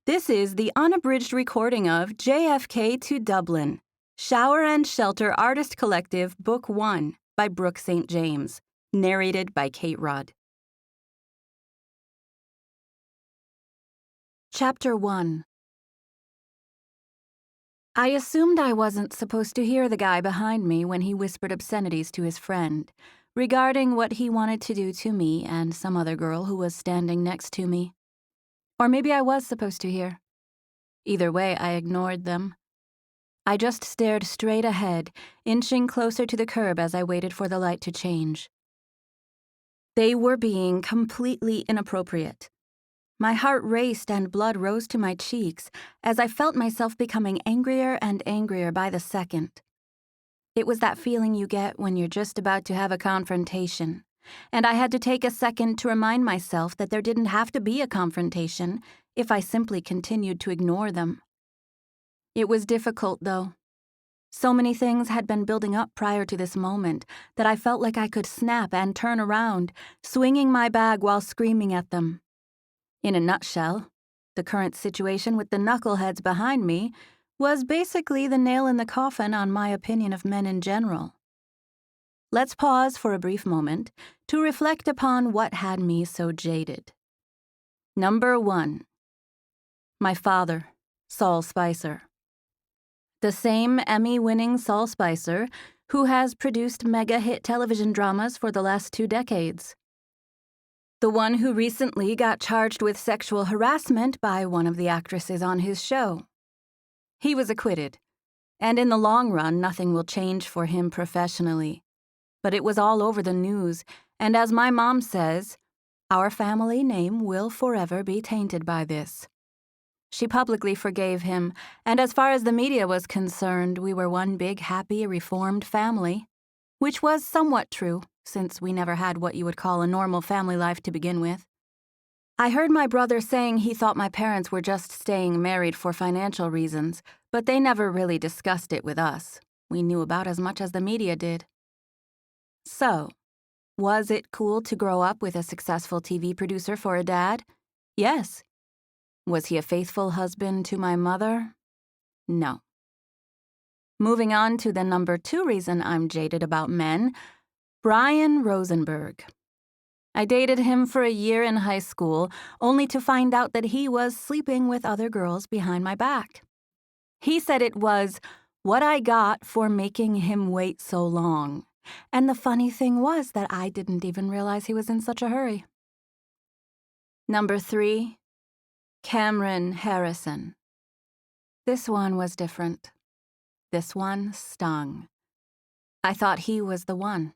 This is the unabridged recording of JFK to Dublin, Shower and Shelter Artist Collective, Book 1 by Brooke St. James, narrated by Kate Rudd. Chapter 1. I assumed I wasn't supposed to hear the guy behind me when he whispered obscenities to his friend, regarding what he wanted to do to me and some other girl who was standing next to me. Or maybe I was supposed to hear. Either way, I ignored them. I just stared straight ahead, inching closer to the curb as I waited for the light to change. They were being completely inappropriate. My heart raced and blood rose to my cheeks as I felt myself becoming angrier and angrier by the second. It was that feeling you get when you're just about to have a confrontation, and I had to take a second to remind myself that there didn't have to be a confrontation if I simply continued to ignore them. It was difficult, though. So many things had been building up prior to this moment that I felt like I could snap and turn around, swinging my bag while screaming at them. In a nutshell, the current situation with the knuckleheads behind me was basically the nail in the coffin on my opinion of men in general. Let's pause for a brief moment to reflect upon what had me so jaded. Number 1. My father, Saul Spicer. The same Emmy-winning Saul Spicer who has produced mega-hit television dramas for the last 2 decades. The one who recently got charged with sexual harassment by one of the actresses on his show. He was acquitted, and in the long run, nothing will change for him professionally. But it was all over the news, and as my mom says, our family name will forever be tainted by this. She publicly forgave him, and as far as the media was concerned, we were one big, happy, reformed family, which was somewhat true, since we never had what you would call a normal family life to begin with. I heard my brother saying he thought my parents were just staying married for financial reasons, but they never really discussed it with us. We knew about as much as the media did. So, was it cool to grow up with a successful TV producer for a dad? Yes. Was he a faithful husband to my mother? No. Moving on to the number 2 reason I'm jaded about men, Brian Rosenberg. I dated him for a year in high school, only to find out that he was sleeping with other girls behind my back. He said it was what I got for making him wait so long. And the funny thing was that I didn't even realize he was in such a hurry. Number 3, Cameron Harrison. This one was different. This one stung. I thought he was the one.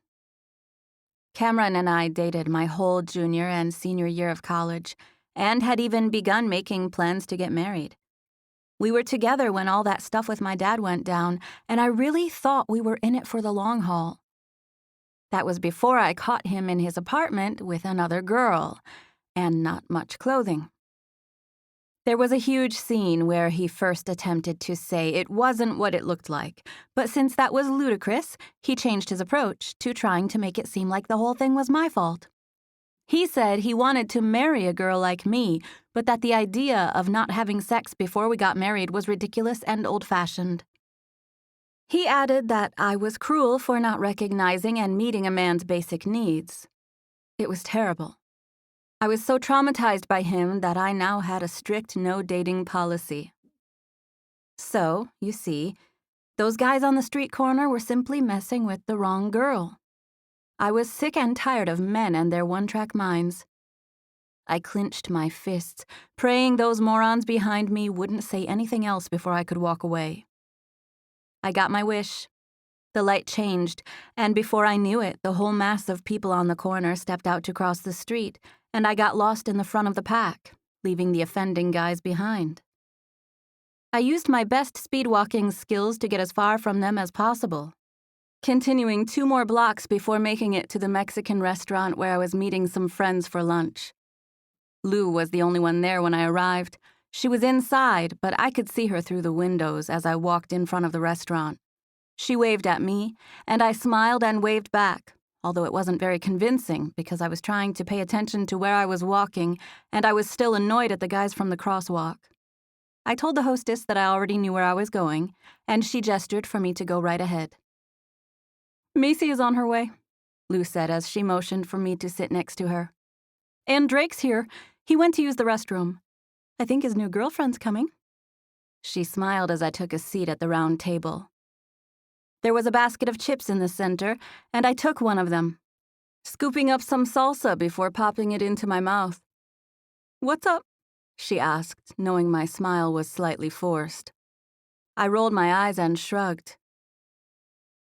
Cameron and I dated my whole junior and senior year of college, and had even begun making plans to get married. We were together when all that stuff with my dad went down, and I really thought we were in it for the long haul. That was before I caught him in his apartment with another girl, and not much clothing. There was a huge scene where he first attempted to say it wasn't what it looked like, but since that was ludicrous, he changed his approach to trying to make it seem like the whole thing was my fault. He said he wanted to marry a girl like me, but that the idea of not having sex before we got married was ridiculous and old-fashioned. He added that I was cruel for not recognizing and meeting a man's basic needs. It was terrible. I was so traumatized by him that I now had a strict no-dating policy. So, you see, those guys on the street corner were simply messing with the wrong girl. I was sick and tired of men and their one-track minds. I clenched my fists, praying those morons behind me wouldn't say anything else before I could walk away. I got my wish. The light changed, and before I knew it, the whole mass of people on the corner stepped out to cross the street, and I got lost in the front of the pack, leaving the offending guys behind. I used my best speed-walking skills to get as far from them as possible, continuing 2 more blocks before making it to the Mexican restaurant where I was meeting some friends for lunch. Lou was the only one there when I arrived. She was inside, but I could see her through the windows as I walked in front of the restaurant. She waved at me, and I smiled and waved back, although it wasn't very convincing because I was trying to pay attention to where I was walking, and I was still annoyed at the guys from the crosswalk. I told the hostess that I already knew where I was going, and she gestured for me to go right ahead. Macy is on her way, Lou said as she motioned for me to sit next to her. And Drake's here. He went to use the restroom. I think his new girlfriend's coming. She smiled as I took a seat at the round table. There was a basket of chips in the center, and I took one of them, scooping up some salsa before popping it into my mouth. What's up? She asked, knowing my smile was slightly forced. I rolled my eyes and shrugged.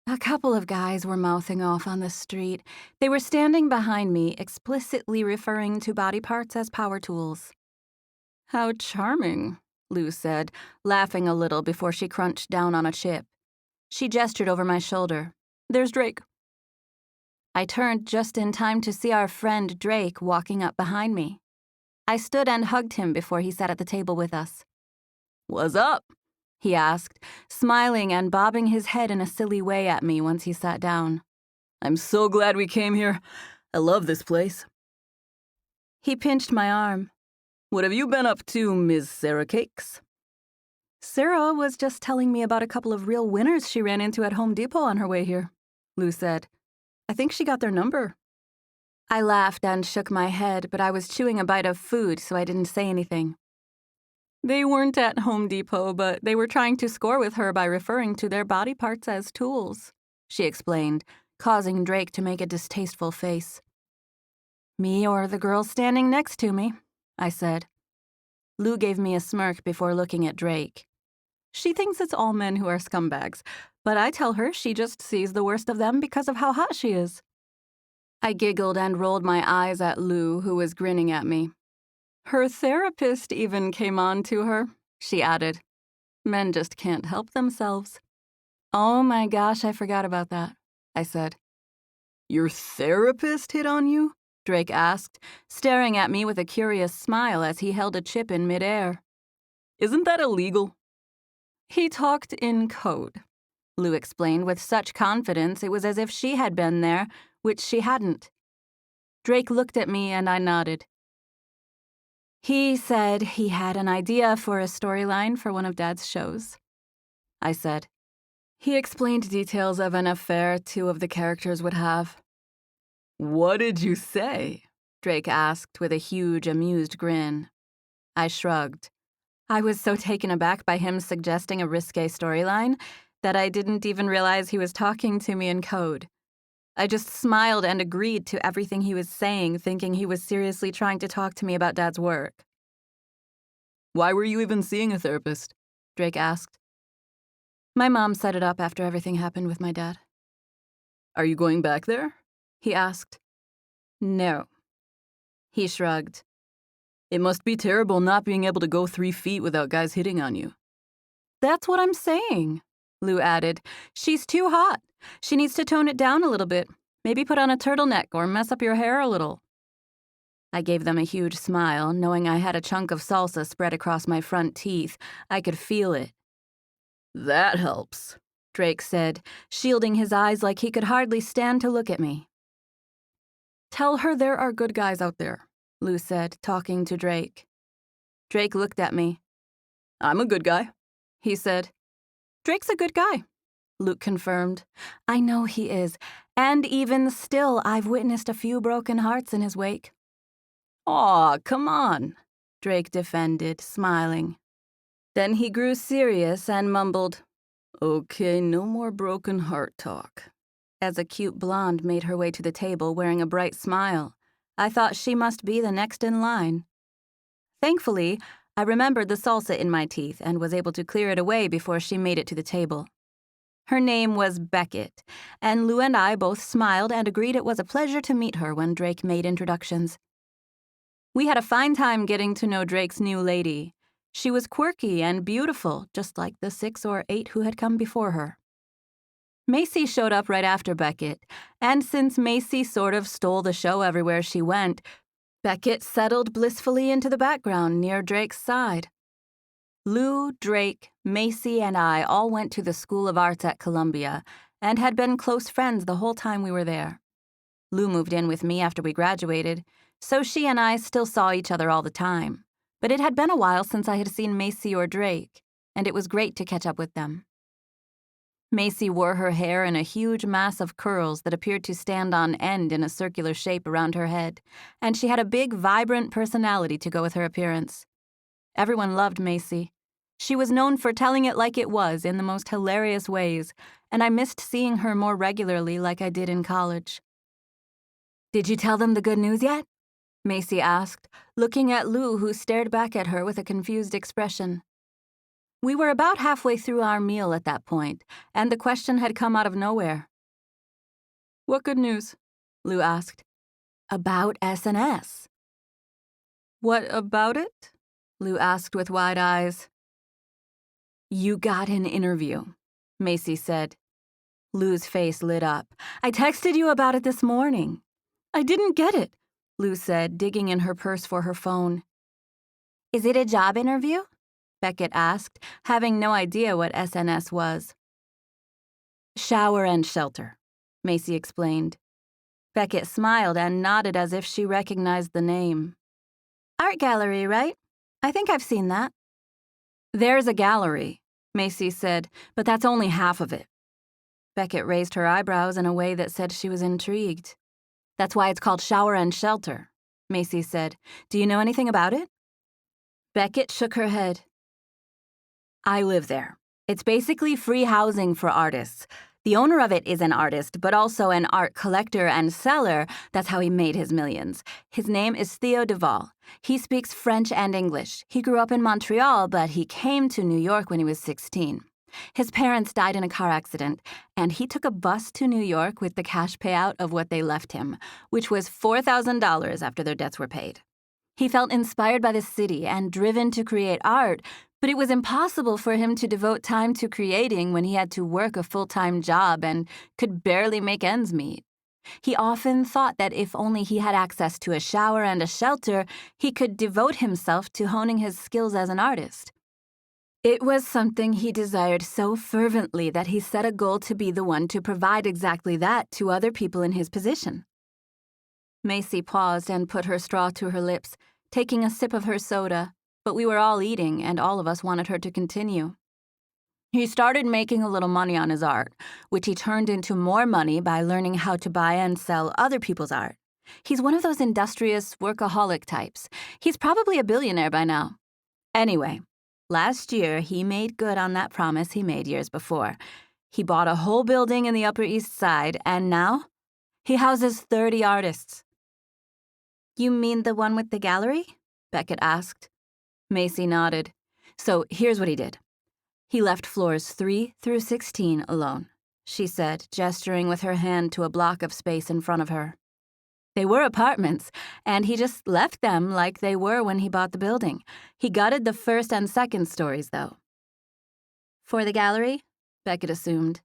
A couple of guys were mouthing off on the street. They were standing behind me, explicitly referring to body parts as power tools. How charming, Lou said, laughing a little before she crunched down on a chip. She gestured over my shoulder. There's Drake. I turned just in time to see our friend Drake walking up behind me. I stood and hugged him before he sat at the table with us. What's up? He asked, smiling and bobbing his head in a silly way at me once he sat down. I'm so glad we came here. I love this place. He pinched my arm. What have you been up to, Ms. Sarah Cakes? Sarah was just telling me about a couple of real winners she ran into at Home Depot on her way here, Lou said. I think she got their number. I laughed and shook my head, but I was chewing a bite of food, so I didn't say anything. They weren't at Home Depot, but they were trying to score with her by referring to their body parts as tools, she explained, causing Drake to make a distasteful face. Me or the girl standing next to me, I said. Lou gave me a smirk before looking at Drake. She thinks it's all men who are scumbags, but I tell her she just sees the worst of them because of how hot she is. I giggled and rolled my eyes at Lou, who was grinning at me. Her therapist even came on to her, she added. Men just can't help themselves. Oh my gosh, I forgot about that, I said. Your therapist hit on you? Drake asked, staring at me with a curious smile as he held a chip in midair. Isn't that illegal? He talked in code, Lou explained with such confidence it was as if she had been there, which she hadn't. Drake looked at me and I nodded. He said he had an idea for a storyline for one of Dad's shows, I said. He explained details of an affair two of the characters would have. What did you say? Drake asked with a huge, amused grin. I shrugged. I was so taken aback by him suggesting a risque storyline that I didn't even realize he was talking to me in code. I just smiled and agreed to everything he was saying, thinking he was seriously trying to talk to me about Dad's work. Why were you even seeing a therapist? Drake asked. My mom set it up after everything happened with my dad. Are you going back there? He asked. No. He shrugged. It must be terrible not being able to go 3 feet without guys hitting on you. That's what I'm saying, Lou added. She's too hot. She needs to tone it down a little bit. Maybe put on a turtleneck or mess up your hair a little. I gave them a huge smile, knowing I had a chunk of salsa spread across my front teeth. I could feel it. That helps, Drake said, shielding his eyes like he could hardly stand to look at me. Tell her there are good guys out there, Lou said, talking to Drake. Drake looked at me. I'm a good guy, he said. Drake's a good guy, Luke confirmed. I know he is, and even still, I've witnessed a few broken hearts in his wake. Aw, come on, Drake defended, smiling. Then he grew serious and mumbled, Okay, no more broken heart talk. As a cute blonde made her way to the table wearing a bright smile, I thought she must be the next in line. Thankfully, I remembered the salsa in my teeth and was able to clear it away before she made it to the table. Her name was Beckett, and Lou and I both smiled and agreed it was a pleasure to meet her when Drake made introductions. We had a fine time getting to know Drake's new lady. She was quirky and beautiful, just like the 6 or 8 who had come before her. Macy showed up right after Beckett, and since Macy sort of stole the show everywhere she went, Beckett settled blissfully into the background near Drake's side. Lou, Drake, Macy, and I all went to the School of Arts at Columbia and had been close friends the whole time we were there. Lou moved in with me after we graduated, so she and I still saw each other all the time. But it had been a while since I had seen Macy or Drake, and it was great to catch up with them. Macy wore her hair in a huge mass of curls that appeared to stand on end in a circular shape around her head, and she had a big, vibrant personality to go with her appearance. Everyone loved Macy. She was known for telling it like it was in the most hilarious ways, and I missed seeing her more regularly like I did in college. "Did you tell them the good news yet?" Macy asked, looking at Lou, who stared back at her with a confused expression. We were about halfway through our meal at that point, and the question had come out of nowhere. "What good news?" Lou asked. "About SNS." "What about it?" Lou asked with wide eyes. "You got an interview," Macy said. Lou's face lit up. "I texted you about it this morning." "I didn't get it," Lou said, digging in her purse for her phone. "Is it a job interview?" Beckett asked, having no idea what SNS was. "Shower and shelter," Macy explained. Beckett smiled and nodded as if she recognized the name. "Art gallery, right? I think I've seen that." "There's a gallery," Macy said, "but that's only half of it." Beckett raised her eyebrows in a way that said she was intrigued. "That's why it's called Shower and Shelter," Macy said. "Do you know anything about it?" Beckett shook her head. "I live there. It's basically free housing for artists. The owner of it is an artist, but also an art collector and seller. That's how he made his millions. His name is Theo Duval. He speaks French and English. He grew up in Montreal, but he came to New York when he was 16. His parents died in a car accident, and he took a bus to New York with the cash payout of what they left him, which was $4,000 after their debts were paid. He felt inspired by the city and driven to create art, but it was impossible for him to devote time to creating when he had to work a full-time job and could barely make ends meet. He often thought that if only he had access to a shower and a shelter, he could devote himself to honing his skills as an artist. It was something he desired so fervently that he set a goal to be the one to provide exactly that to other people in his position. Macy paused and put her straw to her lips, taking a sip of her soda, but we were all eating and all of us wanted her to continue. "He started making a little money on his art, which he turned into more money by learning how to buy and sell other people's art. He's one of those industrious, workaholic types. He's probably a billionaire by now. Anyway, last year he made good on that promise he made years before. He bought a whole building in the Upper East Side, and now he houses 30 artists." "You mean the one with the gallery?" Beckett asked. Macy nodded. "So here's what he did. He left floors 3 through 16 alone," she said, gesturing with her hand to a block of space in front of her. "They were apartments, and he just left them like they were when he bought the building. He gutted the first and second stories, though." "For the gallery?" Beckett assumed.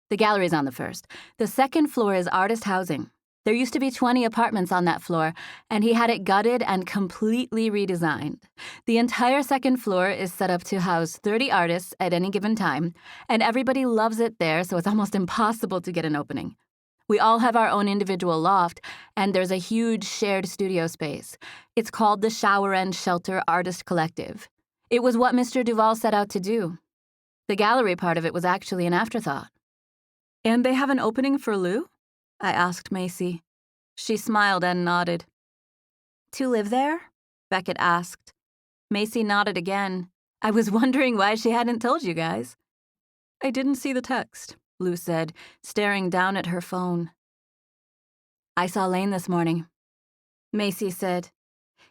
"The gallery's on the first. The second floor is artist housing. There used to be 20 apartments on that floor, and he had it gutted and completely redesigned. The entire second floor is set up to house 30 artists at any given time, and everybody loves it there, so it's almost impossible to get an opening. We all have our own individual loft, and there's a huge shared studio space. It's called the Shower and Shelter Artist Collective. It was what Mr. Duval set out to do. The gallery part of it was actually an afterthought." "And they have an opening for Lou?" I asked Macy. She smiled and nodded. "To live there?" Beckett asked. Macy nodded again. "I was wondering why she hadn't told you guys." "I didn't see the text," Lou said, staring down at her phone. "I saw Lane this morning," Macy said.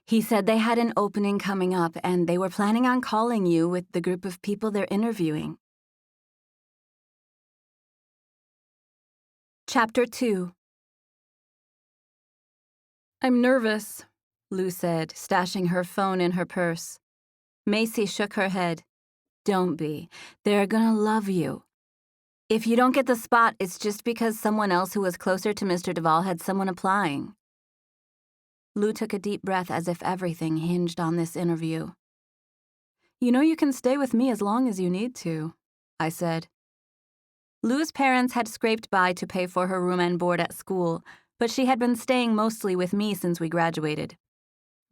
"He said they had an opening coming up and they were planning on calling you with the group of people they're interviewing." Chapter 2. "I'm nervous," Lou said, stashing her phone in her purse. Macy shook her head. "Don't be. They're gonna love you. If you don't get the spot, it's just because someone else who was closer to Mr. Duval had someone applying." Lou took a deep breath as if everything hinged on this interview. "You know you can stay with me as long as you need to," I said. Lou's parents had scraped by to pay for her room and board at school, but she had been staying mostly with me since we graduated.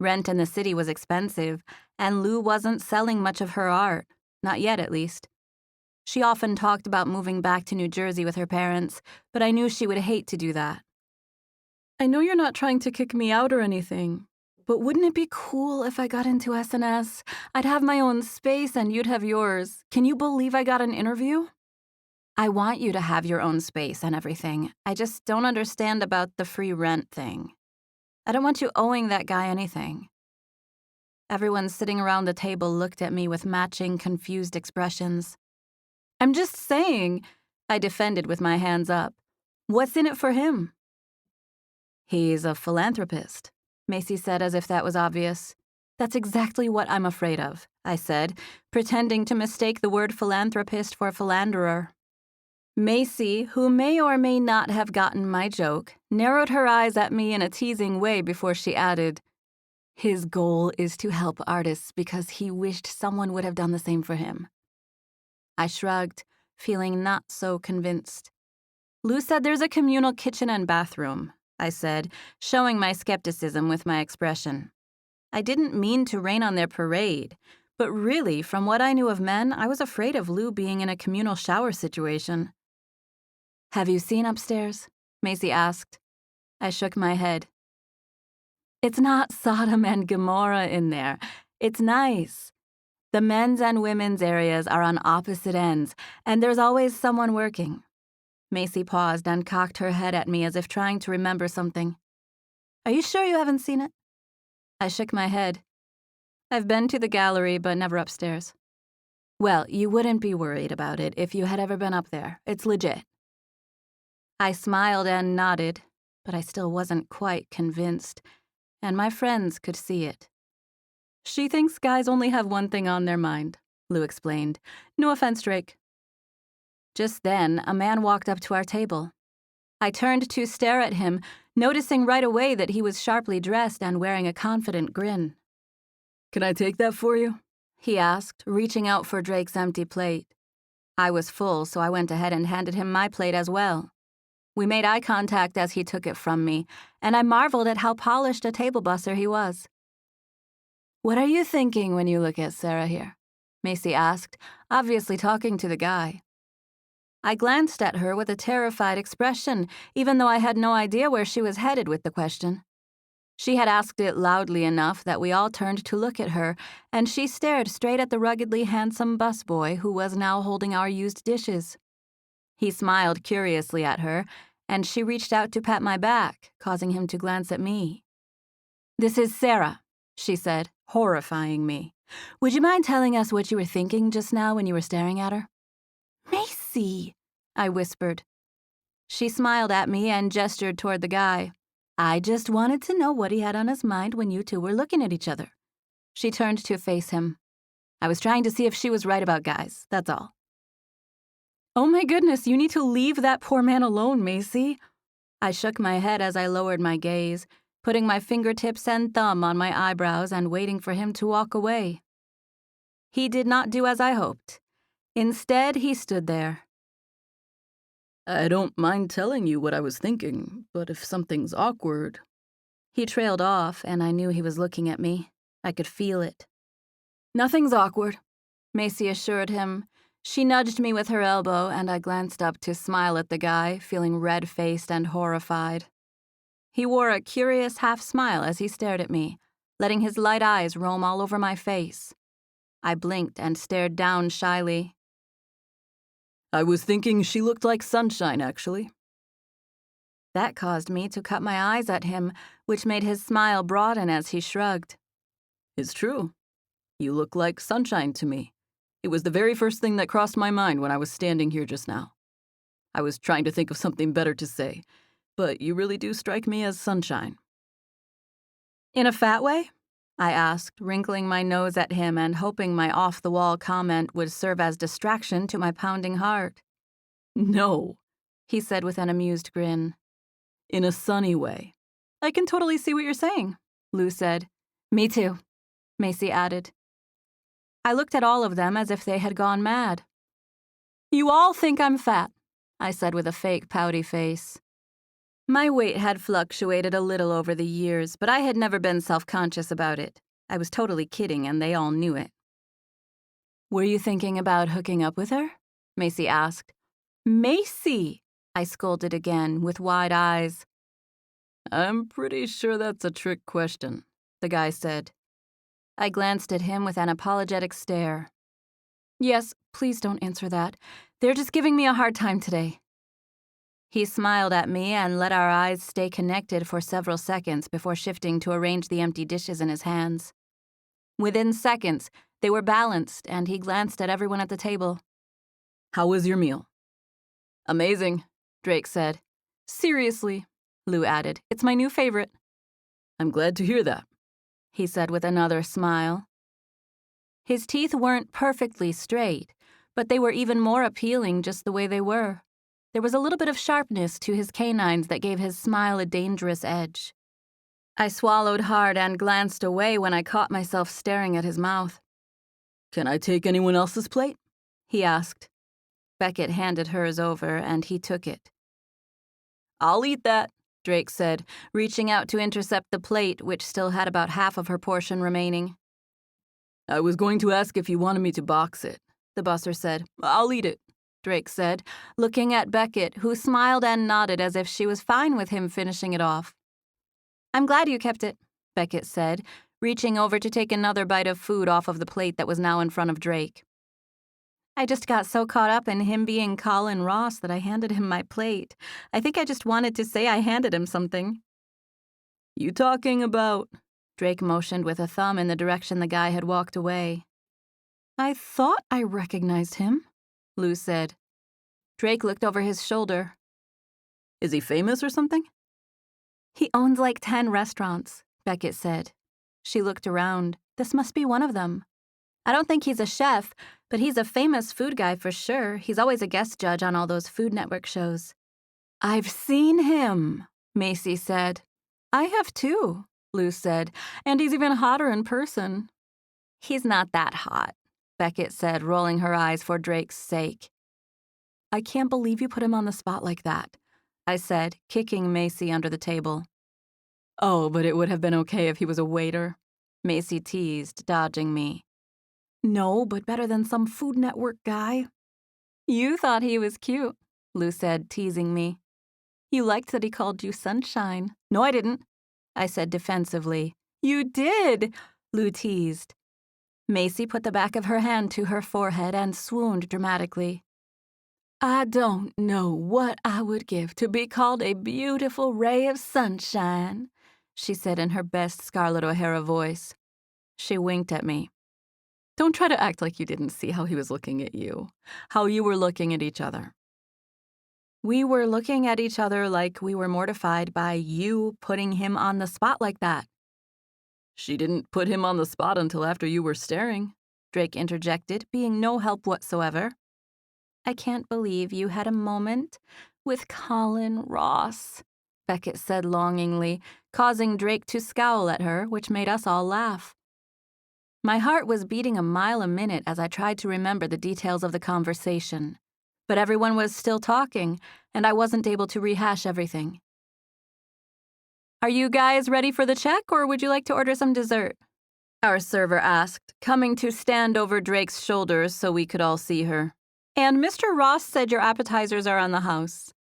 Rent in the city was expensive, and Lou wasn't selling much of her art, not yet at least. She often talked about moving back to New Jersey with her parents, but I knew she would hate to do that. I know you're not trying to kick me out or anything, but wouldn't it be cool if I got into SNS? I'd have my own space and you'd have yours. Can you believe I got an interview? I want you to have your own space and everything. I just don't understand about the free rent thing. I don't want you owing that guy anything. Everyone sitting around the table looked at me with matching, confused expressions. I'm just saying, I defended with my hands up. What's in it for him? He's a philanthropist, Macy said as if that was obvious. That's exactly what I'm afraid of, I said, pretending to mistake the word philanthropist for philanderer. Macy, who may or may not have gotten my joke, narrowed her eyes at me in a teasing way before she added, his goal is to help artists because he wished someone would have done the same for him. I shrugged, feeling not so convinced. Lou said there's a communal kitchen and bathroom, I said, showing my skepticism with my expression. I didn't mean to rain on their parade, but really, from what I knew of men, I was afraid of Lou being in a communal shower situation. Have you seen upstairs? Macy asked. I shook my head. It's not Sodom and Gomorrah in there. It's nice. The men's and women's areas are on opposite ends, and there's always someone working. Macy paused and cocked her head at me as if trying to remember something. Are you sure you haven't seen it? I shook my head. I've been to the gallery, but never upstairs. Well, you wouldn't be worried about it if you had ever been up there. It's legit. I smiled and nodded, but I still wasn't quite convinced, and my friends could see it. She thinks guys only have one thing on their mind, Lou explained. No offense, Drake. Just then, a man walked up to our table. I turned to stare at him, noticing right away that he was sharply dressed and wearing a confident grin. Can I take that for you? He asked, reaching out for Drake's empty plate. I was full, so I went ahead and handed him my plate as well. We made eye contact as he took it from me, and I marveled at how polished a table busser he was. What are you thinking when you look at Sarah here? Macy asked, obviously talking to the guy. I glanced at her with a terrified expression, even though I had no idea where she was headed with the question. She had asked it loudly enough that we all turned to look at her, and she stared straight at the ruggedly handsome busboy who was now holding our used dishes. He smiled curiously at her, and she reached out to pat my back, causing him to glance at me. This is Sarah, she said, horrifying me. Would you mind telling us what you were thinking just now when you were staring at her? Macy, I whispered. She smiled at me and gestured toward the guy. I just wanted to know what he had on his mind when you two were looking at each other. She turned to face him. I was trying to see if she was right about guys, that's all. Oh my goodness, you need to leave that poor man alone, Macy. I shook my head as I lowered my gaze, putting my fingertips and thumb on my eyebrows and waiting for him to walk away. He did not do as I hoped. Instead, he stood there. I don't mind telling you what I was thinking, but if something's awkward... He trailed off, and I knew he was looking at me. I could feel it. Nothing's awkward, Macy assured him. She nudged me with her elbow, and I glanced up to smile at the guy, feeling red-faced and horrified. He wore a curious half-smile as he stared at me, letting his light eyes roam all over my face. I blinked and stared down shyly. I was thinking she looked like sunshine, actually. That caused me to cut my eyes at him, which made his smile broaden as he shrugged. It's true. You look like sunshine to me. It was the very first thing that crossed my mind when I was standing here just now. I was trying to think of something better to say, but you really do strike me as sunshine. In a fat way? I asked, wrinkling my nose at him and hoping my off-the-wall comment would serve as distraction to my pounding heart. No, he said with an amused grin. In a sunny way. I can totally see what you're saying, Lou said. Me too, Macy added. I looked at all of them as if they had gone mad. You all think I'm fat, I said with a fake pouty face. My weight had fluctuated a little over the years, but I had never been self-conscious about it. I was totally kidding, and they all knew it. "Were you thinking about hooking up with her?" Macy asked. "Macy!" I scolded again, with wide eyes. "I'm pretty sure that's a trick question," the guy said. I glanced at him with an apologetic stare. "Yes, please don't answer that. They're just giving me a hard time today." He smiled at me and let our eyes stay connected for several seconds before shifting to arrange the empty dishes in his hands. Within seconds, they were balanced, and he glanced at everyone at the table. "How was your meal?" "Amazing," Drake said. "Seriously," Lou added. "It's my new favorite." "I'm glad to hear that," he said with another smile. His teeth weren't perfectly straight, but they were even more appealing just the way they were. There was a little bit of sharpness to his canines that gave his smile a dangerous edge. I swallowed hard and glanced away when I caught myself staring at his mouth. "Can I take anyone else's plate?" he asked. Beckett handed hers over, and he took it. "I'll eat that," Drake said, reaching out to intercept the plate, which still had about half of her portion remaining. "I was going to ask if you wanted me to box it," the busser said. "I'll eat it," Drake said, looking at Beckett, who smiled and nodded as if she was fine with him finishing it off. "I'm glad you kept it," Beckett said, reaching over to take another bite of food off of the plate that was now in front of Drake. "I just got so caught up in him being Collin Ross that I handed him my plate. I think I just wanted to say I handed him something." "You talking about?" Drake motioned with a thumb in the direction the guy had walked away. "I thought I recognized him," Lou said. Drake looked over his shoulder. "Is he famous or something?" "He owns like 10 restaurants," Beckett said. She looked around. This must be one of them. "I don't think he's a chef, but he's a famous food guy for sure. He's always a guest judge on all those Food Network shows." "I've seen him," Macy said. "I have too," Lou said, "and he's even hotter in person." "He's not that hot," Beckett said, rolling her eyes for Drake's sake. "I can't believe you put him on the spot like that," I said, kicking Macy under the table. "Oh, but it would have been okay if he was a waiter," Macy teased, dodging me. "No, but better than some Food Network guy." "You thought he was cute," Lou said, teasing me. "You liked that he called you Sunshine." "No, I didn't," I said defensively. "You did," Lou teased. Macy put the back of her hand to her forehead and swooned dramatically. "I don't know what I would give to be called a beautiful ray of sunshine," she said in her best Scarlett O'Hara voice. She winked at me. "Don't try to act like you didn't see how he was looking at you, how you were looking at each other." "We were looking at each other like we were mortified by you putting him on the spot like that." "She didn't put him on the spot until after you were staring," Drake interjected, being no help whatsoever. "I can't believe you had a moment with Collin Ross," Beckett said longingly, causing Drake to scowl at her, which made us all laugh. My heart was beating a mile a minute as I tried to remember the details of the conversation. But everyone was still talking, and I wasn't able to rehash everything. "Are you guys ready for the check, or would you like to order some dessert?" our server asked, coming to stand over Drake's shoulders so we could all see her. "And Mr. Ross said your appetizers are on the house."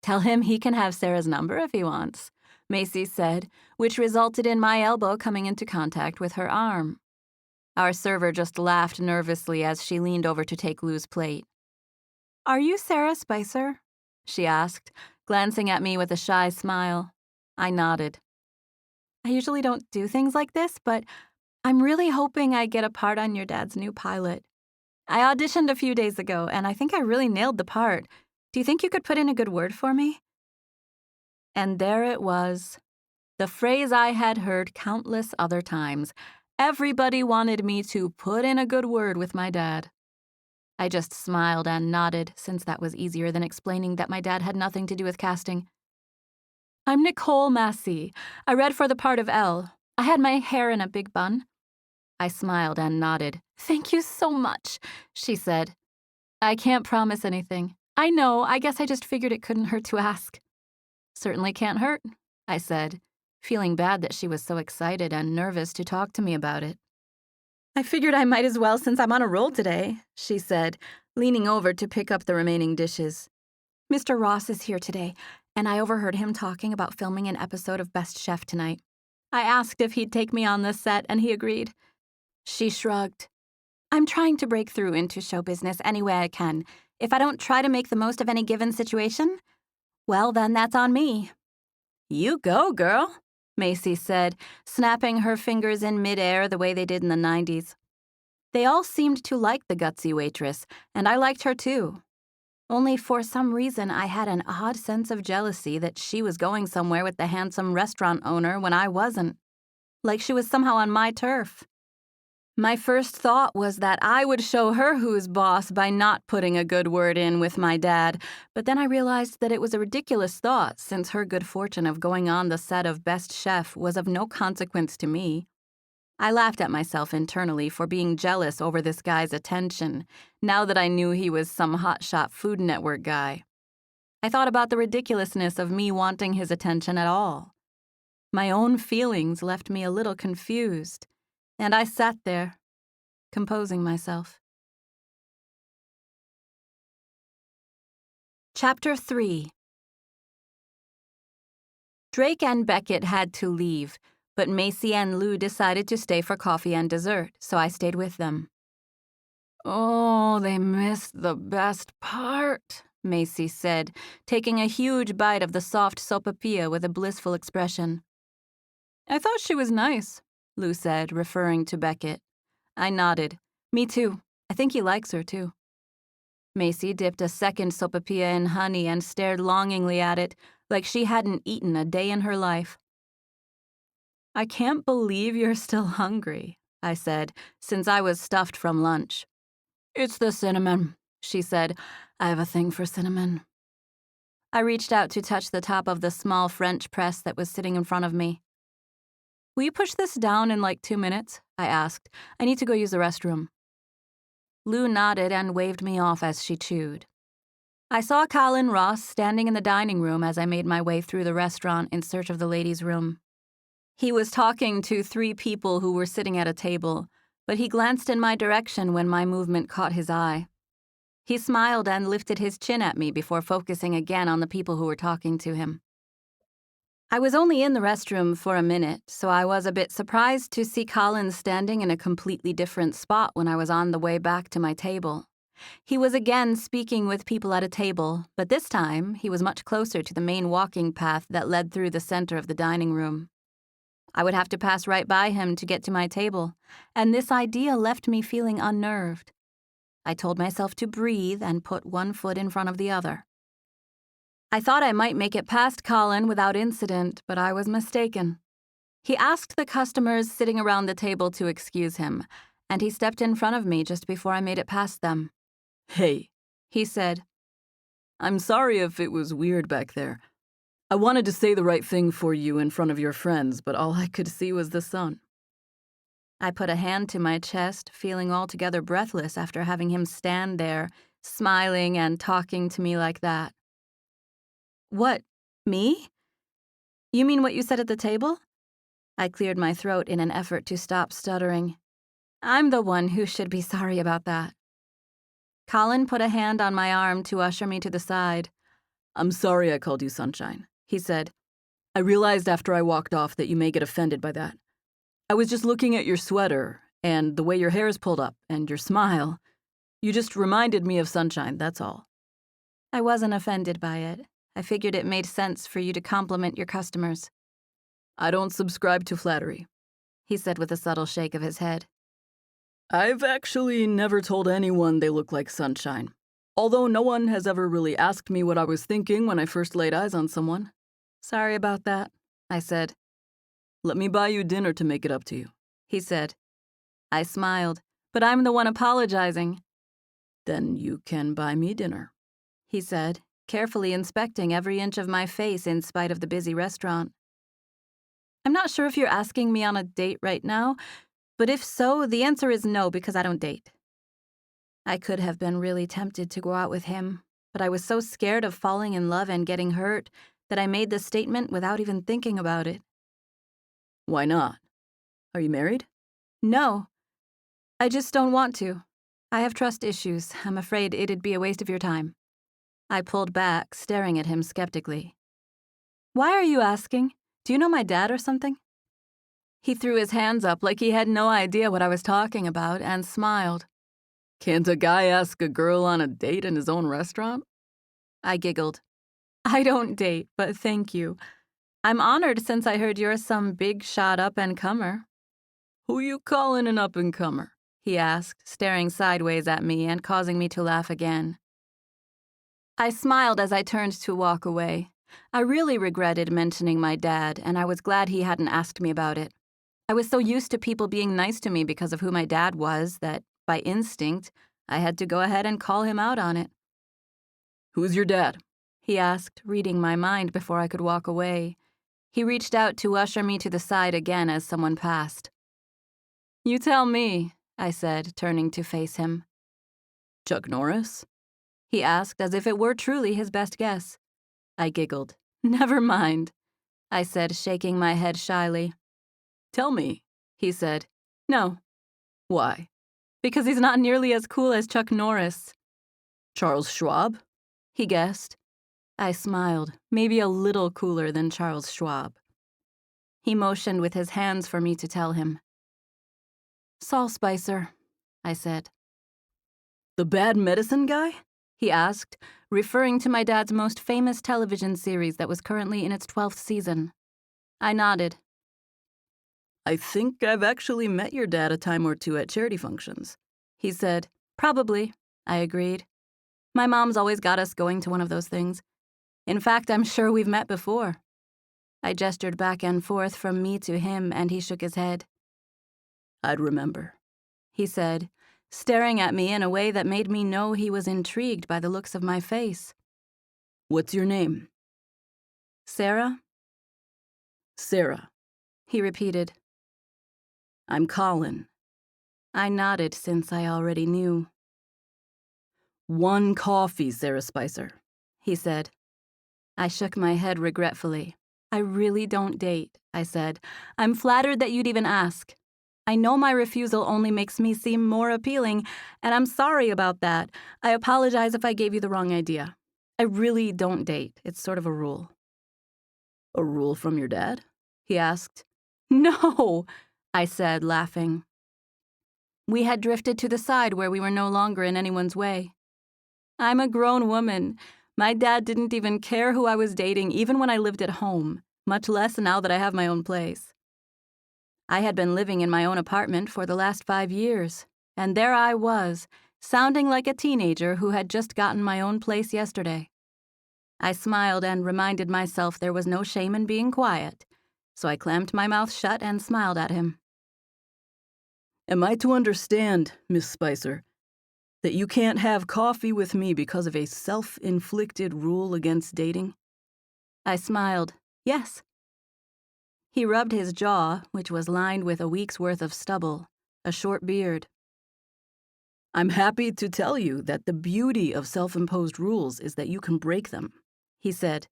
"Tell him he can have Sarah's number if he wants," Macy said, which resulted in my elbow coming into contact with her arm. Our server just laughed nervously as she leaned over to take Lou's plate. "Are you Sarah Spicer?" she asked, glancing at me with a shy smile. I nodded. "I usually don't do things like this, but I'm really hoping I get a part on your dad's new pilot. I auditioned a few days ago, and I think I really nailed the part. Do you think you could put in a good word for me?" And there it was. The phrase I had heard countless other times. Everybody wanted me to put in a good word with my dad. I just smiled and nodded, since that was easier than explaining that my dad had nothing to do with casting. "I'm Nicole Massey. I read for the part of Elle. I had my hair in a big bun." I smiled and nodded. "Thank you so much," she said. "I can't promise anything." "I know, I guess I just figured it couldn't hurt to ask." Certainly can't hurt, I said, feeling bad that she was so excited and nervous to talk to me about it. I figured I might as well since I'm on a roll today, she said, leaning over to pick up the remaining dishes. Mr. Ross is here today, and I overheard him talking about filming an episode of Best Chef tonight. I asked if he'd take me on the set, and he agreed. She shrugged. I'm trying to break through into show business any way I can. If I don't try to make the most of any given situation, well, then that's on me. You go, girl, Macy said, snapping her fingers in midair the way they did in the 90s. They all seemed to like the gutsy waitress, and I liked her too. Only for some reason I had an odd sense of jealousy that she was going somewhere with the handsome restaurant owner when I wasn't. Like she was somehow on my turf. My first thought was that I would show her who's boss by not putting a good word in with my dad, but then I realized that it was a ridiculous thought since her good fortune of going on the set of Best Chef was of no consequence to me. I laughed at myself internally for being jealous over this guy's attention, now that I knew he was some hotshot Food Network guy. I thought about the ridiculousness of me wanting his attention at all. My own feelings left me a little confused, and I sat there, composing myself. Chapter 3. Drake and Beckett had to leave, but Macy and Lou decided to stay for coffee and dessert, so I stayed with them. Oh, they missed the best part, Macy said, taking a huge bite of the soft sopapilla with a blissful expression. I thought she was nice, Lou said, referring to Beckett. I nodded. Me too. I think he likes her, too. Macy dipped a second sopapilla in honey and stared longingly at it, like she hadn't eaten a day in her life. I can't believe you're still hungry, I said, since I was stuffed from lunch. It's the cinnamon, she said. I have a thing for cinnamon. I reached out to touch the top of the small French press that was sitting in front of me. Will you push this down in like 2 minutes? I asked. I need to go use the restroom. Lou nodded and waved me off as she chewed. I saw Collin Ross standing in the dining room as I made my way through the restaurant in search of the ladies' room. He was talking to 3 people who were sitting at a table, but he glanced in my direction when my movement caught his eye. He smiled and lifted his chin at me before focusing again on the people who were talking to him. I was only in the restroom for a minute, so I was a bit surprised to see Collin standing in a completely different spot when I was on the way back to my table. He was again speaking with people at a table, but this time he was much closer to the main walking path that led through the center of the dining room. I would have to pass right by him to get to my table, and this idea left me feeling unnerved. I told myself to breathe and put one foot in front of the other. I thought I might make it past Collin without incident, but I was mistaken. He asked the customers sitting around the table to excuse him, and he stepped in front of me just before I made it past them. Hey, he said. I'm sorry if it was weird back there. I wanted to say the right thing for you in front of your friends, but all I could see was the sun. I put a hand to my chest, feeling altogether breathless after having him stand there, smiling and talking to me like that. What, me? You mean what you said at the table? I cleared my throat in an effort to stop stuttering. I'm the one who should be sorry about that. Collin put a hand on my arm to usher me to the side. I'm sorry I called you Sunshine, he said. I realized after I walked off that you may get offended by that. I was just looking at your sweater, and the way your hair is pulled up, and your smile. You just reminded me of Sunshine, that's all. I wasn't offended by it. I figured it made sense for you to compliment your customers. I don't subscribe to flattery, he said with a subtle shake of his head. I've actually never told anyone they look like Sunshine, although no one has ever really asked me what I was thinking when I first laid eyes on someone. Sorry about that, I said. Let me buy you dinner to make it up to you, he said. I smiled, but I'm the one apologizing. Then you can buy me dinner, he said, carefully inspecting every inch of my face in spite of the busy restaurant. I'm not sure if you're asking me on a date right now, but if so, the answer is no because I don't date. I could have been really tempted to go out with him, but I was so scared of falling in love and getting hurt that I made the statement without even thinking about it. Why not? Are you married? No, I just don't want to. I have trust issues. I'm afraid it'd be a waste of your time. I pulled back, staring at him skeptically. Why are you asking? Do you know my dad or something? He threw his hands up like he had no idea what I was talking about and smiled. Can't a guy ask a girl on a date in his own restaurant? I giggled. I don't date, but thank you. I'm honored since I heard you're some big shot up-and-comer. Who you calling an up-and-comer? He asked, staring sideways at me and causing me to laugh again. I smiled as I turned to walk away. I really regretted mentioning my dad, and I was glad he hadn't asked me about it. I was so used to people being nice to me because of who my dad was that, by instinct, I had to go ahead and call him out on it. Who's your dad? He asked, reading my mind before I could walk away. He reached out to usher me to the side again as someone passed. You tell me, I said, turning to face him. Chuck Norris? He asked as if it were truly his best guess. I giggled. Never mind, I said, shaking my head shyly. Tell me, he said. No. Why? Because he's not nearly as cool as Chuck Norris. Charles Schwab? He guessed. I smiled, maybe a little cooler than Charles Schwab. He motioned with his hands for me to tell him. Saul Spicer, I said. The bad medicine guy? He asked, referring to my dad's most famous television series that was currently in its 12th season. I nodded. I think I've actually met your dad a time or two at charity functions. He said. Probably, I agreed. My mom's always got us going to one of those things. In fact, I'm sure we've met before. I gestured back and forth from me to him, and he shook his head. I'd remember, he said, staring at me in a way that made me know he was intrigued by the looks of my face. What's your name? Sarah? Sarah, he repeated. I'm Collin. I nodded since I already knew. 1 coffee, Sarah Spicer, he said. I shook my head regretfully. I really don't date, I said. I'm flattered that you'd even ask. I know my refusal only makes me seem more appealing, and I'm sorry about that. I apologize if I gave you the wrong idea. I really don't date. It's sort of a rule. A rule from your dad? He asked. No, I said, laughing. We had drifted to the side where we were no longer in anyone's way. I'm a grown woman. My dad didn't even care who I was dating, even when I lived at home, much less now that I have my own place. I had been living in my own apartment for the last 5 years, and there I was, sounding like a teenager who had just gotten my own place yesterday. I smiled and reminded myself there was no shame in being quiet, so I clamped my mouth shut and smiled at him. Am I to understand, Miss Spicer, that you can't have coffee with me because of a self-inflicted rule against dating? I smiled. Yes. He rubbed his jaw, which was lined with a week's worth of stubble, a short beard. I'm happy to tell you that the beauty of self-imposed rules is that you can break them, he said.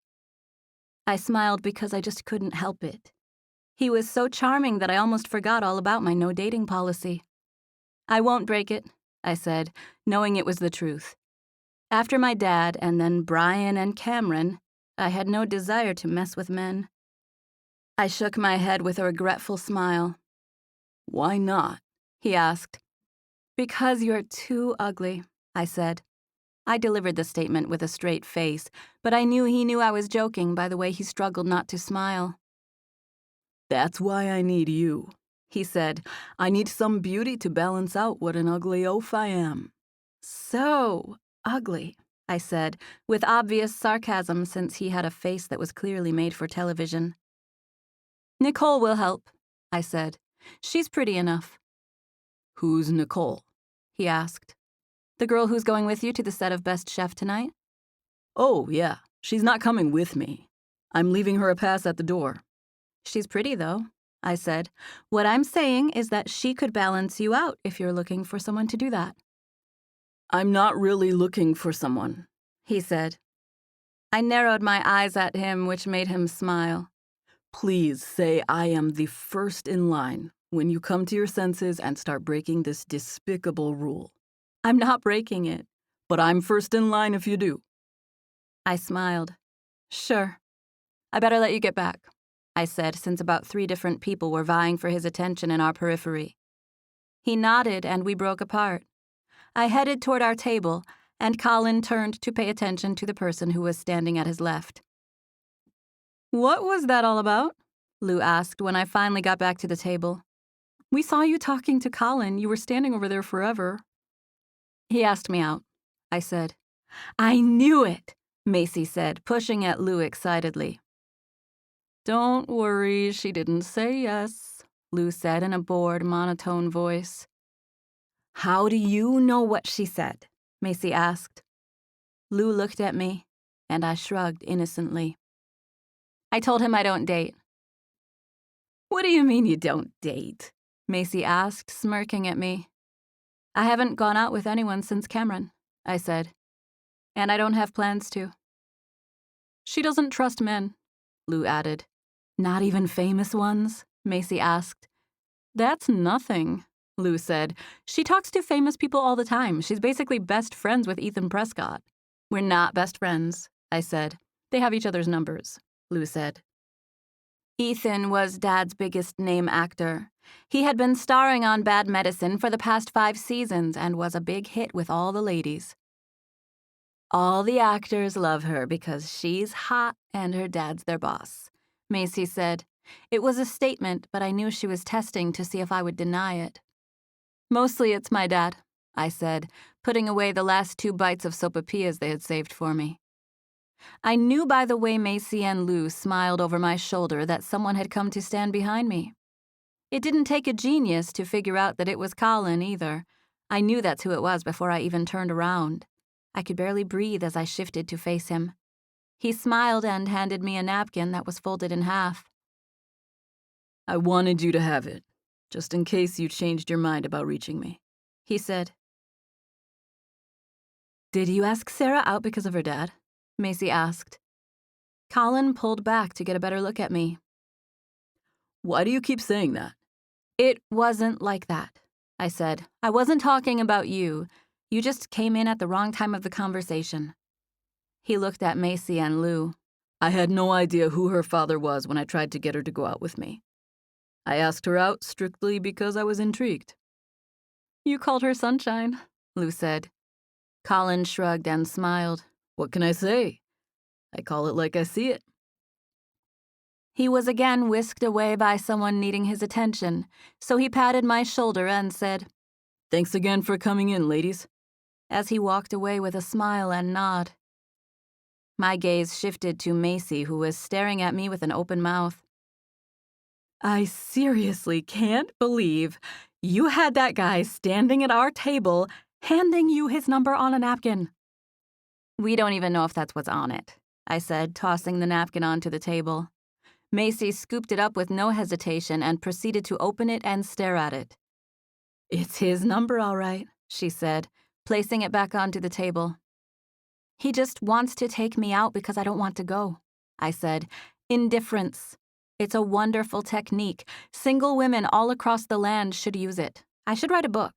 I smiled because I just couldn't help it. He was so charming that I almost forgot all about my no dating policy. I won't break it, I said, knowing it was the truth. After my dad and then Brian and Cameron, I had no desire to mess with men. I shook my head with a regretful smile. Why not? He asked. Because you're too ugly, I said. I delivered the statement with a straight face, but I knew he knew I was joking by the way he struggled not to smile. That's why I need you, he said. I need some beauty to balance out what an ugly oaf I am. So ugly, I said, with obvious sarcasm since he had a face that was clearly made for television. Nicole will help, I said. She's pretty enough. Who's Nicole? He asked. The girl who's going with you to the set of Best Chef tonight? Oh, yeah. She's not coming with me. I'm leaving her a pass at the door. She's pretty, though, I said. What I'm saying is that she could balance you out if you're looking for someone to do that. I'm not really looking for someone, he said. I narrowed my eyes at him, which made him smile. Please say I am the first in line when you come to your senses and start breaking this despicable rule. I'm not breaking it. But I'm first in line if you do. I smiled. Sure. I better let you get back, I said, since about 3 different people were vying for his attention in our periphery. He nodded and we broke apart. I headed toward our table, and Collin turned to pay attention to the person who was standing at his left. What was that all about? Lou asked when I finally got back to the table. We saw you talking to Collin. You were standing over there forever. He asked me out, I said. I knew it, Macy said, pushing at Lou excitedly. Don't worry, she didn't say yes, Lou said in a bored, monotone voice. How do you know what she said? Macy asked. Lou looked at me, and I shrugged innocently. I told him I don't date. What do you mean you don't date? Macy asked, smirking at me. I haven't gone out with anyone since Cameron, I said. And I don't have plans to. She doesn't trust men, Lou added. Not even famous ones? Macy asked. That's nothing, Lou said. She talks to famous people all the time. She's basically best friends with Ethan Prescott. We're not best friends, I said. They have each other's numbers, Lou said. Ethan was Dad's biggest name actor. He had been starring on Bad Medicine for the past 5 seasons and was a big hit with all the ladies. All the actors love her because she's hot and her dad's their boss, Macy said. It was a statement, but I knew she was testing to see if I would deny it. Mostly it's my dad, I said, putting away the last 2 bites of sopapillas they had saved for me. I knew by the way Macy and Lou smiled over my shoulder that someone had come to stand behind me. It didn't take a genius to figure out that it was Collin either. I knew that's who it was before I even turned around. I could barely breathe as I shifted to face him. He smiled and handed me a napkin that was folded in half. I wanted you to have it, just in case you changed your mind about reaching me, he said. Did you ask Sarah out because of her dad? Macy asked. Collin pulled back to get a better look at me. Why do you keep saying that? It wasn't like that, I said. I wasn't talking about you. You just came in at the wrong time of the conversation. He looked at Macy and Lou. I had no idea who her father was when I tried to get her to go out with me. I asked her out strictly because I was intrigued. You called her Sunshine, Lou said. Collin shrugged and smiled. What can I say? I call it like I see it. He was again whisked away by someone needing his attention, so he patted my shoulder and said, Thanks again for coming in, ladies, as he walked away with a smile and nod. My gaze shifted to Macy, who was staring at me with an open mouth. I seriously can't believe you had that guy standing at our table handing you his number on a napkin. We don't even know if that's what's on it, I said, tossing the napkin onto the table. Macy scooped it up with no hesitation and proceeded to open it and stare at it. It's his number, all right, she said, placing it back onto the table. He just wants to take me out because I don't want to go, I said. Indifference. It's a wonderful technique. Single women all across the land should use it. I should write a book.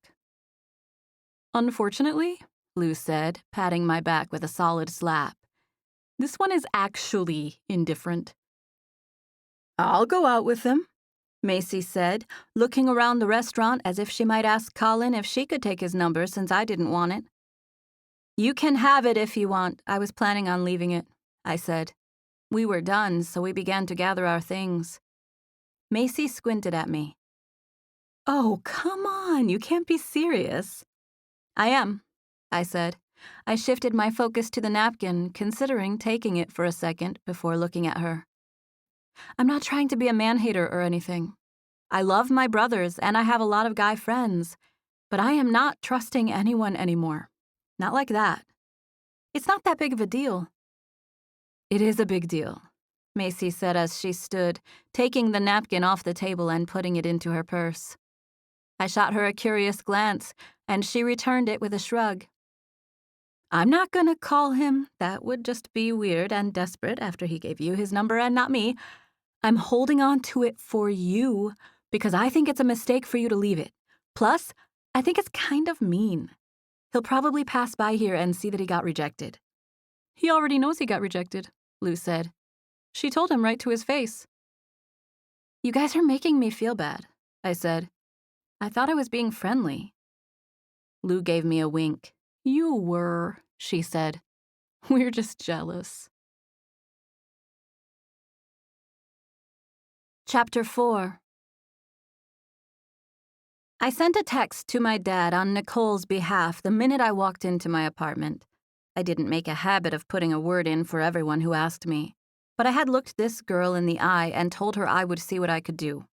Unfortunately, Lou said, patting my back with a solid slap, this one is actually indifferent. I'll go out with him, Macy said, looking around the restaurant as if she might ask Collin if she could take his number since I didn't want it. You can have it if you want. I was planning on leaving it, I said. We were done, so we began to gather our things. Macy squinted at me. Oh, come on, you can't be serious. I am, I said. I shifted my focus to the napkin, considering taking it for a second before looking at her. I'm not trying to be a man-hater or anything. I love my brothers, and I have a lot of guy friends, but I am not trusting anyone anymore. Not like that. It's not that big of a deal. It is a big deal, Macy said as she stood, taking the napkin off the table and putting it into her purse. I shot her a curious glance, and she returned it with a shrug. I'm not gonna call him. That would just be weird and desperate after he gave you his number and not me. I'm holding on to it for you because I think it's a mistake for you to leave it. Plus, I think it's kind of mean. He'll probably pass by here and see that he got rejected." "He already knows he got rejected," Lou said. "She told him right to his face." "You guys are making me feel bad," I said. "I thought I was being friendly." Lou gave me a wink. "You were," she said. "We're just jealous." Chapter 4. I sent a text to my dad on Nicole's behalf the minute I walked into my apartment. I didn't make a habit of putting a word in for everyone who asked me, but I had looked this girl in the eye and told her I would see what I could do.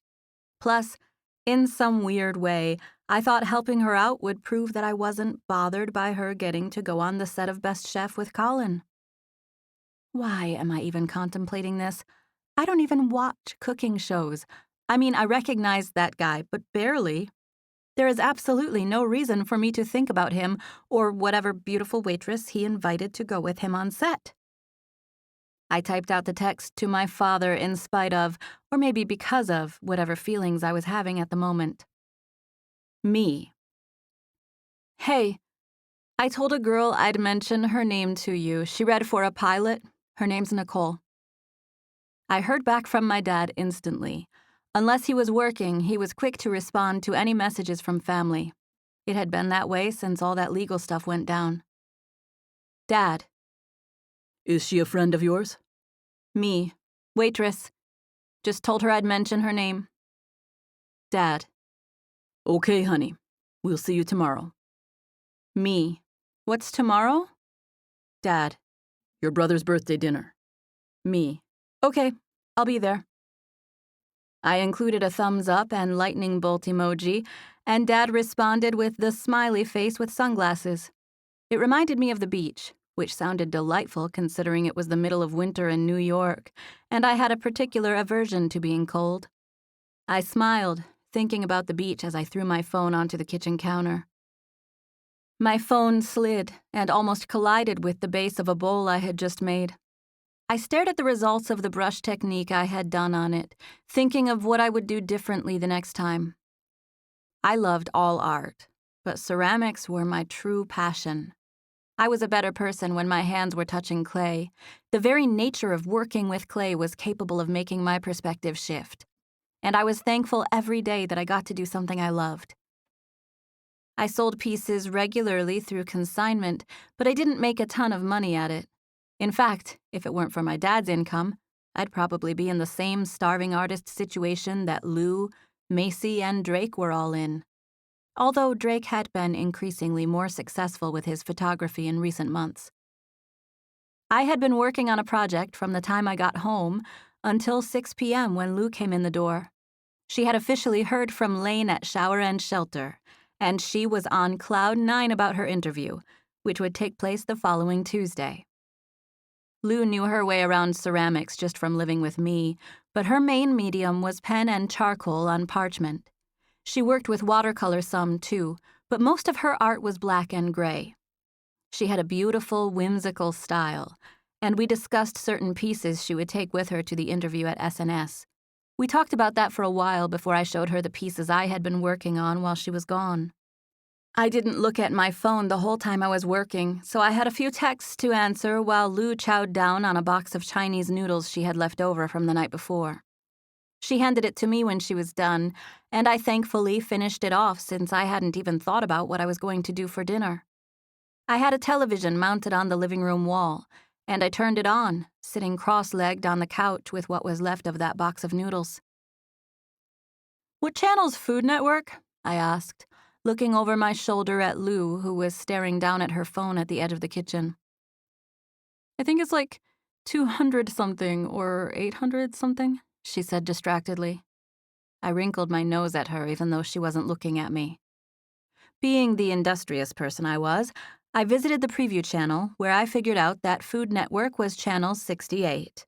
Plus, in some weird way, I thought helping her out would prove that I wasn't bothered by her getting to go on the set of Best Chef with Collin. Why am I even contemplating this? I don't even watch cooking shows. I mean, I recognize that guy, but barely. There is absolutely no reason for me to think about him or whatever beautiful waitress he invited to go with him on set. I typed out the text to my father in spite of, or maybe because of, whatever feelings I was having at the moment. Me. "Hey, I told a girl I'd mention her name to you. She read for a pilot. Her name's Nicole." I heard back from my dad instantly. Unless he was working, he was quick to respond to any messages from family. It had been that way since all that legal stuff went down. "Dad." Is she a friend of yours? "Me. Waitress. Just told her I'd mention her name." "Dad." Okay, honey. We'll see you tomorrow. "Me. What's tomorrow?" "Dad." Your brother's birthday dinner. "Me. Okay, I'll be there." I included a thumbs up and lightning bolt emoji, and Dad responded with the smiley face with sunglasses. It reminded me of the beach, which sounded delightful considering it was the middle of winter in New York, and I had a particular aversion to being cold. I smiled, thinking about the beach as I threw my phone onto the kitchen counter. My phone slid and almost collided with the base of a bowl I had just made. I stared at the results of the brush technique I had done on it, thinking of what I would do differently the next time. I loved all art, but ceramics were my true passion. I was a better person when my hands were touching clay. The very nature of working with clay was capable of making my perspective shift, and I was thankful every day that I got to do something I loved. I sold pieces regularly through consignment, but I didn't make a ton of money at it. In fact, if it weren't for my dad's income, I'd probably be in the same starving artist situation that Lou, Macy, and Drake were all in. Although Drake had been increasingly more successful with his photography in recent months. I had been working on a project from the time I got home until 6 p.m. when Lou came in the door. She had officially heard from Lane at Shower and Shelter, and she was on cloud 9 about her interview, which would take place the following Tuesday. Lou knew her way around ceramics just from living with me, but her main medium was pen and charcoal on parchment. She worked with watercolor some, too, but most of her art was black and gray. She had a beautiful, whimsical style, and we discussed certain pieces she would take with her to the interview at SNS. We talked about that for a while before I showed her the pieces I had been working on while she was gone. I didn't look at my phone the whole time I was working, so I had a few texts to answer while Lou chowed down on a box of Chinese noodles she had left over from the night before. She handed it to me when she was done, and I thankfully finished it off since I hadn't even thought about what I was going to do for dinner. I had a television mounted on the living room wall, and I turned it on, sitting cross-legged on the couch with what was left of that box of noodles. "What channel's Food Network?" I asked, looking over my shoulder at Lou, who was staring down at her phone at the edge of the kitchen. "I think it's like 200-something or 800-something, she said distractedly. I wrinkled my nose at her even though she wasn't looking at me. Being the industrious person I was, I visited the preview channel where I figured out that Food Network was channel 68.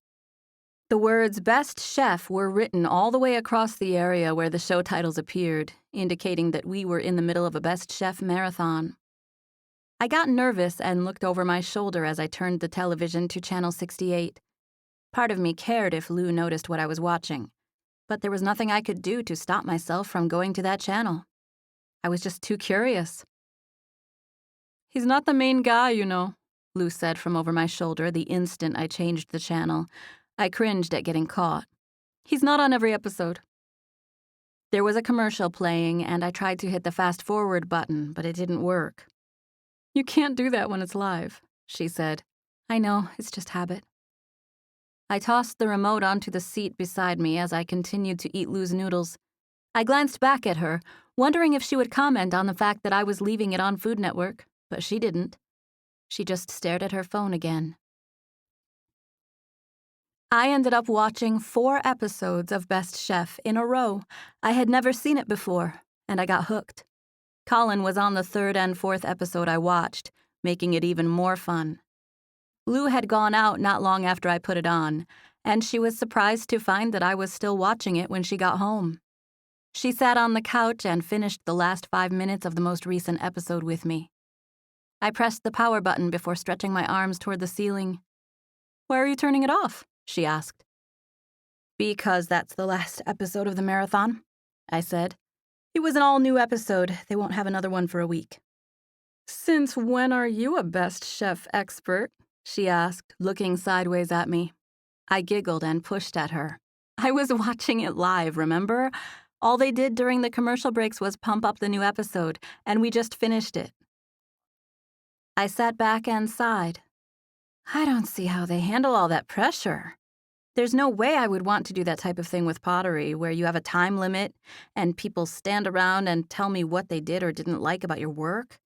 The words Best Chef were written all the way across the area where the show titles appeared, indicating that we were in the middle of a Best Chef marathon. I got nervous and looked over my shoulder as I turned the television to Channel 68. Part of me cared if Lou noticed what I was watching, but there was nothing I could do to stop myself from going to that channel. I was just too curious. "He's not the main guy, you know," Lou said from over my shoulder the instant I changed the channel. I cringed at getting caught. "He's not on every episode." There was a commercial playing, and I tried to hit the fast-forward button, but it didn't work. "You can't do that when it's live," she said. "I know, it's just habit." I tossed the remote onto the seat beside me as I continued to eat Lou's noodles. I glanced back at her, wondering if she would comment on the fact that I was leaving it on Food Network, but she didn't. She just stared at her phone again. I ended up watching 4 episodes of Best Chef in a row. I had never seen it before, and I got hooked. Collin was on the 3rd and 4th episode I watched, making it even more fun. Lou had gone out not long after I put it on, and she was surprised to find that I was still watching it when she got home. She sat on the couch and finished the last 5 minutes of the most recent episode with me. I pressed the power button before stretching my arms toward the ceiling. "Why are you turning it off?" she asked. "Because that's the last episode of the marathon," I said. "It was an all-new episode. They won't have another one for a week." "Since when are you a Best Chef expert?" she asked, looking sideways at me. I giggled and pushed at her. "I was watching it live, remember? All they did during the commercial breaks was pump up the new episode, and we just finished it." I sat back and sighed. I don't see how they handle all that pressure. There's no way I would want to do that type of thing with pottery, where you have a time limit and people stand around and tell me what they did or didn't like about your work.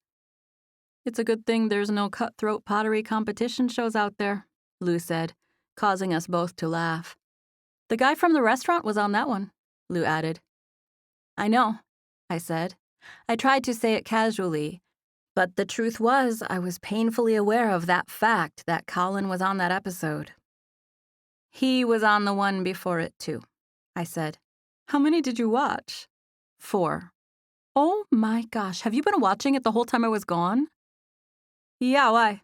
"It's a good thing there's no cutthroat pottery competition shows out there," Lou said, causing us both to laugh. "The guy from the restaurant was on that one," Lou added. "I know," I said. I tried to say it casually, but the truth was I was painfully aware of that fact that Collin was on that episode. "He was on the one before it, too," I said. "How many did you watch?" 4. "Oh my gosh, have you been watching it the whole time I was gone?" "Yeah, why?"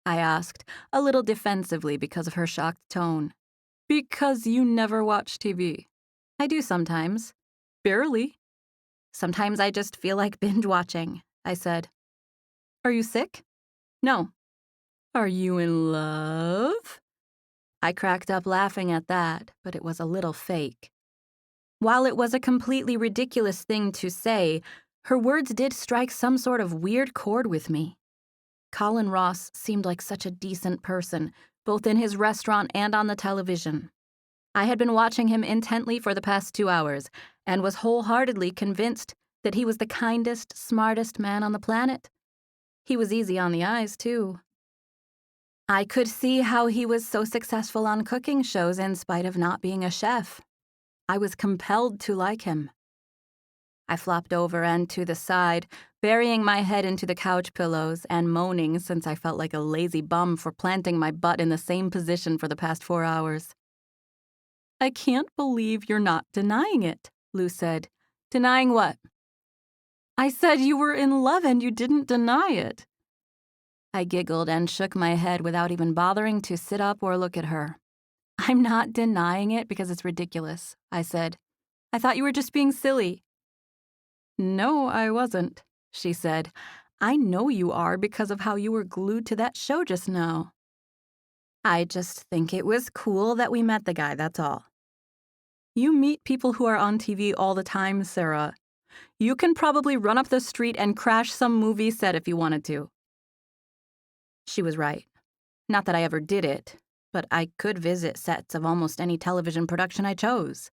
I asked, a little defensively because of her shocked tone. "Because you never watch TV." "I do sometimes." "Barely." "Sometimes I just feel like binge watching," I said. "Are you sick?" "No." "Are you in love?" I cracked up laughing at that, but it was a little fake. While it was a completely ridiculous thing to say, her words did strike some sort of weird chord with me. Collin Ross seemed like such a decent person, both in his restaurant and on the television. I had been watching him intently for the past 2 hours and was wholeheartedly convinced that he was the kindest, smartest man on the planet. He was easy on the eyes, too. I could see how he was so successful on cooking shows in spite of not being a chef. I was compelled to like him. I flopped over and to the side, burying my head into the couch pillows and moaning since I felt like a lazy bum for planting my butt in the same position for the past 4 hours. "I can't believe you're not denying it," Lou said. "Denying what?" "I said you were in love and you didn't deny it." I giggled and shook my head without even bothering to sit up or look at her. "I'm not denying it because it's ridiculous," I said. "I thought you were just being silly." "No, I wasn't," she said. "I know you are because of how you were glued to that show just now." "I just think it was cool that we met the guy, that's all." "You meet people who are on TV all the time, Sarah. You can probably run up the street and crash some movie set if you wanted to." She was right. Not that I ever did it, but I could visit sets of almost any television production I chose.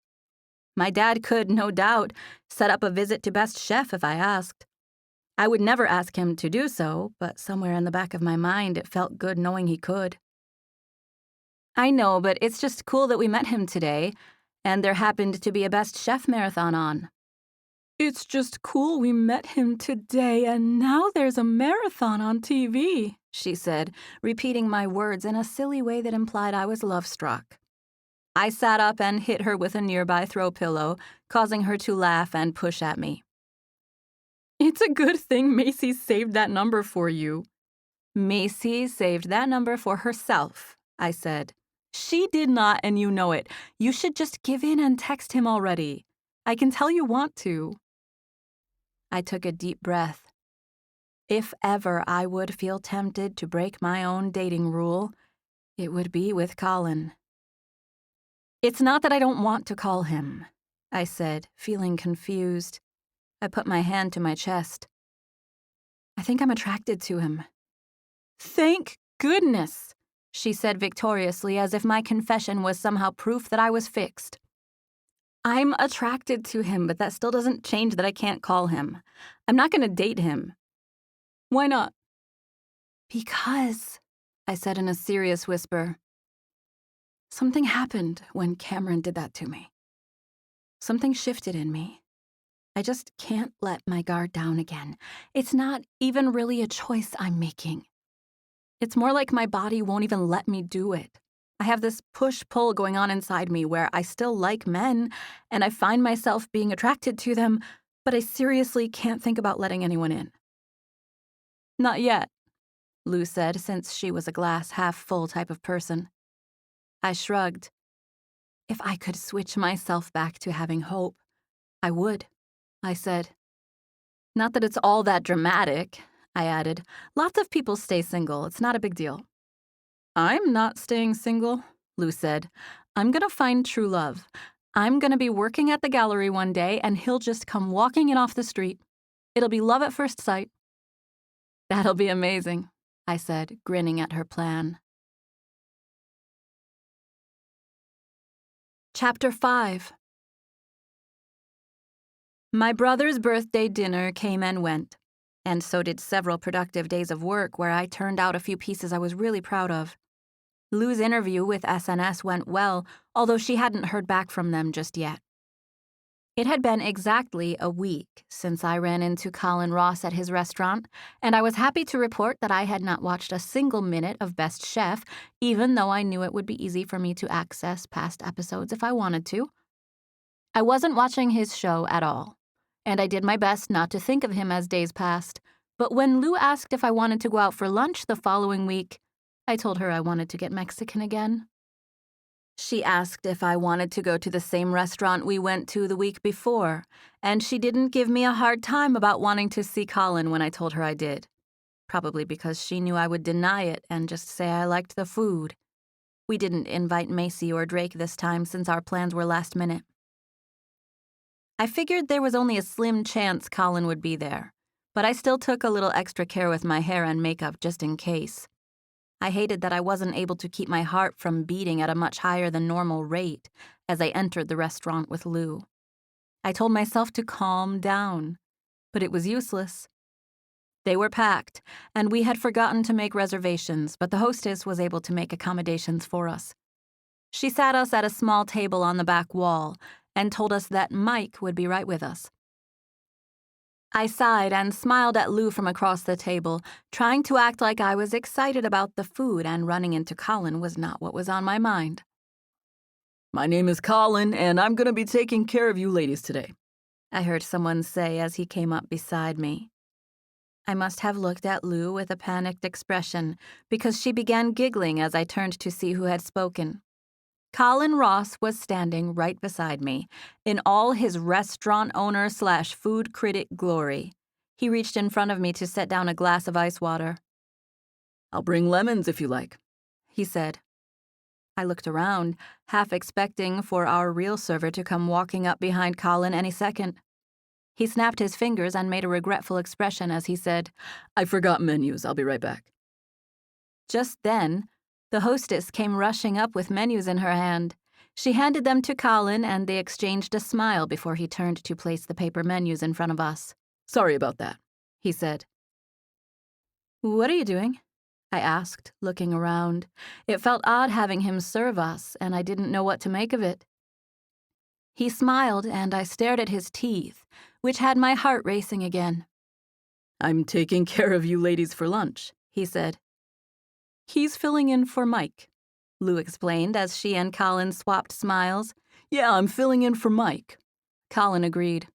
My dad could, no doubt, set up a visit to Best Chef if I asked. I would never ask him to do so, but somewhere in the back of my mind it felt good knowing he could. "I know, but it's just cool that we met him today, and there happened to be a Best Chef marathon on." "It's just cool we met him today, and now there's a marathon on TV," she said, repeating my words in a silly way that implied I was love-struck. I sat up and hit her with a nearby throw pillow, causing her to laugh and push at me. "It's a good thing Macy saved that number for you," Macy saved that number for herself, I said. She did not, and you know it. You should just give in and text him already. I can tell you want to. I took a deep breath. If ever I would feel tempted to break my own dating rule, it would be with Collin. It's not that I don't want to call him, I said, feeling confused. I put my hand to my chest. I think I'm attracted to him. Thank goodness, she said victoriously, as if my confession was somehow proof that I was fixed. I'm attracted to him, but that still doesn't change that I can't call him. I'm not going to date him. Why not? Because, I said in a serious whisper, something happened when Cameron did that to me. Something shifted in me. I just can't let my guard down again. It's not even really a choice I'm making. It's more like my body won't even let me do it. I have this push-pull going on inside me where I still like men, and I find myself being attracted to them, but I seriously can't think about letting anyone in. Not yet, Lou said, since she was a glass-half-full type of person. I shrugged. If I could switch myself back to having hope, I would, I said. Not that it's all that dramatic, I added. Lots of people stay single. It's not a big deal. I'm not staying single, Lou said. I'm going to find true love. I'm going to be working at the gallery one day, and he'll just come walking in off the street. It'll be love at first sight. That'll be amazing, I said, grinning at her plan. Chapter 5. My brother's birthday dinner came and went, and so did several productive days of work where I turned out a few pieces I was really proud of. Lou's interview with SNS went well, although she hadn't heard back from them just yet. It had been exactly a week since I ran into Collin Ross at his restaurant, and I was happy to report that I had not watched a single minute of Best Chef, even though I knew it would be easy for me to access past episodes if I wanted to. I wasn't watching his show at all, and I did my best not to think of him as days passed, but when Lou asked if I wanted to go out for lunch the following week, I told her I wanted to get Mexican again. She asked if I wanted to go to the same restaurant we went to the week before, and she didn't give me a hard time about wanting to see Collin when I told her I did, probably because she knew I would deny it and just say I liked the food. We didn't invite Macy or Drake this time since our plans were last minute. I figured there was only a slim chance Collin would be there, but I still took a little extra care with my hair and makeup just in case. I hated that I wasn't able to keep my heart from beating at a much higher than normal rate as I entered the restaurant with Lou. I told myself to calm down, but it was useless. They were packed, and we had forgotten to make reservations, but the hostess was able to make accommodations for us. She sat us at a small table on the back wall and told us that Mike would be right with us. I sighed and smiled at Lou from across the table, trying to act like I was excited about the food and running into Collin was not what was on my mind. My name is Collin, and I'm going to be taking care of you ladies today, I heard someone say as he came up beside me. I must have looked at Lou with a panicked expression because she began giggling as I turned to see who had spoken. Collin Ross was standing right beside me, in all his restaurant owner/food critic glory. He reached in front of me to set down a glass of ice water. I'll bring lemons if you like, he said. I looked around, half expecting for our real server to come walking up behind Collin any second. He snapped his fingers and made a regretful expression as he said, I forgot menus. I'll be right back. Just then, the hostess came rushing up with menus in her hand. She handed them to Collin, and they exchanged a smile before he turned to place the paper menus in front of us. Sorry about that, he said. What are you doing? I asked, looking around. It felt odd having him serve us, and I didn't know what to make of it. He smiled, and I stared at his teeth, which had my heart racing again. I'm taking care of you ladies for lunch, he said. He's filling in for Mike, Lou explained as she and Collin swapped smiles. Yeah, I'm filling in for Mike, Collin agreed.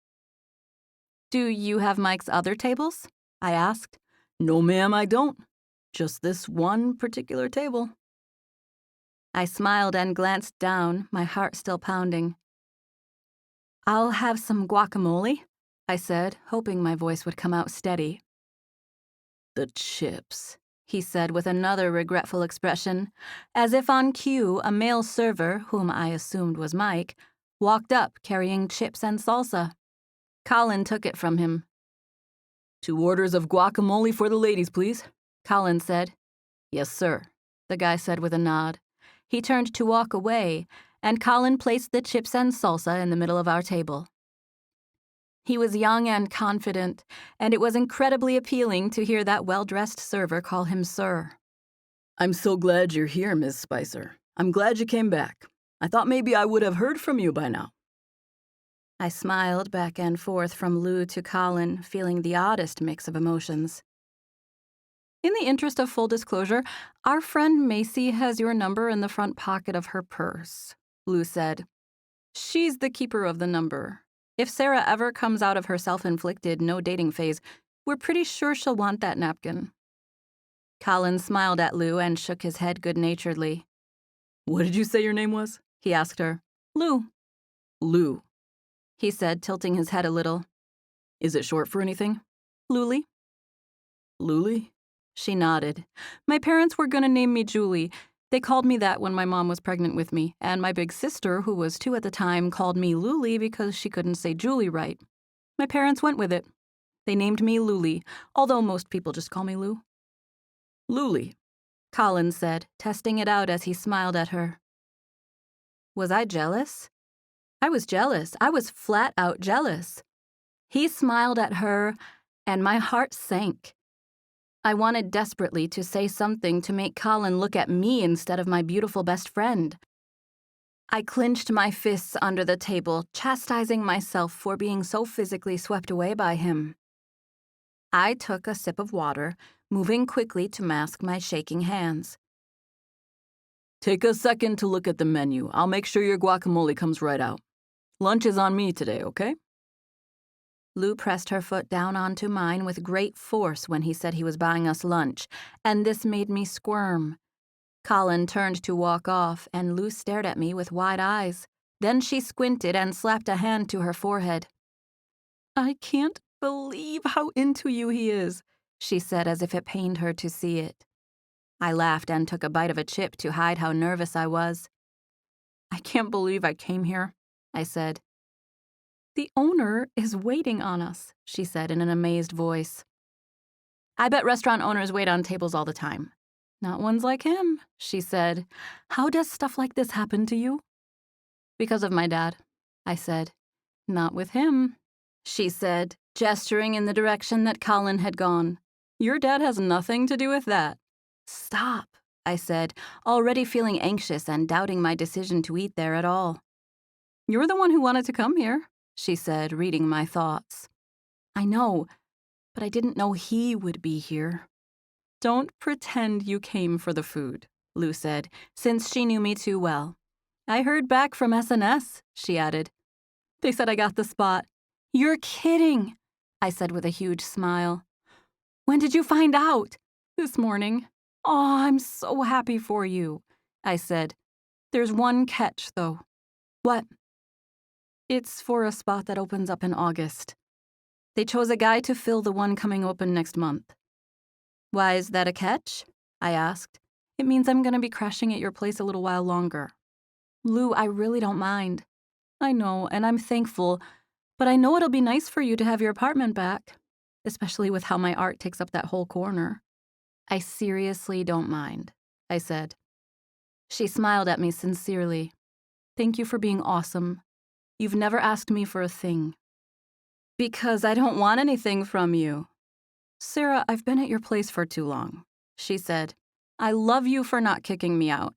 Do you have Mike's other tables? I asked. No, ma'am, I don't, Just this one particular table. I smiled and glanced down, my heart still pounding. I'll have some guacamole, I said, hoping my voice would come out steady. The chips, he said with another regretful expression, as if on cue a male server, whom I assumed was Mike, walked up carrying chips and salsa. Collin took it from him. 2 orders of guacamole for the ladies, please, Collin said. Yes, sir, the guy said with a nod. He turned to walk away, and Collin placed the chips and salsa in the middle of our table. He was young and confident, and it was incredibly appealing to hear that well-dressed server call him sir. I'm so glad you're here, Miss Spicer. I'm glad you came back. I thought maybe I would have heard from you by now. I smiled back and forth from Lou to Collin, feeling the oddest mix of emotions. In the interest of full disclosure, our friend Macy has your number in the front pocket of her purse, Lou said. She's the keeper of the number. If Sarah ever comes out of her self-inflicted no-dating phase, we're pretty sure she'll want that napkin. Collin smiled at Lou and shook his head good-naturedly. What did you say your name was? He asked her. Lou. Lou, he said, tilting his head a little. Is it short for anything? Lulie. Lulie? She nodded. My parents were going to name me Julie. They called me that when my mom was pregnant with me, and my big sister, who was 2 at the time, called me Lulie because she couldn't say Julie right. My parents went with it. They named me Lulie, although most people just call me Lou. Lulie, Collin said, testing it out as he smiled at her. Was I jealous? I was jealous. I was flat out jealous. He smiled at her, and my heart sank. I wanted desperately to say something to make Collin look at me instead of my beautiful best friend. I clenched my fists under the table, chastising myself for being so physically swept away by him. I took a sip of water, moving quickly to mask my shaking hands. Take a second to look at the menu. I'll make sure your guacamole comes right out. Lunch is on me today, okay? Lou pressed her foot down onto mine with great force when he said he was buying us lunch, and this made me squirm. Collin turned to walk off, and Lou stared at me with wide eyes. Then she squinted and slapped a hand to her forehead. I can't believe how into you he is, she said as if it pained her to see it. I laughed and took a bite of a chip to hide how nervous I was. I can't believe I came here, I said. The owner is waiting on us, she said in an amazed voice. I bet restaurant owners wait on tables all the time. Not ones like him, she said. How does stuff like this happen to you? Because of my dad, I said. Not with him, she said, gesturing in the direction that Collin had gone. Your dad has nothing to do with that. Stop, I said, already feeling anxious and doubting my decision to eat there at all. You're the one who wanted to come here, she said, reading my thoughts. I know, but I didn't know he would be here. Don't pretend you came for the food, Lou said, since she knew me too well. I heard back from SNS, she added. They said I got the spot. You're kidding, I said with a huge smile. When did you find out? This morning. Oh, I'm so happy for you, I said. There's one catch, though. What? It's for a spot that opens up in August. They chose a guy to fill the one coming open next month. Why is that a catch? I asked. It means I'm going to be crashing at your place a little while longer. Lou, I really don't mind. I know, and I'm thankful, but I know it'll be nice for you to have your apartment back, especially with how my art takes up that whole corner. I seriously don't mind, I said. She smiled at me sincerely. Thank you for being awesome. You've never asked me for a thing. Because I don't want anything from you. Sarah, I've been at your place for too long, she said. I love you for not kicking me out.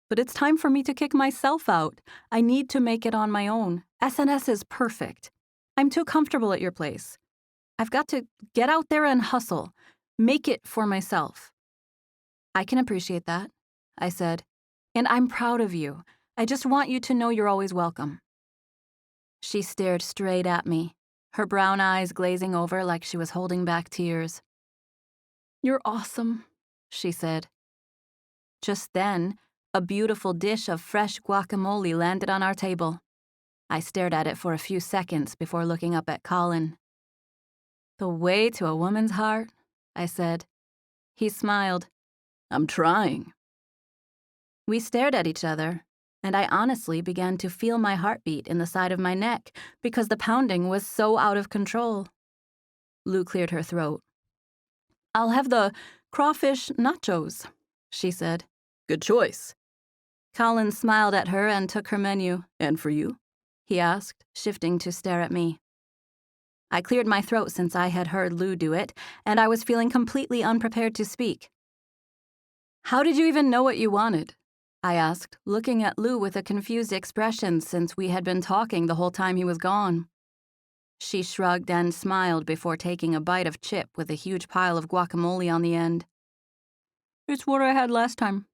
But it's time for me to kick myself out. I need to make it on my own. SNS is perfect. I'm too comfortable at your place. I've got to get out there and hustle. Make it for myself. I can appreciate that, I said. And I'm proud of you. I just want you to know you're always welcome. She stared straight at me, her brown eyes glazing over like she was holding back tears. You're awesome, she said. Just then, a beautiful dish of fresh guacamole landed on our table. I stared at it for a few seconds before looking up at Collin. "The way to a woman's heart," I said. He smiled. "I'm trying." We stared at each other, and I honestly began to feel my heartbeat in the side of my neck because the pounding was so out of control. Lou cleared her throat. "I'll have the crawfish nachos," she said. "Good choice." Collin smiled at her and took her menu. "And for you?" he asked, shifting to stare at me. I cleared my throat since I had heard Lou do it, and I was feeling completely unprepared to speak. "How did you even know what you wanted?" I asked, looking at Lou with a confused expression since we had been talking the whole time he was gone. She shrugged and smiled before taking a bite of chip with a huge pile of guacamole on the end. "It's what I had last time."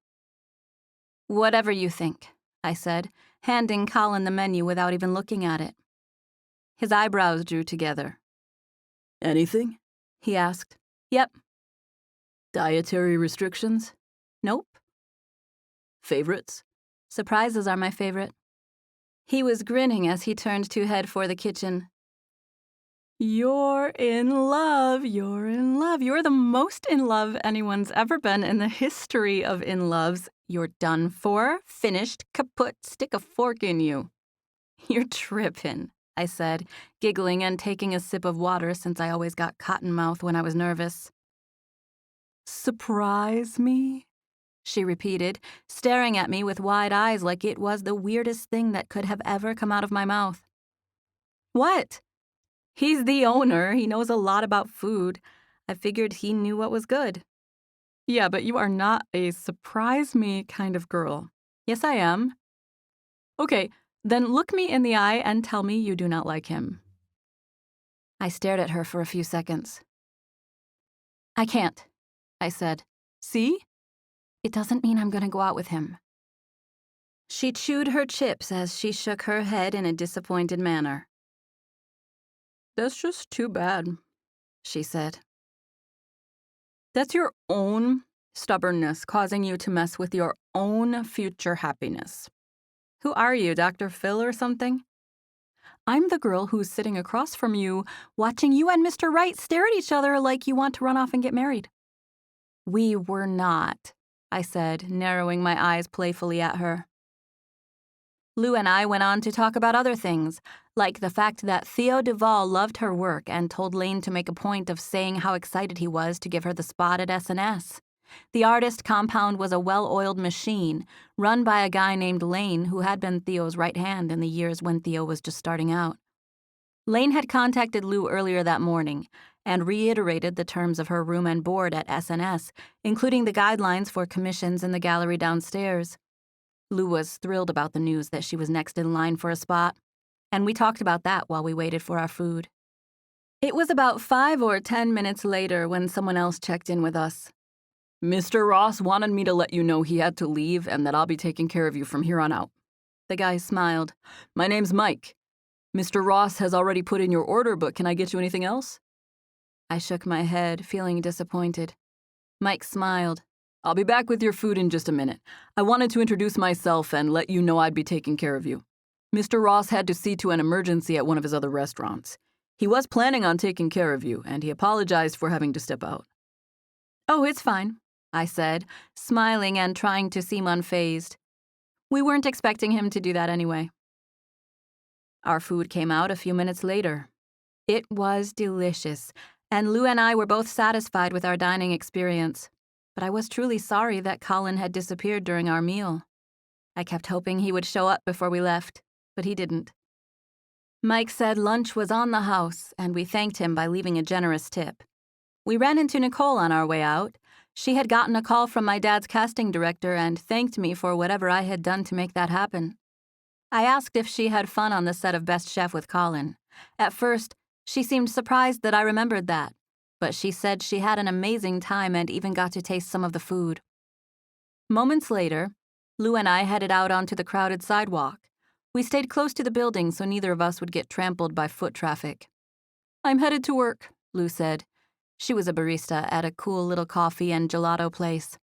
"Whatever you think," I said, handing Collin the menu without even looking at it. His eyebrows drew together. "Anything?" he asked. "Yep." "Dietary restrictions?" "Nope." "Favorites?" "Surprises are my favorite." He was grinning as he turned to head for the kitchen. "You're in love, you're in love. You're the most in love anyone's ever been in the history of in-loves. You're done for, finished, kaput, stick a fork in you." "You're trippin'," I said, giggling and taking a sip of water since I always got cotton mouth when I was nervous. "Surprise me?" she repeated, staring at me with wide eyes like it was the weirdest thing that could have ever come out of my mouth. "What?" "He's the owner. He knows a lot about food. I figured he knew what was good." "Yeah, but you are not a surprise me kind of girl." "Yes, I am." "Okay, then look me in the eye and tell me you do not like him." I stared at her for a few seconds. "I can't," I said. "See? It doesn't mean I'm going to go out with him." She chewed her chips as she shook her head in a disappointed manner. "That's just too bad," she said. "That's your own stubbornness causing you to mess with your own future happiness. Who are you, Dr. Phil or something?" "I'm the girl who's sitting across from you, watching you and Mr. Wright stare at each other like you want to run off and get married." "We were not," I said, narrowing my eyes playfully at her. Lou and I went on to talk about other things, like the fact that Theo Duvall loved her work and told Lane to make a point of saying how excited he was to give her the spot at S&S. The artist compound was a well-oiled machine, run by a guy named Lane who had been Theo's right hand in the years when Theo was just starting out. Lane had contacted Lou earlier that morning and reiterated the terms of her room and board at S&S, including the guidelines for commissions in the gallery downstairs. Lou was thrilled about the news that she was next in line for a spot, and we talked about that while we waited for our food. It was about 5 or 10 minutes later when someone else checked in with us. "Mr. Ross wanted me to let you know he had to leave and that I'll be taking care of you from here on out." The guy smiled. "My name's Mike. Mr. Ross has already put in your order, but can I get you anything else?" I shook my head, feeling disappointed. Mike smiled. "I'll be back with your food in just a minute. I wanted to introduce myself and let you know I'd be taking care of you. Mr. Ross had to see to an emergency at one of his other restaurants. He was planning on taking care of you, and he apologized for having to step out." "Oh, it's fine," I said, smiling and trying to seem unfazed. We weren't expecting him to do that anyway. Our food came out a few minutes later. It was delicious, and Lou and I were both satisfied with our dining experience. But I was truly sorry that Collin had disappeared during our meal. I kept hoping he would show up before we left, but he didn't. Mike said lunch was on the house, and we thanked him by leaving a generous tip. We ran into Nicole on our way out. She had gotten a call from my dad's casting director and thanked me for whatever I had done to make that happen. I asked if she had fun on the set of Best Chef with Collin. At first, she seemed surprised that I remembered that, but she said she had an amazing time and even got to taste some of the food. Moments later, Lou and I headed out onto the crowded sidewalk. We stayed close to the building so neither of us would get trampled by foot traffic. "I'm headed to work," Lou said. She was a barista at a cool little coffee and gelato place.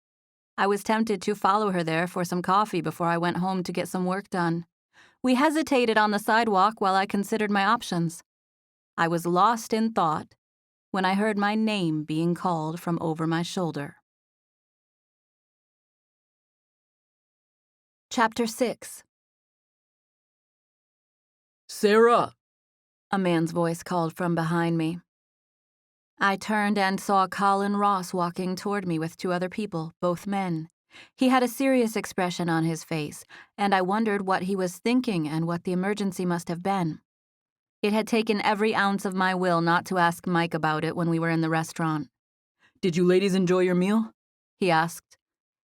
I was tempted to follow her there for some coffee before I went home to get some work done. We hesitated on the sidewalk while I considered my options. I was lost in thought when I heard my name being called from over my shoulder. Chapter 6. Sarah! A man's voice called from behind me. I turned and saw Collin Ross walking toward me with two other people, both men. He had a serious expression on his face, and I wondered what he was thinking and what the emergency must have been. It had taken every ounce of my will not to ask Mike about it when we were in the restaurant. Did you ladies enjoy your meal? He asked.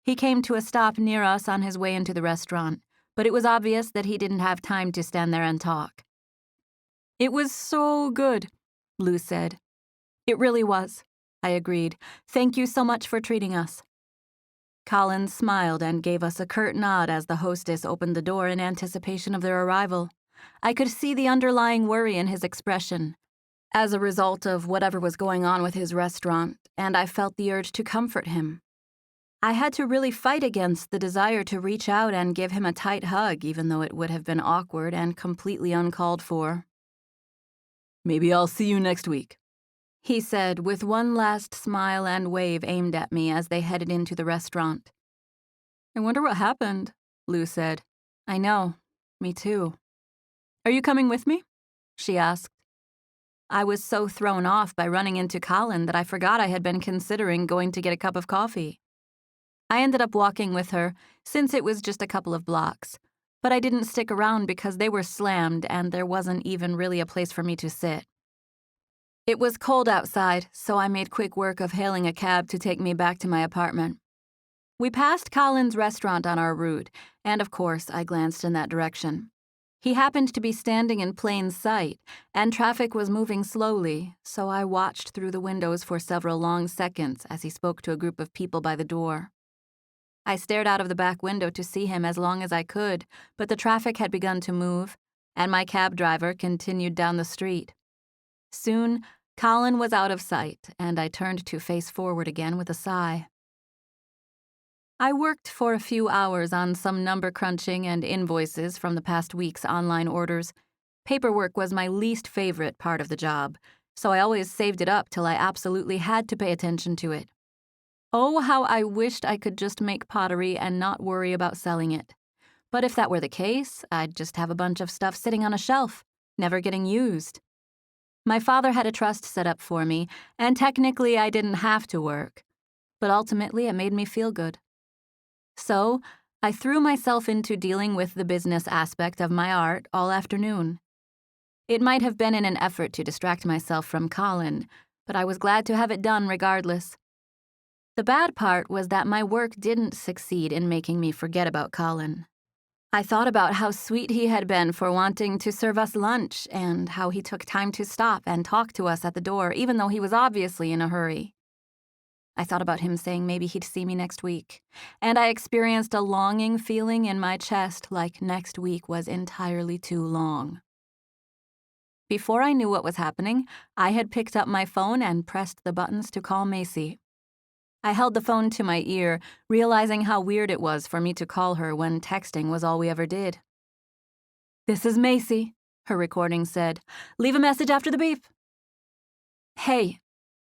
He came to a stop near us on his way into the restaurant, but it was obvious that he didn't have time to stand there and talk. It was so good, Lou said. It really was, I agreed. Thank you so much for treating us. Collin smiled and gave us a curt nod as the hostess opened the door in anticipation of their arrival. I could see the underlying worry in his expression as a result of whatever was going on with his restaurant, and I felt the urge to comfort him. I had to really fight against the desire to reach out and give him a tight hug, even though it would have been awkward and completely uncalled for. Maybe I'll see you next week, he said with one last smile and wave aimed at me as they headed into the restaurant. I wonder what happened, Lou said. I know. Me too. Are you coming with me? She asked. I was so thrown off by running into Collin that I forgot I had been considering going to get a cup of coffee. I ended up walking with her, since it was just a couple of blocks, but I didn't stick around because they were slammed and there wasn't even really a place for me to sit. It was cold outside, so I made quick work of hailing a cab to take me back to my apartment. We passed Collin's restaurant on our route, and of course I glanced in that direction. He happened to be standing in plain sight, and traffic was moving slowly, so I watched through the windows for several long seconds as he spoke to a group of people by the door. I stared out of the back window to see him as long as I could, but the traffic had begun to move, and my cab driver continued down the street. Soon, Collin was out of sight, and I turned to face forward again with a sigh. I worked for a few hours on some number crunching and invoices from the past week's online orders. Paperwork was my least favorite part of the job, so I always saved it up till I absolutely had to pay attention to it. Oh, how I wished I could just make pottery and not worry about selling it. But if that were the case, I'd just have a bunch of stuff sitting on a shelf, never getting used. My father had a trust set up for me, and technically I didn't have to work, but ultimately it made me feel good. So, I threw myself into dealing with the business aspect of my art all afternoon. It might have been in an effort to distract myself from Collin, but I was glad to have it done regardless. The bad part was that my work didn't succeed in making me forget about Collin. I thought about how sweet he had been for wanting to serve us lunch and how he took time to stop and talk to us at the door even though he was obviously in a hurry. I thought about him saying maybe he'd see me next week, and I experienced a longing feeling in my chest like next week was entirely too long. Before I knew what was happening, I had picked up my phone and pressed the buttons to call Macy. I held the phone to my ear, realizing how weird it was for me to call her when texting was all we ever did. "This is Macy," her recording said. "Leave a message after the beep." "Hey,"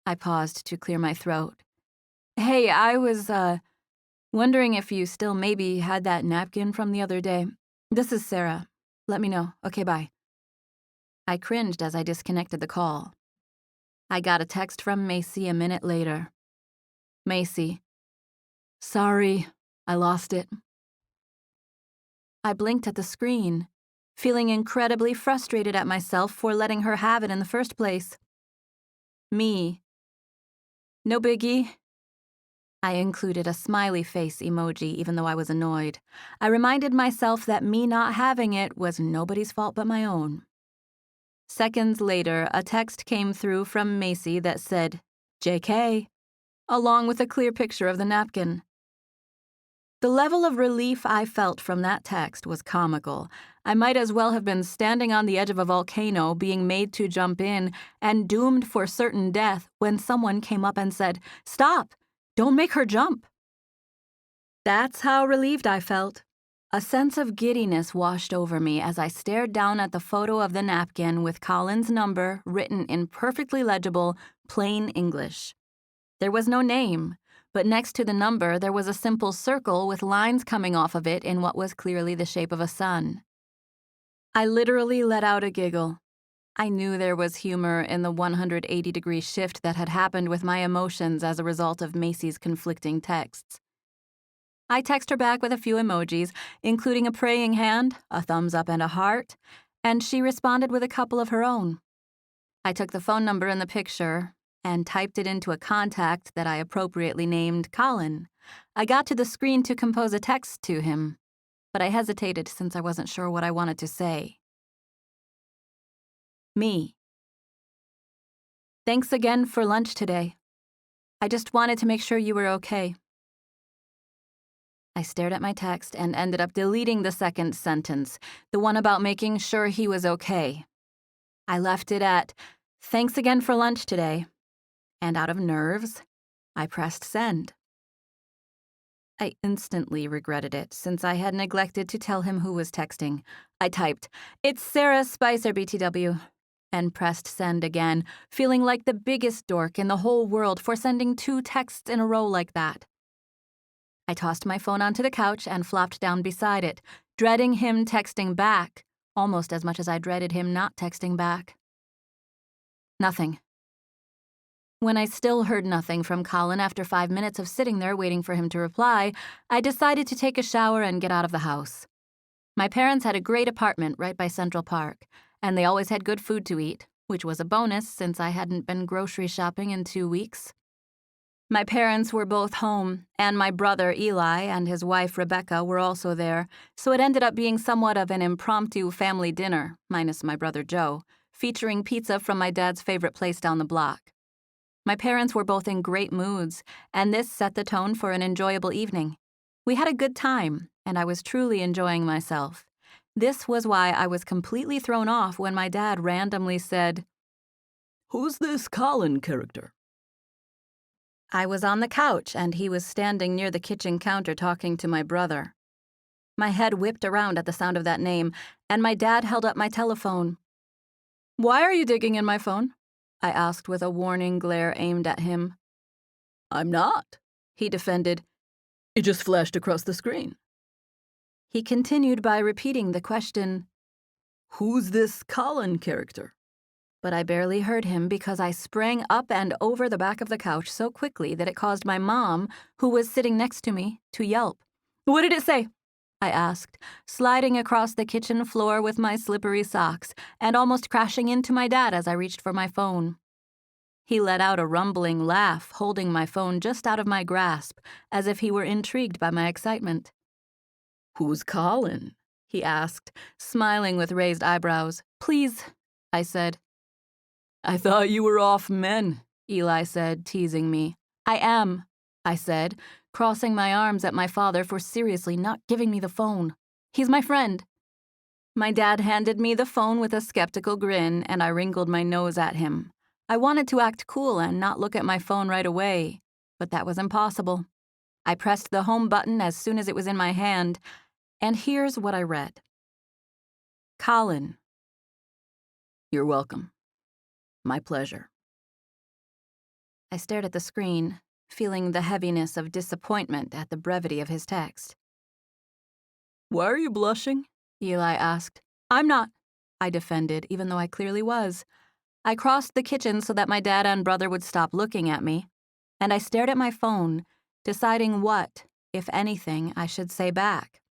I paused to clear my throat. "Hey, I was, wondering if you still maybe had that napkin from the other day. This is Sarah. Let me know. Okay, bye." I cringed as I disconnected the call. I got a text from Macy a minute later. Macy. "Sorry, I lost it." I blinked at the screen, feeling incredibly frustrated at myself for letting her have it in the first place. Me. "No biggie." I included a smiley face emoji even though I was annoyed. I reminded myself that me not having it was nobody's fault but my own. Seconds later, a text came through from Macy that said, "JK," along with a clear picture of the napkin. The level of relief I felt from that text was comical. I might as well have been standing on the edge of a volcano, being made to jump in, and doomed for certain death when someone came up and said, "Stop! Don't make her jump!" That's how relieved I felt. A sense of giddiness washed over me as I stared down at the photo of the napkin with Collin's number written in perfectly legible, plain English. There was no name, but next to the number there was a simple circle with lines coming off of it in what was clearly the shape of a sun. I literally let out a giggle. I knew there was humor in the 180-degree shift that had happened with my emotions as a result of Macy's conflicting texts. I text her back with a few emojis, including a praying hand, a thumbs up and a heart, and she responded with a couple of her own. I took the phone number in the picture and typed it into a contact that I appropriately named Collin. I got to the screen to compose a text to him, but I hesitated since I wasn't sure what I wanted to say. Me. Thanks again for lunch today. I just wanted to make sure you were okay. I stared at my text and ended up deleting the second sentence, the one about making sure he was okay. I left it at, "Thanks again for lunch today." And out of nerves, I pressed send. I instantly regretted it, since I had neglected to tell him who was texting. I typed, "It's Sarah Spicer, BTW," and pressed send again, feeling like the biggest dork in the whole world for sending 2 texts in a row like that. I tossed my phone onto the couch and flopped down beside it, dreading him texting back, almost as much as I dreaded him not texting back. Nothing. When I still heard nothing from Collin after 5 minutes of sitting there waiting for him to reply, I decided to take a shower and get out of the house. My parents had a great apartment right by Central Park, and they always had good food to eat, which was a bonus since I hadn't been grocery shopping in 2 weeks. My parents were both home, and my brother Eli and his wife Rebecca were also there, so it ended up being somewhat of an impromptu family dinner, minus my brother Joe, featuring pizza from my dad's favorite place down the block. My parents were both in great moods, and this set the tone for an enjoyable evening. We had a good time, and I was truly enjoying myself. This was why I was completely thrown off when my dad randomly said, "Who's this Collin character?" I was on the couch, and he was standing near the kitchen counter talking to my brother. My head whipped around at the sound of that name, and my dad held up my telephone. "Why are you digging in my phone?" I asked with a warning glare aimed at him. "I'm not," he defended. "It just flashed across the screen." He continued by repeating the question, "Who's this Collin character?" But I barely heard him because I sprang up and over the back of the couch so quickly that it caused my mom, who was sitting next to me, to yelp. "What did it say?" I asked, sliding across the kitchen floor with my slippery socks and almost crashing into my dad as I reached for my phone. He let out a rumbling laugh, holding my phone just out of my grasp, as if he were intrigued by my excitement. "Who's Collin?" he asked, smiling with raised eyebrows. "Please," I said. "I thought you were off men," Eli said, teasing me. "I am," I said, crossing my arms at my father for seriously not giving me the phone. "He's my friend." My dad handed me the phone with a skeptical grin, and I wrinkled my nose at him. I wanted to act cool and not look at my phone right away, but that was impossible. I pressed the home button as soon as it was in my hand, and here's what I read. Collin. "You're welcome. My pleasure." I stared at the screen, feeling the heaviness of disappointment at the brevity of his text. "Why are you blushing?" Eli asked. "I'm not," I defended, even though I clearly was. I crossed the kitchen so that my dad and brother would stop looking at me, and I stared at my phone, deciding what, if anything, I should say back.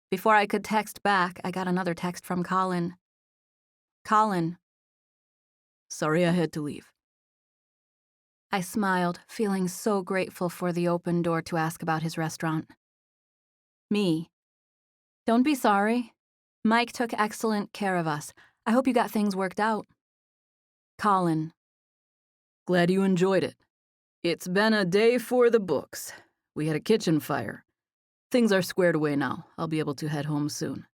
Before I could text back, I got another text from Collin. "Collin." "Sorry I had to leave." I smiled, feeling so grateful for the open door to ask about his restaurant. Me. "Don't be sorry. Mike took excellent care of us. I hope you got things worked out." Collin. "Glad you enjoyed it. It's been a day for the books. We had a kitchen fire. Things are squared away now. I'll be able to head home soon.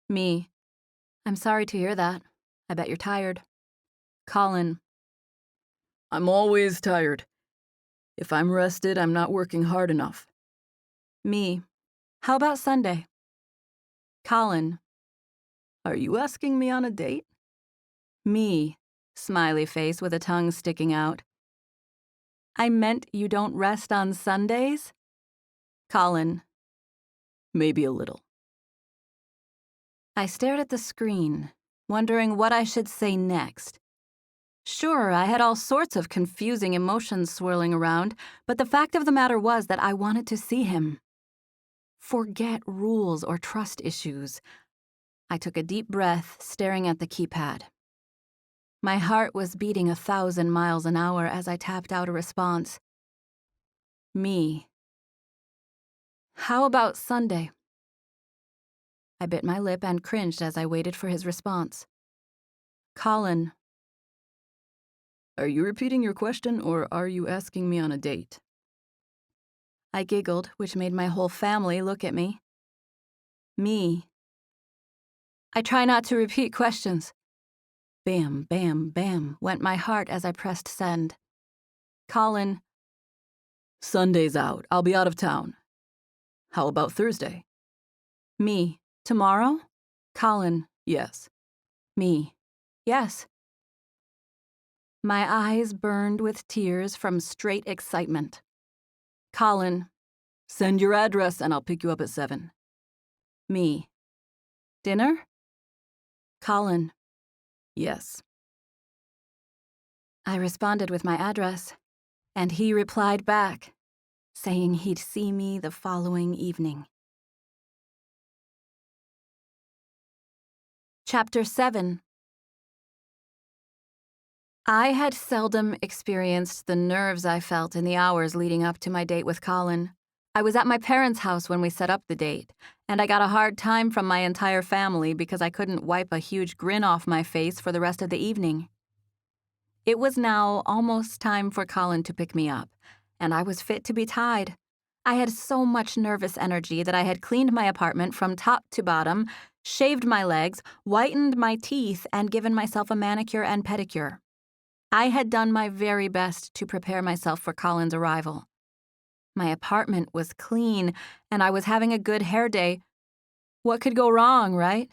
Me. I'm sorry to hear that. I bet you're tired. Collin. I'm always tired. If I'm rested, I'm not working hard enough. Me. How about Sunday? Collin. Are you asking me on a date? Me. Smiley face with a tongue sticking out. I meant you don't rest on Sundays? Collin. Maybe a little. I stared at the screen, wondering what I should say next. Sure, I had all sorts of confusing emotions swirling around, but the fact of the matter was that I wanted to see him. Forget rules or trust issues. I took a deep breath, staring at the keypad. My heart was beating 1,000 miles an hour as I tapped out a response. Me. How about Sunday? I bit my lip and cringed as I waited for his response. Collin. Are you repeating your question, or are you asking me on a date? I giggled, which made my whole family look at me. Me. I try not to repeat questions. Bam, bam, bam, went my heart as I pressed send. Collin. Sunday's out. I'll be out of town. How about Thursday? Me. Tomorrow? Collin. Yes. Me. Yes. My eyes burned with tears from straight excitement. Collin. Send your address and I'll pick you up at 7. Me. Dinner? Collin. Yes. I responded with my address, and he replied back, saying he'd see me the following evening. Chapter 7. I had seldom experienced the nerves I felt in the hours leading up to my date with Collin. I was at my parents' house when we set up the date, and I got a hard time from my entire family because I couldn't wipe a huge grin off my face for the rest of the evening. It was now almost time for Collin to pick me up, and I was fit to be tied. I had so much nervous energy that I had cleaned my apartment from top to bottom, shaved my legs, whitened my teeth, and given myself a manicure and pedicure. I had done my very best to prepare myself for Collin's arrival. My apartment was clean, and I was having a good hair day. What could go wrong, right?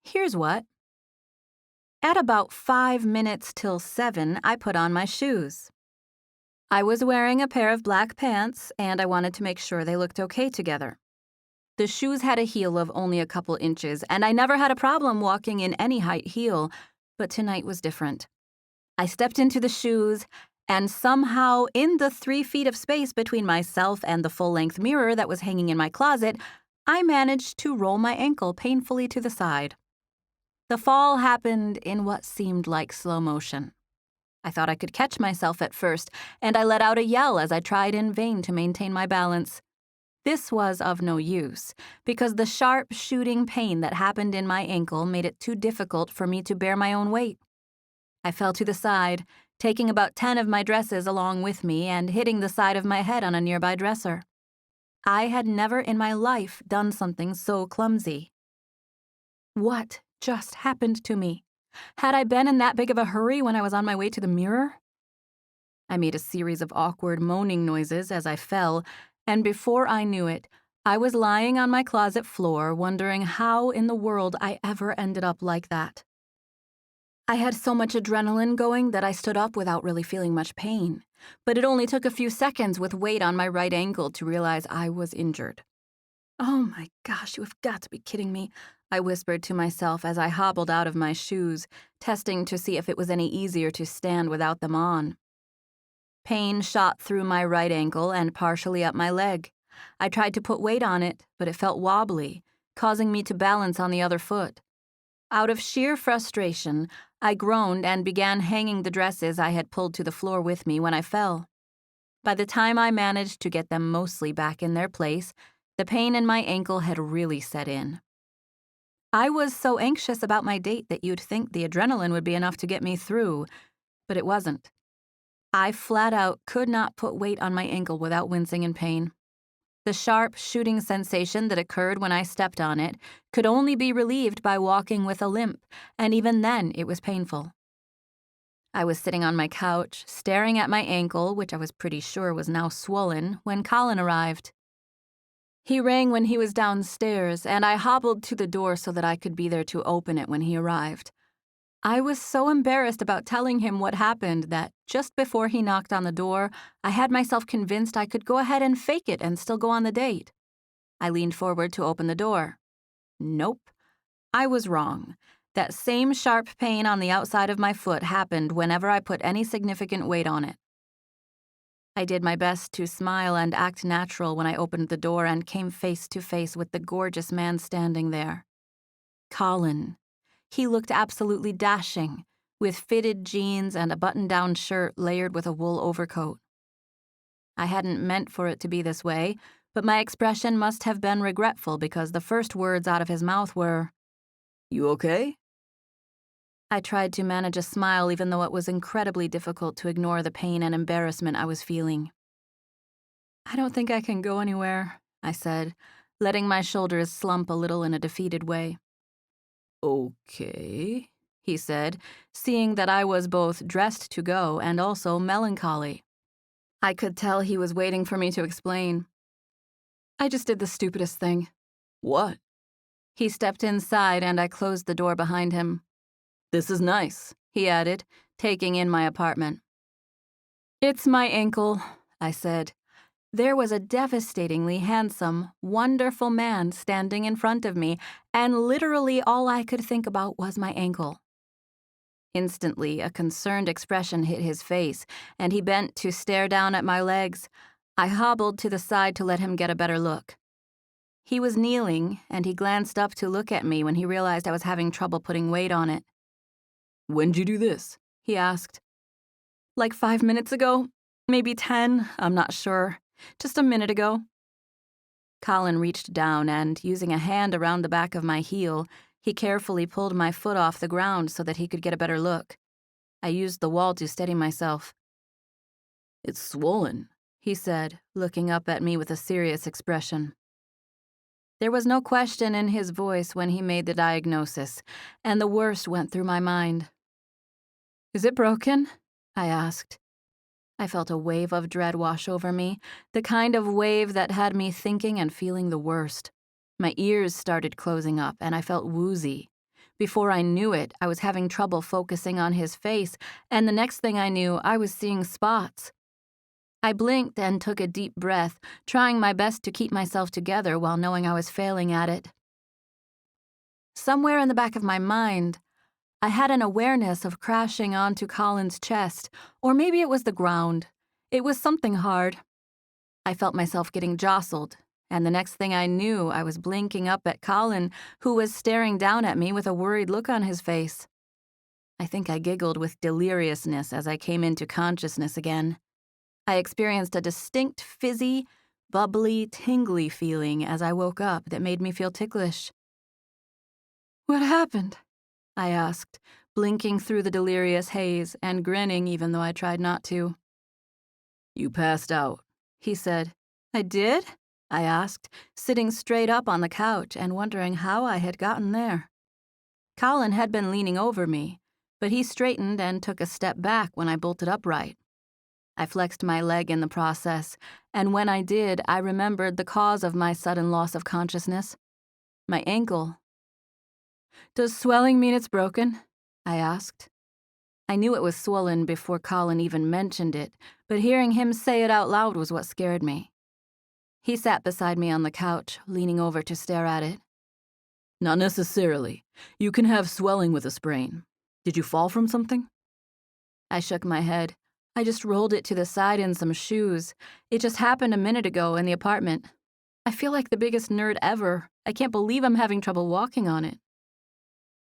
Here's what. At about 5 minutes till 7, I put on my shoes. I was wearing a pair of black pants, and I wanted to make sure they looked okay together. The shoes had a heel of only a couple inches, and I never had a problem walking in any height heel, but tonight was different. I stepped into the shoes, and somehow, in the 3 feet of space between myself and the full-length mirror that was hanging in my closet, I managed to roll my ankle painfully to the side. The fall happened in what seemed like slow motion. I thought I could catch myself at first, and I let out a yell as I tried in vain to maintain my balance. This was of no use, because the sharp shooting pain that happened in my ankle made it too difficult for me to bear my own weight. I fell to the side, taking about 10 of my dresses along with me and hitting the side of my head on a nearby dresser. I had never in my life done something so clumsy. What just happened to me? Had I been in that big of a hurry when I was on my way to the mirror? I made a series of awkward moaning noises as I fell, and before I knew it, I was lying on my closet floor wondering how in the world I ever ended up like that. I had so much adrenaline going that I stood up without really feeling much pain, but it only took a few seconds with weight on my right ankle to realize I was injured. Oh my gosh, you have got to be kidding me, I whispered to myself as I hobbled out of my shoes, testing to see if it was any easier to stand without them on. Pain shot through my right ankle and partially up my leg. I tried to put weight on it, but it felt wobbly, causing me to balance on the other foot. Out of sheer frustration, I groaned and began hanging the dresses I had pulled to the floor with me when I fell. By the time I managed to get them mostly back in their place, the pain in my ankle had really set in. I was so anxious about my date that you'd think the adrenaline would be enough to get me through, but it wasn't. I flat out could not put weight on my ankle without wincing in pain. The The sharp, shooting sensation that occurred when I stepped on it could only be relieved by walking with a limp, and even then it was painful. I was sitting on my couch, staring at my ankle, which I was pretty sure was now swollen, when Collin arrived. He rang when he was downstairs, and I hobbled to the door so that I could be there to open it when he arrived. I was so embarrassed about telling him what happened that just before he knocked on the door, I had myself convinced I could go ahead and fake it and still go on the date. I leaned forward to open the door. Nope. I was wrong. That same sharp pain on the outside of my foot happened whenever I put any significant weight on it. I did my best to smile and act natural when I opened the door and came face to face with the gorgeous man standing there. Collin. He looked absolutely dashing, with fitted jeans and a button-down shirt layered with a wool overcoat. I hadn't meant for it to be this way, but my expression must have been regretful because the first words out of his mouth were, "You okay?" I tried to manage a smile even though it was incredibly difficult to ignore the pain and embarrassment I was feeling. "I don't think I can go anywhere," I said, letting my shoulders slump a little in a defeated way. "Okay," he said, seeing that I was both dressed to go and also melancholy. I could tell he was waiting for me to explain. "I just did the stupidest thing." "What?" He stepped inside and I closed the door behind him. "This is nice," he added, taking in my apartment. "It's my ankle," I said. There was a devastatingly handsome, wonderful man standing in front of me, and literally all I could think about was my ankle. Instantly, a concerned expression hit his face, and he bent to stare down at my legs. I hobbled to the side to let him get a better look. He was kneeling, and he glanced up to look at me when he realized I was having trouble putting weight on it. "When'd you do this?" he asked. "Like 5 minutes ago, maybe 10, I'm not sure. Just a minute ago." Collin reached down and, using a hand around the back of my heel, he carefully pulled my foot off the ground so that he could get a better look. I used the wall to steady myself. "It's swollen," he said, looking up at me with a serious expression. There was no question in his voice when he made the diagnosis, and the worst went through my mind. "Is it broken?" I asked. I felt a wave of dread wash over me, the kind of wave that had me thinking and feeling the worst. My ears started closing up, and I felt woozy. Before I knew it, I was having trouble focusing on his face, and the next thing I knew, I was seeing spots. I blinked and took a deep breath, trying my best to keep myself together while knowing I was failing at it. Somewhere in the back of my mind, I had an awareness of crashing onto Collin's chest, or maybe it was the ground. It was something hard. I felt myself getting jostled, and the next thing I knew, I was blinking up at Collin, who was staring down at me with a worried look on his face. I think I giggled with deliriousness as I came into consciousness again. I experienced a distinct fizzy, bubbly, tingly feeling as I woke up that made me feel ticklish. "What happened?" I asked, blinking through the delirious haze and grinning even though I tried not to. "You passed out," he said. "I did?" I asked, sitting straight up on the couch and wondering how I had gotten there. Collin had been leaning over me, but he straightened and took a step back when I bolted upright. I flexed my leg in the process, and when I did, I remembered the cause of my sudden loss of consciousness. My ankle. "Does swelling mean it's broken?" I asked. I knew it was swollen before Collin even mentioned it, but hearing him say it out loud was what scared me. He sat beside me on the couch, leaning over to stare at it. "Not necessarily. You can have swelling with a sprain. Did you fall from something?" I shook my head. I just rolled it to the side in some shoes. It just happened a minute ago in the apartment. I feel like the biggest nerd ever. I can't believe I'm having trouble walking on it.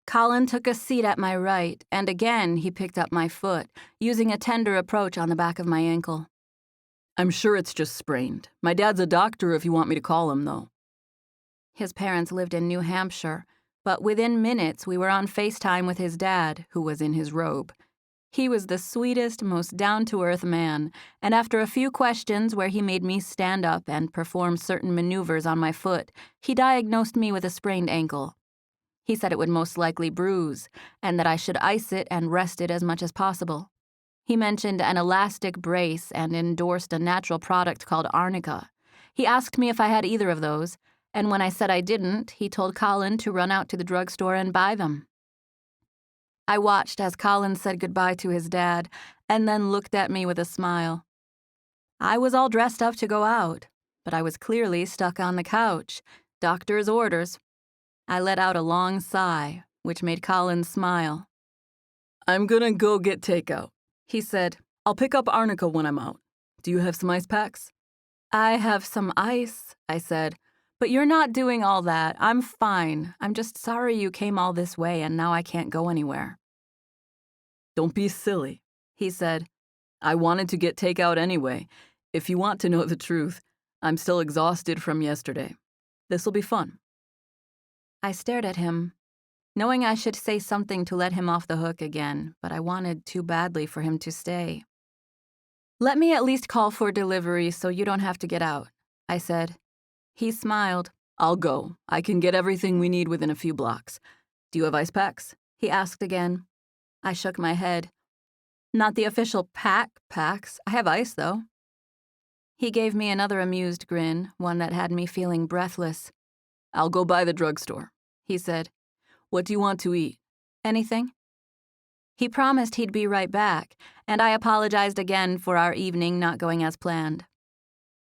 Collin took a seat at my right, and again he picked up my foot, using a tender approach on the back of my ankle. "I'm sure it's just sprained. My dad's a doctor if you want me to call him, though." His parents lived in New Hampshire, but within minutes we were on FaceTime with his dad, who was in his robe. He was the sweetest, most down-to-earth man, and after a few questions where he made me stand up and perform certain maneuvers on my foot, he diagnosed me with a sprained ankle. He said it would most likely bruise, and that I should ice it and rest it as much as possible. He mentioned an elastic brace and endorsed a natural product called arnica. He asked me if I had either of those, and when I said I didn't, he told Collin to run out to the drugstore and buy them. I watched as Collin said goodbye to his dad, and then looked at me with a smile. I was all dressed up to go out, but I was clearly stuck on the couch. Doctor's orders. I let out a long sigh, which made Collin smile. I'm gonna go get takeout, he said. I'll pick up arnica when I'm out. Do you have some ice packs? I have some ice, I said. But you're not doing all that. I'm fine. I'm just sorry you came all this way and now I can't go anywhere. Don't be silly, he said. I wanted to get takeout anyway. If you want to know the truth, I'm still exhausted from yesterday. This'll be fun. I stared at him, knowing I should say something to let him off the hook again, but I wanted too badly for him to stay. Let me at least call for delivery so you don't have to get out, I said. He smiled. I'll go. I can get everything we need within a few blocks. Do you have ice packs? He asked again. I shook my head. Not the official packs. I have ice, though. He gave me another amused grin, one that had me feeling breathless. I'll go by the drugstore, he said. What do you want to eat? Anything? He promised he'd be right back, and I apologized again for our evening not going as planned.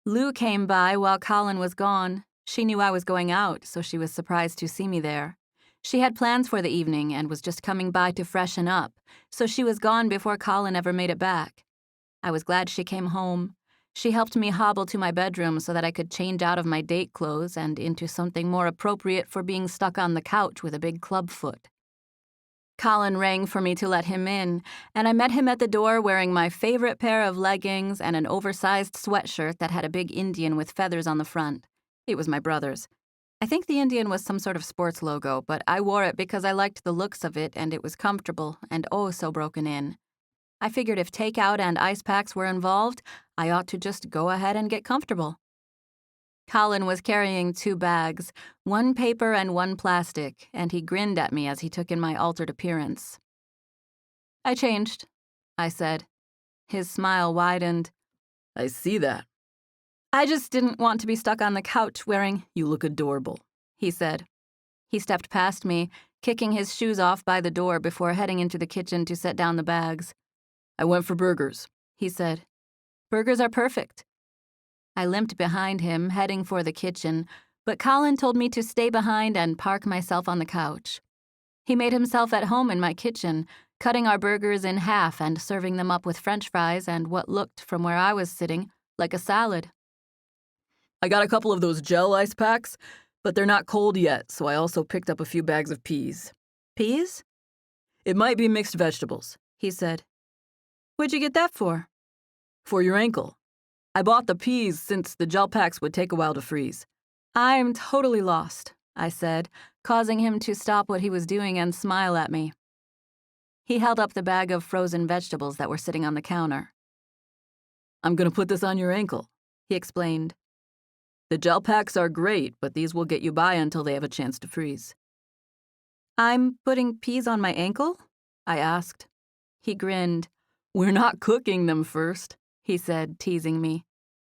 Lou came by while Collin was gone. She knew I was going out, so she was surprised to see me there. She had plans for the evening and was just coming by to freshen up, so she was gone before Collin ever made it back. I was glad she came home. She helped me hobble to my bedroom so that I could change out of my date clothes and into something more appropriate for being stuck on the couch with a big club foot. Collin rang for me to let him in, and I met him at the door wearing my favorite pair of leggings and an oversized sweatshirt that had a big Indian with feathers on the front. It was my brother's. I think the Indian was some sort of sports logo, but I wore it because I liked the looks of it and it was comfortable and oh so broken in. I figured if takeout and ice packs were involved, I ought to just go ahead and get comfortable. Collin was carrying 2 bags, one paper and one plastic, and he grinned at me as he took in my altered appearance. I changed, I said. His smile widened. I see that. I just didn't want to be stuck on the couch wearing... You look adorable, he said. He stepped past me, kicking his shoes off by the door before heading into the kitchen to set down the bags. I went for burgers, he said. Burgers are perfect. I limped behind him, heading for the kitchen, but Collin told me to stay behind and park myself on the couch. He made himself at home in my kitchen, cutting our burgers in half and serving them up with French fries and what looked, from where I was sitting, like a salad. I got a couple of those gel ice packs, but they're not cold yet, so I also picked up a few bags of peas. Peas? It might be mixed vegetables, he said. What'd you get that for? For your ankle. I bought the peas since the gel packs would take a while to freeze. I'm totally lost, I said, causing him to stop what he was doing and smile at me. He held up the bag of frozen vegetables that were sitting on the counter. I'm going to put this on your ankle, he explained. The gel packs are great, but these will get you by until they have a chance to freeze. I'm putting peas on my ankle? I asked. He grinned. We're not cooking them first, he said, teasing me.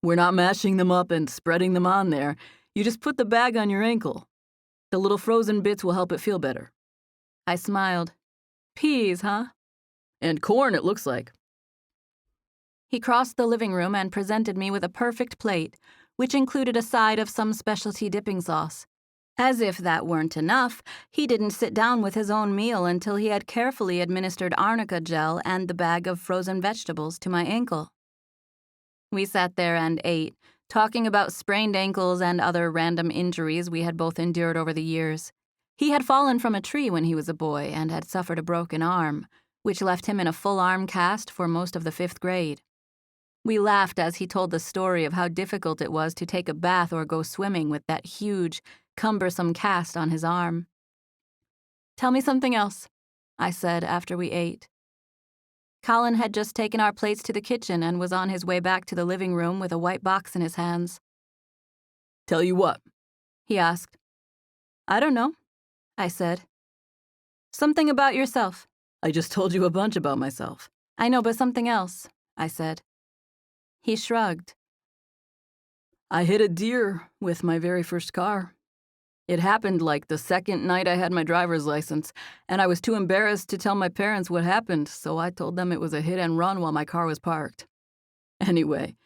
We're not mashing them up and spreading them on there. You just put the bag on your ankle. The little frozen bits will help it feel better. I smiled. Peas, huh? And corn, it looks like. He crossed the living room and presented me with a perfect plate, which included a side of some specialty dipping sauce. As if that weren't enough, he didn't sit down with his own meal until he had carefully administered arnica gel and the bag of frozen vegetables to my ankle. We sat there and ate, talking about sprained ankles and other random injuries we had both endured over the years. He had fallen from a tree when he was a boy and had suffered a broken arm, which left him in a full arm cast for most of the 5th grade. We laughed as he told the story of how difficult it was to take a bath or go swimming with that huge, cumbersome cast on his arm. Tell me something else, I said after we ate. Collin had just taken our plates to the kitchen and was on his way back to the living room with a white box in his hands. Tell you what? He asked. I don't know, I said. Something about yourself. I just told you a bunch about myself. I know, but something else, I said. He shrugged. I hit a deer with my very first car. It happened like the second night I had my driver's license, and I was too embarrassed to tell my parents what happened, so I told them it was a hit and run while my car was parked. Anyway,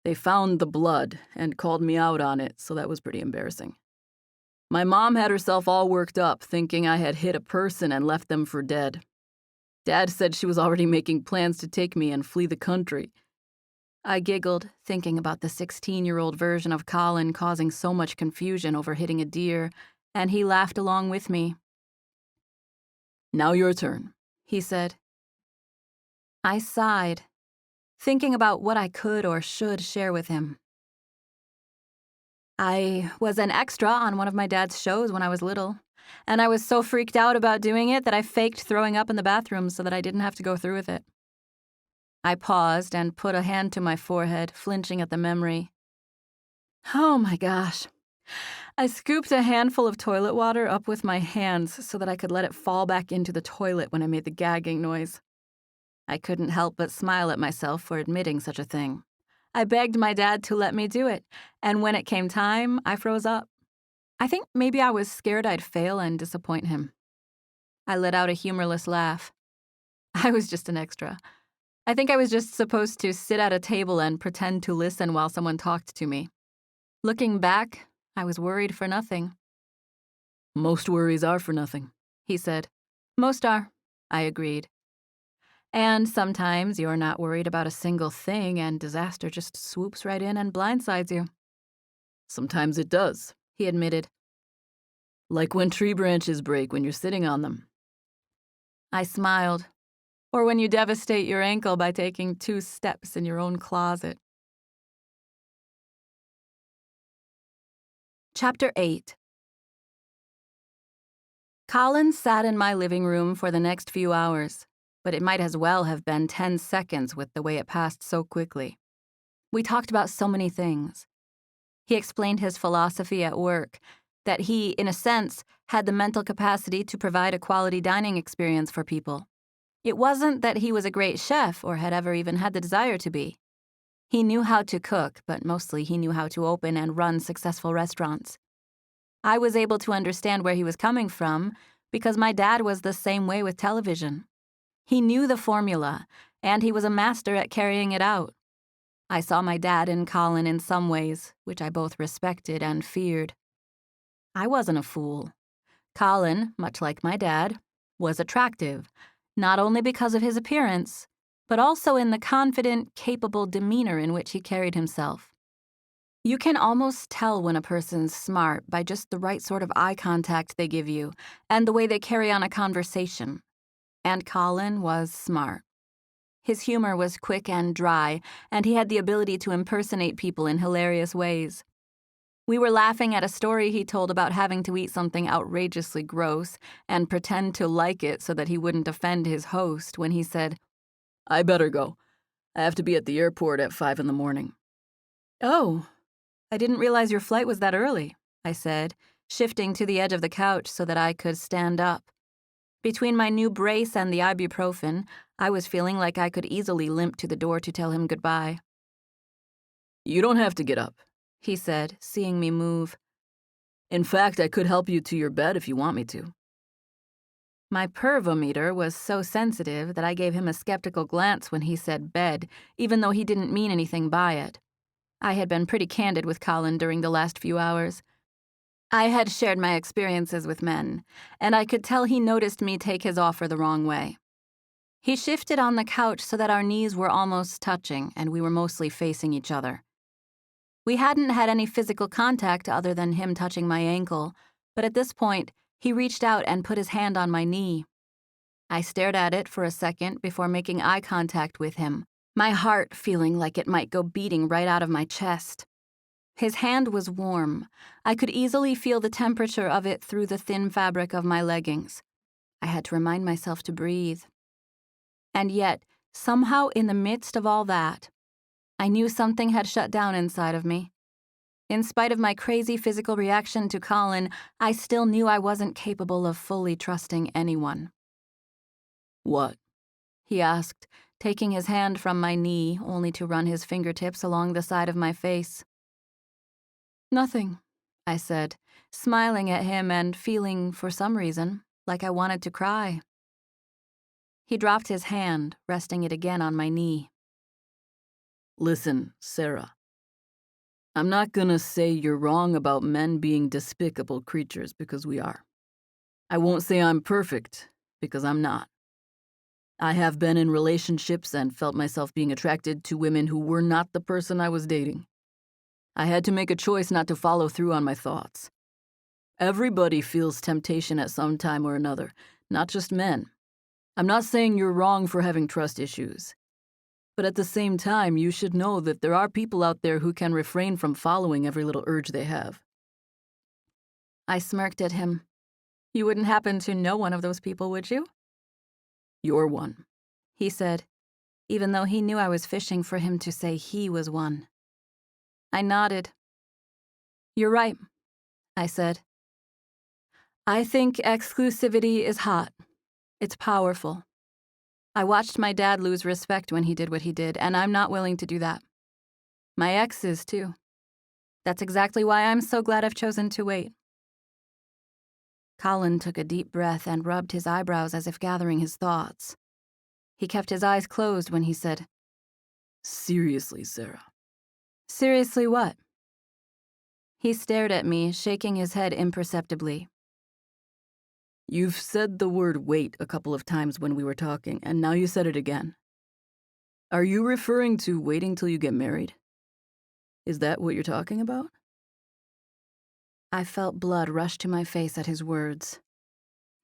they found the blood and called me out on it, so that was pretty embarrassing. My mom had herself all worked up, thinking I had hit a person and left them for dead. Dad said she was already making plans to take me and flee the country. I giggled, thinking about the 16-year-old version of Collin causing so much confusion over hitting a deer, and he laughed along with me. Now your turn, he said. I sighed, thinking about what I could or should share with him. I was an extra on one of my dad's shows when I was little, and I was so freaked out about doing it that I faked throwing up in the bathroom so that I didn't have to go through with it. I paused and put a hand to my forehead, flinching at the memory. Oh my gosh. I scooped a handful of toilet water up with my hands so that I could let it fall back into the toilet when I made the gagging noise. I couldn't help but smile at myself for admitting such a thing. I begged my dad to let me do it, and when it came time, I froze up. I think maybe I was scared I'd fail and disappoint him. I let out a humorless laugh. I was just an extra. I think I was just supposed to sit at a table and pretend to listen while someone talked to me. Looking back, I was worried for nothing. Most worries are for nothing, he said. Most are, I agreed. And sometimes you're not worried about a single thing and disaster just swoops right in and blindsides you. Sometimes it does, he admitted. Like when tree branches break when you're sitting on them. I smiled. Or when you devastate your ankle by taking 2 steps in your own closet. Chapter 8. Collin sat in my living room for the next few hours, but it might as well have been 10 seconds with the way it passed so quickly. We talked about so many things. He explained his philosophy at work, that he, in a sense, had the mental capacity to provide a quality dining experience for people. It wasn't that he was a great chef or had ever even had the desire to be. He knew how to cook, but mostly he knew how to open and run successful restaurants. I was able to understand where he was coming from because my dad was the same way with television. He knew the formula, and he was a master at carrying it out. I saw my dad in Collin in some ways, which I both respected and feared. I wasn't a fool. Collin, much like my dad, was attractive, not only because of his appearance, but also in the confident, capable demeanor in which he carried himself. You can almost tell when a person's smart by just the right sort of eye contact they give you and the way they carry on a conversation. And Collin was smart. His humor was quick and dry, and he had the ability to impersonate people in hilarious ways. We were laughing at a story he told about having to eat something outrageously gross and pretend to like it so that he wouldn't offend his host when he said, I better go. I have to be at the airport at 5 a.m. Oh, I didn't realize your flight was that early, I said, shifting to the edge of the couch so that I could stand up. Between my new brace and the ibuprofen, I was feeling like I could easily limp to the door to tell him goodbye. You don't have to get up, he said, seeing me move. In fact, I could help you to your bed if you want me to. My pervometer was so sensitive that I gave him a skeptical glance when he said bed, even though he didn't mean anything by it. I had been pretty candid with Collin during the last few hours. I had shared my experiences with men, and I could tell he noticed me take his offer the wrong way. He shifted on the couch so that our knees were almost touching and we were mostly facing each other. We hadn't had any physical contact other than him touching my ankle, but at this point, he reached out and put his hand on my knee. I stared at it for a second before making eye contact with him, my heart feeling like it might go beating right out of my chest. His hand was warm. I could easily feel the temperature of it through the thin fabric of my leggings. I had to remind myself to breathe. And yet, Somehow, in the midst of all that, I knew something had shut down inside of me. In spite of my crazy physical reaction to Collin, I still knew I wasn't capable of fully trusting anyone. What? He asked, taking his hand from my knee, only to run his fingertips along the side of my face. Nothing, I said, smiling at him and feeling, for some reason, like I wanted to cry. He dropped his hand, resting it again on my knee. Listen, Sarah. I'm not gonna say you're wrong about men being despicable creatures, because we are. I won't say I'm perfect, because I'm not. I have been in relationships and felt myself being attracted to women who were not the person I was dating. I had to make a choice not to follow through on my thoughts. Everybody feels temptation at some time or another, not just men. I'm not saying you're wrong for having trust issues. But at the same time, you should know that there are people out there who can refrain from following every little urge they have. I smirked at him. You wouldn't happen to know one of those people, would you? You're one, he said, even though he knew I was fishing for him to say he was one. I nodded. You're right, I said. I think exclusivity is hot. It's powerful. I watched my dad lose respect when he did what he did, and I'm not willing to do that. My ex is, too. That's exactly why I'm so glad I've chosen to wait. Collin took a deep breath and rubbed his eyebrows as if gathering his thoughts. He kept his eyes closed when he said, Seriously, Sarah. Seriously what? He stared at me, shaking his head imperceptibly. You've said the word wait a couple of times when we were talking, and now you said it again. Are you referring to waiting till you get married? Is that what you're talking about? I felt blood rush to my face at his words.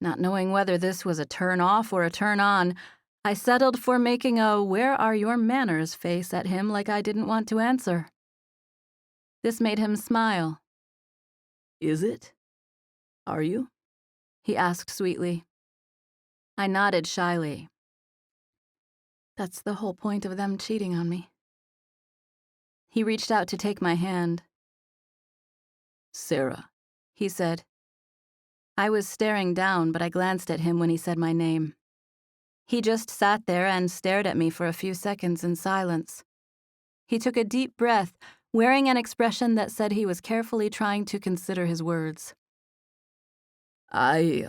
Not knowing whether this was a turn off or a turn on, I settled for making a "where are your manners" face at him like I didn't want to answer. This made him smile. Is it? Are you? He asked sweetly. I nodded shyly. That's the whole point of them cheating on me. He reached out to take my hand. Sarah, he said. I was staring down, but I glanced at him when he said my name. He just sat there and stared at me for a few seconds in silence. He took a deep breath, wearing an expression that said he was carefully trying to consider his words. I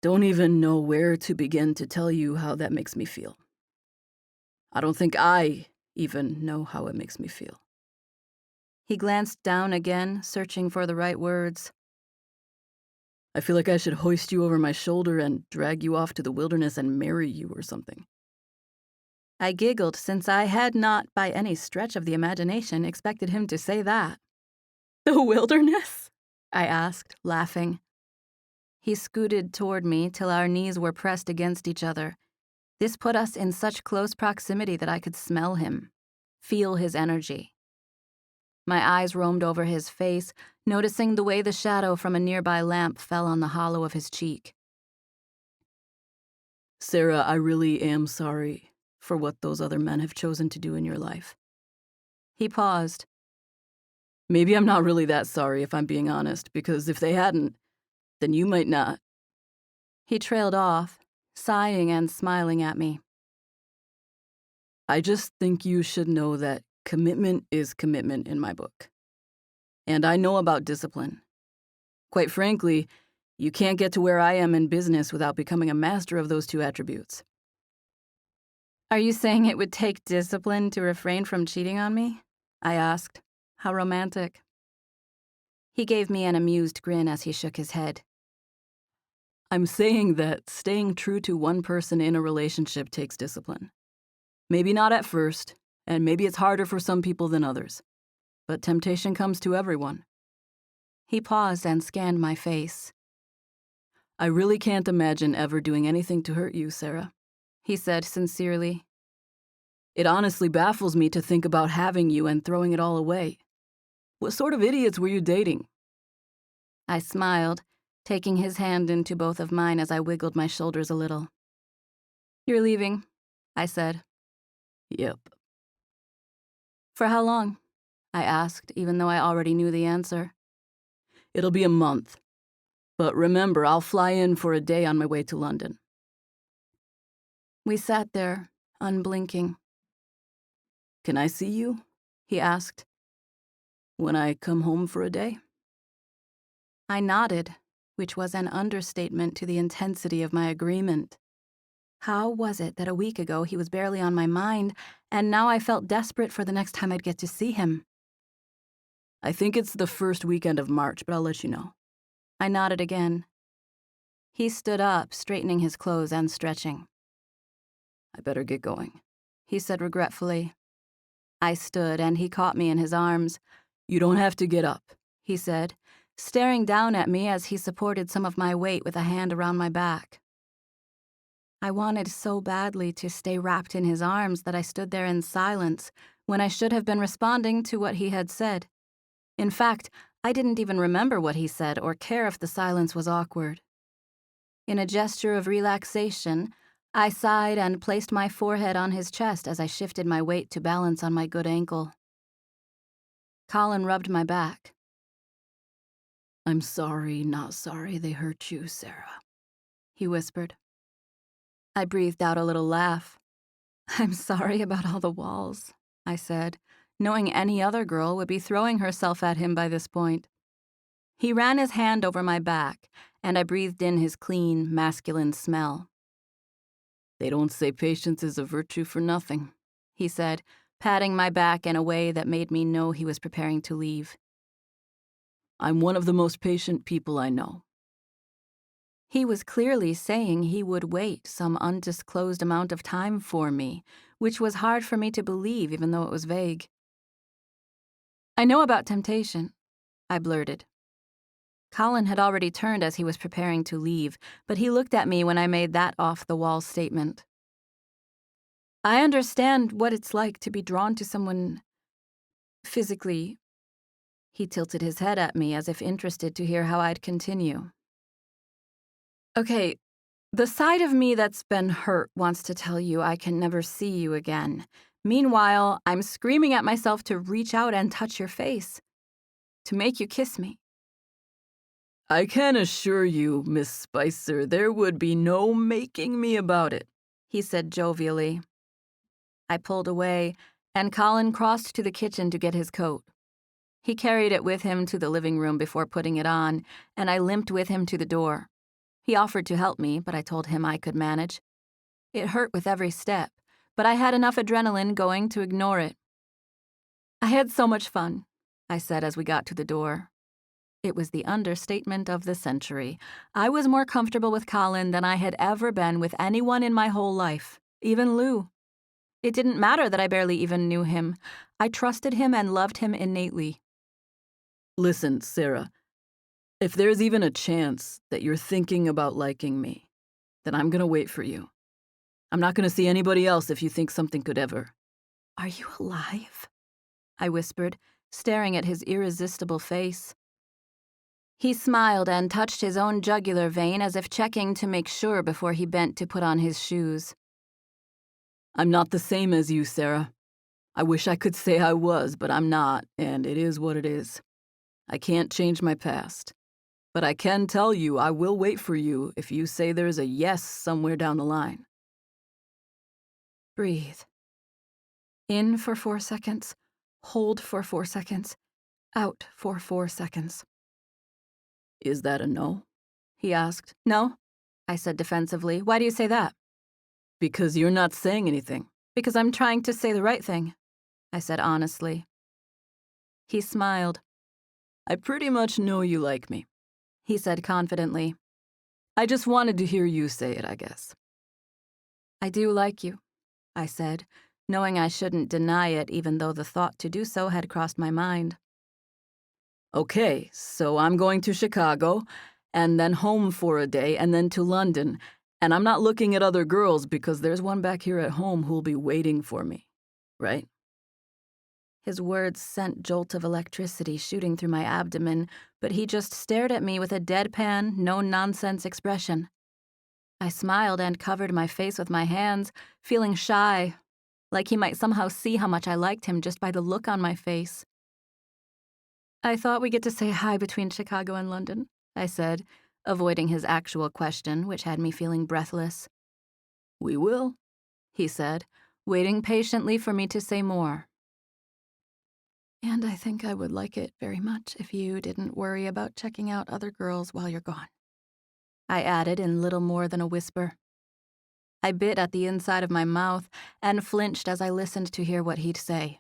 don't even know where to begin to tell you how that makes me feel. I don't think I even know how it makes me feel. He glanced down again, searching for the right words. I feel like I should hoist you over my shoulder and drag you off to the wilderness and marry you or something. I giggled, since I had not, by any stretch of the imagination, expected him to say that. The wilderness? I asked, laughing. He scooted toward me till our knees were pressed against each other. This put us in such close proximity that I could smell him, feel his energy. My eyes roamed over his face, noticing the way the shadow from a nearby lamp fell on the hollow of his cheek. Sarah, I really am sorry for what those other men have chosen to do in your life. He paused. Maybe I'm not really that sorry, if I'm being honest, because if they hadn't, then you might not. He trailed off, sighing and smiling at me. I just think you should know that commitment is commitment in my book. And I know about discipline. Quite frankly, you can't get to where I am in business without becoming a master of those two attributes. Are you saying it would take discipline to refrain from cheating on me? I asked. How romantic. He gave me an amused grin as he shook his head. I'm saying that staying true to one person in a relationship takes discipline. Maybe not at first, and maybe it's harder for some people than others. But temptation comes to everyone. He paused and scanned my face. I really can't imagine ever doing anything to hurt you, Sarah, he said sincerely. It honestly baffles me to think about having you and throwing it all away. What sort of idiots were you dating? I smiled, taking his hand into both of mine as I wiggled my shoulders a little. You're leaving, I said. Yep. For how long? I asked, even though I already knew the answer. It'll be a month. But remember, I'll fly in for a day on my way to London. We sat there, unblinking. Can I see you? He asked. When I come home for a day? I nodded, which was an understatement to the intensity of my agreement. How was it that a week ago he was barely on my mind, and now I felt desperate for the next time I'd get to see him? I think it's the first weekend of March, but I'll let you know. I nodded again. He stood up, straightening his clothes and stretching. I better get going, he said regretfully. I stood, and he caught me in his arms. You don't have to get up, he said, staring down at me as he supported some of my weight with a hand around my back. I wanted so badly to stay wrapped in his arms that I stood there in silence when I should have been responding to what he had said. In fact, I didn't even remember what he said or care if the silence was awkward. In a gesture of relaxation, I sighed and placed my forehead on his chest as I shifted my weight to balance on my good ankle. Collin rubbed my back. I'm sorry, not sorry they hurt you, Sarah, he whispered. I breathed out a little laugh. I'm sorry about all the walls, I said, knowing any other girl would be throwing herself at him by this point. He ran his hand over my back, and I breathed in his clean, masculine smell. They don't say patience is a virtue for nothing, he said, patting my back in a way that made me know he was preparing to leave. I'm one of the most patient people I know. He was clearly saying he would wait some undisclosed amount of time for me, which was hard for me to believe even though it was vague. I know about temptation, I blurted. Collin had already turned as he was preparing to leave, but he looked at me when I made that off-the-wall statement. I understand what it's like to be drawn to someone physically. He tilted his head at me as if interested to hear how I'd continue. Okay, the side of me that's been hurt wants to tell you I can never see you again. Meanwhile, I'm screaming at myself to reach out and touch your face, to make you kiss me. I can assure you, Miss Spicer, there would be no making me about it, he said jovially. I pulled away, and Collin crossed to the kitchen to get his coat. He carried it with him to the living room before putting it on, and I limped with him to the door. He offered to help me, but I told him I could manage. It hurt with every step, but I had enough adrenaline going to ignore it. I had so much fun, I said as we got to the door. It was the understatement of the century. I was more comfortable with Collin than I had ever been with anyone in my whole life, even Lou. It didn't matter that I barely even knew him. I trusted him and loved him innately. Listen, Sarah, if there's even a chance that you're thinking about liking me, then I'm gonna wait for you. I'm not gonna see anybody else if you think something could ever. Are you alive? I whispered, staring at his irresistible face. He smiled and touched his own jugular vein as if checking to make sure before he bent to put on his shoes. I'm not the same as you, Sarah. I wish I could say I was, but I'm not, and it is what it is. I can't change my past. But I can tell you I will wait for you if you say there's a yes somewhere down the line. Breathe. In for 4 seconds. Hold for 4 seconds. Out for 4 seconds. Is that a no? He asked. No, I said defensively. Why do you say that? Because you're not saying anything. Because I'm trying to say the right thing, I said honestly. He smiled. I pretty much know you like me, he said confidently. I just wanted to hear you say it, I guess. I do like you, I said, knowing I shouldn't deny it even though the thought to do so had crossed my mind. Okay, so I'm going to Chicago, and then home for a day, and then to London, and I'm not looking at other girls because there's one back here at home who'll be waiting for me, right? His words sent a jolt of electricity shooting through my abdomen, but he just stared at me with a deadpan, no-nonsense expression. I smiled and covered my face with my hands, feeling shy, like he might somehow see how much I liked him just by the look on my face. I thought we get to say hi between Chicago and London, I said, avoiding his actual question, which had me feeling breathless. We will, he said, waiting patiently for me to say more. And I think I would like it very much if you didn't worry about checking out other girls while you're gone, I added in little more than a whisper. I bit at the inside of my mouth and flinched as I listened to hear what he'd say.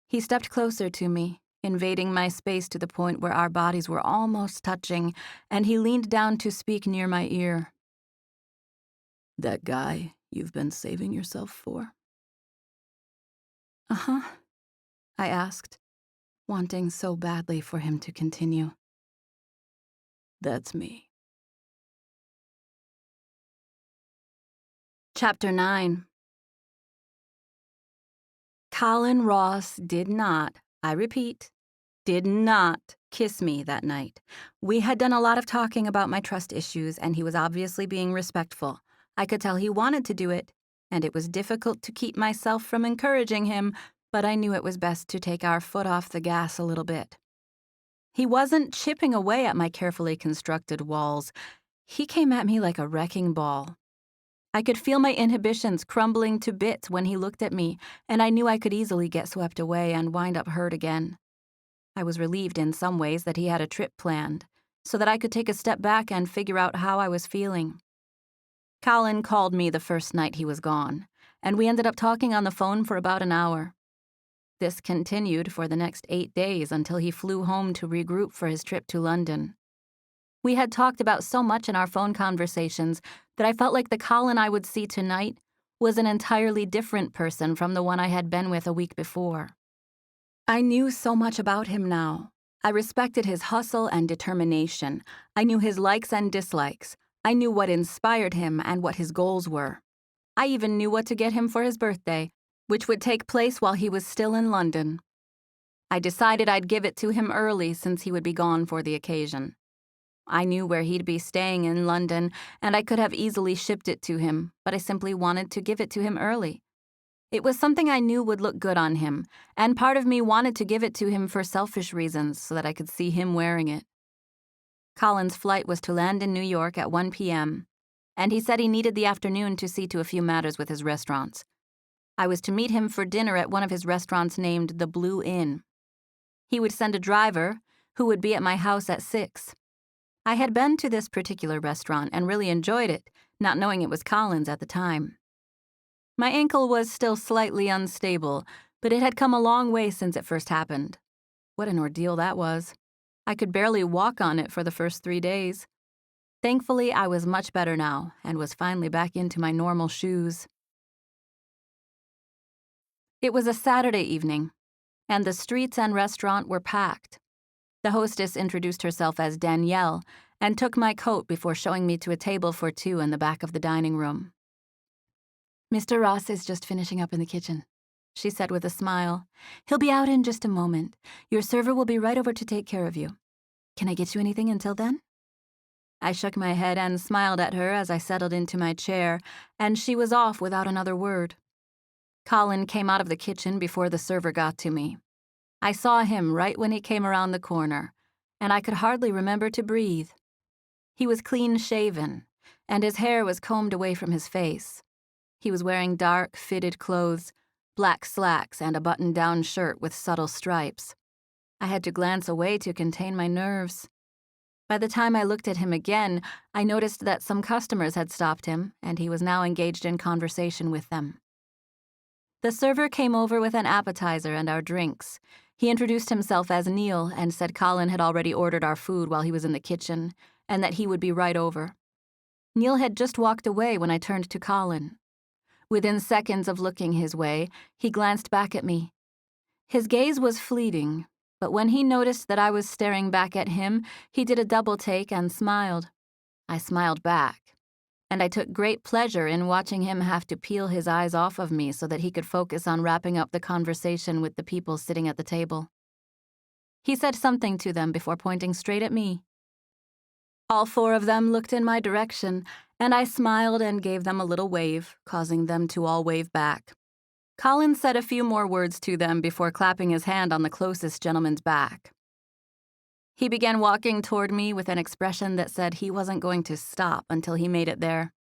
He stepped closer to me, invading my space to the point where our bodies were almost touching, and he leaned down to speak near my ear. That guy you've been saving yourself for? Uh-huh, I asked, wanting so badly for him to continue. That's me. Chapter 9. Collin Ross did not, I repeat, did not kiss me that night. We had done a lot of talking about my trust issues, and he was obviously being respectful. I could tell he wanted to do it, and it was difficult to keep myself from encouraging him, but I knew it was best to take our foot off the gas a little bit. He wasn't chipping away at my carefully constructed walls. He came at me like a wrecking ball. I could feel my inhibitions crumbling to bits when he looked at me, and I knew I could easily get swept away and wind up hurt again. I was relieved in some ways that he had a trip planned, so that I could take a step back and figure out how I was feeling. Collin called me the first night he was gone, and we ended up talking on the phone for about an hour. This continued for the next 8 days until he flew home to regroup for his trip to London. We had talked about so much in our phone conversations that I felt like the Collin I would see tonight was an entirely different person from the one I had been with a week before. I knew so much about him now. I respected his hustle and determination. I knew his likes and dislikes. I knew what inspired him and what his goals were. I even knew what to get him for his birthday, which would take place while he was still in London. I decided I'd give it to him early since he would be gone for the occasion. I knew where he'd be staying in London, and I could have easily shipped it to him, but I simply wanted to give it to him early. It was something I knew would look good on him, and part of me wanted to give it to him for selfish reasons so that I could see him wearing it. Collin's flight was to land in New York at 1 p.m., and he said he needed the afternoon to see to a few matters with his restaurants. I was to meet him for dinner at one of his restaurants named the Blue Inn. He would send a driver, who would be at my house at 6. I had been to this particular restaurant and really enjoyed it, not knowing it was Collin's at the time. My ankle was still slightly unstable, but it had come a long way since it first happened. What an ordeal that was. I could barely walk on it for the first 3 days. Thankfully, I was much better now and was finally back into my normal shoes. It was a Saturday evening, and the streets and restaurant were packed. The hostess introduced herself as Danielle and took my coat before showing me to a table for 2 in the back of the dining room. "Mr. Ross is just finishing up in the kitchen," she said with a smile. "He'll be out in just a moment. Your server will be right over to take care of you. Can I get you anything until then?" I shook my head and smiled at her as I settled into my chair, and she was off without another word. Collin came out of the kitchen before the server got to me. I saw him right when he came around the corner, and I could hardly remember to breathe. He was clean-shaven, and his hair was combed away from his face. He was wearing dark, fitted clothes, black slacks, and a button-down shirt with subtle stripes. I had to glance away to contain my nerves. By the time I looked at him again, I noticed that some customers had stopped him, and he was now engaged in conversation with them. The server came over with an appetizer and our drinks. He introduced himself as Neil and said Collin had already ordered our food while he was in the kitchen, and that he would be right over. Neil had just walked away when I turned to Collin. Within seconds of looking his way, he glanced back at me. His gaze was fleeting, but when he noticed that I was staring back at him, he did a double take and smiled. I smiled back, and I took great pleasure in watching him have to peel his eyes off of me so that he could focus on wrapping up the conversation with the people sitting at the table. He said something to them before pointing straight at me. All four of them looked in my direction, and I smiled and gave them a little wave, causing them to all wave back. Collin said a few more words to them before clapping his hand on the closest gentleman's back. He began walking toward me with an expression that said he wasn't going to stop until he made it there.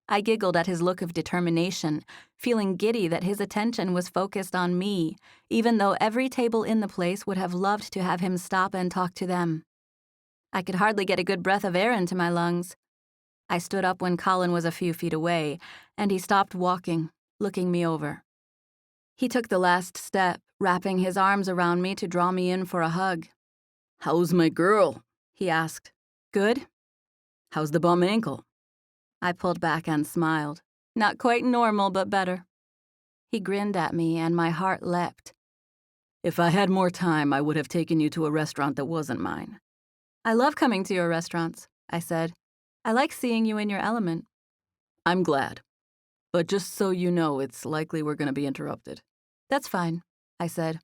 I giggled at his look of determination, feeling giddy that his attention was focused on me, even though every table in the place would have loved to have him stop and talk to them. I could hardly get a good breath of air into my lungs. I stood up when Collin was a few feet away, and he stopped walking, looking me over. He took the last step, wrapping his arms around me to draw me in for a hug. "How's my girl?" he asked. "Good?" "How's the bum ankle?" I pulled back and smiled. Not quite normal, but better. He grinned at me, and my heart leapt. "If I had more time, I would have taken you to a restaurant that wasn't mine." "I love coming to your restaurants," I said. "I like seeing you in your element." "I'm glad. But just so you know, it's likely we're going to be interrupted." "That's fine," I said.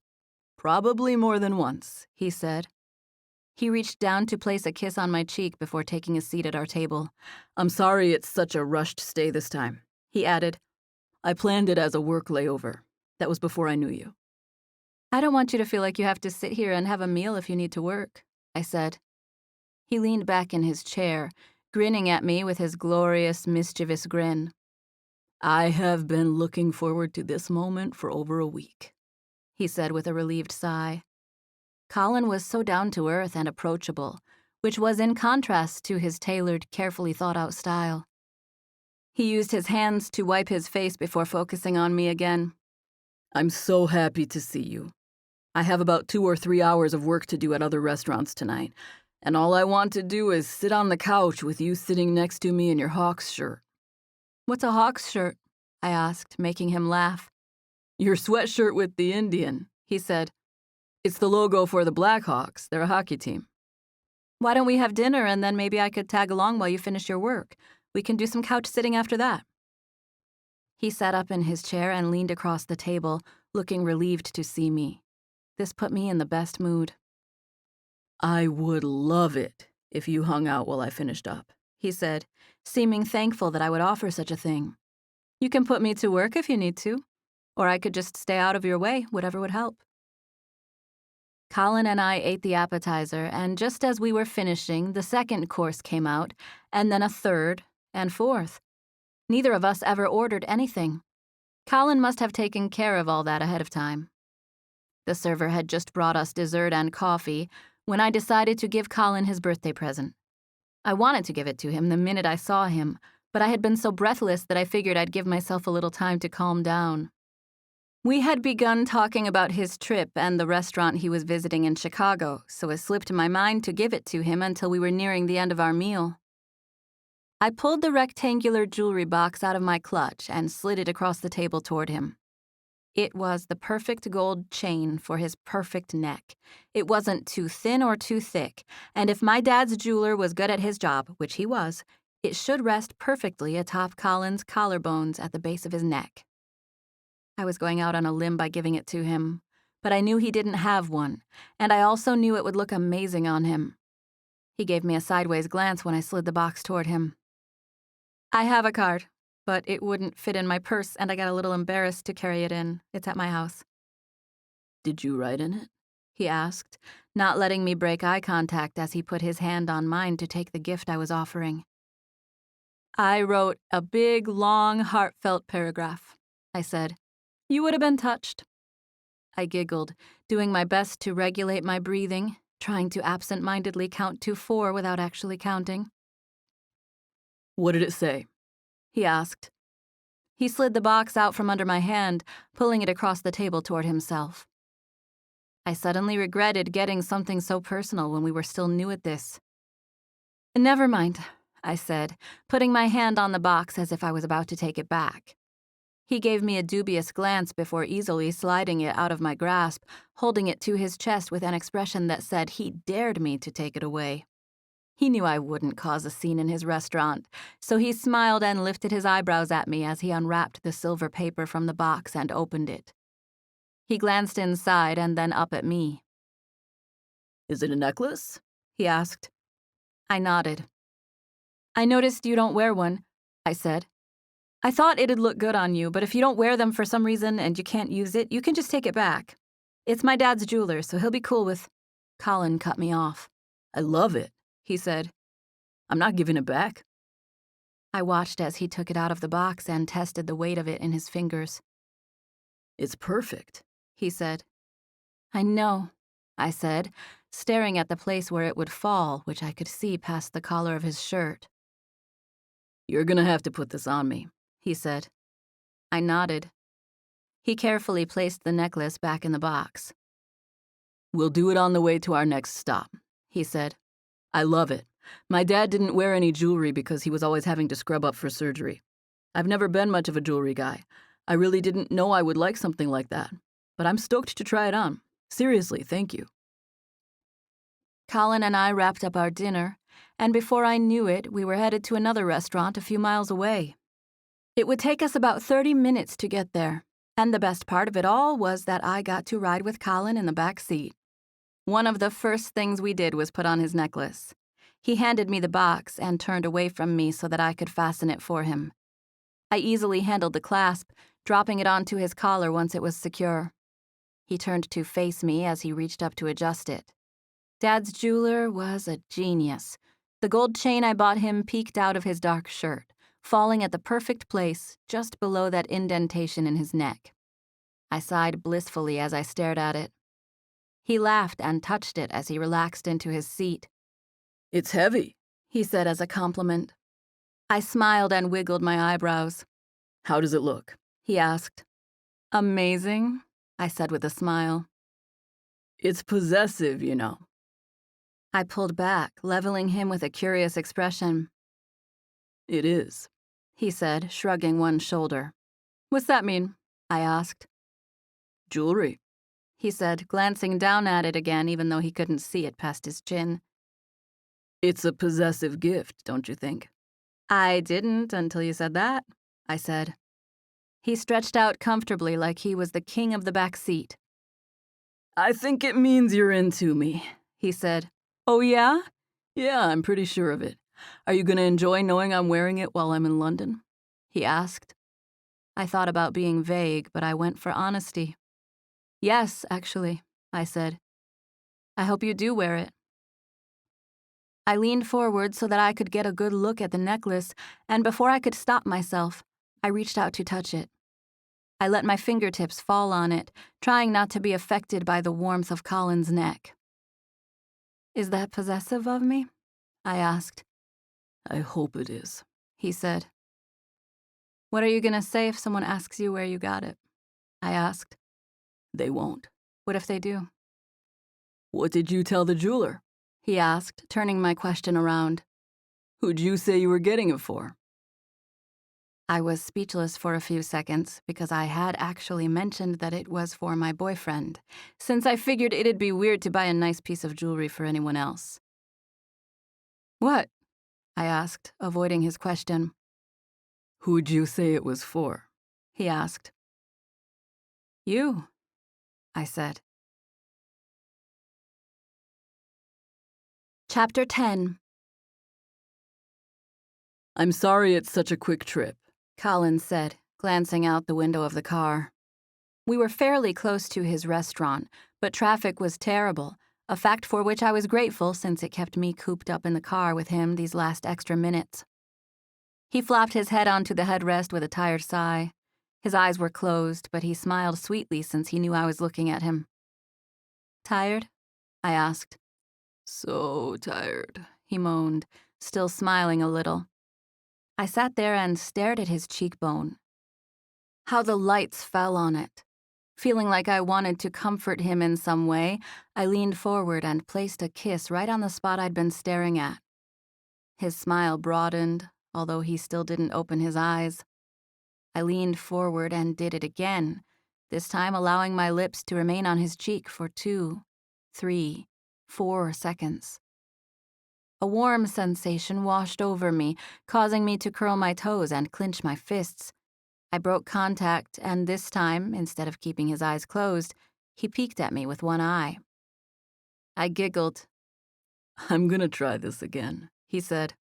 "Probably more than once," he said. He reached down to place a kiss on my cheek before taking a seat at our table. "I'm sorry it's such a rushed stay this time," he added. "I planned it as a work layover. That was before I knew you." "I don't want you to feel like you have to sit here and have a meal if you need to work," I said. He leaned back in his chair, grinning at me with his glorious, mischievous grin. "I have been looking forward to this moment for over a week," he said with a relieved sigh. Collin was so down-to-earth and approachable, which was in contrast to his tailored, carefully thought-out style. He used his hands to wipe his face before focusing on me again. "I'm so happy to see you. I have about 2 or 3 hours of work to do at other restaurants tonight, and all I want to do is sit on the couch with you sitting next to me in your Hawks shirt." "What's a Hawks shirt?" I asked, making him laugh. "Your sweatshirt with the Indian," he said. "It's the logo for the Blackhawks. They're a hockey team." "Why don't we have dinner and then maybe I could tag along while you finish your work? We can do some couch sitting after that." He sat up in his chair and leaned across the table, looking relieved to see me. This put me in the best mood. "I would love it if you hung out while I finished up," he said, seeming thankful that I would offer such a thing. "You can put me to work if you need to, or I could just stay out of your way, whatever would help." Collin and I ate the appetizer, and just as we were finishing, the second course came out, and then a third and fourth. Neither of us ever ordered anything. Collin must have taken care of all that ahead of time. The server had just brought us dessert and coffee when I decided to give Collin his birthday present. I wanted to give it to him the minute I saw him, but I had been so breathless that I figured I'd give myself a little time to calm down. We had begun talking about his trip and the restaurant he was visiting in Chicago, so it slipped my mind to give it to him until we were nearing the end of our meal. I pulled the rectangular jewelry box out of my clutch and slid it across the table toward him. It was the perfect gold chain for his perfect neck. It wasn't too thin or too thick, and if my dad's jeweler was good at his job, which he was, it should rest perfectly atop Collin's collarbones at the base of his neck. I was going out on a limb by giving it to him, but I knew he didn't have one, and I also knew it would look amazing on him. He gave me a sideways glance when I slid the box toward him. "I have a card, but it wouldn't fit in my purse, and I got a little embarrassed to carry it in. It's at my house." "Did you write in it?" he asked, not letting me break eye contact as he put his hand on mine to take the gift I was offering. "I wrote a big, long, heartfelt paragraph," I said. "You would have been touched." I giggled, doing my best to regulate my breathing, trying to absent-mindedly count to 4 without actually counting. "What did it say?" he asked. He slid the box out from under my hand, pulling it across the table toward himself. I suddenly regretted getting something so personal when we were still new at this. "Never mind," I said, putting my hand on the box as if I was about to take it back. He gave me a dubious glance before easily sliding it out of my grasp, holding it to his chest with an expression that said he dared me to take it away. He knew I wouldn't cause a scene in his restaurant, so he smiled and lifted his eyebrows at me as he unwrapped the silver paper from the box and opened it. He glanced inside and then up at me. "Is it a necklace?" he asked. I nodded. I noticed you don't wear one, I said. I thought it'd look good on you, but if you don't wear them for some reason and you can't use it, you can just take it back. It's my dad's jeweler, so he'll be cool with... Collin cut me off. I love it, he said. I'm not giving it back. I watched as he took it out of the box and tested the weight of it in his fingers. It's perfect, he said. I know, I said, staring at the place where it would fall, which I could see past the collar of his shirt. You're gonna have to put this on me, he said. I nodded. He carefully placed the necklace back in the box. We'll do it on the way to our next stop, he said. I love it. My dad didn't wear any jewelry because he was always having to scrub up for surgery. I've never been much of a jewelry guy. I really didn't know I would like something like that. But I'm stoked to try it on. Seriously, thank you. Collin and I wrapped up our dinner, and before I knew it, we were headed to another restaurant a few miles away. It would take us about 30 minutes to get there, and the best part of it all was that I got to ride with Collin in the back seat. One of the first things we did was put on his necklace. He handed me the box and turned away from me so that I could fasten it for him. I easily handled the clasp, dropping it onto his collar once it was secure. He turned to face me as he reached up to adjust it. Dad's jeweler was a genius. The gold chain I bought him peeked out of his dark shirt, falling at the perfect place just below that indentation in his neck. I sighed blissfully as I stared at it. He laughed and touched it as he relaxed into his seat. It's heavy, he said as a compliment. I smiled and wiggled my eyebrows. How does it look? He asked. Amazing, I said with a smile. It's possessive, you know. I pulled back, leveling him with a curious expression. It is, he said, shrugging one shoulder. What's that mean? I asked. Jewelry, he said, glancing down at it again even though he couldn't see it past his chin. It's a possessive gift, don't you think? I didn't until you said that, I said. He stretched out comfortably like he was the king of the back seat. I think it means you're into me, he said. Oh, yeah? Yeah, I'm pretty sure of it. Are you going to enjoy knowing I'm wearing it while I'm in London? He asked. I thought about being vague, but I went for honesty. Yes, actually, I said. I hope you do wear it. I leaned forward so that I could get a good look at the necklace, and before I could stop myself, I reached out to touch it. I let my fingertips fall on it, trying not to be affected by the warmth of Collin's neck. Is that possessive of me? I asked. I hope it is, he said. What are you going to say if someone asks you where you got it? I asked. They won't. What if they do? What did you tell the jeweler? He asked, turning my question around. Who'd you say you were getting it for? I was speechless for a few seconds because I had actually mentioned that it was for my boyfriend, since I figured it'd be weird to buy a nice piece of jewelry for anyone else. What? I asked, avoiding his question. Who'd you say it was for? He asked. You, I said. Chapter 10. I'm sorry it's such a quick trip, Collin said, glancing out the window of the car. We were fairly close to his restaurant, but traffic was terrible, a fact for which I was grateful since it kept me cooped up in the car with him these last extra minutes. He flopped his head onto the headrest with a tired sigh. His eyes were closed, but he smiled sweetly since he knew I was looking at him. Tired? I asked. So tired, he moaned, still smiling a little. I sat there and stared at his cheekbone. How the lights fell on it. Feeling like I wanted to comfort him in some way, I leaned forward and placed a kiss right on the spot I'd been staring at. His smile broadened, although he still didn't open his eyes. I leaned forward and did it again, this time allowing my lips to remain on his cheek for 2, 3, 4 seconds. A warm sensation washed over me, causing me to curl my toes and clench my fists. I broke contact, and this time, instead of keeping his eyes closed, he peeked at me with one eye. I giggled. I'm gonna try this again, he said.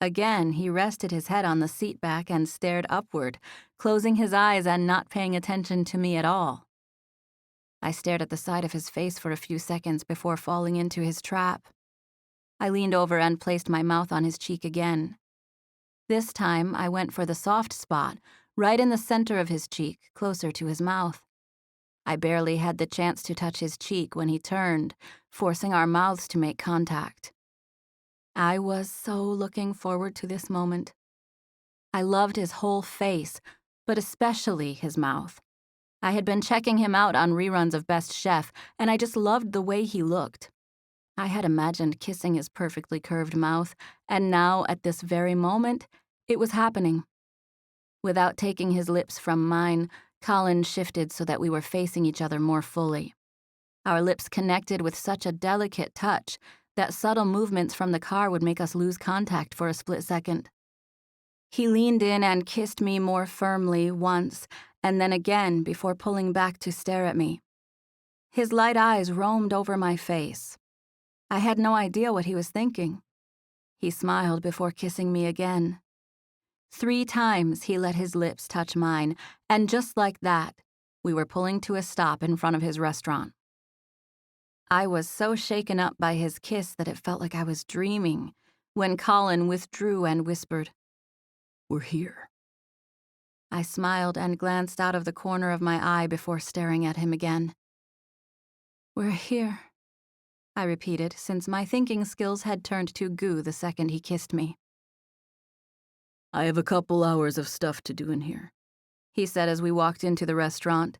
Again, he rested his head on the seat back and stared upward, closing his eyes and not paying attention to me at all. I stared at the side of his face for a few seconds before falling into his trap. I leaned over and placed my mouth on his cheek again. This time, I went for the soft spot, right in the center of his cheek, closer to his mouth. I barely had the chance to touch his cheek when he turned, forcing our mouths to make contact. I was so looking forward to this moment. I loved his whole face, but especially his mouth. I had been checking him out on reruns of Best Chef, and I just loved the way he looked. I had imagined kissing his perfectly curved mouth, and now, at this very moment, it was happening. Without taking his lips from mine, Collin shifted so that we were facing each other more fully. Our lips connected with such a delicate touch that subtle movements from the car would make us lose contact for a split second. He leaned in and kissed me more firmly once, and then again before pulling back to stare at me. His light eyes roamed over my face. I had no idea what he was thinking. He smiled before kissing me again. 3 times he let his lips touch mine, and just like that, we were pulling to a stop in front of his restaurant. I was so shaken up by his kiss that it felt like I was dreaming when Collin withdrew and whispered, "We're here." I smiled and glanced out of the corner of my eye before staring at him again. "We're here," I repeated, since my thinking skills had turned to goo the second he kissed me. "I have a couple hours of stuff to do in here," he said as we walked into the restaurant.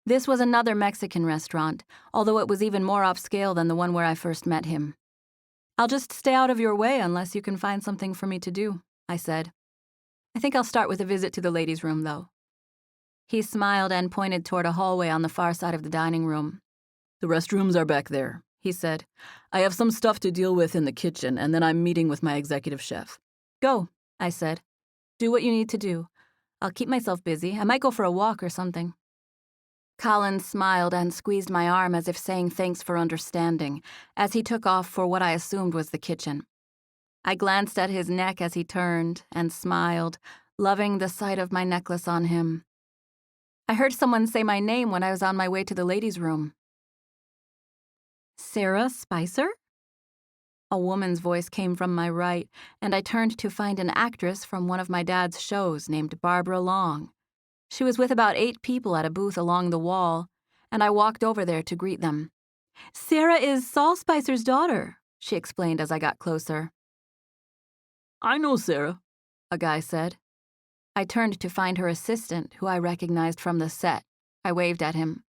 This was another Mexican restaurant, although it was even more upscale than the one where I first met him. "I'll just stay out of your way unless you can find something for me to do," I said. "I think I'll start with a visit to the ladies' room, though." He smiled and pointed toward a hallway on the far side of the dining room. "The restrooms are back there," he said. "I have some stuff to deal with in the kitchen, and then I'm meeting with my executive chef." "Go," I said. "Do what you need to do. I'll keep myself busy. I might go for a walk or something." Collin smiled and squeezed my arm as if saying thanks for understanding, as he took off for what I assumed was the kitchen. I glanced at his neck as he turned and smiled, loving the sight of my necklace on him. I heard someone say my name when I was on my way to the ladies' room. "Sarah Spicer?" A woman's voice came from my right, and I turned to find an actress from one of my dad's shows named Barbara Long. She was with about 8 people at a booth along the wall, and I walked over there to greet them. "Sarah is Saul Spicer's daughter," she explained as I got closer. "I know Sarah," a guy said. I turned to find her assistant, who I recognized from the set. I waved at him.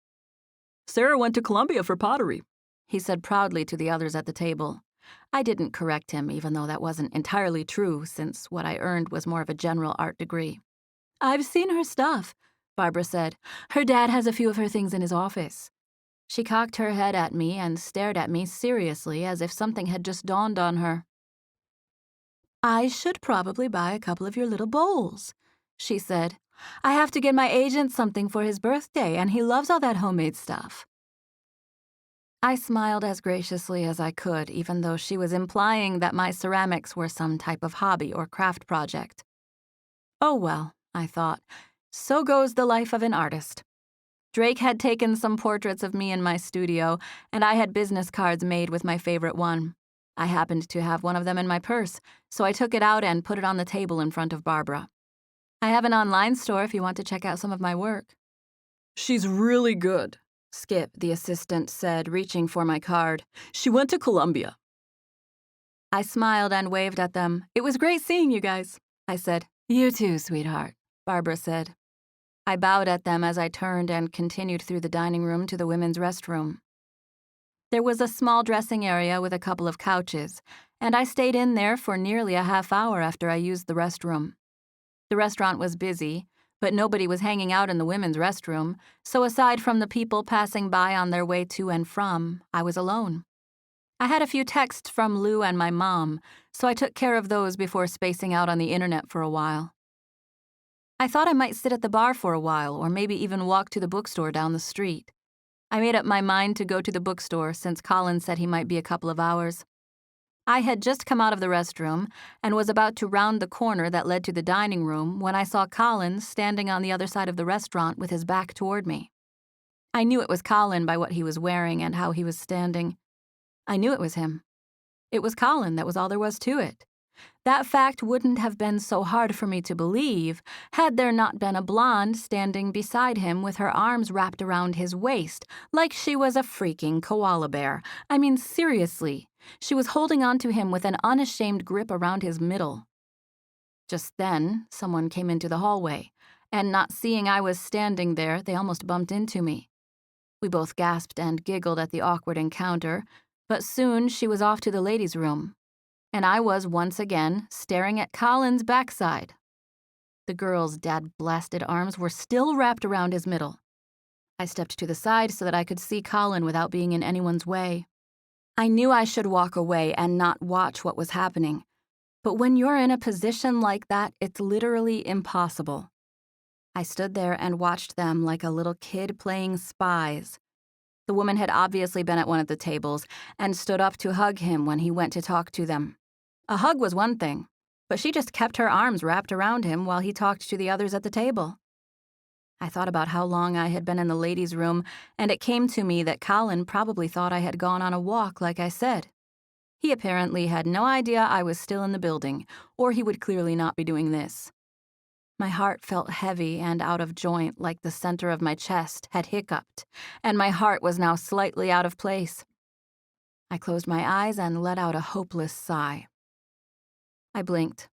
"Sarah went to Columbia for pottery," he said proudly to the others at the table. I didn't correct him, even though that wasn't entirely true, since what I earned was more of a general art degree. "I've seen her stuff," Barbara said. "Her dad has a few of her things in his office." She cocked her head at me and stared at me seriously as if something had just dawned on her. "I should probably buy a couple of your little bowls," she said. "I have to get my agent something for his birthday, and he loves all that homemade stuff." I smiled as graciously as I could, even though she was implying that my ceramics were some type of hobby or craft project. Oh well, I thought, so goes the life of an artist. Drake had taken some portraits of me in my studio, and I had business cards made with my favorite one. I happened to have one of them in my purse, so I took it out and put it on the table in front of Barbara. "I have an online store if you want to check out some of my work." "She's really good," Skip, the assistant, said, reaching for my card. "She went to Columbia." I smiled and waved at them. "It was great seeing you guys," I said. "You too, sweetheart," Barbara said. I bowed at them as I turned and continued through the dining room to the women's restroom. There was a small dressing area with a couple of couches, and I stayed in there for nearly a half hour after I used the restroom. The restaurant was busy, but nobody was hanging out in the women's restroom, so aside from the people passing by on their way to and from, I was alone. I had a few texts from Lou and my mom, so I took care of those before spacing out on the internet for a while. I thought I might sit at the bar for a while, or maybe even walk to the bookstore down the street. I made up my mind to go to the bookstore since Collin said he might be a couple of hours. I had just come out of the restroom and was about to round the corner that led to the dining room when I saw Collin standing on the other side of the restaurant with his back toward me. I knew it was Collin by what he was wearing and how he was standing. I knew it was him. It was Collin, that was all there was to it. That fact wouldn't have been so hard for me to believe had there not been a blonde standing beside him with her arms wrapped around his waist like she was a freaking koala bear. I mean, seriously, she was holding on to him with an unashamed grip around his middle. Just then, someone came into the hallway, and not seeing I was standing there, they almost bumped into me. We both gasped and giggled at the awkward encounter, but soon she was off to the ladies' room, and I was once again staring at Collin's backside. The girl's dad-blasted arms were still wrapped around his middle. I stepped to the side so that I could see Collin without being in anyone's way. I knew I should walk away and not watch what was happening, but when you're in a position like that, it's literally impossible. I stood there and watched them like a little kid playing spies. The woman had obviously been at one of the tables and stood up to hug him when he went to talk to them. A hug was one thing, but she just kept her arms wrapped around him while he talked to the others at the table. I thought about how long I had been in the ladies' room, and it came to me that Collin probably thought I had gone on a walk, like I said. He apparently had no idea I was still in the building, or he would clearly not be doing this. My heart felt heavy and out of joint, like the center of my chest had hiccuped, and my heart was now slightly out of place. I closed my eyes and let out a hopeless sigh. I blinked,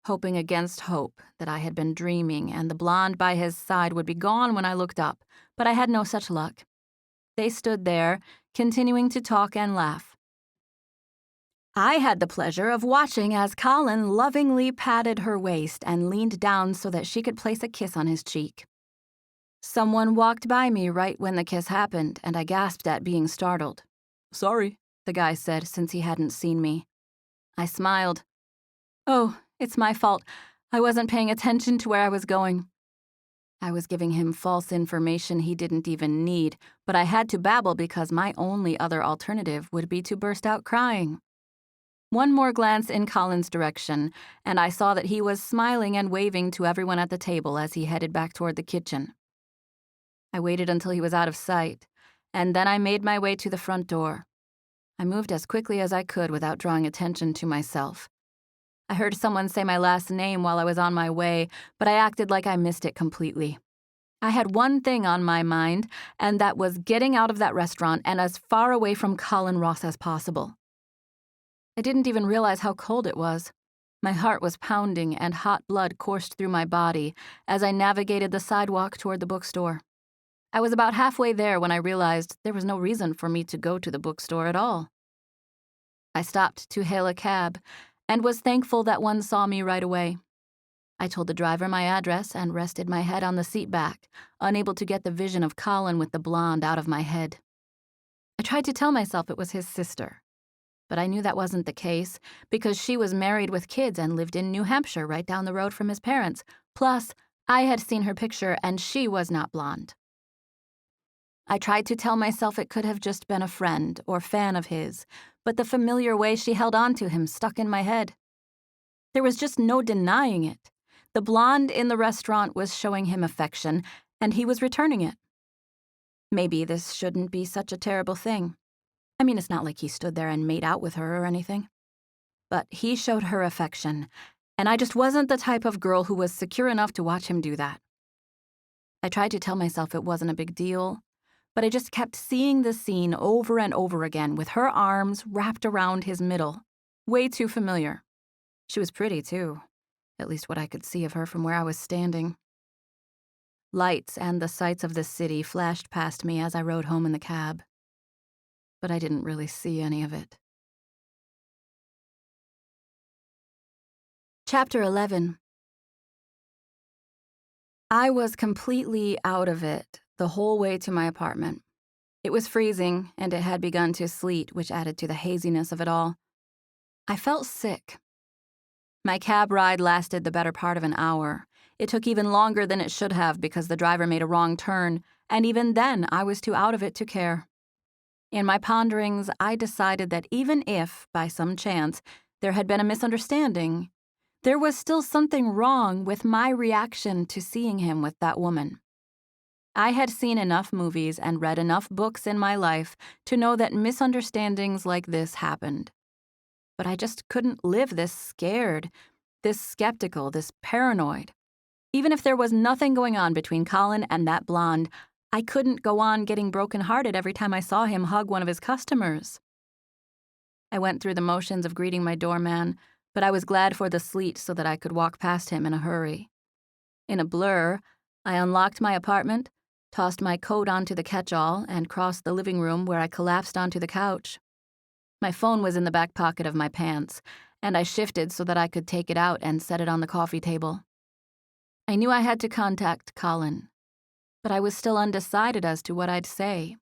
hoping against hope that I had been dreaming and the blonde by his side would be gone when I looked up, but I had no such luck. They stood there, continuing to talk and laugh. I had the pleasure of watching as Collin lovingly patted her waist and leaned down so that she could place a kiss on his cheek. Someone walked by me right when the kiss happened, and I gasped at being startled. Sorry, the guy said, since he hadn't seen me. I smiled. Oh, it's my fault. I wasn't paying attention to where I was going. I was giving him false information he didn't even need, but I had to babble because my only other alternative would be to burst out crying. One more glance in Collin's direction, and I saw that he was smiling and waving to everyone at the table as he headed back toward the kitchen. I waited until he was out of sight, and then I made my way to the front door. I moved as quickly as I could without drawing attention to myself. I heard someone say my last name while I was on my way, but I acted like I missed it completely. I had one thing on my mind, and that was getting out of that restaurant and as far away from Collin Ross as possible. I didn't even realize how cold it was. My heart was pounding and hot blood coursed through my body as I navigated the sidewalk toward the bookstore. I was about halfway there when I realized there was no reason for me to go to the bookstore at all. I stopped to hail a cab and was thankful that one saw me right away. I told the driver my address and rested my head on the seat back, unable to get the vision of Collin with the blonde out of my head. I tried to tell myself it was his sister, but I knew that wasn't the case because she was married with kids and lived in New Hampshire right down the road from his parents. Plus, I had seen her picture and she was not blonde. I tried to tell myself it could have just been a friend or fan of his, but the familiar way she held on to him stuck in my head. There was just no denying it. The blonde in the restaurant was showing him affection, and he was returning it. Maybe this shouldn't be such a terrible thing. I mean, it's not like he stood there and made out with her or anything. But he showed her affection, and I just wasn't the type of girl who was secure enough to watch him do that. I tried to tell myself it wasn't a big deal, but I just kept seeing the scene over and over again with her arms wrapped around his middle. Way too familiar. She was pretty, too, at least what I could see of her from where I was standing. Lights and the sights of the city flashed past me as I rode home in the cab, but I didn't really see any of it. Chapter 11. I was completely out of it the whole way to my apartment. It was freezing, and it had begun to sleet, which added to the haziness of it all. I felt sick. My cab ride lasted the better part of an hour. It took even longer than it should have because the driver made a wrong turn, and even then I was too out of it to care. In my ponderings, I decided that even if, by some chance, there had been a misunderstanding, there was still something wrong with my reaction to seeing him with that woman. I had seen enough movies and read enough books in my life to know that misunderstandings like this happened. But I just couldn't live this scared, this skeptical, this paranoid. Even if there was nothing going on between Collin and that blonde, I couldn't go on getting brokenhearted every time I saw him hug one of his customers. I went through the motions of greeting my doorman, but I was glad for the sleet so that I could walk past him in a hurry. In a blur, I unlocked my apartment, tossed my coat onto the catch-all, and crossed the living room where I collapsed onto the couch. My phone was in the back pocket of my pants, and I shifted so that I could take it out and set it on the coffee table. I knew I had to contact Collin, but I was still undecided as to what I'd say.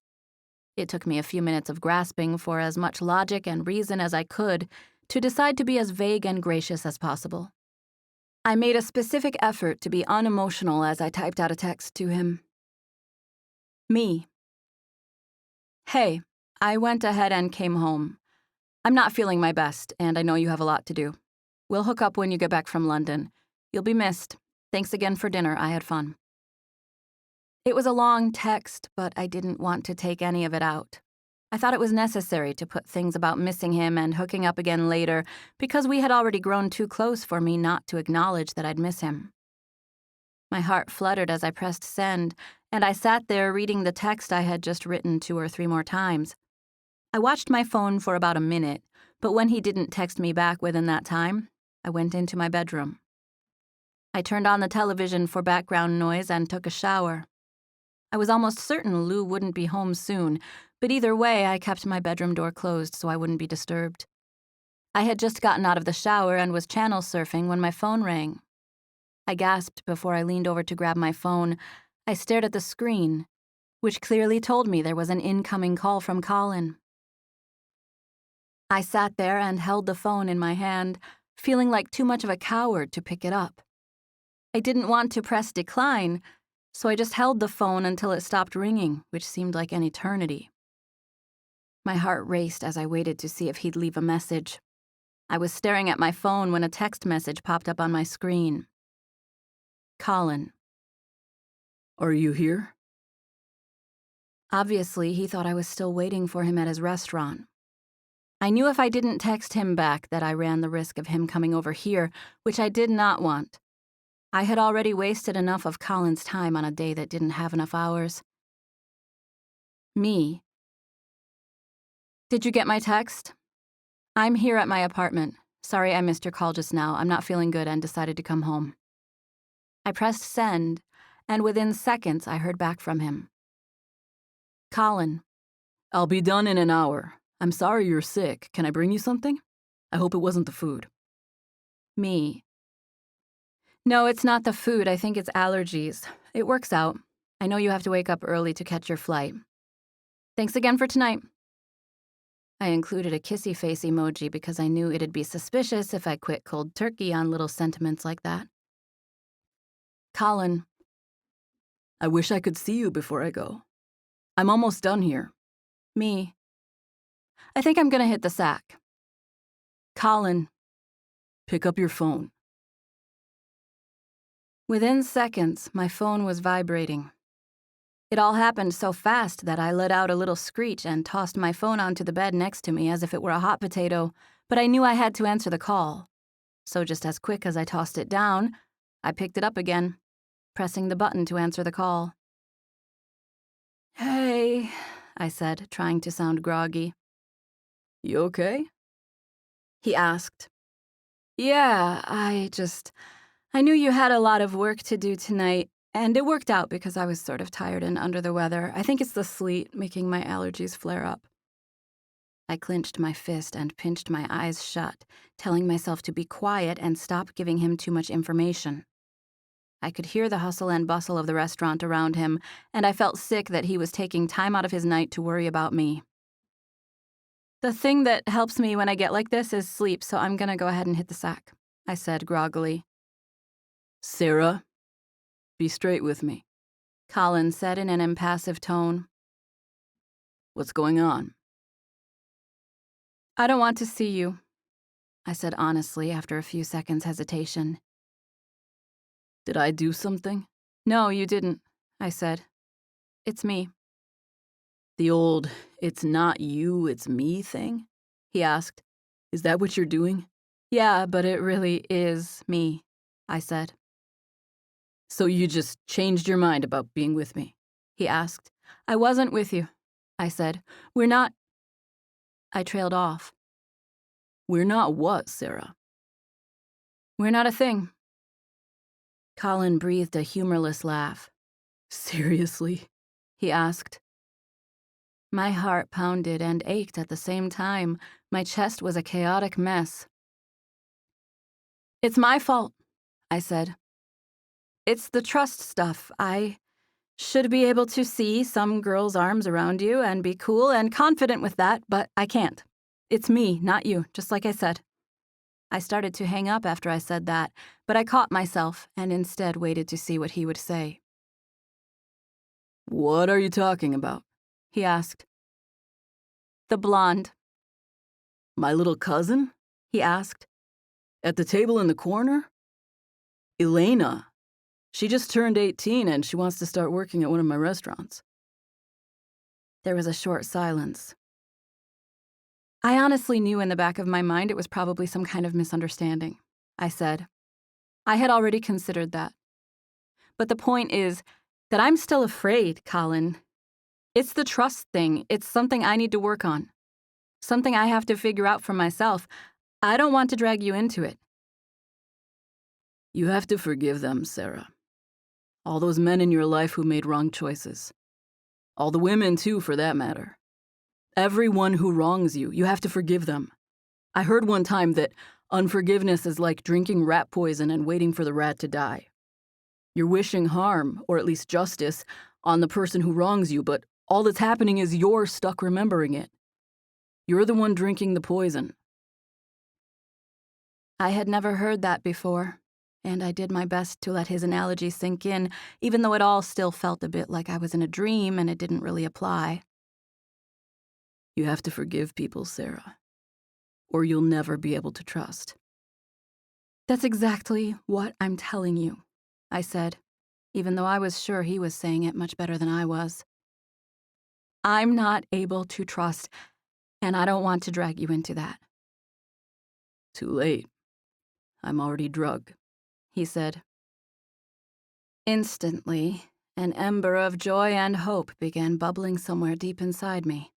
It took me a few minutes of grasping for as much logic and reason as I could to decide to be as vague and gracious as possible. I made a specific effort to be unemotional as I typed out a text to him. Me. Hey, I went ahead and came home. I'm not feeling my best, and I know you have a lot to do. We'll hook up when you get back from London. You'll be missed. Thanks again for dinner. I had fun. It was a long text, but I didn't want to take any of it out. I thought it was necessary to put things about missing him and hooking up again later because we had already grown too close for me not to acknowledge that I'd miss him. My heart fluttered as I pressed send, and I sat there reading the text I had just written 2 or 3 more times. I watched my phone for about a minute, but when he didn't text me back within that time, I went into my bedroom. I turned on the television for background noise and took a shower. I was almost certain Lou wouldn't be home soon, but either way, I kept my bedroom door closed so I wouldn't be disturbed. I had just gotten out of the shower and was channel surfing when my phone rang. I gasped before I leaned over to grab my phone. I stared at the screen, which clearly told me there was an incoming call from Collin. I sat there and held the phone in my hand, feeling like too much of a coward to pick it up. I didn't want to press decline, so I just held the phone until it stopped ringing, which seemed like an eternity. My heart raced as I waited to see if he'd leave a message. I was staring at my phone when a text message popped up on my screen. Collin. Are you here? Obviously, he thought I was still waiting for him at his restaurant. I knew if I didn't text him back that I ran the risk of him coming over here, which I did not want. I had already wasted enough of Collin's time on a day that didn't have enough hours. Me. Did you get my text? I'm here at my apartment. Sorry I missed your call just now. I'm not feeling good and decided to come home. I pressed send, and within seconds I heard back from him. Collin. I'll be done in an hour. I'm sorry you're sick. Can I bring you something? I hope it wasn't the food. Me. No, it's not the food. I think it's allergies. It works out. I know you have to wake up early to catch your flight. Thanks again for tonight. I included a kissy face emoji because I knew it'd be suspicious if I quit cold turkey on little sentiments like that. Collin. I wish I could see you before I go. I'm almost done here. Me. I think I'm gonna hit the sack. Collin. Pick up your phone. Within seconds, my phone was vibrating. It all happened so fast that I let out a little screech and tossed my phone onto the bed next to me as if it were a hot potato, but I knew I had to answer the call. So just as quick as I tossed it down, I picked it up again, pressing the button to answer the call. Hey, I said, trying to sound groggy. You okay? He asked. Yeah, I knew you had a lot of work to do tonight, and it worked out because I was sort of tired and under the weather. I think it's the sleet making my allergies flare up. I clenched my fist and pinched my eyes shut, telling myself to be quiet and stop giving him too much information. I could hear the hustle and bustle of the restaurant around him, and I felt sick that he was taking time out of his night to worry about me. The thing that helps me when I get like this is sleep, so I'm gonna go ahead and hit the sack, I said groggily. Sarah, be straight with me, Collin said in an impassive tone. What's going on? I don't want to see you, I said honestly after a few seconds' hesitation. Did I do something? No, you didn't, I said. It's me. The old, it's not you, it's me thing? He asked. Is that what you're doing? Yeah, but it really is me, I said. So you just changed your mind about being with me? He asked. I wasn't with you, I said. We're not. I trailed off. We're not what, Sarah? We're not a thing. Collin breathed a humorless laugh. Seriously? He asked. My heart pounded and ached at the same time. My chest was a chaotic mess. It's my fault, I said. It's the trust stuff. I should be able to see some girl's arms around you and be cool and confident with that, but I can't. It's me, not you, just like I said. I started to hang up after I said that, but I caught myself and instead waited to see what he would say. What are you talking about? He asked. The blonde. My little cousin? He asked. At the table in the corner? Elena. She just turned 18 and she wants to start working at one of my restaurants. There was a short silence. I honestly knew in the back of my mind it was probably some kind of misunderstanding, I said. I had already considered that. But the point is that I'm still afraid, Collin. It's the trust thing. It's something I need to work on. Something I have to figure out for myself. I don't want to drag you into it. You have to forgive them, Sarah. All those men in your life who made wrong choices. All the women, too, for that matter. Everyone who wrongs you, you have to forgive them. I heard one time that unforgiveness is like drinking rat poison and waiting for the rat to die. You're wishing harm, or at least justice, on the person who wrongs you, but all that's happening is you're stuck remembering it. You're the one drinking the poison. I had never heard that before, and I did my best to let his analogy sink in, even though it all still felt a bit like I was in a dream and it didn't really apply. You have to forgive people, Sarah, or you'll never be able to trust. That's exactly what I'm telling you, I said, even though I was sure he was saying it much better than I was. I'm not able to trust, and I don't want to drag you into that. Too late. I'm already drugged, he said. Instantly, an ember of joy and hope began bubbling somewhere deep inside me.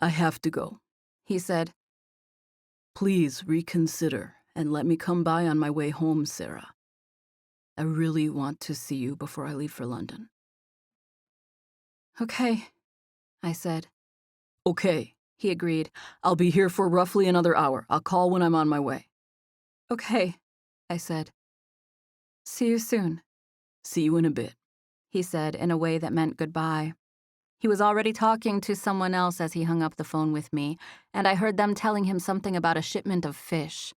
I have to go, he said. Please reconsider and let me come by on my way home, Sarah. I really want to see you before I leave for London. Okay, I said. Okay, he agreed. I'll be here for roughly another hour. I'll call when I'm on my way. Okay, I said. See you soon. See you in a bit, he said in a way that meant goodbye. He was already talking to someone else as he hung up the phone with me, and I heard them telling him something about a shipment of fish.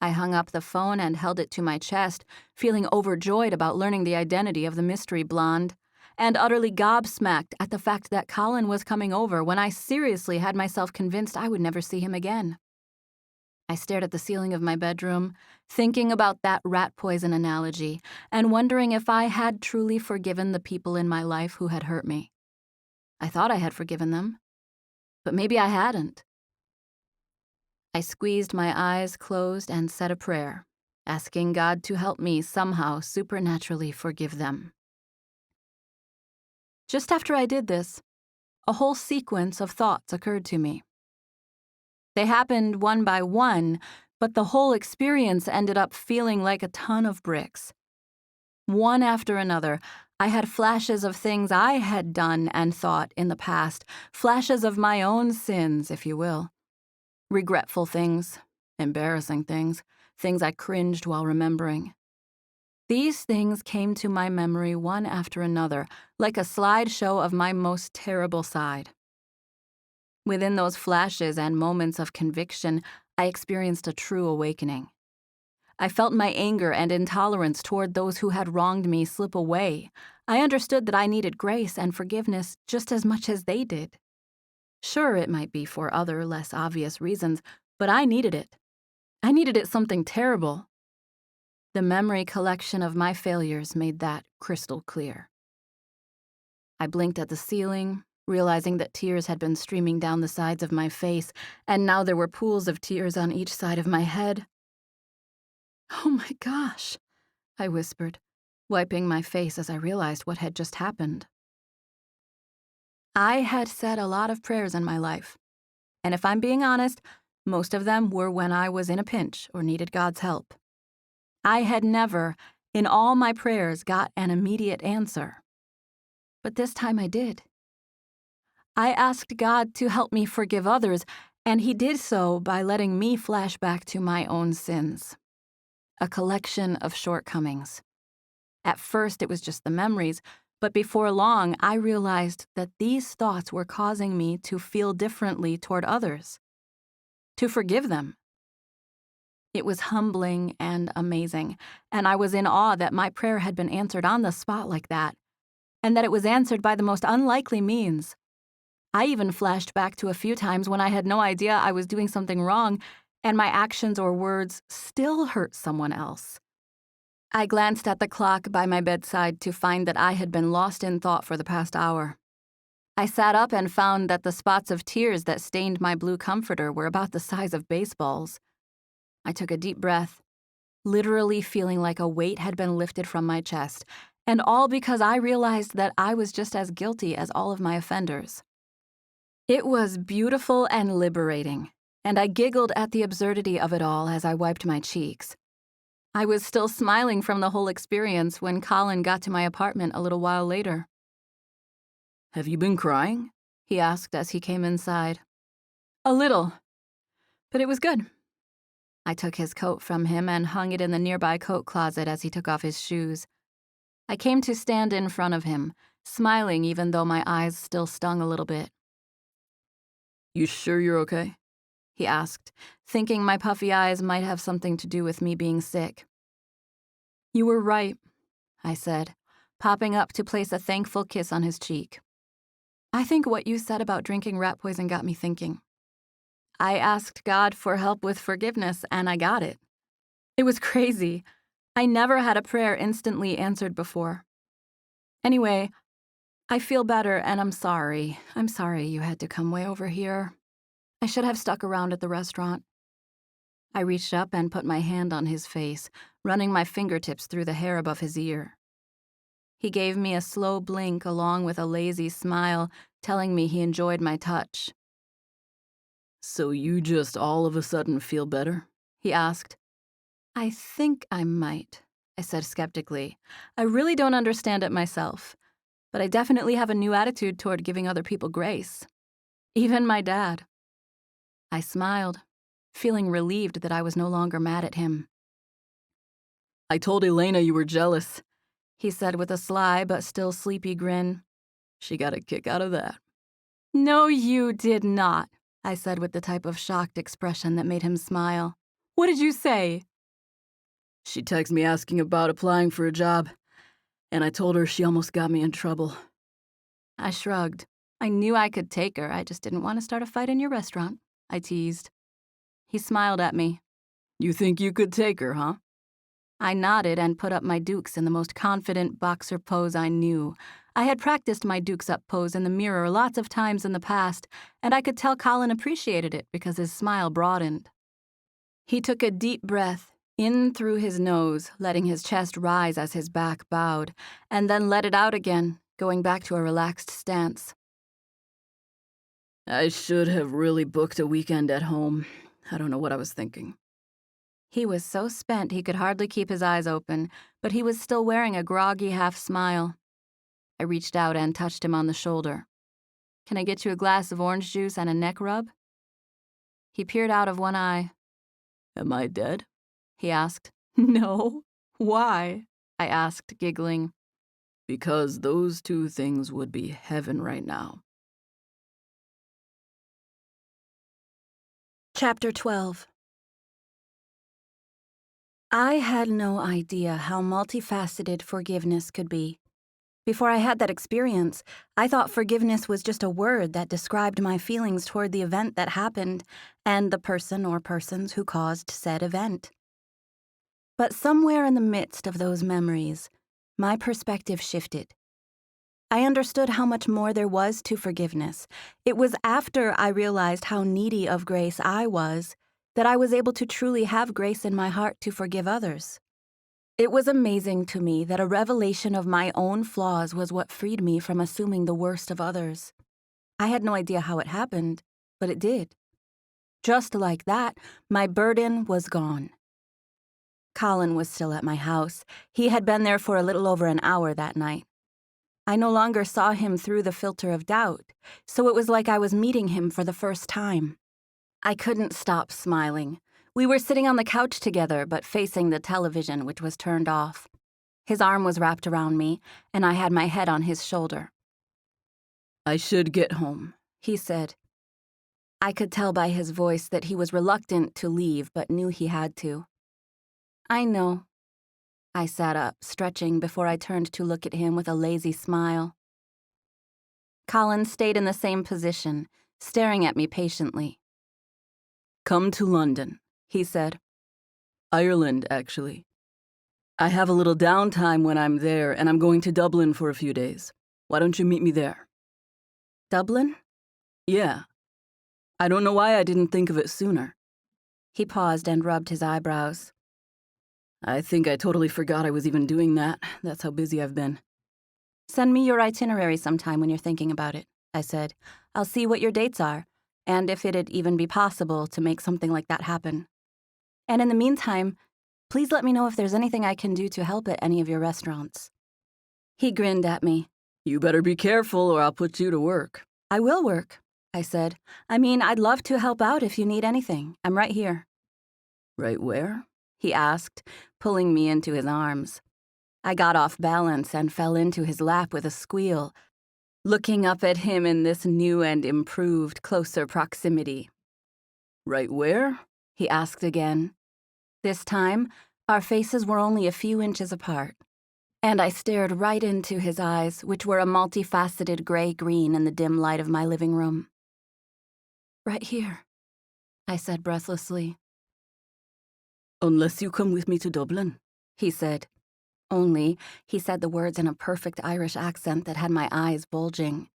I hung up the phone and held it to my chest, feeling overjoyed about learning the identity of the mystery blonde, and utterly gobsmacked at the fact that Collin was coming over when I seriously had myself convinced I would never see him again. I stared at the ceiling of my bedroom, thinking about that rat poison analogy, and wondering if I had truly forgiven the people in my life who had hurt me. I thought I had forgiven them, but maybe I hadn't. I squeezed my eyes closed and said a prayer, asking God to help me somehow supernaturally forgive them. Just after I did this, a whole sequence of thoughts occurred to me. They happened one by one, but the whole experience ended up feeling like a ton of bricks. One after another, I had flashes of things I had done and thought in the past, flashes of my own sins, if you will. Regretful things, embarrassing things, things I cringed while remembering. These things came to my memory one after another, like a slideshow of my most terrible side. Within those flashes and moments of conviction, I experienced a true awakening. I felt my anger and intolerance toward those who had wronged me slip away. I understood that I needed grace and forgiveness just as much as they did. Sure, it might be for other, less obvious reasons, but I needed it. I needed it something terrible. The memory collection of my failures made that crystal clear. I blinked at the ceiling, realizing that tears had been streaming down the sides of my face, and now there were pools of tears on each side of my head. "Oh my gosh," I whispered, wiping my face as I realized what had just happened. I had said a lot of prayers in my life, and if I'm being honest, most of them were when I was in a pinch or needed God's help. I had never, in all my prayers, got an immediate answer. But this time I did. I asked God to help me forgive others, and He did so by letting me flash back to my own sins. A collection of shortcomings. At first, it was just the memories, but before long, I realized that these thoughts were causing me to feel differently toward others, to forgive them. It was humbling and amazing, and I was in awe that my prayer had been answered on the spot like that, and that it was answered by the most unlikely means. I even flashed back to a few times when I had no idea I was doing something wrong, and my actions or words still hurt someone else. I glanced at the clock by my bedside to find that I had been lost in thought for the past hour. I sat up and found that the spots of tears that stained my blue comforter were about the size of baseballs. I took a deep breath, literally feeling like a weight had been lifted from my chest, and all because I realized that I was just as guilty as all of my offenders. It was beautiful and liberating, and I giggled at the absurdity of it all as I wiped my cheeks. I was still smiling from the whole experience when Collin got to my apartment a little while later. Have you been crying? He asked as he came inside. A little, but it was good. I took his coat from him and hung it in the nearby coat closet as he took off his shoes. I came to stand in front of him, smiling even though my eyes still stung a little bit. You sure you're okay? He asked, thinking my puffy eyes might have something to do with me being sick. You were right, I said, popping up to place a thankful kiss on his cheek. I think what you said about drinking rat poison got me thinking. I asked God for help with forgiveness, and I got it. It was crazy. I never had a prayer instantly answered before. Anyway, I feel better, and I'm sorry. I'm sorry you had to come way over here. I should have stuck around at the restaurant. I reached up and put my hand on his face, running my fingertips through the hair above his ear. He gave me a slow blink along with a lazy smile, telling me he enjoyed my touch. So you just all of a sudden feel better? He asked. I think I might, I said skeptically. I really don't understand it myself, but I definitely have a new attitude toward giving other people grace. Even my dad. I smiled, feeling relieved that I was no longer mad at him. I told Elena you were jealous, he said with a sly but still sleepy grin. She got a kick out of that. No, you did not, I said with the type of shocked expression that made him smile. What did you say? She texted me asking about applying for a job, and I told her she almost got me in trouble. I shrugged. I knew I could take her, I just didn't want to start a fight in your restaurant, I teased. He smiled at me. You think you could take her, huh? I nodded and put up my dukes in the most confident boxer pose I knew. I had practiced my dukes up pose in the mirror lots of times in the past, and I could tell Collin appreciated it because his smile broadened. He took a deep breath, in through his nose, letting his chest rise as his back bowed, and then let it out again, going back to a relaxed stance. I should have really booked a weekend at home. I don't know what I was thinking. He was so spent he could hardly keep his eyes open, but he was still wearing a groggy half smile. I reached out and touched him on the shoulder. Can I get you a glass of orange juice and a neck rub? He peered out of one eye. Am I dead? He asked. No. Why? I asked, giggling. Because those two things would be heaven right now. Chapter 12. I had no idea how multifaceted forgiveness could be. Before I had that experience, I thought forgiveness was just a word that described my feelings toward the event that happened and the person or persons who caused said event. But somewhere in the midst of those memories, my perspective shifted. I understood how much more there was to forgiveness. It was after I realized how needy of grace I was that I was able to truly have grace in my heart to forgive others. It was amazing to me that a revelation of my own flaws was what freed me from assuming the worst of others. I had no idea how it happened, but it did. Just like that, my burden was gone. Collin was still at my house. He had been there for a little over an hour that night. I no longer saw him through the filter of doubt, so it was like I was meeting him for the first time. I couldn't stop smiling. We were sitting on the couch together, but facing the television, which was turned off. His arm was wrapped around me, and I had my head on his shoulder. I should get home, he said. I could tell by his voice that he was reluctant to leave, but knew he had to. I know. I sat up, stretching before I turned to look at him with a lazy smile. Collin stayed in the same position, staring at me patiently. Come to London, he said. Ireland, actually. I have a little downtime when I'm there, and I'm going to Dublin for a few days. Why don't you meet me there? Dublin? Yeah. I don't know why I didn't think of it sooner. He paused and rubbed his eyebrows. I think I totally forgot I was even doing that. That's how busy I've been. Send me your itinerary sometime when you're thinking about it, I said. I'll see what your dates are, and if it'd even be possible to make something like that happen. And in the meantime, please let me know if there's anything I can do to help at any of your restaurants. He grinned at me. You better be careful or I'll put you to work. I will work, I said. I mean, I'd love to help out if you need anything. I'm right here. Right where? He asked, pulling me into his arms. I got off balance and fell into his lap with a squeal, looking up at him in this new and improved closer proximity. Right where? He asked again. This time, our faces were only a few inches apart, and I stared right into his eyes, which were a multifaceted gray-green in the dim light of my living room. Right here, I said breathlessly. Unless you come with me to Dublin, he said. Only, he said the words in a perfect Irish accent that had my eyes bulging.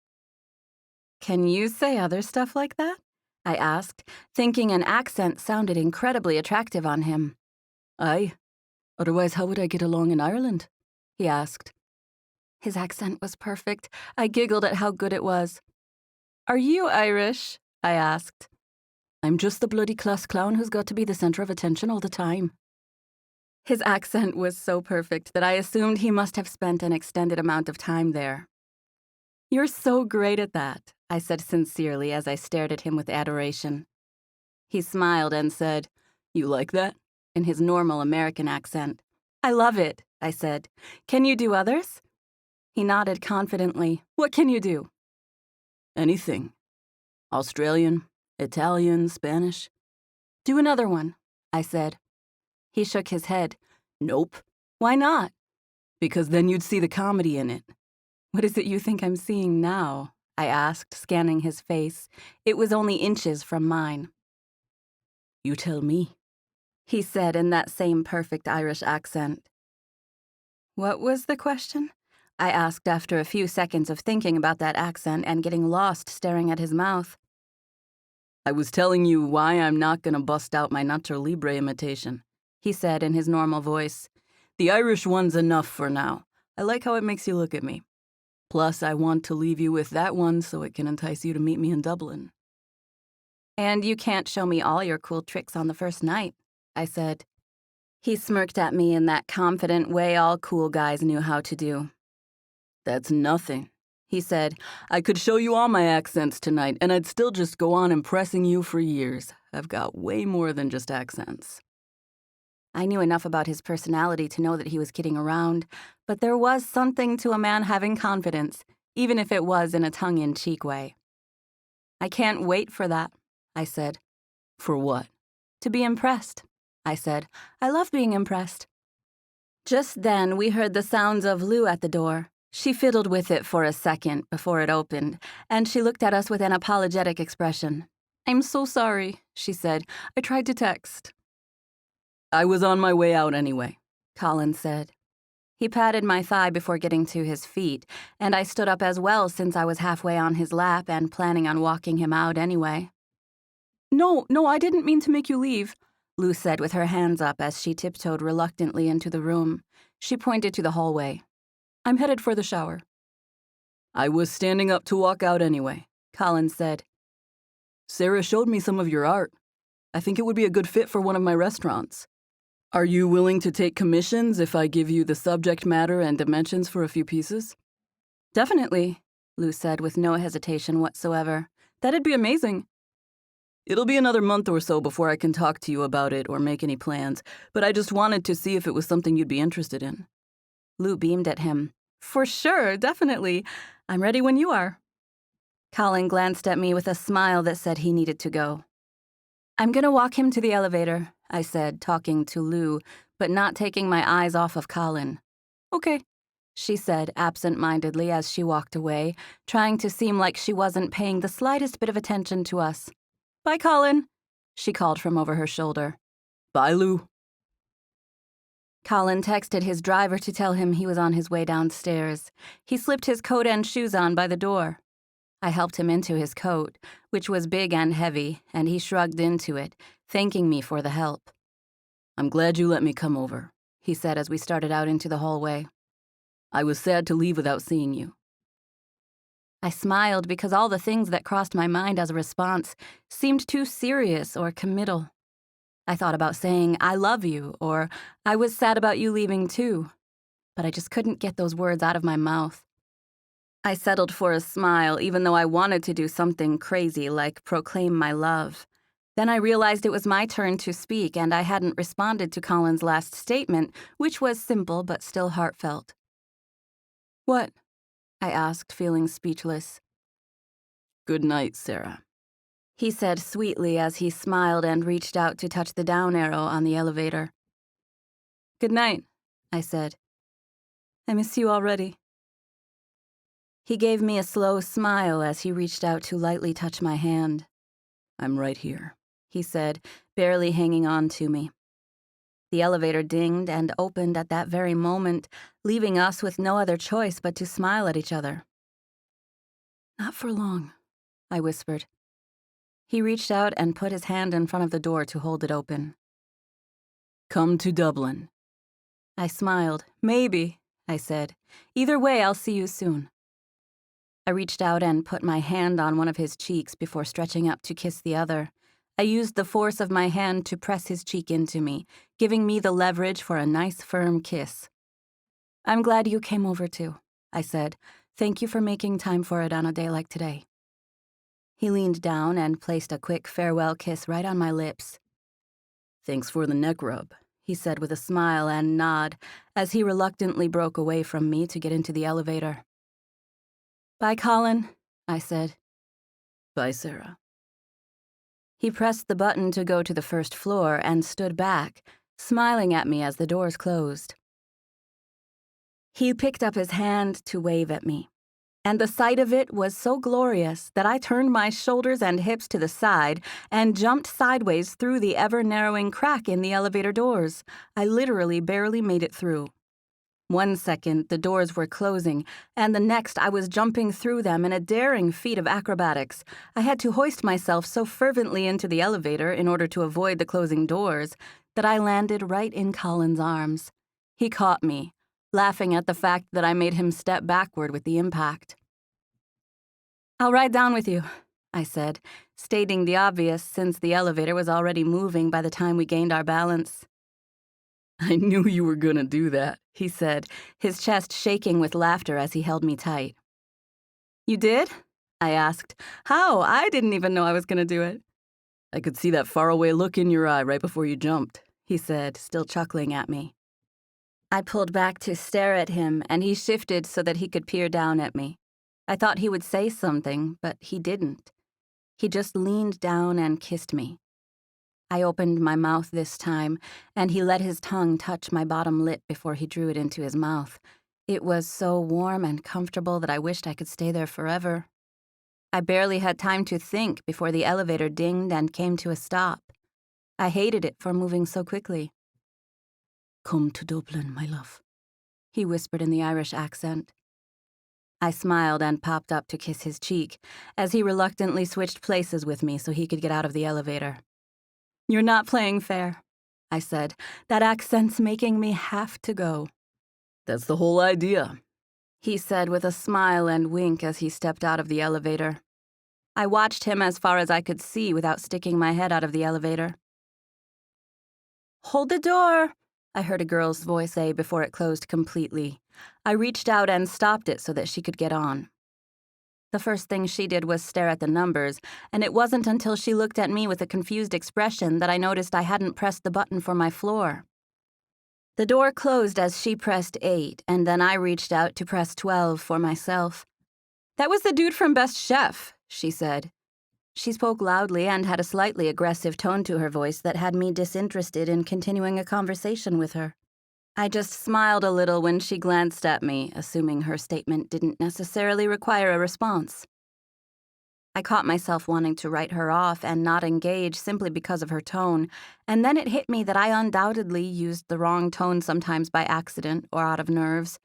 Can you say other stuff like that? I asked, thinking an accent sounded incredibly attractive on him. Aye. Otherwise, how would I get along in Ireland? He asked. His accent was perfect. I giggled at how good it was. Are you Irish? I asked. I'm just the bloody class clown who's got to be the center of attention all the time. His accent was so perfect that I assumed he must have spent an extended amount of time there. You're so great at that, I said sincerely as I stared at him with adoration. He smiled and said, You like that? In his normal American accent. I love it, I said. Can you do others? He nodded confidently. What can you do? Anything. Australian, Italian, Spanish. Do another one, I said. He shook his head. Nope. Why not? Because then you'd see the comedy in it. What is it you think I'm seeing now? I asked, scanning his face. It was only inches from mine. You tell me, he said in that same perfect Irish accent. What was the question? I asked after a few seconds of thinking about that accent and getting lost staring at his mouth. I was telling you why I'm not going to bust out my Nacho Libre imitation, he said in his normal voice. The Irish one's enough for now. I like how it makes you look at me. Plus, I want to leave you with that one so it can entice you to meet me in Dublin. And you can't show me all your cool tricks on the first night, I said. He smirked at me in that confident way all cool guys knew how to do. That's nothing, he said. I could show you all my accents tonight, and I'd still just go on impressing you for years. I've got way more than just accents. I knew enough about his personality to know that he was kidding around, but there was something to a man having confidence, even if it was in a tongue-in-cheek way. I can't wait for that, I said. For what? To be impressed, I said. I love being impressed. Just then, we heard the sounds of Lou at the door. She fiddled with it for a second before it opened, and she looked at us with an apologetic expression. "I'm so sorry," she said. "I tried to text." "I was on my way out anyway," Collin said. He patted my thigh before getting to his feet, and I stood up as well since I was halfway on his lap and planning on walking him out anyway. No, I didn't mean to make you leave," Lou said with her hands up as she tiptoed reluctantly into the room. She pointed to the hallway. "I'm headed for the shower." "I was standing up to walk out anyway," Collin said. "Sarah showed me some of your art. I think it would be a good fit for one of my restaurants. Are you willing to take commissions if I give you the subject matter and dimensions for a few pieces?" "Definitely," Lou said with no hesitation whatsoever. "That'd be amazing." "It'll be another month or so before I can talk to you about it or make any plans, but I just wanted to see if it was something you'd be interested in." Lou beamed at him. "For sure, definitely. I'm ready when you are." Collin glanced at me with a smile that said he needed to go. "I'm gonna walk him to the elevator," I said, talking to Lou, but not taking my eyes off of Collin. "Okay," she said absent-mindedly as she walked away, trying to seem like she wasn't paying the slightest bit of attention to us. "Bye, Collin," she called from over her shoulder. "Bye, Lou." Collin texted his driver to tell him he was on his way downstairs. He slipped his coat and shoes on by the door. I helped him into his coat, which was big and heavy, and he shrugged into it, thanking me for the help. "I'm glad you let me come over," he said as we started out into the hallway. "I was sad to leave without seeing you." I smiled because all the things that crossed my mind as a response seemed too serious or committal. I thought about saying, "I love you," or "I was sad about you leaving too," but I just couldn't get those words out of my mouth. I settled for a smile even though I wanted to do something crazy like proclaim my love. Then I realized it was my turn to speak and I hadn't responded to Collin's last statement, which was simple but still heartfelt. "What?" I asked, feeling speechless. "Good night, Sarah," he said sweetly as he smiled and reached out to touch the down arrow on the elevator. "Good night," I said. "I miss you already." He gave me a slow smile as he reached out to lightly touch my hand. "I'm right here," he said, barely hanging on to me. The elevator dinged and opened at that very moment, leaving us with no other choice but to smile at each other. "Not for long," I whispered. He reached out and put his hand in front of the door to hold it open. "Come to Dublin." I smiled. "Maybe," I said. "Either way, I'll see you soon." I reached out and put my hand on one of his cheeks before stretching up to kiss the other. I used the force of my hand to press his cheek into me, giving me the leverage for a nice, firm kiss. "I'm glad you came over too," I said. "Thank you for making time for it on a day like today." He leaned down and placed a quick farewell kiss right on my lips. "Thanks for the neck rub," he said with a smile and nod as he reluctantly broke away from me to get into the elevator. "Bye, Collin," I said. "Bye, Sarah." He pressed the button to go to the first floor and stood back, smiling at me as the doors closed. He picked up his hand to wave at me, and the sight of it was so glorious that I turned my shoulders and hips to the side and jumped sideways through the ever-narrowing crack in the elevator doors. I literally barely made it through. 1 second, the doors were closing, and the next I was jumping through them in a daring feat of acrobatics. I had to hoist myself so fervently into the elevator in order to avoid the closing doors that I landed right in Collin's arms. He caught me, laughing at the fact that I made him step backward with the impact. "I'll ride down with you," I said, stating the obvious since the elevator was already moving by the time we gained our balance. "I knew you were gonna do that," he said, his chest shaking with laughter as he held me tight. "You did?" I asked. "How? I didn't even know I was gonna do it." "I could see that faraway look in your eye right before you jumped," he said, still chuckling at me. I pulled back to stare at him, and he shifted so that he could peer down at me. I thought he would say something, but he didn't. He just leaned down and kissed me. I opened my mouth this time, and he let his tongue touch my bottom lip before he drew it into his mouth. It was so warm and comfortable that I wished I could stay there forever. I barely had time to think before the elevator dinged and came to a stop. I hated it for moving so quickly. "Come to Dublin, my love," he whispered in the Irish accent. I smiled and popped up to kiss his cheek as he reluctantly switched places with me so he could get out of the elevator. "You're not playing fair," I said. "That accent's making me have to go." That's the whole idea, he said with a smile and wink as he stepped out of the elevator. I watched him as far as I could see without sticking my head out of the elevator. "Hold the door," I heard a girl's voice say before it closed completely. I reached out and stopped it so that she could get on. The first thing she did was stare at the numbers, and it wasn't until she looked at me with a confused expression that I noticed I hadn't pressed the button for my floor. The door closed as she pressed 8, and then I reached out to press 12 for myself. "That was the dude from Best Chef," she said. She spoke loudly and had a slightly aggressive tone to her voice that had me disinterested in continuing a conversation with her. I just smiled a little when she glanced at me, assuming her statement didn't necessarily require a response. I caught myself wanting to write her off and not engage simply because of her tone, and then it hit me that I undoubtedly used the wrong tone sometimes by accident or out of nerves.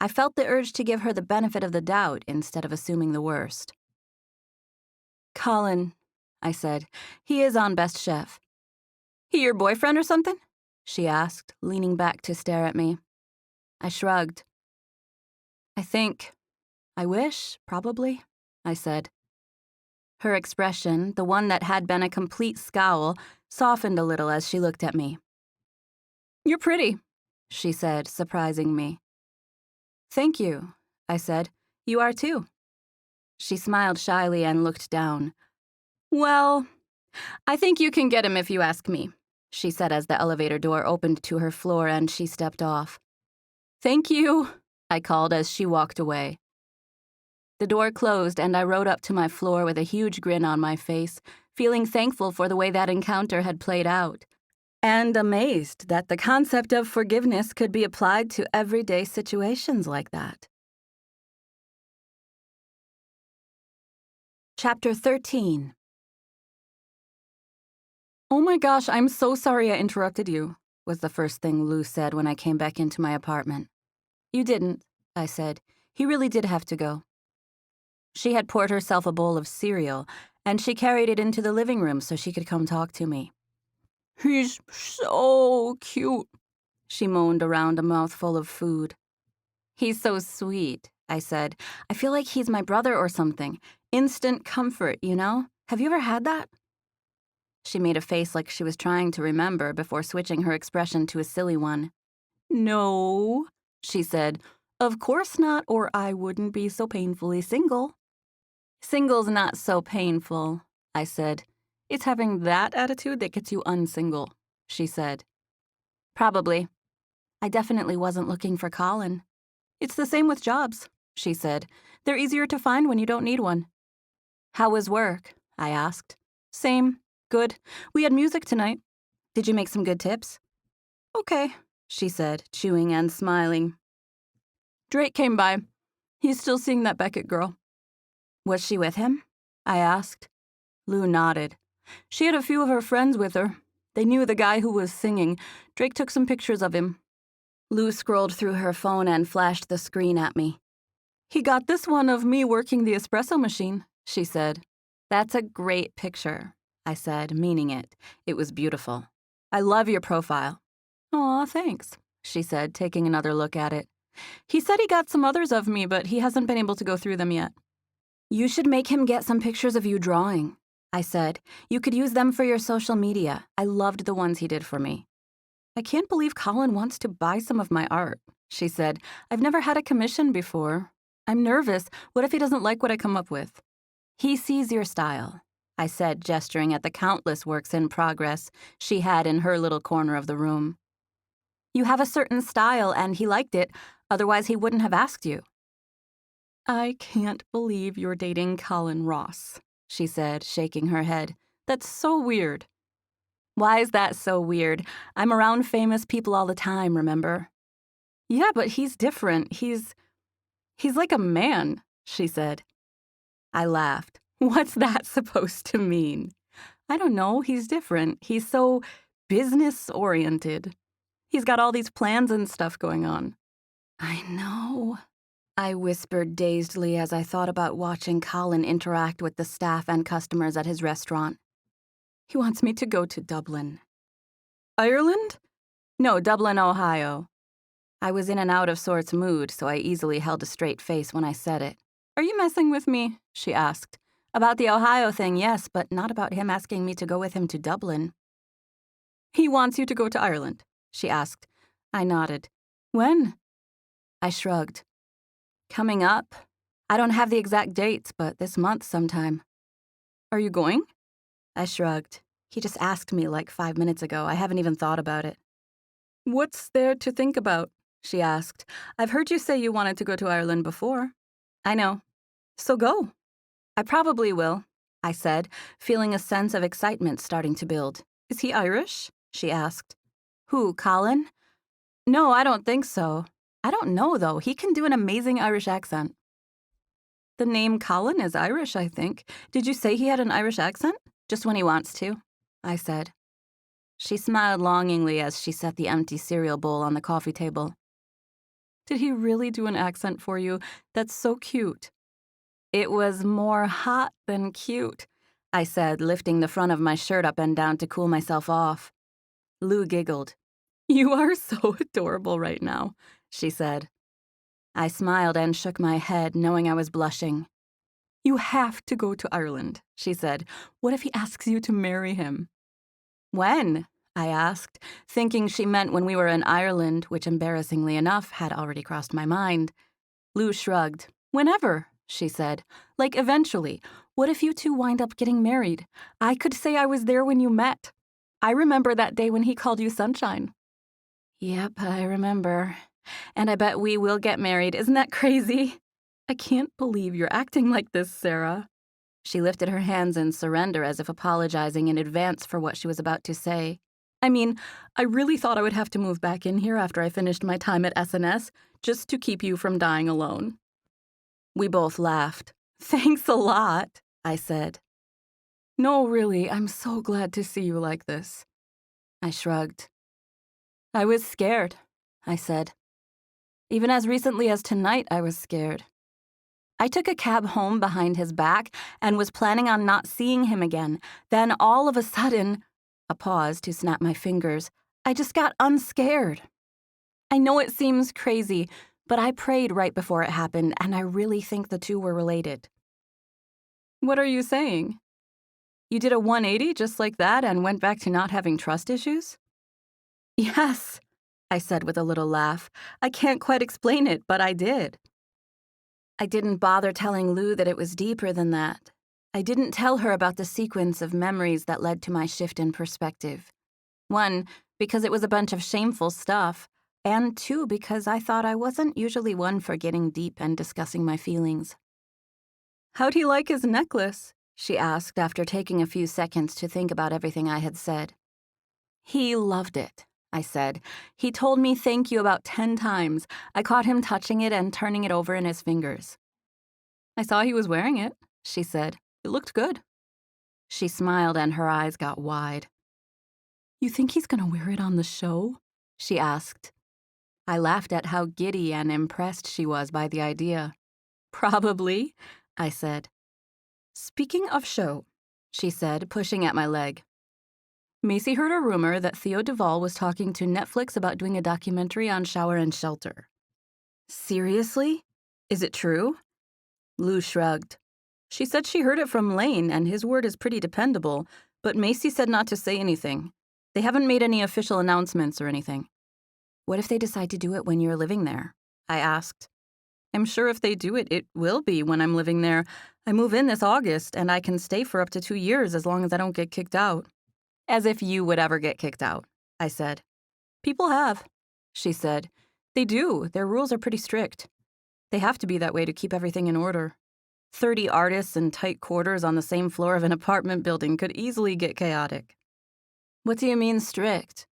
I felt the urge to give her the benefit of the doubt instead of assuming the worst. "Collin," I said. "He is on Best Chef." "He your boyfriend or something?" she asked, leaning back to stare at me. I shrugged. I wish, probably," I said. Her expression, the one that had been a complete scowl, softened a little as she looked at me. "You're pretty," she said, surprising me. "Thank you," I said. "You are too." She smiled shyly and looked down. "Well, I think you can get him if you ask me," she said as the elevator door opened to her floor and she stepped off. "Thank you," I called as she walked away. The door closed and I rode up to my floor with a huge grin on my face, feeling thankful for the way that encounter had played out, and amazed that the concept of forgiveness could be applied to everyday situations like that. Chapter 13. "Oh my gosh, I'm so sorry I interrupted you," was the first thing Lou said when I came back into my apartment. "You didn't," I said. "He really did have to go." She had poured herself a bowl of cereal, and she carried it into the living room so she could come talk to me. "He's so cute," she moaned around a mouthful of food. "He's so sweet," I said. "I feel like he's my brother or something. Instant comfort, you know? Have you ever had that?" She made a face like she was trying to remember before switching her expression to a silly one. "No," she said. "Of course not, or I wouldn't be so painfully single." "Single's not so painful," I said. "It's having that attitude that gets you unsingle," she said. "Probably. I definitely wasn't looking for Collin." "It's the same with jobs," she said. "They're easier to find when you don't need one." "How was work?" I asked. "Same. Good. We had music tonight." "Did you make some good tips?" "Okay," she said, chewing and smiling. "Drake came by. He's still seeing that Beckett girl." "Was she with him?" I asked. Lou nodded. "She had a few of her friends with her. They knew the guy who was singing. Drake took some pictures of him." Lou scrolled through her phone and flashed the screen at me. "He got this one of me working the espresso machine," she said. "That's a great picture," I said, meaning it. It was beautiful. "I love your profile." "Aw, thanks," she said, taking another look at it. "He said he got some others of me, but he hasn't been able to go through them yet." "You should make him get some pictures of you drawing," I said. "You could use them for your social media. I loved the ones he did for me." "I can't believe Collin wants to buy some of my art," she said. "I've never had a commission before. I'm nervous. What if he doesn't like what I come up with?" "He sees your style," I said, gesturing at the countless works in progress she had in her little corner of the room. "You have a certain style, and he liked it. Otherwise, he wouldn't have asked you." "I can't believe you're dating Collin Ross," she said, shaking her head. "That's so weird." "Why is that so weird? I'm around famous people all the time, remember?" Yeah, but he's different. He's like a man, she said. I laughed. What's that supposed to mean? I don't know. He's different. He's so business-oriented. He's got all these plans and stuff going on. I know, I whispered dazedly as I thought about watching Collin interact with the staff and customers at his restaurant. He wants me to go to Dublin. Ireland? No, Dublin, Ohio. I was in an out-of-sorts mood, so I easily held a straight face when I said it. Are you messing with me? She asked. About the Ohio thing, yes, but not about him asking me to go with him to Dublin. He wants you to go to Ireland, she asked. I nodded. When? I shrugged. Coming up. I don't have the exact dates, but this month sometime. Are you going? I shrugged. He just asked me like 5 minutes ago. I haven't even thought about it. What's there to think about? She asked. I've heard you say you wanted to go to Ireland before. I know. So go. I probably will, I said, feeling a sense of excitement starting to build. Is he Irish? She asked. Who, Collin? No, I don't think so. I don't know, though. He can do an amazing Irish accent. The name Collin is Irish, I think. Did you say he had an Irish accent? Just when he wants to, I said. She smiled longingly as she set the empty cereal bowl on the coffee table. Did he really do an accent for you? That's so cute. It was more hot than cute, I said, lifting the front of my shirt up and down to cool myself off. Lou giggled. You are so adorable right now, she said. I smiled and shook my head, knowing I was blushing. You have to go to Ireland, she said. What if he asks you to marry him? When? I asked, thinking she meant when we were in Ireland, which embarrassingly enough had already crossed my mind. Lou shrugged. Whenever, she said. Like eventually. What if you two wind up getting married? I could say I was there when you met. I remember that day when he called you Sunshine. Yep, I remember. And I bet we will get married. Isn't that crazy? I can't believe you're acting like this, Sarah. She lifted her hands in surrender as if apologizing in advance for what she was about to say. I mean, I really thought I would have to move back in here after I finished my time at SNS, just to keep you from dying alone. We both laughed. Thanks a lot, I said. No, really, I'm so glad to see you like this. I shrugged. I was scared, I said. Even as recently as tonight, I was scared. I took a cab home behind his back and was planning on not seeing him again. Then all of a sudden, a pause to snap my fingers, I just got unscared. I know it seems crazy, but I prayed right before it happened, and I really think the two were related. What are you saying? You did a 180 just like that and went back to not having trust issues? Yes, I said with a little laugh. I can't quite explain it, but I did. I didn't bother telling Lou that it was deeper than that. I didn't tell her about the sequence of memories that led to my shift in perspective. 1, because it was a bunch of shameful stuff, and 2, because I thought I wasn't usually one for getting deep and discussing my feelings. How'd he like his necklace? She asked after taking a few seconds to think about everything I had said. He loved it, I said. He told me thank you about 10 times. I caught him touching it and turning it over in his fingers. I saw he was wearing it, she said. It looked good. She smiled and her eyes got wide. You think he's going to wear it on the show? She asked. I laughed at how giddy and impressed she was by the idea. Probably, I said. Speaking of show, she said, pushing at my leg. Macy heard a rumor that Theo Duvall was talking to Netflix about doing a documentary on Shower and Shelter. Seriously? Is it true? Lou shrugged. She said she heard it from Lane, and his word is pretty dependable, but Macy said not to say anything. They haven't made any official announcements or anything. What if they decide to do it when you're living there? I asked. I'm sure if they do it, it will be when I'm living there. I move in this August, and I can stay for up to 2 years as long as I don't get kicked out. As if you would ever get kicked out, I said. People have, she said. They do. Their rules are pretty strict. They have to be that way to keep everything in order. 30 artists in tight quarters on the same floor of an apartment building could easily get chaotic. What do you mean strict?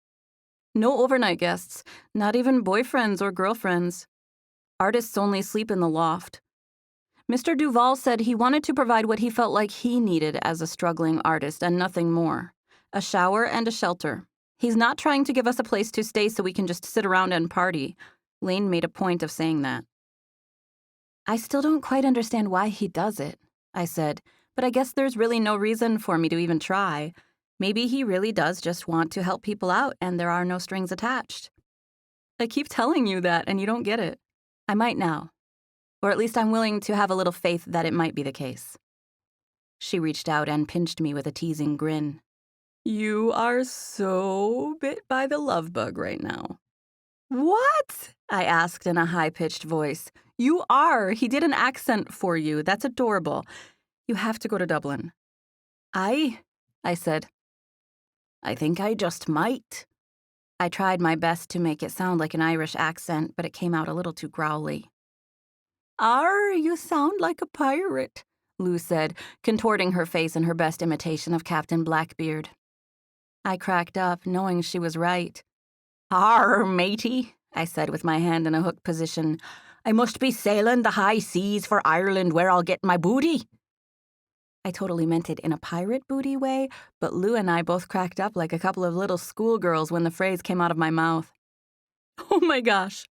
No overnight guests, not even boyfriends or girlfriends. Artists only sleep in the loft. Mr. Duval said he wanted to provide what he felt like he needed as a struggling artist and nothing more. A shower and a shelter. He's not trying to give us a place to stay so we can just sit around and party. Lane made a point of saying that. I still don't quite understand why he does it, I said, but I guess there's really no reason for me to even try. Maybe he really does just want to help people out and there are no strings attached. I keep telling you that and you don't get it. I might now. Or at least I'm willing to have a little faith that it might be the case. She reached out and pinched me with a teasing grin. You are so bit by the love bug right now. What? I asked in a high-pitched voice. You are. He did an accent for you. That's adorable. You have to go to Dublin. I said. I think I just might. I tried my best to make it sound like an Irish accent, but it came out a little too growly. You sound like a pirate, Lou said, contorting her face in her best imitation of Captain Blackbeard. I cracked up, knowing she was right. Matey, I said with my hand in a hook position. I must be sailing the high seas for Ireland where I'll get my booty. I totally meant it in a pirate booty way, but Lou and I both cracked up like a couple of little schoolgirls when the phrase came out of my mouth. Oh my gosh,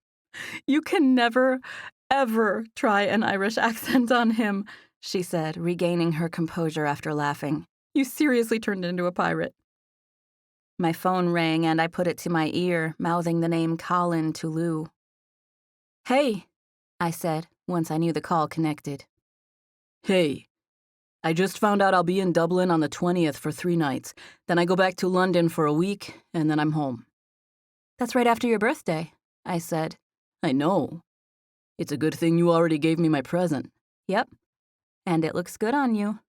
you can never, ever try an Irish accent on him, she said, regaining her composure after laughing. You seriously turned into a pirate. My phone rang and I put it to my ear, mouthing the name Collin to Lou. Hey, I said, once I knew the call connected. Hey, I just found out I'll be in Dublin on the 20th for 3 nights. Then I go back to London for a week, and then I'm home. That's right after your birthday, I said. I know. It's a good thing you already gave me my present. Yep. And it looks good on you.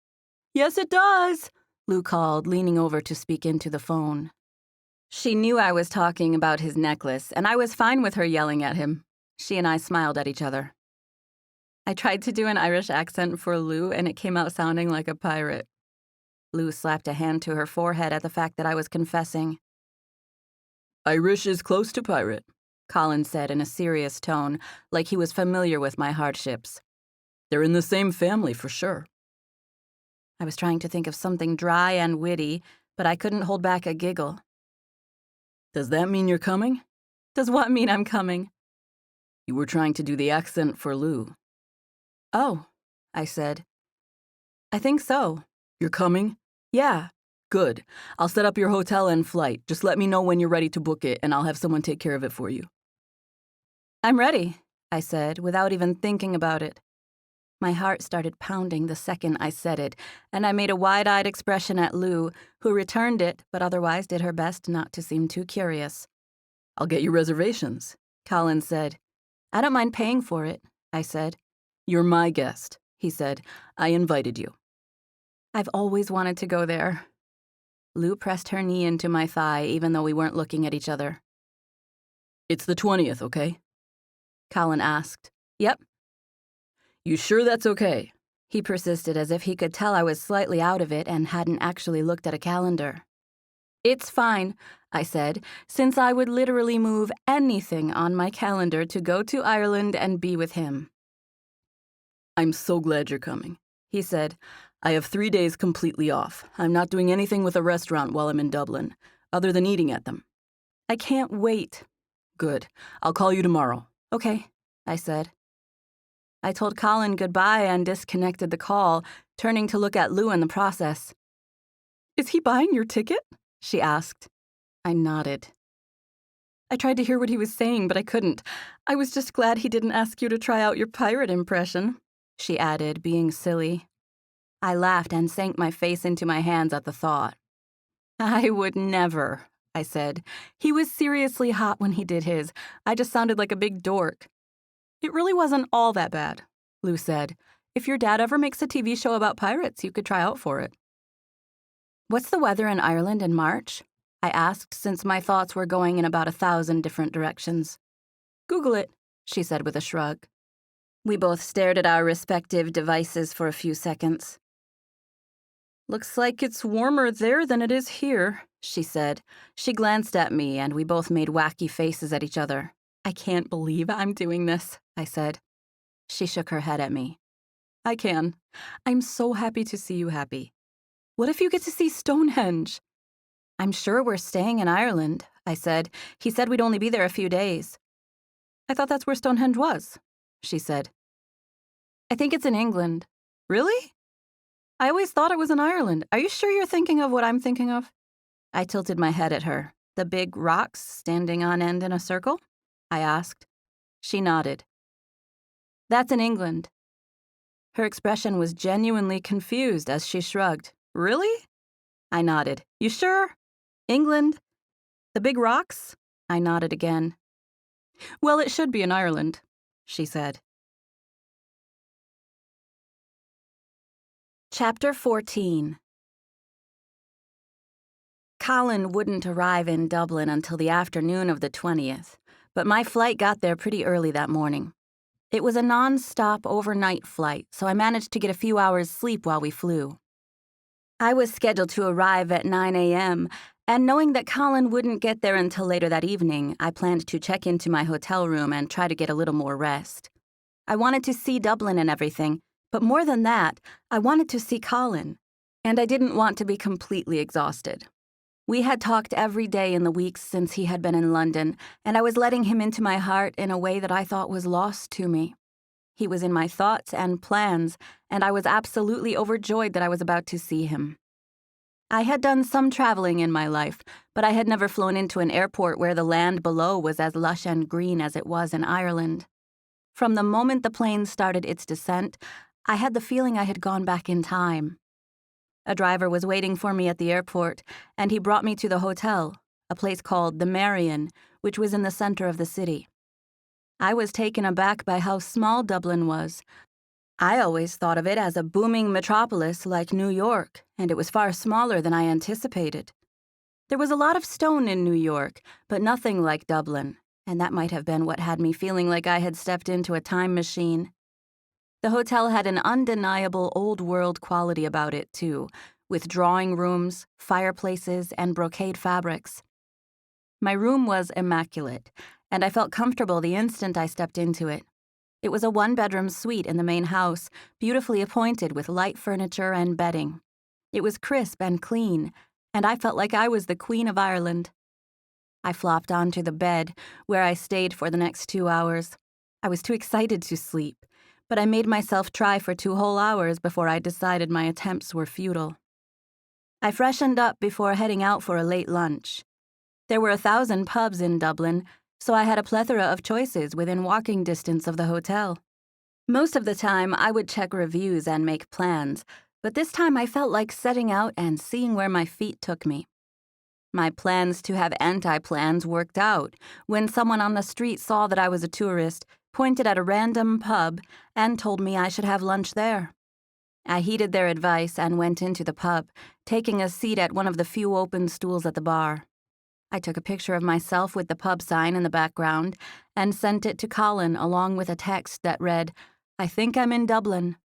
Yes, it does, Lou called, leaning over to speak into the phone. She knew I was talking about his necklace, and I was fine with her yelling at him. She and I smiled at each other. I tried to do an Irish accent for Lou, and it came out sounding like a pirate. Lou slapped a hand to her forehead at the fact that I was confessing. Irish is close to pirate, Collin said in a serious tone, like he was familiar with my hardships. They're in the same family for sure. I was trying to think of something dry and witty, but I couldn't hold back a giggle. Does that mean you're coming? Does what mean I'm coming? You were trying to do the accent for Lou. Oh, I said. I think so. You're coming? Yeah. Good. I'll set up your hotel and flight. Just let me know when you're ready to book it, and I'll have someone take care of it for you. I'm ready, I said, without even thinking about it. My heart started pounding the second I said it, and I made a wide-eyed expression at Lou, who returned it, but otherwise did her best not to seem too curious. I'll get you reservations, Collin said. I don't mind paying for it, I said. You're my guest, he said. I invited you. I've always wanted to go there. Lou pressed her knee into my thigh, even though we weren't looking at each other. It's the 20th, okay? Collin asked. Yep. You sure that's okay? He persisted as if he could tell I was slightly out of it and hadn't actually looked at a calendar. It's fine, I said, since I would literally move anything on my calendar to go to Ireland and be with him. I'm so glad you're coming, he said. I have 3 days completely off. I'm not doing anything with a restaurant while I'm in Dublin, other than eating at them. I can't wait. Good. I'll call you tomorrow. Okay, I said. I told Collin goodbye and disconnected the call, turning to look at Lou in the process. Is he buying your ticket? She asked. I nodded. I tried to hear what he was saying, but I couldn't. I was just glad he didn't ask you to try out your pirate impression, she added, being silly. I laughed and sank my face into my hands at the thought. I would never, I said. He was seriously hot when he did his. I just sounded like a big dork. It really wasn't all that bad, Lou said. If your dad ever makes a TV show about pirates, you could try out for it. What's the weather in Ireland in March? I asked, since my thoughts were going in about 1,000 different directions. Google it, she said with a shrug. We both stared at our respective devices for a few seconds. Looks like it's warmer there than it is here, she said. She glanced at me, and we both made wacky faces at each other. I can't believe I'm doing this, I said. She shook her head at me. I can. I'm so happy to see you happy. What if you get to see Stonehenge? I'm sure we're staying in Ireland, I said. He said we'd only be there a few days. I thought that's where Stonehenge was, she said. I think it's in England. Really? I always thought it was in Ireland. Are you sure you're thinking of what I'm thinking of? I tilted my head at her. The big rocks standing on end in a circle? I asked. She nodded. That's in England. Her expression was genuinely confused as she shrugged. Really? I nodded. You sure? England? The big rocks? I nodded again. Well, it should be in Ireland, she said. Chapter 14. Collin wouldn't arrive in Dublin until the afternoon of the 20th, but my flight got there pretty early that morning. It was a non-stop overnight flight, so I managed to get a few hours sleep while we flew. I was scheduled to arrive at 9 a.m., and knowing that Collin wouldn't get there until later that evening, I planned to check into my hotel room and try to get a little more rest. I wanted to see Dublin and everything, but more than that, I wanted to see Collin, and I didn't want to be completely exhausted. We had talked every day in the weeks since he had been in London, and I was letting him into my heart in a way that I thought was lost to me. He was in my thoughts and plans, and I was absolutely overjoyed that I was about to see him. I had done some traveling in my life, but I had never flown into an airport where the land below was as lush and green as it was in Ireland. From the moment the plane started its descent, I had the feeling I had gone back in time. A driver was waiting for me at the airport, and he brought me to the hotel, a place called the Marion, which was in the center of the city. I was taken aback by how small Dublin was. I always thought of it as a booming metropolis like New York, and it was far smaller than I anticipated. There was a lot of stone in New York, but nothing like Dublin, and that might have been what had me feeling like I had stepped into a time machine. The hotel had an undeniable old-world quality about it, too, with drawing rooms, fireplaces, and brocade fabrics. My room was immaculate, and I felt comfortable the instant I stepped into it. It was a one-bedroom suite in the main house, beautifully appointed with light furniture and bedding. It was crisp and clean, and I felt like I was the Queen of Ireland. I flopped onto the bed, where I stayed for the next 2 hours. I was too excited to sleep, but I made myself try for 2 whole hours before I decided my attempts were futile. I freshened up before heading out for a late lunch. There were 1,000 pubs in Dublin, so I had a plethora of choices within walking distance of the hotel. Most of the time, I would check reviews and make plans, but this time I felt like setting out and seeing where my feet took me. My plans to have anti-plans worked out when someone on the street saw that I was a tourist, pointed at a random pub, and told me I should have lunch there. I heeded their advice and went into the pub, taking a seat at one of the few open stools at the bar. I took a picture of myself with the pub sign in the background and sent it to Collin along with a text that read, "I think I'm in Dublin."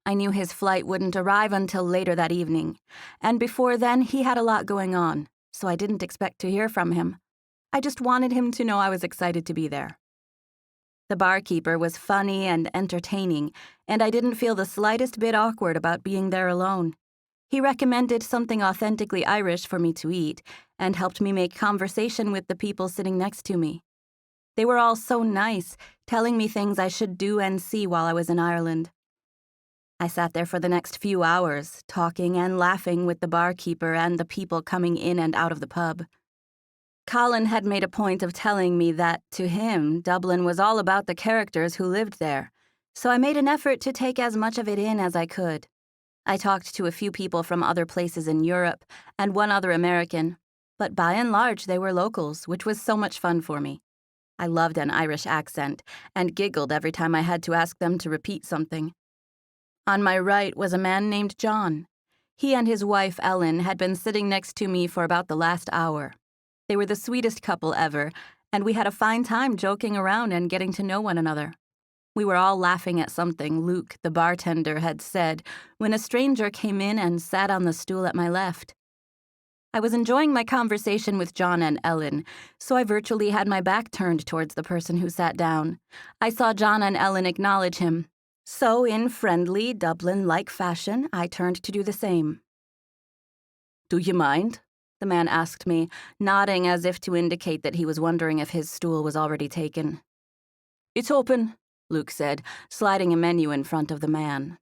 I knew his flight wouldn't arrive until later that evening, and before then he had a lot going on, so I didn't expect to hear from him. I just wanted him to know I was excited to be there. The barkeeper was funny and entertaining, and I didn't feel the slightest bit awkward about being there alone. He recommended something authentically Irish for me to eat and helped me make conversation with the people sitting next to me. They were all so nice, telling me things I should do and see while I was in Ireland. I sat there for the next few hours, talking and laughing with the barkeeper and the people coming in and out of the pub. Collin had made a point of telling me that, to him, Dublin was all about the characters who lived there, so I made an effort to take as much of it in as I could. I talked to a few people from other places in Europe and one other American, but by and large they were locals, which was so much fun for me. I loved an Irish accent and giggled every time I had to ask them to repeat something. On my right was a man named John. He and his wife, Ellen, had been sitting next to me for about the last hour. They were the sweetest couple ever, and we had a fine time joking around and getting to know one another. We were all laughing at something Luke, the bartender, had said when a stranger came in and sat on the stool at my left. I was enjoying my conversation with John and Ellen, so I virtually had my back turned towards the person who sat down. I saw John and Ellen acknowledge him. So, in friendly, Dublin-like fashion, I turned to do the same. "Do you mind?" the man asked me, nodding as if to indicate that he was wondering if his stool was already taken. "It's open," Luke said, sliding a menu in front of the man.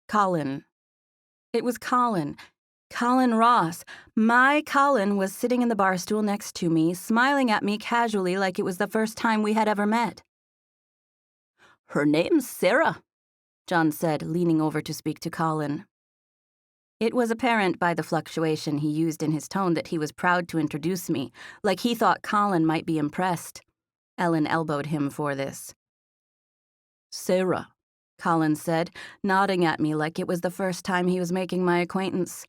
Collin. It was Collin. Collin Ross. My Collin was sitting in the bar stool next to me, smiling at me casually like it was the first time we had ever met. "Her name's Sarah," John said, leaning over to speak to Collin. It was apparent by the fluctuation he used in his tone that he was proud to introduce me, like he thought Collin might be impressed. Ellen elbowed him for this. "Sarah," Collin said, nodding at me like it was the first time he was making my acquaintance.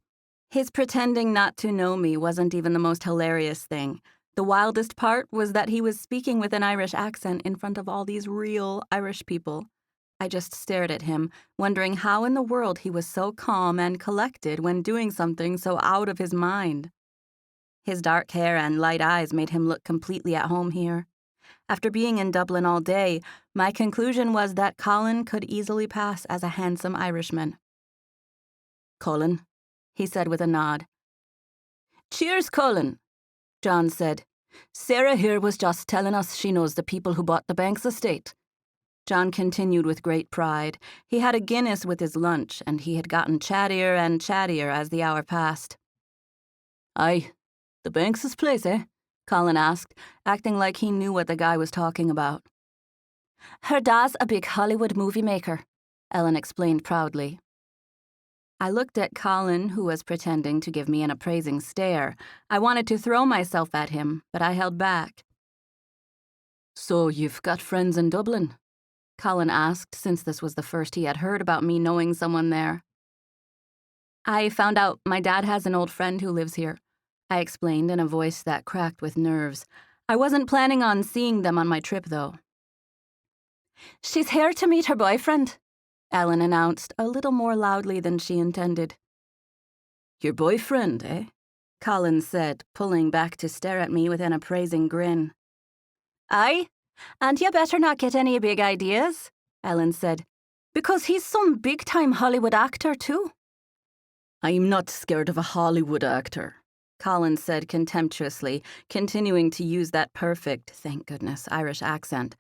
His pretending not to know me wasn't even the most hilarious thing. The wildest part was that he was speaking with an Irish accent in front of all these real Irish people. I just stared at him, wondering how in the world he was so calm and collected when doing something so out of his mind. His dark hair and light eyes made him look completely at home here. After being in Dublin all day, my conclusion was that Collin could easily pass as a handsome Irishman. "Collin," he said with a nod. "Cheers, Collin," John said. "Sarah here was just telling us she knows the people who bought the Banks estate." John continued with great pride. He had a Guinness with his lunch, and he had gotten chattier and chattier as the hour passed. "Aye, the Banks' place, eh?" Collin asked, acting like he knew what the guy was talking about. "Her dad's a big Hollywood movie maker," Ellen explained proudly. I looked at Collin, who was pretending to give me an appraising stare. I wanted to throw myself at him, but I held back. "So you've got friends in Dublin?" Collin asked, since this was the first he had heard about me knowing someone there. "I found out my dad has an old friend who lives here," I explained in a voice that cracked with nerves. I wasn't planning on seeing them on my trip, though. "She's here to meet her boyfriend," Ellen announced, a little more loudly than she intended. "Your boyfriend, eh?" Collin said, pulling back to stare at me with an appraising grin. "Aye, and you better not get any big ideas," Ellen said, "because he's some big-time Hollywood actor, too." "I'm not scared of a Hollywood actor," Collin said contemptuously, continuing to use that perfect, thank goodness, Irish accent.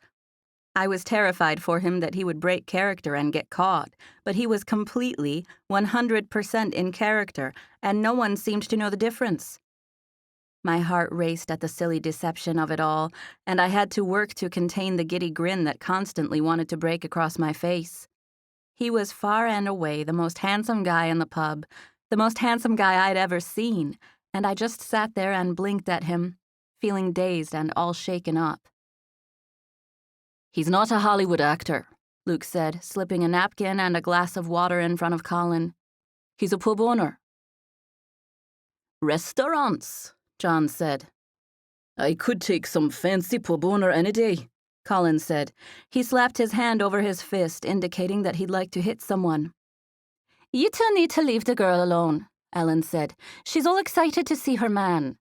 I was terrified for him that he would break character and get caught, but he was completely, 100% in character, and no one seemed to know the difference. My heart raced at the silly deception of it all, and I had to work to contain the giddy grin that constantly wanted to break across my face. He was far and away the most handsome guy in the pub, the most handsome guy I'd ever seen, and I just sat there and blinked at him, feeling dazed and all shaken up. "He's not a Hollywood actor," Luke said, slipping a napkin and a glass of water in front of Collin. "He's a pub owner." "Restaurants," John said. "I could take some fancy pub owner any day," Collin said. He slapped his hand over his fist, indicating that he'd like to hit someone. "You two need to leave the girl alone," Ellen said. "She's all excited to see her man."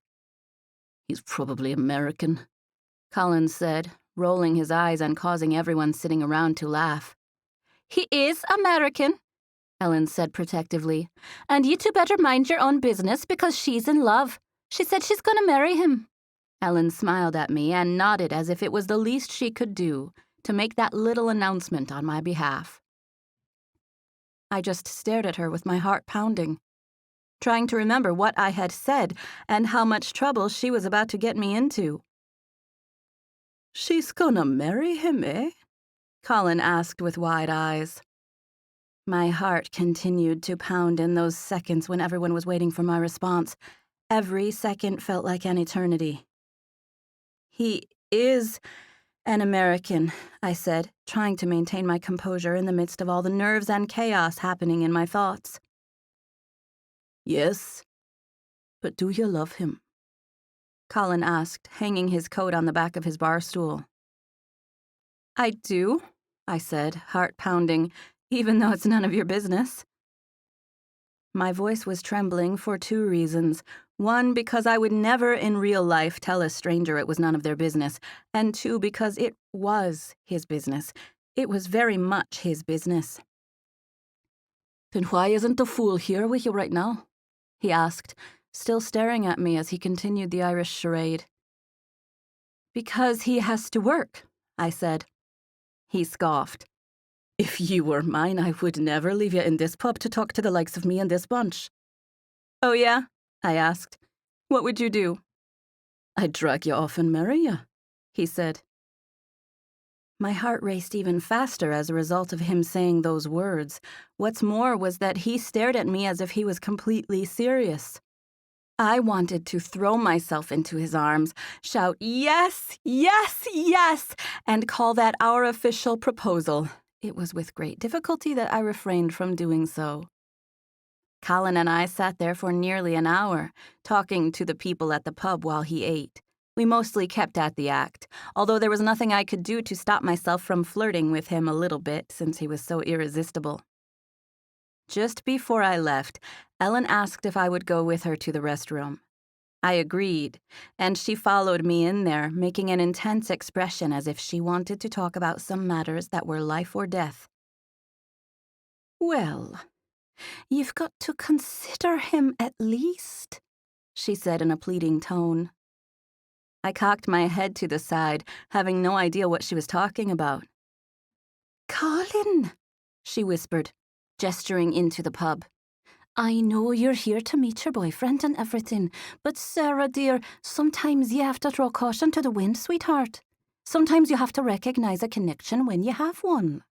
"He's probably American," Collin said, rolling his eyes and causing everyone sitting around to laugh. "He is American," Ellen said protectively. "And you two better mind your own business because she's in love. She said she's going to marry him." Ellen smiled at me and nodded as if it was the least she could do to make that little announcement on my behalf. I just stared at her with my heart pounding, trying to remember what I had said and how much trouble she was about to get me into. "She's gonna marry him, eh?" Collin asked with wide eyes. My heart continued to pound in those seconds when everyone was waiting for my response. Every second felt like an eternity. "He is an American," I said, trying to maintain my composure in the midst of all the nerves and chaos happening in my thoughts. "Yes, but do you love him?" Collin asked, hanging his coat on the back of his bar stool. "I do," I said, heart pounding, even though it's none of your business. My voice was trembling for 2 reasons. 1, because I would never in real life tell a stranger it was none of their business, and 2, because it was his business. It was very much his business. "Then why isn't the fool here with you right now?" he asked, still staring at me as he continued the Irish charade. "Because he has to work," I said. He scoffed. "If you were mine, I would never leave you in this pub to talk to the likes of me and this bunch." "Oh yeah?" I asked. "What would you do?" "I'd drag you off and marry you," he said. My heart raced even faster as a result of him saying those words. What's more was that he stared at me as if he was completely serious. I wanted to throw myself into his arms, shout, "Yes, yes, yes," and call that our official proposal. It was with great difficulty that I refrained from doing so. Collin and I sat there for nearly an hour, talking to the people at the pub while he ate. We mostly kept at the act, although there was nothing I could do to stop myself from flirting with him a little bit since he was so irresistible. Just before I left, Ellen asked if I would go with her to the restroom. I agreed, and she followed me in there, making an intense expression as if she wanted to talk about some matters that were life or death. "Well, you've got to consider him at least," she said in a pleading tone. I cocked my head to the side, having no idea what she was talking about. "Collin," she whispered, gesturing into the pub. "I know you're here to meet your boyfriend and everything, but Sarah, dear, sometimes you have to throw caution to the wind, sweetheart. Sometimes you have to recognize a connection when you have one."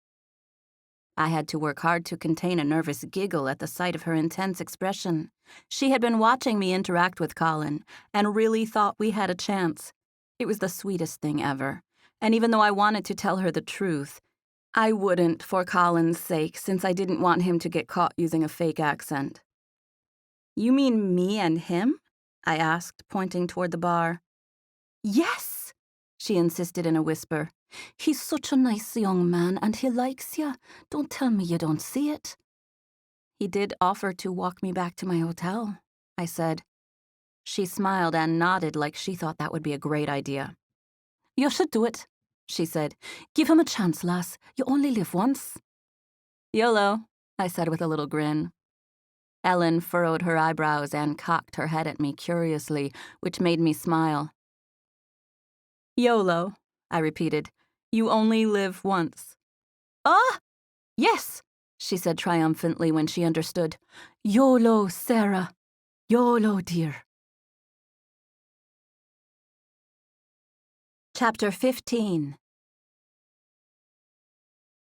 I had to work hard to contain a nervous giggle at the sight of her intense expression. She had been watching me interact with Collin and really thought we had a chance. It was the sweetest thing ever, and even though I wanted to tell her the truth, I wouldn't for Collin's sake since I didn't want him to get caught using a fake accent. "You mean me and him?" I asked, pointing toward the bar. "Yes," she insisted in a whisper. "He's such a nice young man and he likes you. Don't tell me you don't see it." "He did offer to walk me back to my hotel," I said. She smiled and nodded like she thought that would be a great idea. "You should do it," she said. "Give him a chance, lass. You only live once." "YOLO," I said with a little grin. Ellen furrowed her eyebrows and cocked her head at me curiously, which made me smile. "YOLO," I repeated. "You only live once." "Ah, yes," she said triumphantly when she understood. "YOLO, Sarah. YOLO, dear." Chapter 15.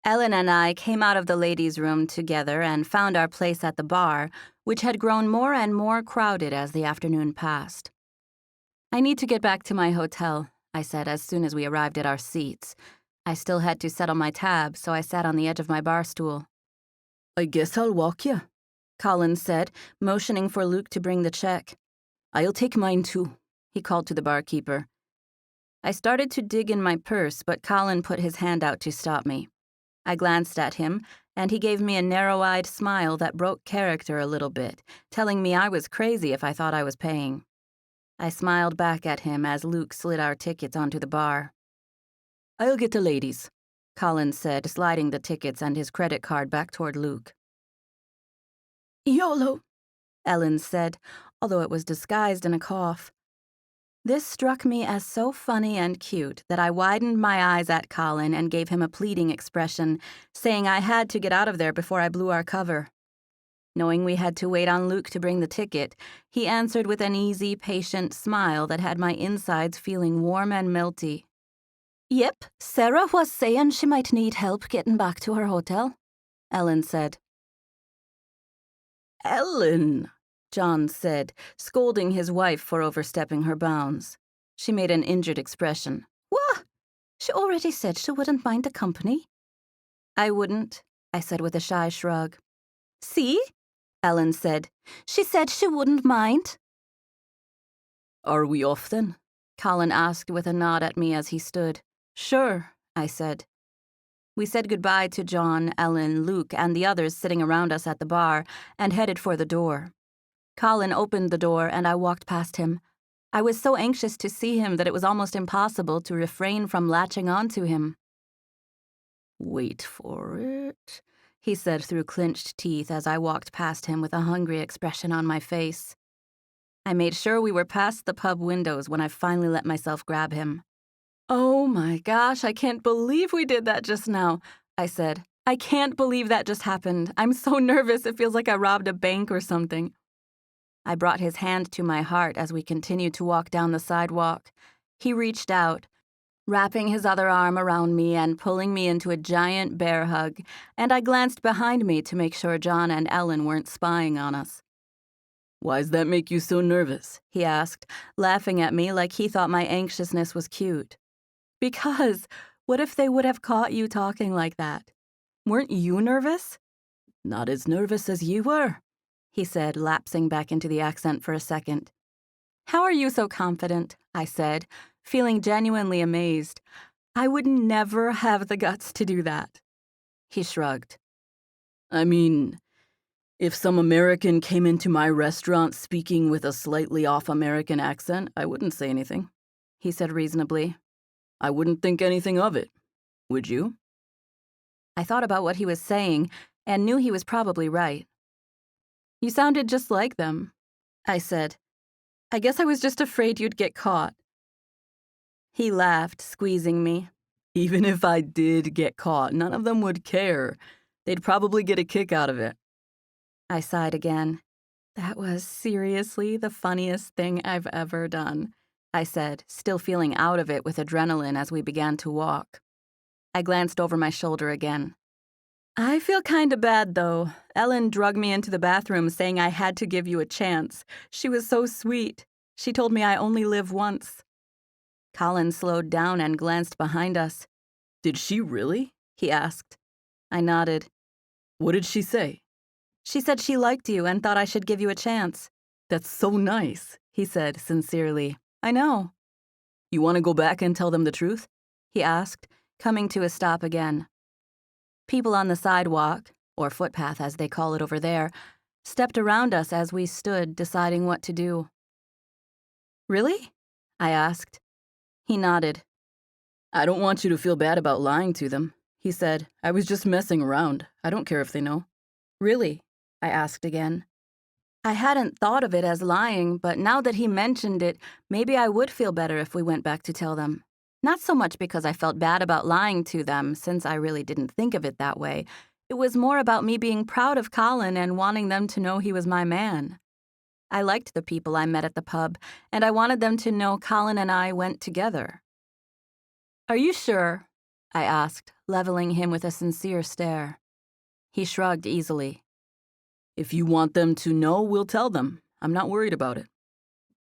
Ellen and I came out of the ladies' room together and found our place at the bar, which had grown more and more crowded as the afternoon passed. "I need to get back to my hotel," I said as soon as we arrived at our seats. I still had to settle my tab, so I sat on the edge of my bar stool. "I guess I'll walk you," Collin said, motioning for Luke to bring the check. "I'll take mine too," he called to the barkeeper. I started to dig in my purse, but Collin put his hand out to stop me. I glanced at him, and he gave me a narrow-eyed smile that broke character a little bit, telling me I was crazy if I thought I was paying. I smiled back at him as Luke slid our tickets onto the bar. "I'll get the ladies," Collin said, sliding the tickets and his credit card back toward Luke. "YOLO," Ellen said, although it was disguised in a cough. This struck me as so funny and cute that I widened my eyes at Collin and gave him a pleading expression, saying I had to get out of there before I blew our cover. Knowing we had to wait on Luke to bring the ticket, he answered with an easy, patient smile that had my insides feeling warm and melty. "Yep, Sarah was saying she might need help getting back to her hotel," Ellen said. "Ellen," John said, scolding his wife for overstepping her bounds. She made an injured expression. "What? She already said she wouldn't mind the company." "I wouldn't," I said with a shy shrug. "See?" Ellen said. "She said she wouldn't mind." "Are we off then?" Collin asked with a nod at me as he stood. "Sure," I said. We said goodbye to John, Ellen, Luke, and the others sitting around us at the bar and headed for the door. Collin opened the door and I walked past him. I was so anxious to see him that it was almost impossible to refrain from latching onto him. "Wait for it," he said through clenched teeth as I walked past him with a hungry expression on my face. I made sure we were past the pub windows when I finally let myself grab him. "Oh my gosh, I can't believe we did that just now," I said. "I can't believe that just happened. I'm so nervous it feels like I robbed a bank or something." I brought his hand to my heart as we continued to walk down the sidewalk. He reached out, wrapping his other arm around me and pulling me into a giant bear hug, and I glanced behind me to make sure John and Ellen weren't spying on us. Why's that make you so nervous? He asked, laughing at me like he thought my anxiousness was cute. Because what if they would have caught you talking like that? Weren't you nervous? Not as nervous as you were, he said, lapsing back into the accent for a second. How are you so confident? I said, feeling genuinely amazed. I would never have the guts to do that. He shrugged. I mean, if some American came into my restaurant speaking with a slightly off American accent, I wouldn't say anything, he said reasonably. I wouldn't think anything of it. Would you? I thought about what he was saying and knew he was probably right. You sounded just like them, I said. I guess I was just afraid you'd get caught. He laughed, squeezing me. Even if I did get caught, none of them would care. They'd probably get a kick out of it. I sighed again. That was seriously the funniest thing I've ever done, I said, still feeling out of it with adrenaline as we began to walk. I glanced over my shoulder again. I feel kinda bad, though. Ellen drugged me into the bathroom saying I had to give you a chance. She was so sweet. She told me I only live once. Collin slowed down and glanced behind us. Did she really? He asked. I nodded. What did she say? She said she liked you and thought I should give you a chance. That's so nice, he said sincerely. I know. You want to go back and tell them the truth? He asked, coming to a stop again. People on the sidewalk, or footpath as they call it over there, stepped around us as we stood deciding what to do. Really? I asked. He nodded. I don't want you to feel bad about lying to them, he said. I was just messing around. I don't care if they know. Really? I asked again. I hadn't thought of it as lying, but now that he mentioned it, maybe I would feel better if we went back to tell them. Not so much because I felt bad about lying to them, since I really didn't think of it that way. It was more about me being proud of Collin and wanting them to know he was my man. I liked the people I met at the pub, and I wanted them to know Collin and I went together. Are you sure? I asked, leveling him with a sincere stare. He shrugged easily. If you want them to know, we'll tell them. I'm not worried about it.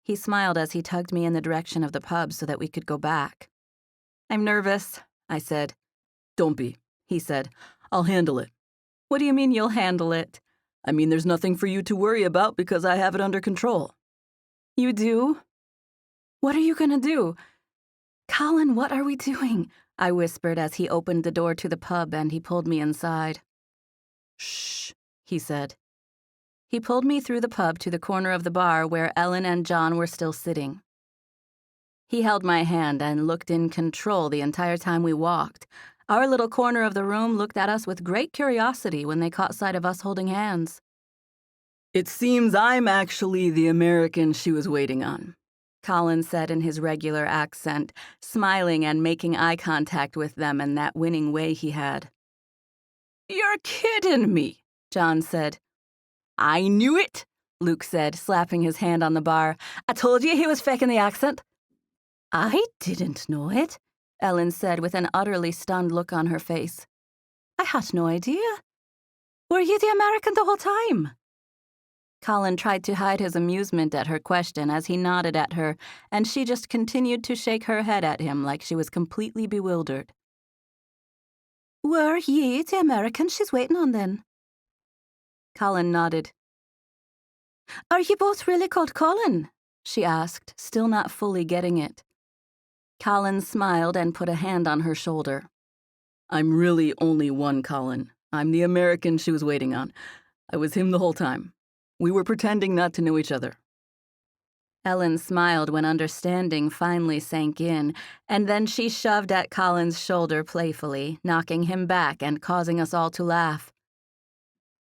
He smiled as he tugged me in the direction of the pub so that we could go back. I'm nervous, I said. Don't be, he said. I'll handle it. What do you mean you'll handle it? I mean there's nothing for you to worry about because I have it under control. You do? What are you gonna do? Collin, what are we doing? I whispered as he opened the door to the pub and he pulled me inside. Shh, he said. He pulled me through the pub to the corner of the bar where Ellen and John were still sitting. He held my hand and looked in control the entire time we walked. Our little corner of the room looked at us with great curiosity when they caught sight of us holding hands. It seems I'm actually the American she was waiting on, Collin said in his regular accent, smiling and making eye contact with them in that winning way he had. You're kidding me, John said. I knew it, Luke said, slapping his hand on the bar. I told you he was faking the accent. I didn't know it, Ellen said with an utterly stunned look on her face. I had no idea. Were you the American the whole time? Collin tried to hide his amusement at her question as he nodded at her, and she just continued to shake her head at him like she was completely bewildered. Were ye the American she's waiting on then? Collin nodded. Are you both really called Collin? She asked, still not fully getting it. Collin smiled and put a hand on her shoulder. I'm really only one Collin. I'm the American she was waiting on. I was him the whole time. We were pretending not to know each other. Ellen smiled when understanding finally sank in, and then she shoved at Collin's shoulder playfully, knocking him back and causing us all to laugh.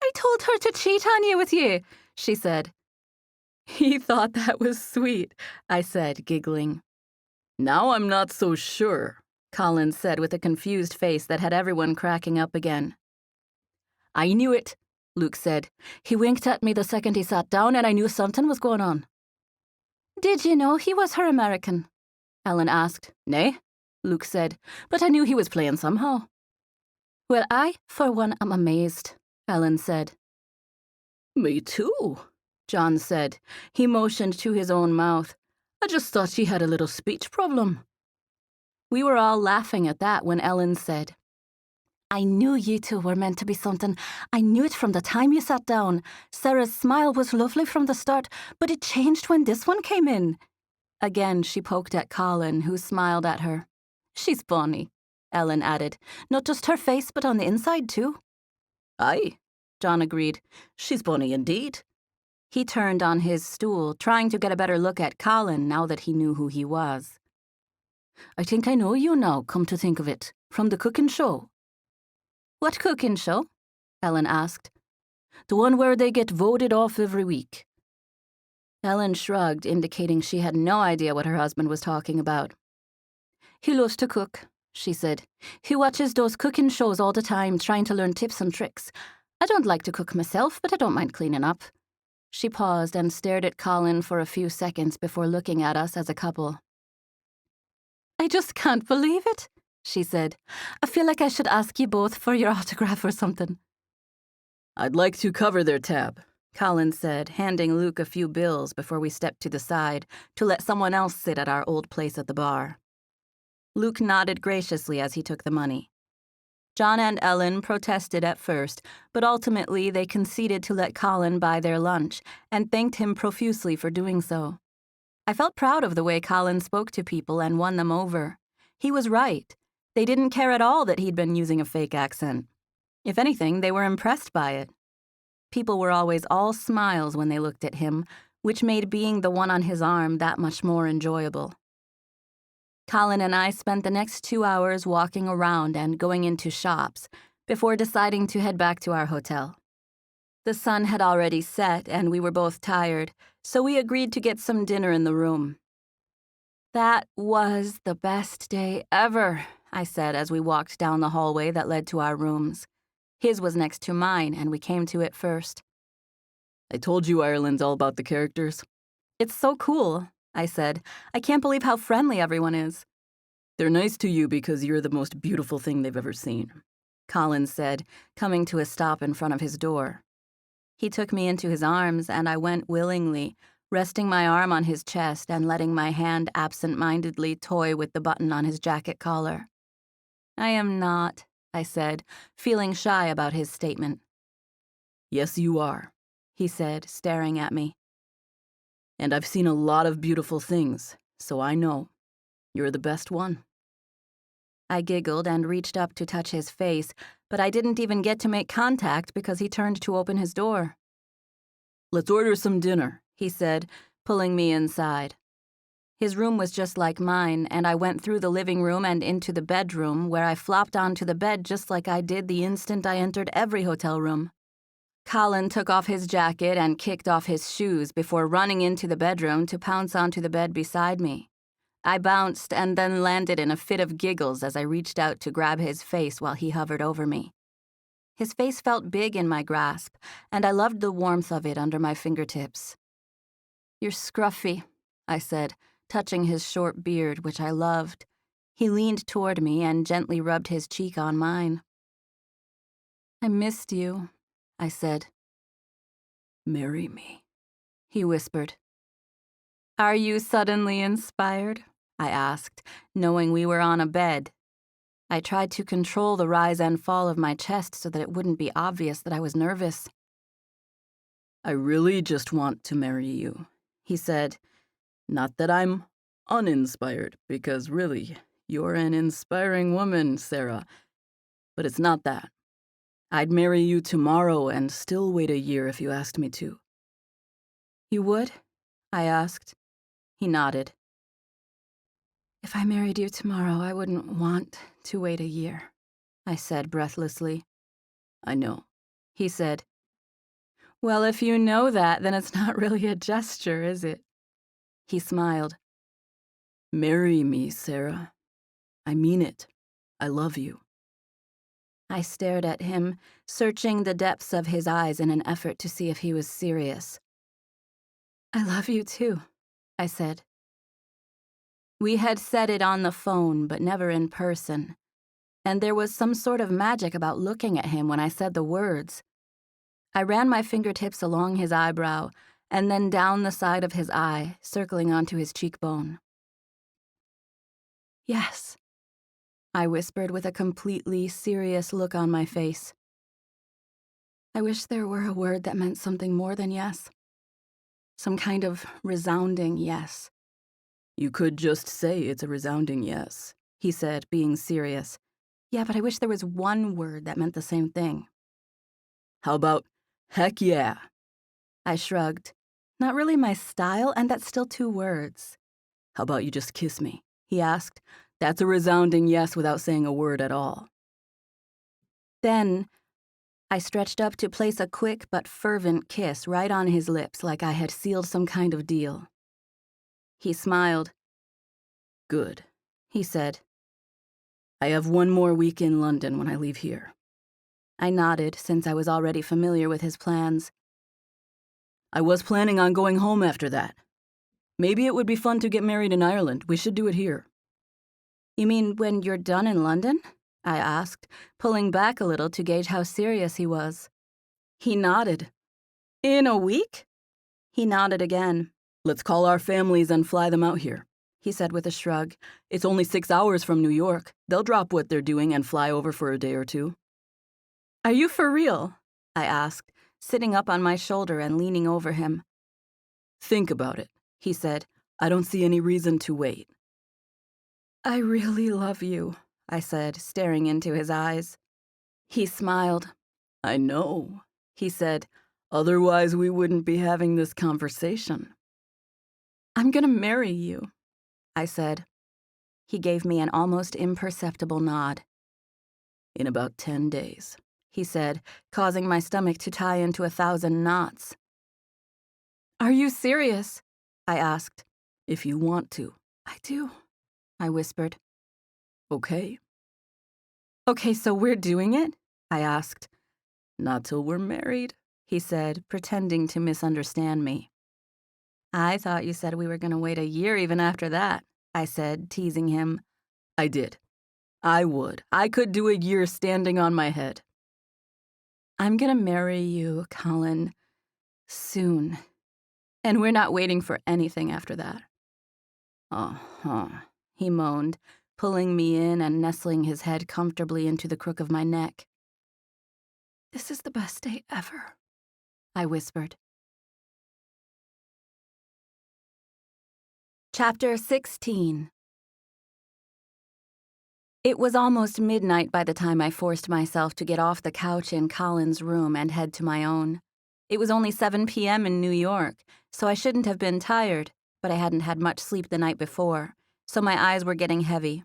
"I told her to cheat on you with you," she said. "He thought that was sweet," I said, giggling. "Now I'm not so sure," Collin said with a confused face that had everyone cracking up again. "I knew it," Luke said. "He winked at me the second he sat down, and I knew something was going on." "Did you know he was her American?" Ellen asked. "Nay," Luke said, "but I knew he was playing somehow." "Well, I, for one, am amazed," Ellen said. "Me too," John said. He motioned to his own mouth. "I just thought she had a little speech problem." We were all laughing at that when Ellen said, "I knew you two were meant to be something. I knew it from the time you sat down. Sarah's smile was lovely from the start, but it changed when this one came in." Again, she poked at Collin, who smiled at her. "She's funny," Ellen added. "Not just her face, but on the inside, too." "Aye," John agreed. "She's funny indeed." He turned on his stool, trying to get a better look at Collin now that he knew who he was. "I think I know you now, come to think of it, from the cooking show." "What cooking show?" Ellen asked. "The one where they get voted off every week." Ellen shrugged, indicating she had no idea what her husband was talking about. "He loves to cook," she said. "He watches those cooking shows all the time, trying to learn tips and tricks. I don't like to cook myself, but I don't mind cleaning up." She paused and stared at Collin for a few seconds before looking at us as a couple. "I just can't believe it," she said. "I feel like I should ask you both for your autograph or something." "I'd like to cover their tab," Collin said, handing Luke a few bills before we stepped to the side to let someone else sit at our old place at the bar. Luke nodded graciously as he took the money. John and Ellen protested at first, but ultimately they conceded to let Collin buy their lunch and thanked him profusely for doing so. I felt proud of the way Collin spoke to people and won them over. He was right. They didn't care at all that he'd been using a fake accent. If anything, they were impressed by it. People were always all smiles when they looked at him, which made being the one on his arm that much more enjoyable. Collin and I spent the next 2 hours walking around and going into shops before deciding to head back to our hotel. The sun had already set and we were both tired, so we agreed to get some dinner in the room. "That was the best day ever," I said as we walked down the hallway that led to our rooms. His was next to mine, and we came to it first. "I told you Ireland's all about the characters." "It's so cool," I said. "I can't believe how friendly everyone is." "They're nice to you because you're the most beautiful thing they've ever seen," Collin said, coming to a stop in front of his door. He took me into his arms, and I went willingly, resting my arm on his chest and letting my hand absent-mindedly toy with the button on his jacket collar. "I am not," I said, feeling shy about his statement. "Yes, you are," he said, staring at me. "And I've seen a lot of beautiful things, so I know. You're the best one." I giggled and reached up to touch his face, but I didn't even get to make contact because he turned to open his door. "Let's order some dinner," he said, pulling me inside. His room was just like mine, and I went through the living room and into the bedroom, where I flopped onto the bed just like I did the instant I entered every hotel room. Collin took off his jacket and kicked off his shoes before running into the bedroom to pounce onto the bed beside me. I bounced and then landed in a fit of giggles as I reached out to grab his face while he hovered over me. His face felt big in my grasp, and I loved the warmth of it under my fingertips. "You're scruffy," I said, touching his short beard, which I loved. He leaned toward me and gently rubbed his cheek on mine. "I missed you," I said. "Marry me," he whispered. "Are you suddenly inspired?" I asked, knowing we were on a bed. I tried to control the rise and fall of my chest so that it wouldn't be obvious that I was nervous. "I really just want to marry you," he said. "Not that I'm uninspired, because really, you're an inspiring woman, Sarah. But it's not that. I'd marry you tomorrow and still wait a year if you asked me to. You would? I asked. He nodded. If I married you tomorrow, I wouldn't want to wait a year, I said breathlessly. I know, he said. Well, if you know that, then it's not really a gesture, is it? He smiled. Marry me, Sarah. I mean it. I love you. I stared at him, searching the depths of his eyes in an effort to see if he was serious. I love you too, I said. We had said it on the phone, but never in person. And there was some sort of magic about looking at him when I said the words. I ran my fingertips along his eyebrow and then down the side of his eye, circling onto his cheekbone. Yes, I whispered with a completely serious look on my face. I wish there were a word that meant something more than yes. Some kind of resounding yes. You could just say it's a resounding yes, he said, being serious. Yeah, but I wish there was one word that meant the same thing. How about, heck yeah? I shrugged. Not really my style, and that's still 2 words. How about you just kiss me? He asked. That's a resounding yes without saying a word at all. Then I stretched up to place a quick but fervent kiss right on his lips like I had sealed some kind of deal. He smiled. Good, he said. I have 1 more week in London when I leave here. I nodded, since I was already familiar with his plans. I was planning on going home after that. Maybe it would be fun to get married in Ireland. We should do it here. You mean when you're done in London? I asked, pulling back a little to gauge how serious he was. He nodded. In a week? He nodded again. Let's call our families and fly them out here, he said with a shrug. It's only 6 hours from New York. They'll drop what they're doing and fly over for a day or 2. Are you for real? I asked, sitting up on my shoulder and leaning over him. Think about it, he said. I don't see any reason to wait. I really love you, I said, staring into his eyes. He smiled. I know, he said. Otherwise, we wouldn't be having this conversation. I'm gonna marry you, I said. He gave me an almost imperceptible nod. In about 10 days, he said, causing my stomach to tie into 1,000 knots. Are you serious? I asked. If you want to. I do, I whispered. Okay. Okay, so we're doing it? I asked. Not till we're married, he said, pretending to misunderstand me. I thought you said we were going to wait a year even after that, I said, teasing him. I did. I would. I could do a year standing on my head. I'm going to marry you, Collin, soon. And we're not waiting for anything after that. Uh-huh, he moaned, pulling me in and nestling his head comfortably into the crook of my neck. This is the best day ever, I whispered. Chapter 16. It was almost midnight by the time I forced myself to get off the couch in Collin's room and head to my own. It was only 7 p.m. in New York, so I shouldn't have been tired, but I hadn't had much sleep the night before, so my eyes were getting heavy.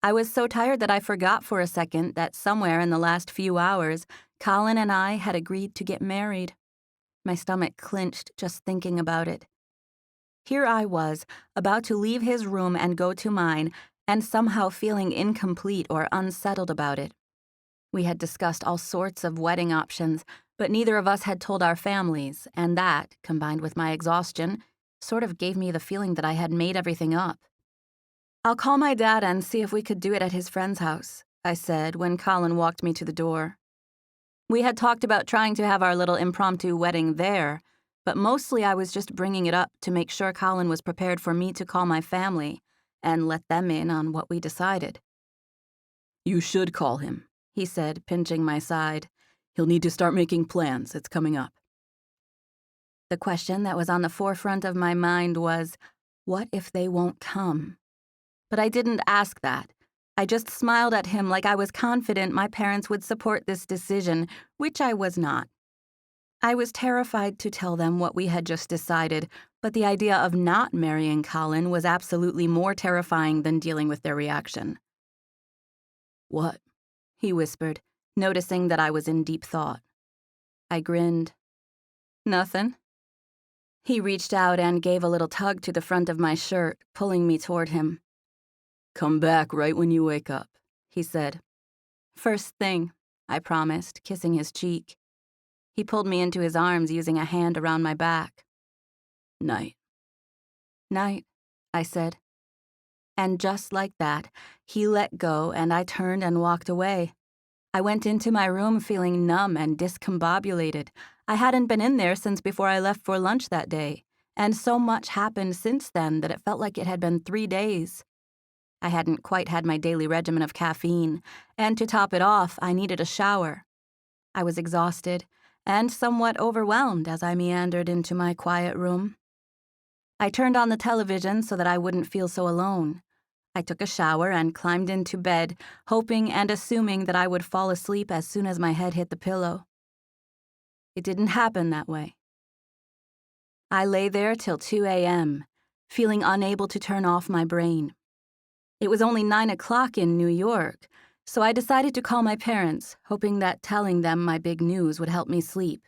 I was so tired that I forgot for a second that somewhere in the last few hours, Collin and I had agreed to get married. My stomach clenched just thinking about it. Here I was, about to leave his room and go to mine, and somehow feeling incomplete or unsettled about it. We had discussed all sorts of wedding options, but neither of us had told our families, and that, combined with my exhaustion, sort of gave me the feeling that I had made everything up. I'll call my dad and see if we could do it at his friend's house, I said when Collin walked me to the door. We had talked about trying to have our little impromptu wedding there, but mostly I was just bringing it up to make sure Collin was prepared for me to call my family and let them in on what we decided. You should call him, he said, pinching my side. He'll need to start making plans. It's coming up. The question that was on the forefront of my mind was, what if they won't come? But I didn't ask that. I just smiled at him like I was confident my parents would support this decision, which I was not. I was terrified to tell them what we had just decided, but the idea of not marrying Collin was absolutely more terrifying than dealing with their reaction. What? He whispered, noticing that I was in deep thought. I grinned. Nothing. He reached out and gave a little tug to the front of my shirt, pulling me toward him. Come back right when you wake up, he said. First thing, I promised, kissing his cheek. He pulled me into his arms, using a hand around my back. Night. Night, I said. And just like that, he let go and I turned and walked away. I went into my room feeling numb and discombobulated. I hadn't been in there since before I left for lunch that day, and so much happened since then that it felt like it had been 3 days. I hadn't quite had my daily regimen of caffeine, and to top it off, I needed a shower. I was exhausted and somewhat overwhelmed as I meandered into my quiet room. I turned on the television so that I wouldn't feel so alone. I took a shower and climbed into bed, hoping and assuming that I would fall asleep as soon as my head hit the pillow. It didn't happen that way. I lay there till 2 a.m., feeling unable to turn off my brain. It was only 9 o'clock in New York, so I decided to call my parents, hoping that telling them my big news would help me sleep.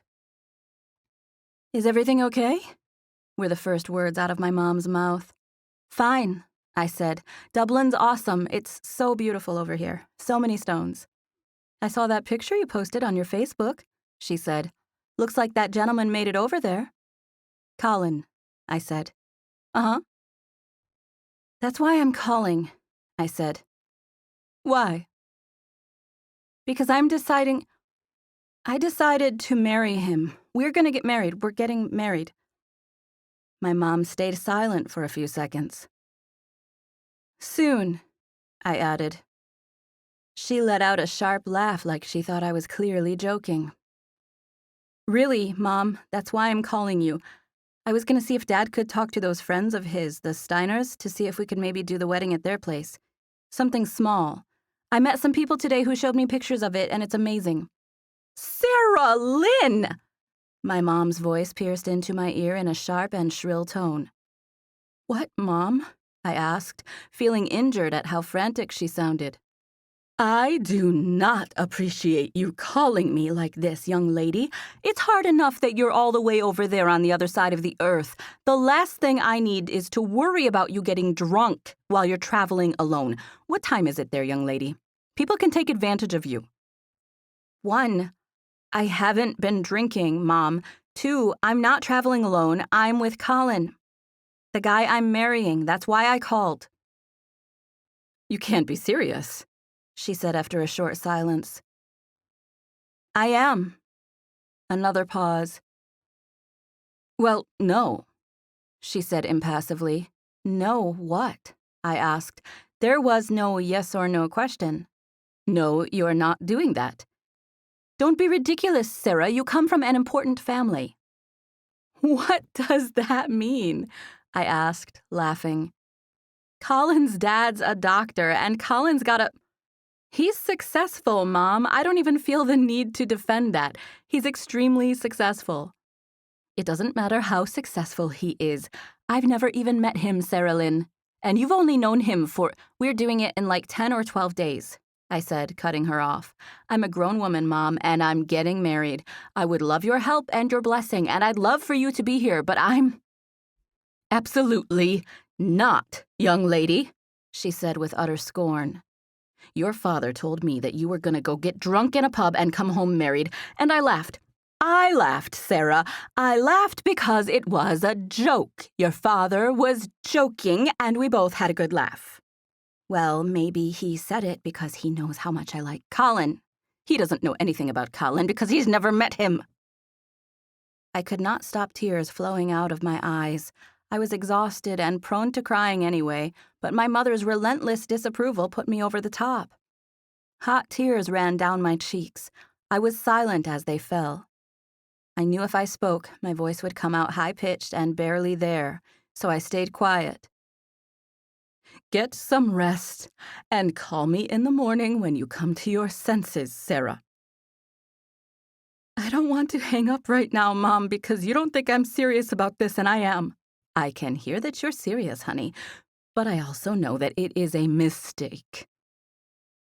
"Is everything okay?" were the first words out of my mom's mouth. "Fine," I said. "Dublin's awesome. It's so beautiful over here. So many stones." "I saw that picture you posted on your Facebook," she said. "Looks like that gentleman made it over there." "Collin," I said. "Uh-huh." "That's why I'm calling," I said. "Why?" "Because I decided to marry him. We're gonna get married. We're getting married." My mom stayed silent for a few seconds. "Soon," I added. She let out a sharp laugh like she thought I was clearly joking. "Really, Mom, that's why I'm calling you. I was gonna see if Dad could talk to those friends of his, the Steiners, to see if we could maybe do the wedding at their place. Something small. I met some people today who showed me pictures of it, and it's amazing." "Sarah Lynn!" My mom's voice pierced into my ear in a sharp and shrill tone. "What, Mom?" I asked, feeling injured at how frantic she sounded. "I do not appreciate you calling me like this, young lady. It's hard enough that you're all the way over there on the other side of the earth. The last thing I need is to worry about you getting drunk while you're traveling alone. What time is it there, young lady? People can take advantage of you." 1, I haven't been drinking, Mom. 2, I'm not traveling alone. I'm with Collin, the guy I'm marrying. That's why I called. "You can't be serious," she said after a short silence. "I am." Another pause. "Well, no," she said impassively. "No, what?" I asked. There was no yes or no question. "No, you're not doing that." "Don't be ridiculous, Sarah. You come from an important family." "What does that mean?" I asked, laughing. "Collin's dad's a doctor, and Collin's got a—" "He's successful, Mom. I don't even feel the need to defend that. He's extremely successful." "It doesn't matter how successful he is. I've never even met him, Sarah Lynn. And you've only known him for— We're doing it in like 10 or 12 days, I said, cutting her off. "I'm a grown woman, Mom, and I'm getting married. I would love your help and your blessing, and I'd love for you to be here, but I'm—" "Absolutely not, young lady," she said with utter scorn. "Your father told me that you were going to go get drunk in a pub and come home married, and I laughed. I laughed, Sarah. I laughed because it was a joke. Your father was joking, and we both had a good laugh." "Well, maybe he said it because he knows how much I like Collin." "He doesn't know anything about Collin because he's never met him." I could not stop tears flowing out of my eyes. I was exhausted and prone to crying anyway, but my mother's relentless disapproval put me over the top. Hot tears ran down my cheeks. I was silent as they fell. I knew if I spoke, my voice would come out high-pitched and barely there, so I stayed quiet. Get some rest and call me in the morning when you come to your senses, Sarah. I don't want to hang up right now, Mom, because you don't think I'm serious about this, and I am. I can hear that you're serious, honey, but I also know that it is a mistake.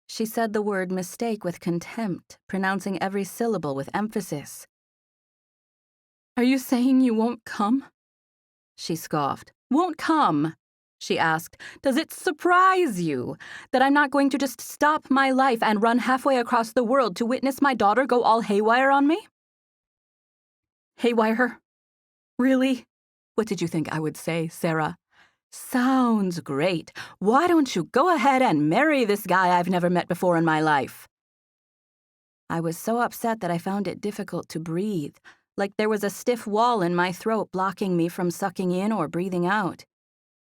She said the word mistake with contempt, pronouncing every syllable with emphasis. Are you saying you won't come? She scoffed. Won't come? She asked. Does it surprise you that I'm not going to just stop my life and run halfway across the world to witness my daughter go all haywire on me? Haywire? Really? What did you think I would say, Sarah? Sounds great. Why don't you go ahead and marry this guy I've never met before in my life? I was so upset that I found it difficult to breathe, like there was a stiff wall in my throat blocking me from sucking in or breathing out.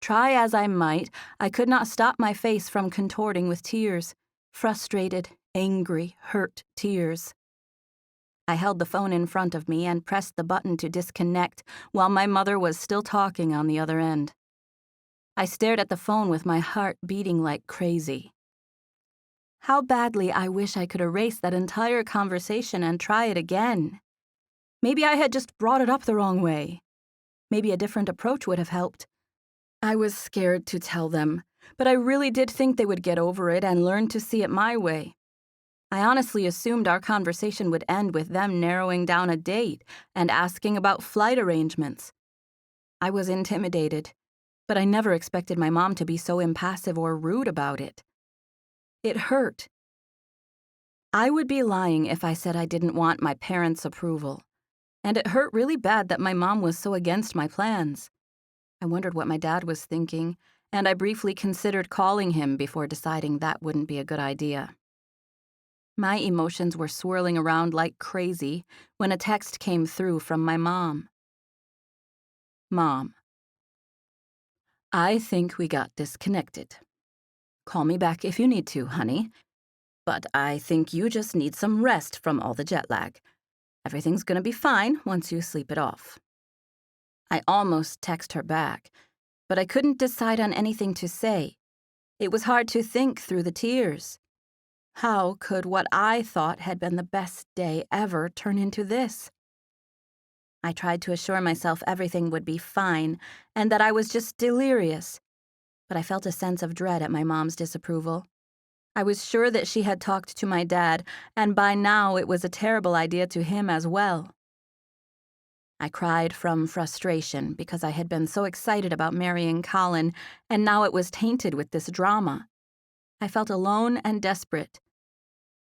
Try as I might, I could not stop my face from contorting with tears. Frustrated, angry, hurt tears. I held the phone in front of me and pressed the button to disconnect while my mother was still talking on the other end. I stared at the phone with my heart beating like crazy. How badly I wish I could erase that entire conversation and try it again. Maybe I had just brought it up the wrong way. Maybe a different approach would have helped. I was scared to tell them, but I really did think they would get over it and learn to see it my way. I honestly assumed our conversation would end with them narrowing down a date and asking about flight arrangements. I was intimidated, but I never expected my mom to be so impassive or rude about it. It hurt. I would be lying if I said I didn't want my parents' approval, and it hurt really bad that my mom was so against my plans. I wondered what my dad was thinking, and I briefly considered calling him before deciding that wouldn't be a good idea. My emotions were swirling around like crazy when a text came through from my mom. Mom, I think we got disconnected. Call me back if you need to, honey. But I think you just need some rest from all the jet lag. Everything's gonna be fine once you sleep it off. I almost text her back, but I couldn't decide on anything to say. It was hard to think through the tears. How could what I thought had been the best day ever turn into this? I tried to assure myself everything would be fine and that I was just delirious, but I felt a sense of dread at my mom's disapproval. I was sure that she had talked to my dad, and by now it was a terrible idea to him as well. I cried from frustration because I had been so excited about marrying Collin, and now it was tainted with this drama. I felt alone and desperate.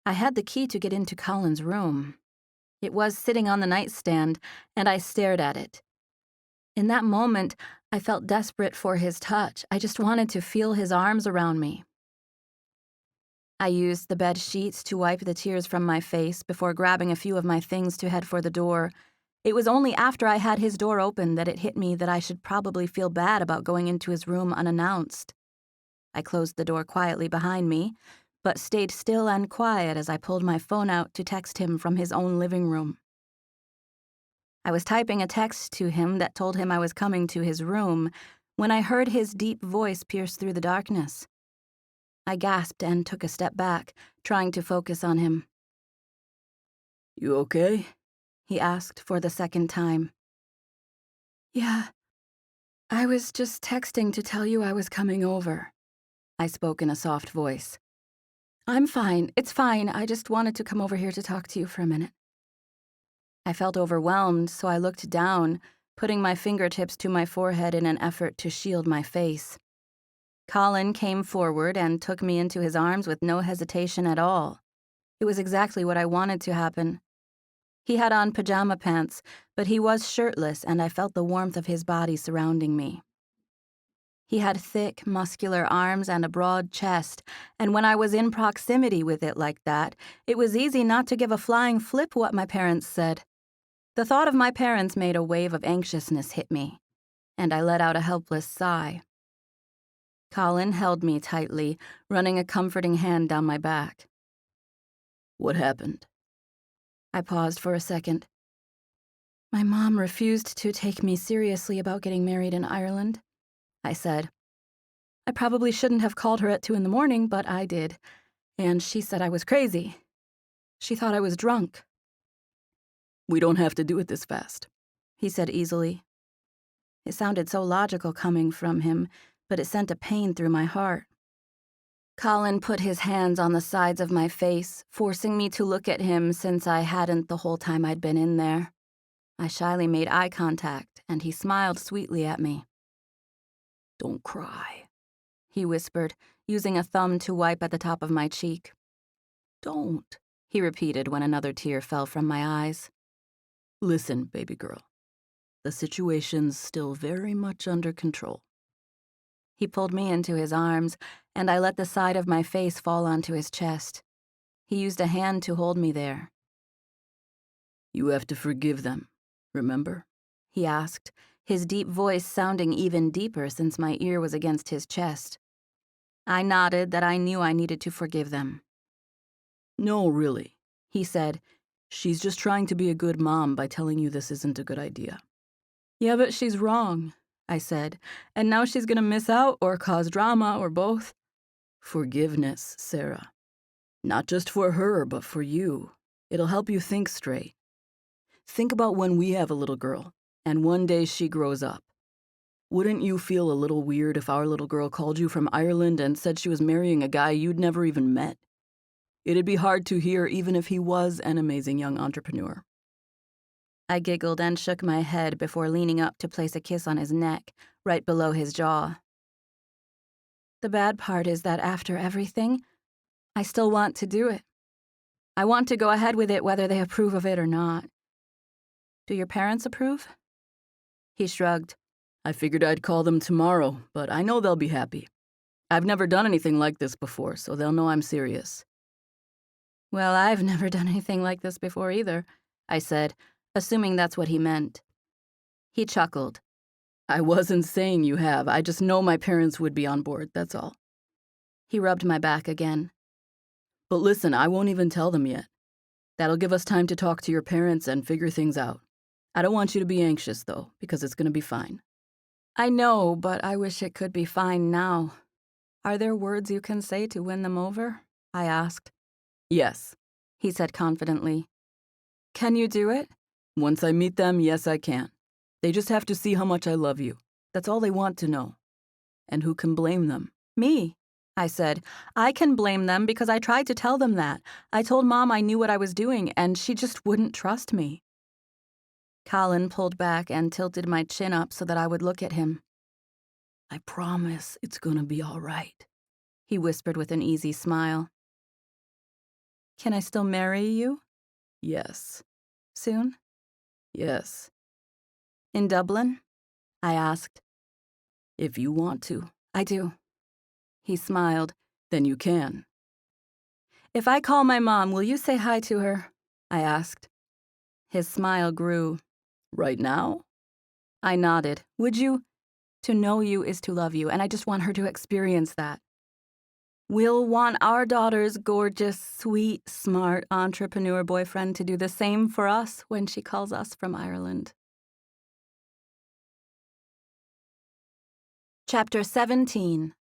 I had the key to get into Collin's room. It was sitting on the nightstand, and I stared at it. In that moment, I felt desperate for his touch. I just wanted to feel his arms around me. I used the bed sheets to wipe the tears from my face before grabbing a few of my things to head for the door. It was only after I had his door open that it hit me that I should probably feel bad about going into his room unannounced. I closed the door quietly behind me, but stayed still and quiet as I pulled my phone out to text him from his own living room. I was typing a text to him that told him I was coming to his room when I heard his deep voice pierce through the darkness. I gasped and took a step back, trying to focus on him. "You okay?" he asked for the second time. "Yeah, I was just texting to tell you I was coming over," I spoke in a soft voice. "I'm fine, it's fine, I just wanted to come over here to talk to you for a minute." I felt overwhelmed, so I looked down, putting my fingertips to my forehead in an effort to shield my face. Collin came forward and took me into his arms with no hesitation at all. It was exactly what I wanted to happen. He had on pajama pants, but he was shirtless, and I felt the warmth of his body surrounding me. He had thick, muscular arms and a broad chest, and when I was in proximity with it like that, it was easy not to give a flying flip what my parents said. The thought of my parents made a wave of anxiousness hit me, and I let out a helpless sigh. Collin held me tightly, running a comforting hand down my back. "What happened?" I paused for a second. "My mom refused to take me seriously about getting married in Ireland," I said. I probably shouldn't have called her at 2 a.m, but I did. And she said I was crazy. She thought I was drunk. We don't have to do it this fast, he said easily. It sounded so logical coming from him, but it sent a pain through my heart. Collin put his hands on the sides of my face, forcing me to look at him since I hadn't the whole time I'd been in there. I shyly made eye contact, and he smiled sweetly at me. Don't cry, he whispered, using a thumb to wipe at the top of my cheek. Don't, he repeated when another tear fell from my eyes. Listen, baby girl. The situation's still very much under control. He pulled me into his arms, and I let the side of my face fall onto his chest. He used a hand to hold me there. You have to forgive them, remember? He asked, his deep voice sounding even deeper since my ear was against his chest. I nodded that I knew I needed to forgive them. No, really, he said. She's just trying to be a good mom by telling you this isn't a good idea. Yeah, but she's wrong, I said, and now she's gonna miss out or cause drama or both. Forgiveness, Sarah. Not just for her, but for you. It'll help you think straight. Think about when we have a little girl, and one day she grows up. Wouldn't you feel a little weird if our little girl called you from Ireland and said she was marrying a guy you'd never even met? It'd be hard to hear even if he was an amazing young entrepreneur. I giggled and shook my head before leaning up to place a kiss on his neck, right below his jaw. The bad part is that after everything, I still want to do it. I want to go ahead with it whether they approve of it or not. Do your parents approve? He shrugged. I figured I'd call them tomorrow, but I know they'll be happy. I've never done anything like this before, so they'll know I'm serious. Well, I've never done anything like this before either, I said, assuming that's what he meant. He chuckled. I wasn't saying you have. I just know my parents would be on board, that's all. He rubbed my back again. But listen, I won't even tell them yet. That'll give us time to talk to your parents and figure things out. I don't want you to be anxious, though, because it's going to be fine. I know, but I wish it could be fine now. Are there words you can say to win them over? I asked. Yes, he said confidently. Can you do it? Once I meet them, yes, I can. They just have to see how much I love you. That's all they want to know. And who can blame them? Me, I said. I can blame them because I tried to tell them that. I told Mom I knew what I was doing, and she just wouldn't trust me. Collin pulled back and tilted my chin up so that I would look at him. I promise it's gonna be all right, he whispered with an easy smile. Can I still marry you? Yes. Soon? Yes. In Dublin? I asked. If you want to. I do. He smiled. Then you can. If I call my mom, will you say hi to her? I asked. His smile grew. Right now? I nodded. Would you? To know you is to love you, and I just want her to experience that. We'll want our daughter's gorgeous, sweet, smart entrepreneur boyfriend to do the same for us when she calls us from Ireland. Chapter 17.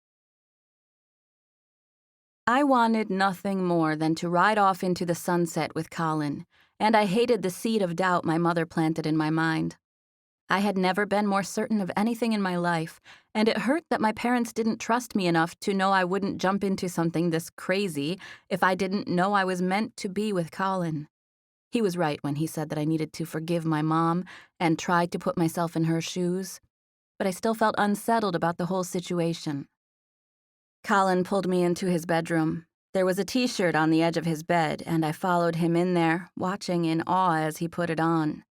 I wanted nothing more than to ride off into the sunset with Collin, and I hated the seed of doubt my mother planted in my mind. I had never been more certain of anything in my life, and it hurt that my parents didn't trust me enough to know I wouldn't jump into something this crazy if I didn't know I was meant to be with Collin. He was right when he said that I needed to forgive my mom and try to put myself in her shoes, but I still felt unsettled about the whole situation. Collin pulled me into his bedroom. There was a t-shirt on the edge of his bed, and I followed him in there, watching in awe as he put it on.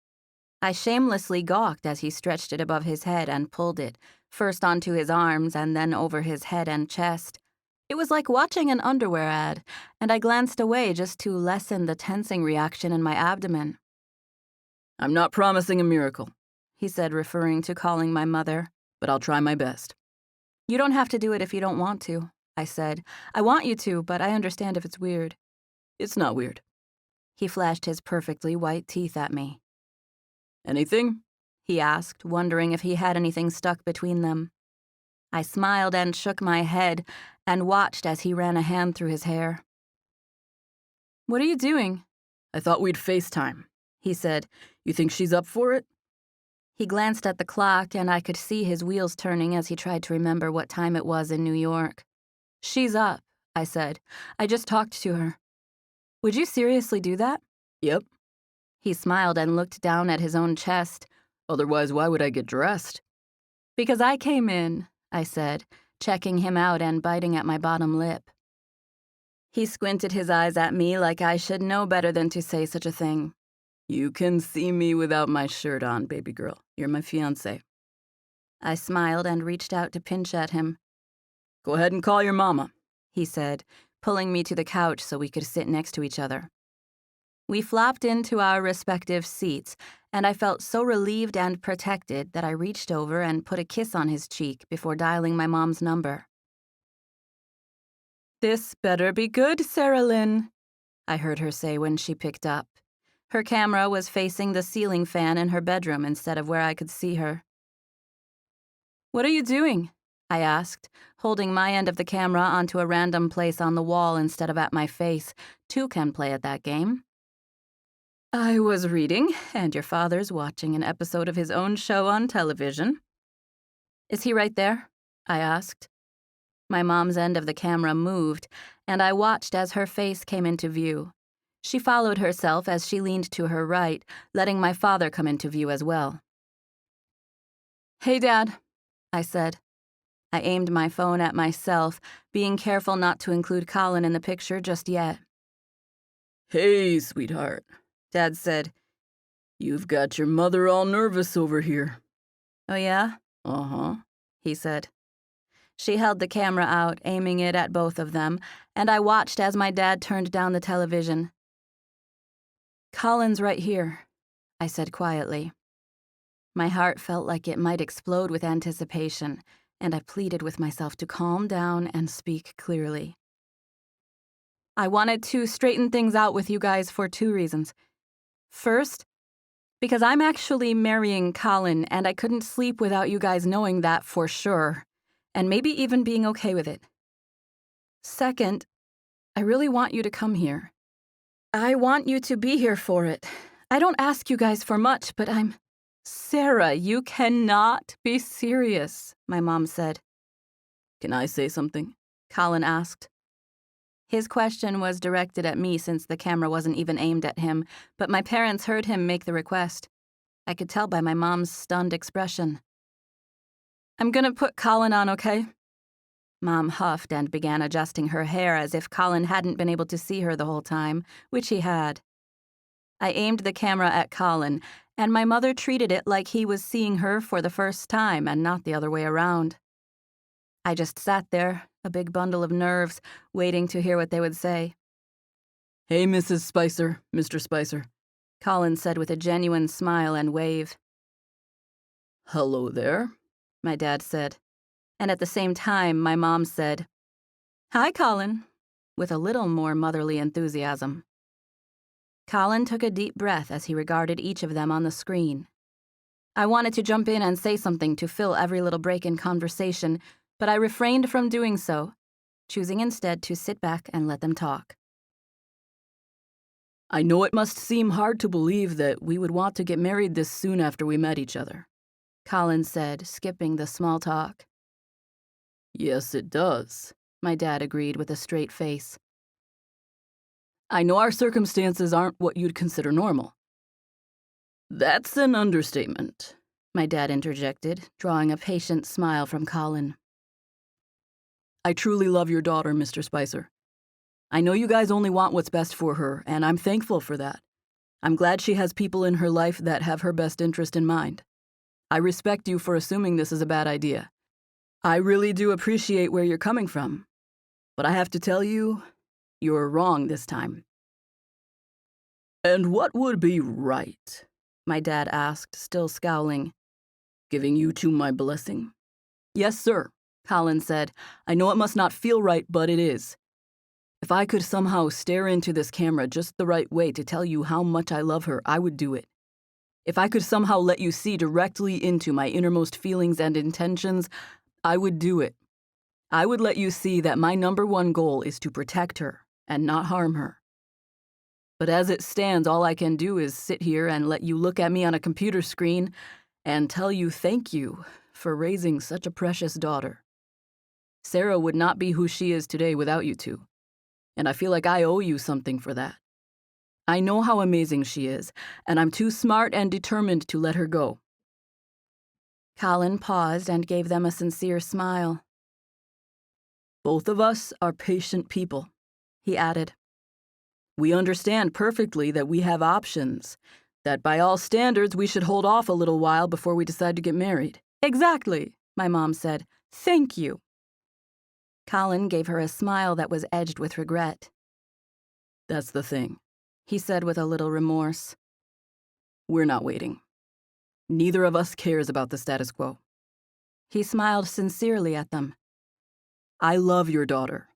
I shamelessly gawked as he stretched it above his head and pulled it, first onto his arms and then over his head and chest. It was like watching an underwear ad, and I glanced away just to lessen the tensing reaction in my abdomen. I'm not promising a miracle, he said, referring to calling my mother. But I'll try my best. You don't have to do it if you don't want to, I said. I want you to, but I understand if it's weird. It's not weird. He flashed his perfectly white teeth at me. Anything? He asked, wondering if he had anything stuck between them. I smiled and shook my head and watched as he ran a hand through his hair. "What are you doing?" "I thought we'd FaceTime," he said. "You think she's up for it?" He glanced at the clock, and I could see his wheels turning as he tried to remember what time it was in New York. "She's up," I said. "I just talked to her." "Would you seriously do that?" "Yep." He smiled and looked down at his own chest. "Otherwise, why would I get dressed?" "Because I came in," I said, checking him out and biting at my bottom lip. He squinted his eyes at me like I should know better than to say such a thing. "You can see me without my shirt on, baby girl. You're my fiancé." I smiled and reached out to pinch at him. "Go ahead and call your mama," he said, pulling me to the couch so we could sit next to each other. We flopped into our respective seats, and I felt so relieved and protected that I reached over and put a kiss on his cheek before dialing my mom's number. "This better be good, Sarah Lynn," I heard her say when she picked up. Her camera was facing the ceiling fan in her bedroom instead of where I could see her. "What are you doing?" I asked, holding my end of the camera onto a random place on the wall instead of at my face. Two can play at that game. "I was reading, and your father's watching an episode of his own show on television." "Is he right there?" I asked. My mom's end of the camera moved, and I watched as her face came into view. She followed herself as she leaned to her right, letting my father come into view as well. "Hey, Dad," I said. I aimed my phone at myself, being careful not to include Collin in the picture just yet. "Hey, sweetheart," Dad said. "You've got your mother all nervous over here." "Oh, yeah?" "Uh-huh," he said. She held the camera out, aiming it at both of them, and I watched as my dad turned down the television. "Collin's right here," I said quietly. My heart felt like it might explode with anticipation, and I pleaded with myself to calm down and speak clearly. "I wanted to straighten things out with you guys for two reasons. First, because I'm actually marrying Collin, and I couldn't sleep without you guys knowing that for sure, and maybe even being okay with it. Second, I really want you to come here. I want you to be here for it. I don't ask you guys for much, but I'm..." "Sarah, you cannot be serious," my mom said. "Can I say something?" Collin asked. His question was directed at me since the camera wasn't even aimed at him, but my parents heard him make the request. I could tell by my mom's stunned expression. "I'm gonna put Collin on, okay?" Mom huffed and began adjusting her hair as if Collin hadn't been able to see her the whole time, which he had. I aimed the camera at Collin, and my mother treated it like he was seeing her for the first time and not the other way around. I just sat there, a big bundle of nerves, waiting to hear what they would say. "Hey, Mrs. Spicer, Mr. Spicer," Collin said with a genuine smile and wave. "Hello there," my dad said. And at the same time, my mom said, "Hi, Collin," with a little more motherly enthusiasm. Collin took a deep breath as he regarded each of them on the screen. I wanted to jump in and say something to fill every little break in conversation, but I refrained from doing so, choosing instead to sit back and let them talk. "I know it must seem hard to believe that we would want to get married this soon after we met each other," Collin said, skipping the small talk. "Yes, it does," my dad agreed with a straight face. "I know our circumstances aren't what you'd consider normal." "That's an understatement," my dad interjected, drawing a patient smile from Collin. "I truly love your daughter, Mr. Spicer. I know you guys only want what's best for her, and I'm thankful for that. I'm glad she has people in her life that have her best interest in mind. I respect you for assuming this is a bad idea. I really do appreciate where you're coming from. But I have to tell you, you're wrong this time." "And what would be right?" my dad asked, still scowling. "Giving you two my blessing?" "Yes, sir," Collin said. "I know it must not feel right, but it is. If I could somehow stare into this camera just the right way to tell you how much I love her, I would do it. If I could somehow let you see directly into my innermost feelings and intentions, I would do it. I would let you see that my #1 goal is to protect her and not harm her. But as it stands, all I can do is sit here and let you look at me on a computer screen and tell you thank you for raising such a precious daughter. Sarah would not be who she is today without you two, and I feel like I owe you something for that. I know how amazing she is, and I'm too smart and determined to let her go. Collin paused and gave them a sincere smile. Both of us are patient people, he added. We understand perfectly that we have options, that by all standards we should hold off a little while before we decide to get married. Exactly, my mom said. Thank you. Collin gave her a smile that was edged with regret. That's the thing, he said with a little remorse. We're not waiting. Neither of us cares about the status quo. He smiled sincerely at them. I love your daughter.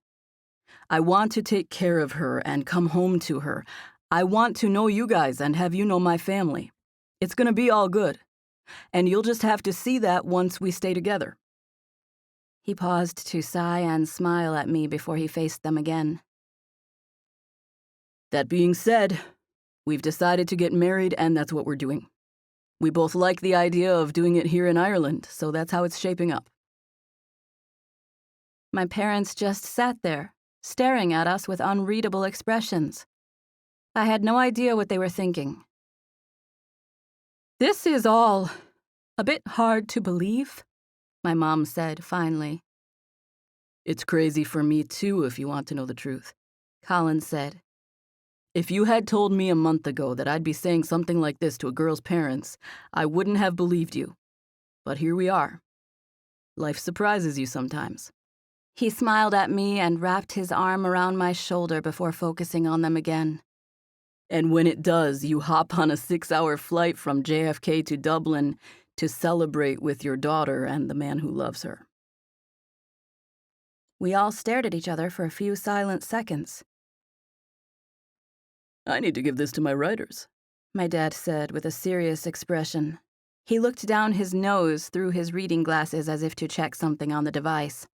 I want to take care of her and come home to her. I want to know you guys and have you know my family. It's going to be all good. And you'll just have to see that once we stay together. He paused to sigh and smile at me before he faced them again. That being said, we've decided to get married and that's what we're doing. We both like the idea of doing it here in Ireland, so that's how it's shaping up. My parents just sat there, staring at us with unreadable expressions. I had no idea what they were thinking. This is all a bit hard to believe, my mom said finally. It's crazy for me too, if you want to know the truth, Collin said. If you had told me a month ago that I'd be saying something like this to a girl's parents, I wouldn't have believed you. But here we are. Life surprises you sometimes. He smiled at me and wrapped his arm around my shoulder before focusing on them again. And when it does, you hop on a 6-hour flight from JFK to Dublin to celebrate with your daughter and the man who loves her. We all stared at each other for a few silent seconds. I need to give this to my writers, my dad said with a serious expression. He looked down his nose through his reading glasses as if to check something on the device.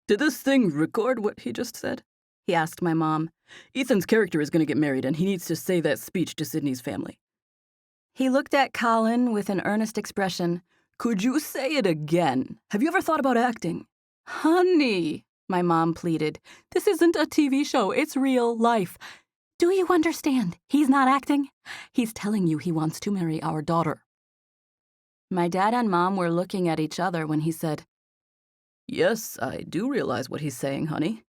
Did this thing record what he just said? He asked my mom. Ethan's character is going to get married and he needs to say that speech to Sydney's family. He looked at Collin with an earnest expression. Could you say it again? Have you ever thought about acting? Honey, my mom pleaded. This isn't a TV show, it's real life. Do you understand? He's not acting. He's telling you he wants to marry our daughter. My dad and mom were looking at each other when he said, Yes, I do realize what he's saying, honey.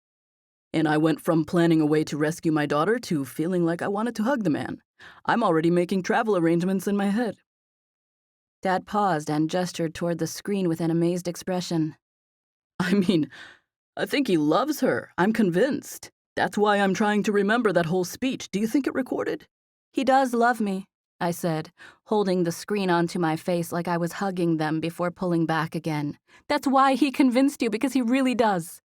And I went from planning a way to rescue my daughter to feeling like I wanted to hug the man. I'm already making travel arrangements in my head. Dad paused and gestured toward the screen with an amazed expression. I mean, I think he loves her. I'm convinced. That's why I'm trying to remember that whole speech. Do you think it recorded? He does love me, I said, holding the screen onto my face like I was hugging them before pulling back again. That's why he convinced you, because he really does.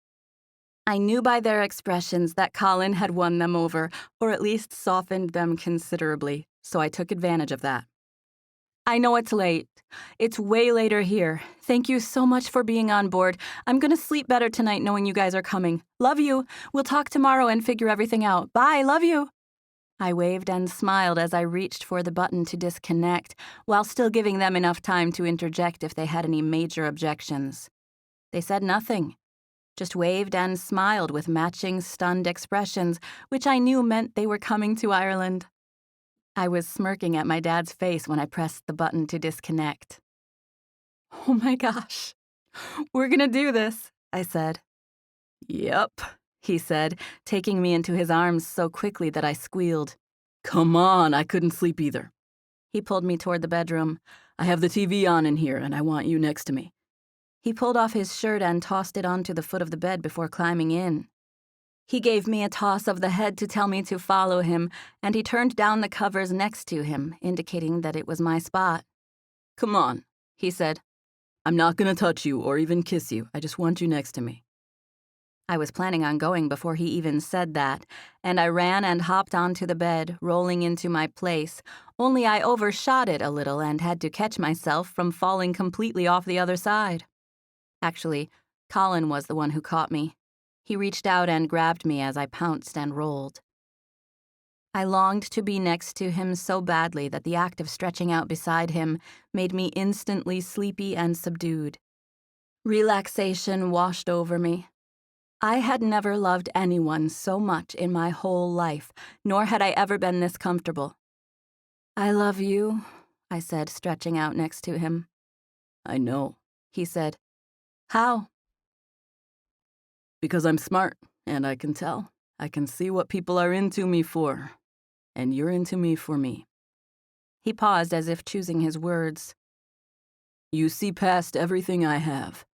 I knew by their expressions that Collin had won them over, or at least softened them considerably, so I took advantage of that. I know it's late. It's way later here. Thank you so much for being on board. I'm gonna sleep better tonight knowing you guys are coming. Love you. We'll talk tomorrow and figure everything out. Bye, love you. I waved and smiled as I reached for the button to disconnect, while still giving them enough time to interject if they had any major objections. They said nothing, just waved and smiled with matching stunned expressions, which I knew meant they were coming to Ireland. I was smirking at my dad's face when I pressed the button to disconnect. Oh my gosh, we're gonna do this, I said. Yep, he said, taking me into his arms so quickly that I squealed. Come on, I couldn't sleep either. He pulled me toward the bedroom. I have the TV on in here and I want you next to me. He pulled off his shirt and tossed it onto the foot of the bed before climbing in. He gave me a toss of the head to tell me to follow him, and he turned down the covers next to him, indicating that it was my spot. Come on, he said. I'm not gonna touch you or even kiss you. I just want you next to me. I was planning on going before he even said that, and I ran and hopped onto the bed, rolling into my place, only I overshot it a little and had to catch myself from falling completely off the other side. Actually, Collin was the one who caught me. He reached out and grabbed me as I pounced and rolled. I longed to be next to him so badly that the act of stretching out beside him made me instantly sleepy and subdued. Relaxation washed over me. I had never loved anyone so much in my whole life, nor had I ever been this comfortable. "I love you," I said, stretching out next to him. "I know," he said. "How?" "Because I'm smart, and I can tell. I can see what people are into me for, and you're into me for me." He paused as if choosing his words. "You see past everything I have,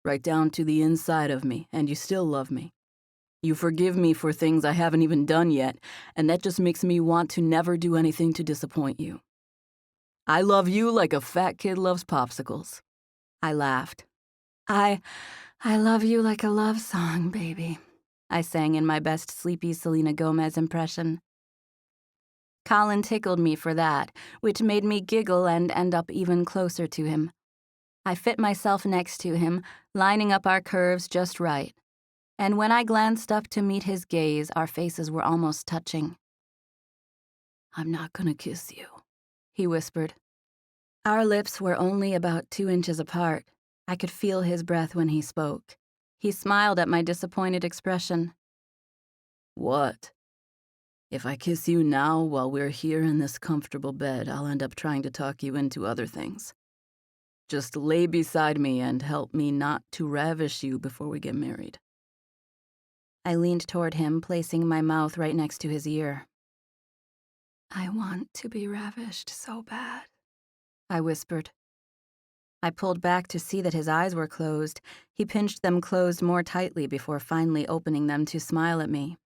right down to the inside of me, and you still love me. You forgive me for things I haven't even done yet, and that just makes me want to never do anything to disappoint you. I love you like a fat kid loves popsicles." I laughed. I love you like a love song, baby," I sang in my best sleepy Selena Gomez impression. Collin tickled me for that, which made me giggle and end up even closer to him. I fit myself next to him, lining up our curves just right. And when I glanced up to meet his gaze, our faces were almost touching. "I'm not gonna kiss you," he whispered. Our lips were only about 2 inches apart. I could feel his breath when he spoke. He smiled at my disappointed expression. "What? If I kiss you now while we're here in this comfortable bed, I'll end up trying to talk you into other things. Just lay beside me and help me not to ravish you before we get married." I leaned toward him, placing my mouth right next to his ear. "I want to be ravished so bad," I whispered. I pulled back to see that his eyes were closed. He pinched them closed more tightly before finally opening them to smile at me.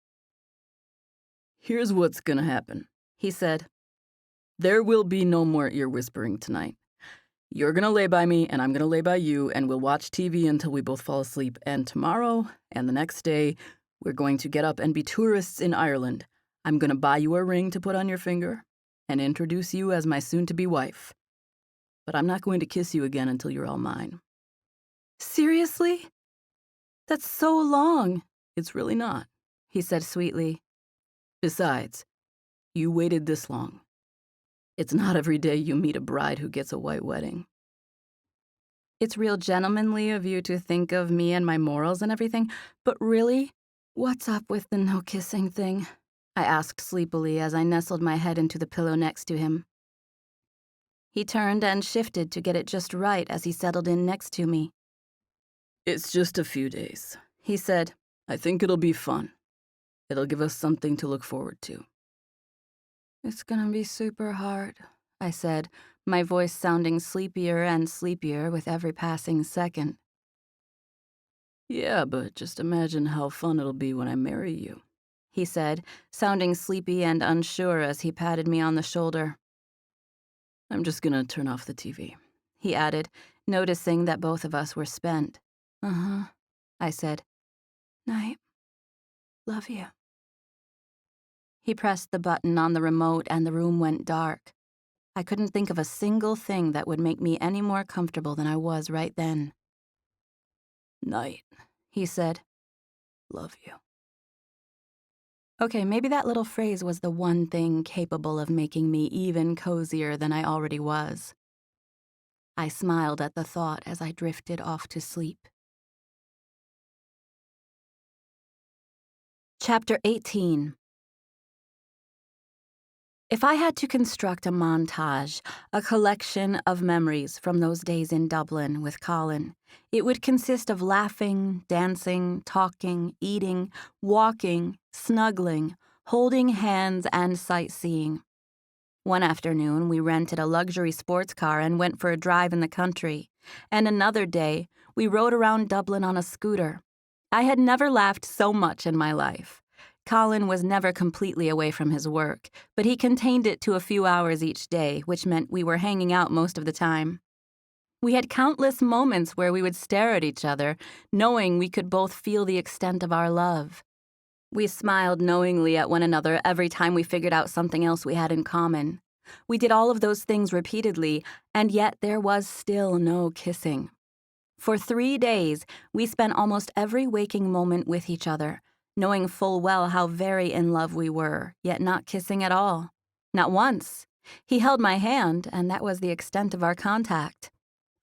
"Here's what's gonna happen," he said. "There will be no more ear whispering tonight. You're gonna lay by me, and I'm gonna lay by you, and we'll watch TV until we both fall asleep. And tomorrow, and the next day, we're going to get up and be tourists in Ireland. I'm gonna buy you a ring to put on your finger, and introduce you as my soon-to-be wife. But I'm not going to kiss you again until you're all mine." "Seriously? That's so long." "It's really not," he said sweetly. "Besides, you waited this long. It's not every day you meet a bride who gets a white wedding." It's real gentlemanly of you to think of me and my morals and everything, but really, what's up with the no kissing thing? I asked sleepily as I nestled my head into the pillow next to him. He turned and shifted to get it just right as he settled in next to me. "It's just a few days," he said. "I think it'll be fun. It'll give us something to look forward to." "It's gonna be super hard," I said, my voice sounding sleepier and sleepier with every passing second. "Yeah, but just imagine how fun it'll be when I marry you," he said, sounding sleepy and unsure as he patted me on the shoulder. "I'm just gonna turn off the TV," he added, noticing that both of us were spent. "Uh-huh," I said. "Night. Love you." He pressed the button on the remote and the room went dark. I couldn't think of a single thing that would make me any more comfortable than I was right then. "Night," he said. "Love you." Okay, maybe that little phrase was the one thing capable of making me even cozier than I already was. I smiled at the thought as I drifted off to sleep. Chapter 18. If I had to construct a montage, a collection of memories from those days in Dublin with Collin, it would consist of laughing, dancing, talking, eating, walking, snuggling, holding hands, and sightseeing. One afternoon, we rented a luxury sports car and went for a drive in the country, and another day, we rode around Dublin on a scooter. I had never laughed so much in my life. Collin was never completely away from his work, but he contained it to a few hours each day, which meant we were hanging out most of the time. We had countless moments where we would stare at each other, knowing we could both feel the extent of our love. We smiled knowingly at one another every time we figured out something else we had in common. We did all of those things repeatedly, and yet there was still no kissing. For 3 days, we spent almost every waking moment with each other, knowing full well how very in love we were, yet not kissing at all. Not once. He held my hand, and that was the extent of our contact.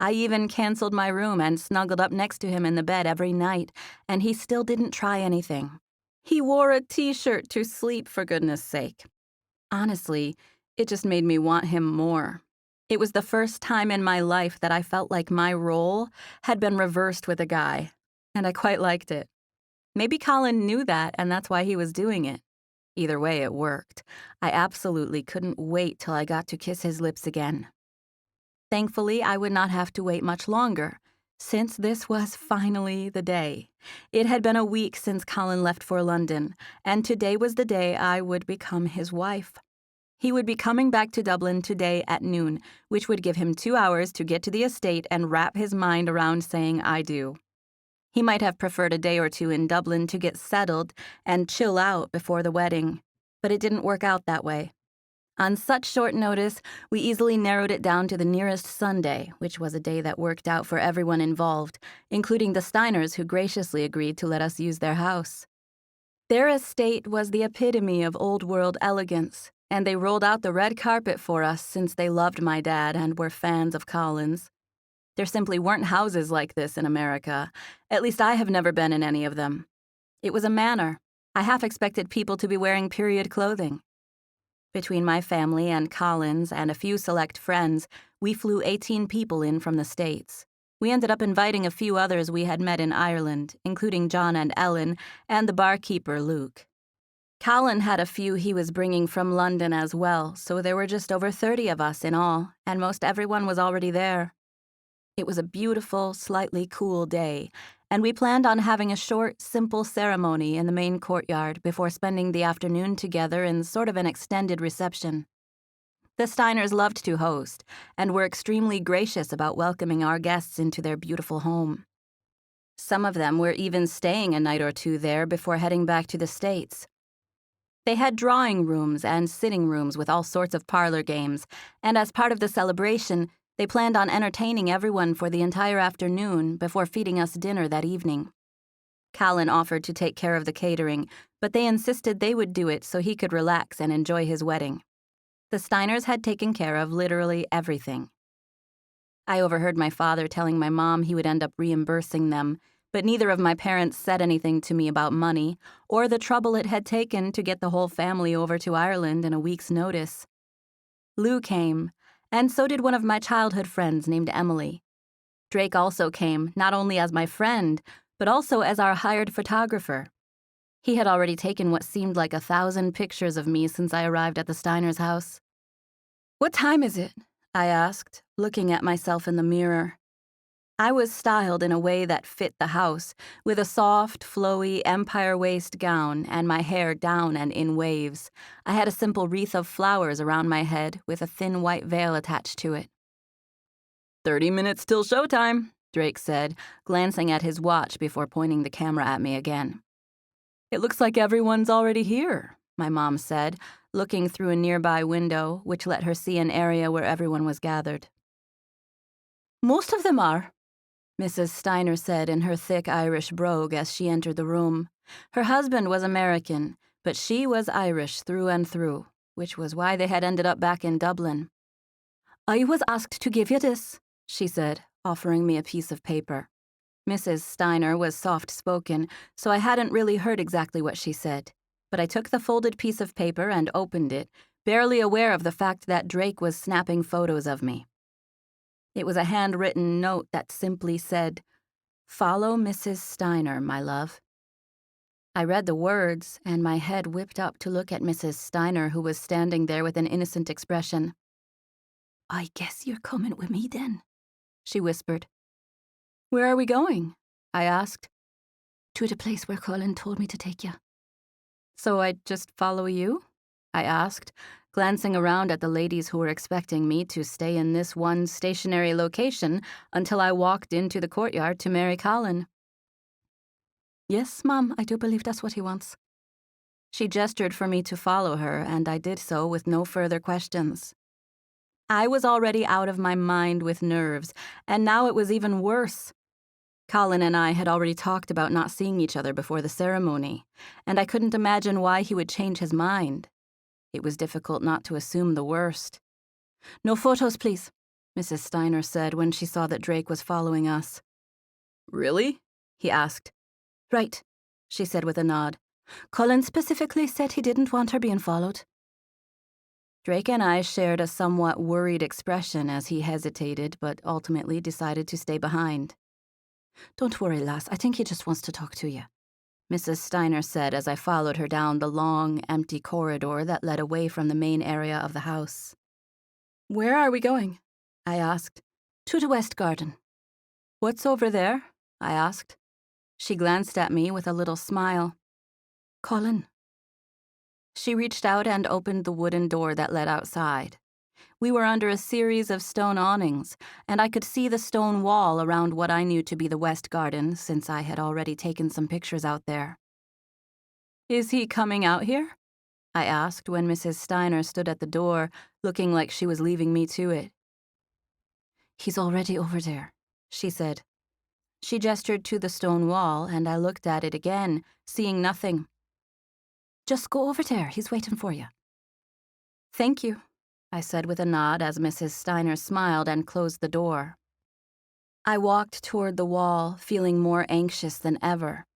I even canceled my room and snuggled up next to him in the bed every night, and he still didn't try anything. He wore a t-shirt to sleep, for goodness sake. Honestly, it just made me want him more. It was the first time in my life that I felt like my role had been reversed with a guy, and I quite liked it. Maybe Collin knew that, and that's why he was doing it. Either way, it worked. I absolutely couldn't wait till I got to kiss his lips again. Thankfully, I would not have to wait much longer, since this was finally the day. It had been a week since Collin left for London, and today was the day I would become his wife. He would be coming back to Dublin today at noon, which would give him 2 hours to get to the estate and wrap his mind around saying I do. He might have preferred a day or two in Dublin to get settled and chill out before the wedding, but it didn't work out that way. On such short notice, we easily narrowed it down to the nearest Sunday, which was a day that worked out for everyone involved, including the Steiners, who graciously agreed to let us use their house. Their estate was the epitome of old-world elegance, and they rolled out the red carpet for us since they loved my dad and were fans of Collin's. There simply weren't houses like this in America. At least I have never been in any of them. It was a manor. I half expected people to be wearing period clothing. Between my family and Collin's and a few select friends, we flew 18 people in from the States. We ended up inviting a few others we had met in Ireland, including John and Ellen, and the barkeeper, Luke. Collin had a few he was bringing from London as well, so there were just over 30 of us in all, and most everyone was already there. It was a beautiful, slightly cool day, and we planned on having a short, simple ceremony in the main courtyard before spending the afternoon together in sort of an extended reception. The Steiners loved to host, and were extremely gracious about welcoming our guests into their beautiful home. Some of them were even staying a night or two there before heading back to the States. They had drawing rooms and sitting rooms with all sorts of parlor games, and as part of the celebration, they planned on entertaining everyone for the entire afternoon before feeding us dinner that evening. Collin offered to take care of the catering, but they insisted they would do it so he could relax and enjoy his wedding. The Steiners had taken care of literally everything. I overheard my father telling my mom he would end up reimbursing them, but neither of my parents said anything to me about money or the trouble it had taken to get the whole family over to Ireland in a week's notice. Lou came, and so did one of my childhood friends named Emily. Drake also came, not only as my friend, but also as our hired photographer. He had already taken what seemed like 1,000 pictures of me since I arrived at the Steiners' house. "What time is it?" I asked, looking at myself in the mirror. I was styled in a way that fit the house, with a soft, flowy empire waist gown and my hair down and in waves. I had a simple wreath of flowers around my head with a thin white veil attached to it. 30 minutes till showtime, Drake said, glancing at his watch before pointing the camera at me again. "It looks like everyone's already here," my mom said, looking through a nearby window, which let her see an area where everyone was gathered. "Most of them are," Mrs. Steiner said in her thick Irish brogue as she entered the room. Her husband was American, but she was Irish through and through, which was why they had ended up back in Dublin. "I was asked to give you this," she said, offering me a piece of paper. Mrs. Steiner was soft-spoken, so I hadn't really heard exactly what she said, but I took the folded piece of paper and opened it, barely aware of the fact that Drake was snapping photos of me. It was a handwritten note that simply said, "Follow Mrs. Steiner, my love." I read the words, and my head whipped up to look at Mrs. Steiner, who was standing there with an innocent expression. "I guess you're coming with me then," she whispered. "Where are we going?" I asked. "To the place where Collin told me to take you." "So I'd just follow you?" I asked, glancing around at the ladies who were expecting me to stay in this one stationary location until I walked into the courtyard to marry Collin. "Yes, Mom, I do believe that's what he wants." She gestured for me to follow her, and I did so with no further questions. I was already out of my mind with nerves, and now it was even worse. Collin and I had already talked about not seeing each other before the ceremony, and I couldn't imagine why he would change his mind. It was difficult not to assume the worst. "No photos, please," Mrs. Steiner said when she saw that Drake was following us. "Really?" he asked. "Right," she said with a nod. "Collin specifically said he didn't want her being followed." Drake and I shared a somewhat worried expression as he hesitated, but ultimately decided to stay behind. "Don't worry, lass. I think he just wants to talk to you," Mrs. Steiner said as I followed her down the long, empty corridor that led away from the main area of the house. "Where are we going?" I asked. "To the West Garden." "What's over there?" I asked. She glanced at me with a little smile. "Collin." She reached out and opened the wooden door that led outside. We were under a series of stone awnings, and I could see the stone wall around what I knew to be the West Garden since I had already taken some pictures out there. "Is he coming out here?" I asked when Mrs. Steiner stood at the door, looking like she was leaving me to it. "He's already over there," she said. She gestured to the stone wall, and I looked at it again, seeing nothing. "Just go over there. He's waiting for you." "Thank you," I said with a nod as Mrs. Steiner smiled and closed the door. I walked toward the wall, feeling more anxious than ever.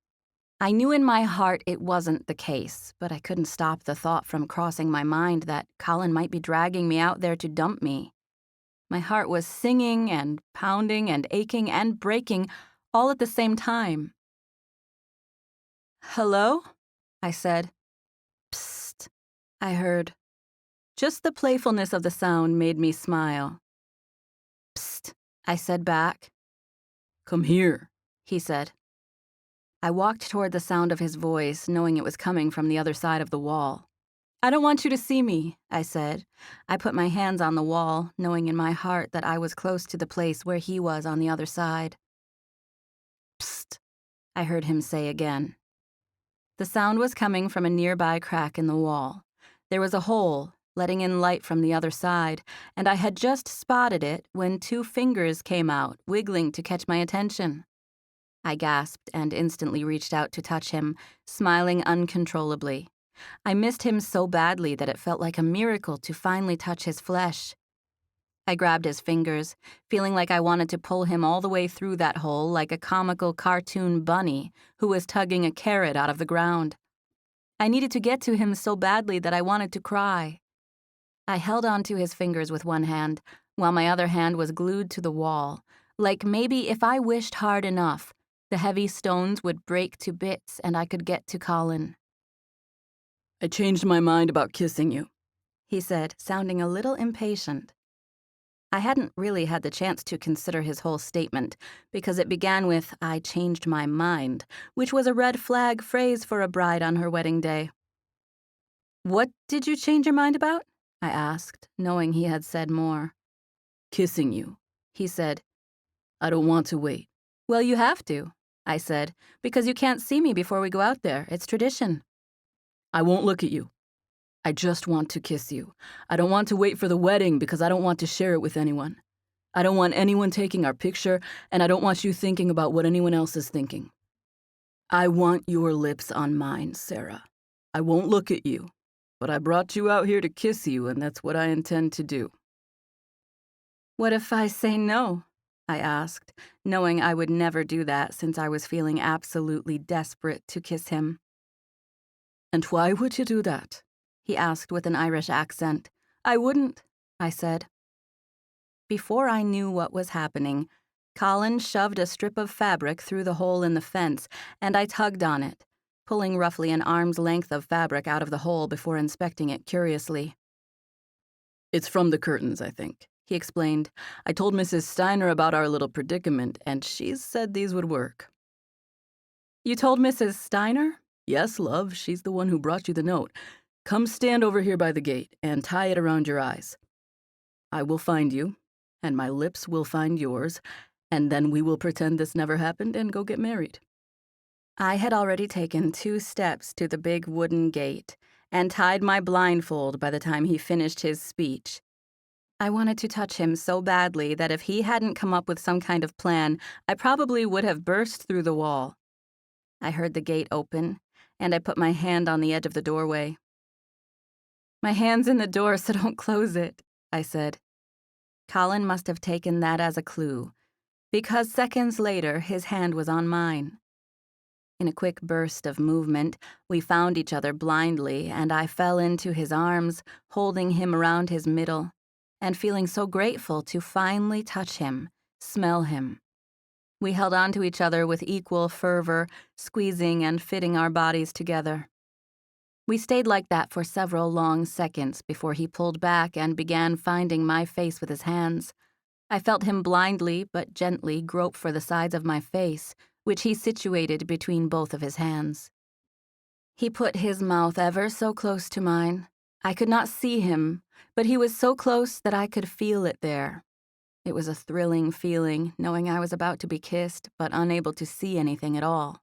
I knew in my heart it wasn't the case, but I couldn't stop the thought from crossing my mind that Collin might be dragging me out there to dump me. My heart was singing and pounding and aching and breaking all at the same time. "Hello?" I said. "Psst," I heard. Just the playfulness of the sound made me smile. "Psst," I said back. "Come here," he said. I walked toward the sound of his voice, knowing it was coming from the other side of the wall. "I don't want you to see me," I said. I put my hands on the wall, knowing in my heart that I was close to the place where he was on the other side. "Psst," I heard him say again. The sound was coming from a nearby crack in the wall. There was a hole, letting in light from the other side, and I had just spotted it when 2 fingers came out, wiggling to catch my attention. I gasped and instantly reached out to touch him, smiling uncontrollably. I missed him so badly that it felt like a miracle to finally touch his flesh. I grabbed his fingers, feeling like I wanted to pull him all the way through that hole like a comical cartoon bunny who was tugging a carrot out of the ground. I needed to get to him so badly that I wanted to cry. I held onto his fingers with one hand, while my other hand was glued to the wall, like maybe if I wished hard enough, the heavy stones would break to bits and I could get to Collin. "I changed my mind about kissing you," he said, sounding a little impatient. I hadn't really had the chance to consider his whole statement, because it began with, "I changed my mind," which was a red flag phrase for a bride on her wedding day. "What did you change your mind about?" I asked, knowing he had said more. "Kissing you," he said. "I don't want to wait." "Well, you have to," I said, "because you can't see me before we go out there. It's tradition." "I won't look at you. I just want to kiss you. I don't want to wait for the wedding because I don't want to share it with anyone. I don't want anyone taking our picture, and I don't want you thinking about what anyone else is thinking. I want your lips on mine, Sarah. I won't look at you, but I brought you out here to kiss you, and that's what I intend to do." "What if I say no?" I asked, knowing I would never do that since I was feeling absolutely desperate to kiss him. "And why would you do that?" he asked with an Irish accent. "I wouldn't," I said. Before I knew what was happening, Collin shoved a strip of fabric through the hole in the fence, and I tugged on it, pulling roughly an arm's length of fabric out of the hole before inspecting it curiously. "It's from the curtains, I think," he explained. "I told Mrs. Steiner about our little predicament, and she said these would work." "You told Mrs. Steiner?" "Yes, love, she's the one who brought you the note. Come stand over here by the gate and tie it around your eyes. I will find you, and my lips will find yours, and then we will pretend this never happened and go get married." I had already taken 2 steps to the big wooden gate and tied my blindfold by the time he finished his speech. I wanted to touch him so badly that if he hadn't come up with some kind of plan, I probably would have burst through the wall. I heard the gate open, and I put my hand on the edge of the doorway. "My hand's in the door, so don't close it," I said. Collin must have taken that as a clue, because seconds later his hand was on mine. In a quick burst of movement, we found each other blindly, and I fell into his arms, holding him around his middle, and feeling so grateful to finally touch him, smell him. We held on to each other with equal fervor, squeezing and fitting our bodies together. We stayed like that for several long seconds before he pulled back and began finding my face with his hands. I felt him blindly but gently grope for the sides of my face, which he situated between both of his hands. He put his mouth ever so close to mine. I could not see him, but he was so close that I could feel it there. It was a thrilling feeling, knowing I was about to be kissed, but unable to see anything at all.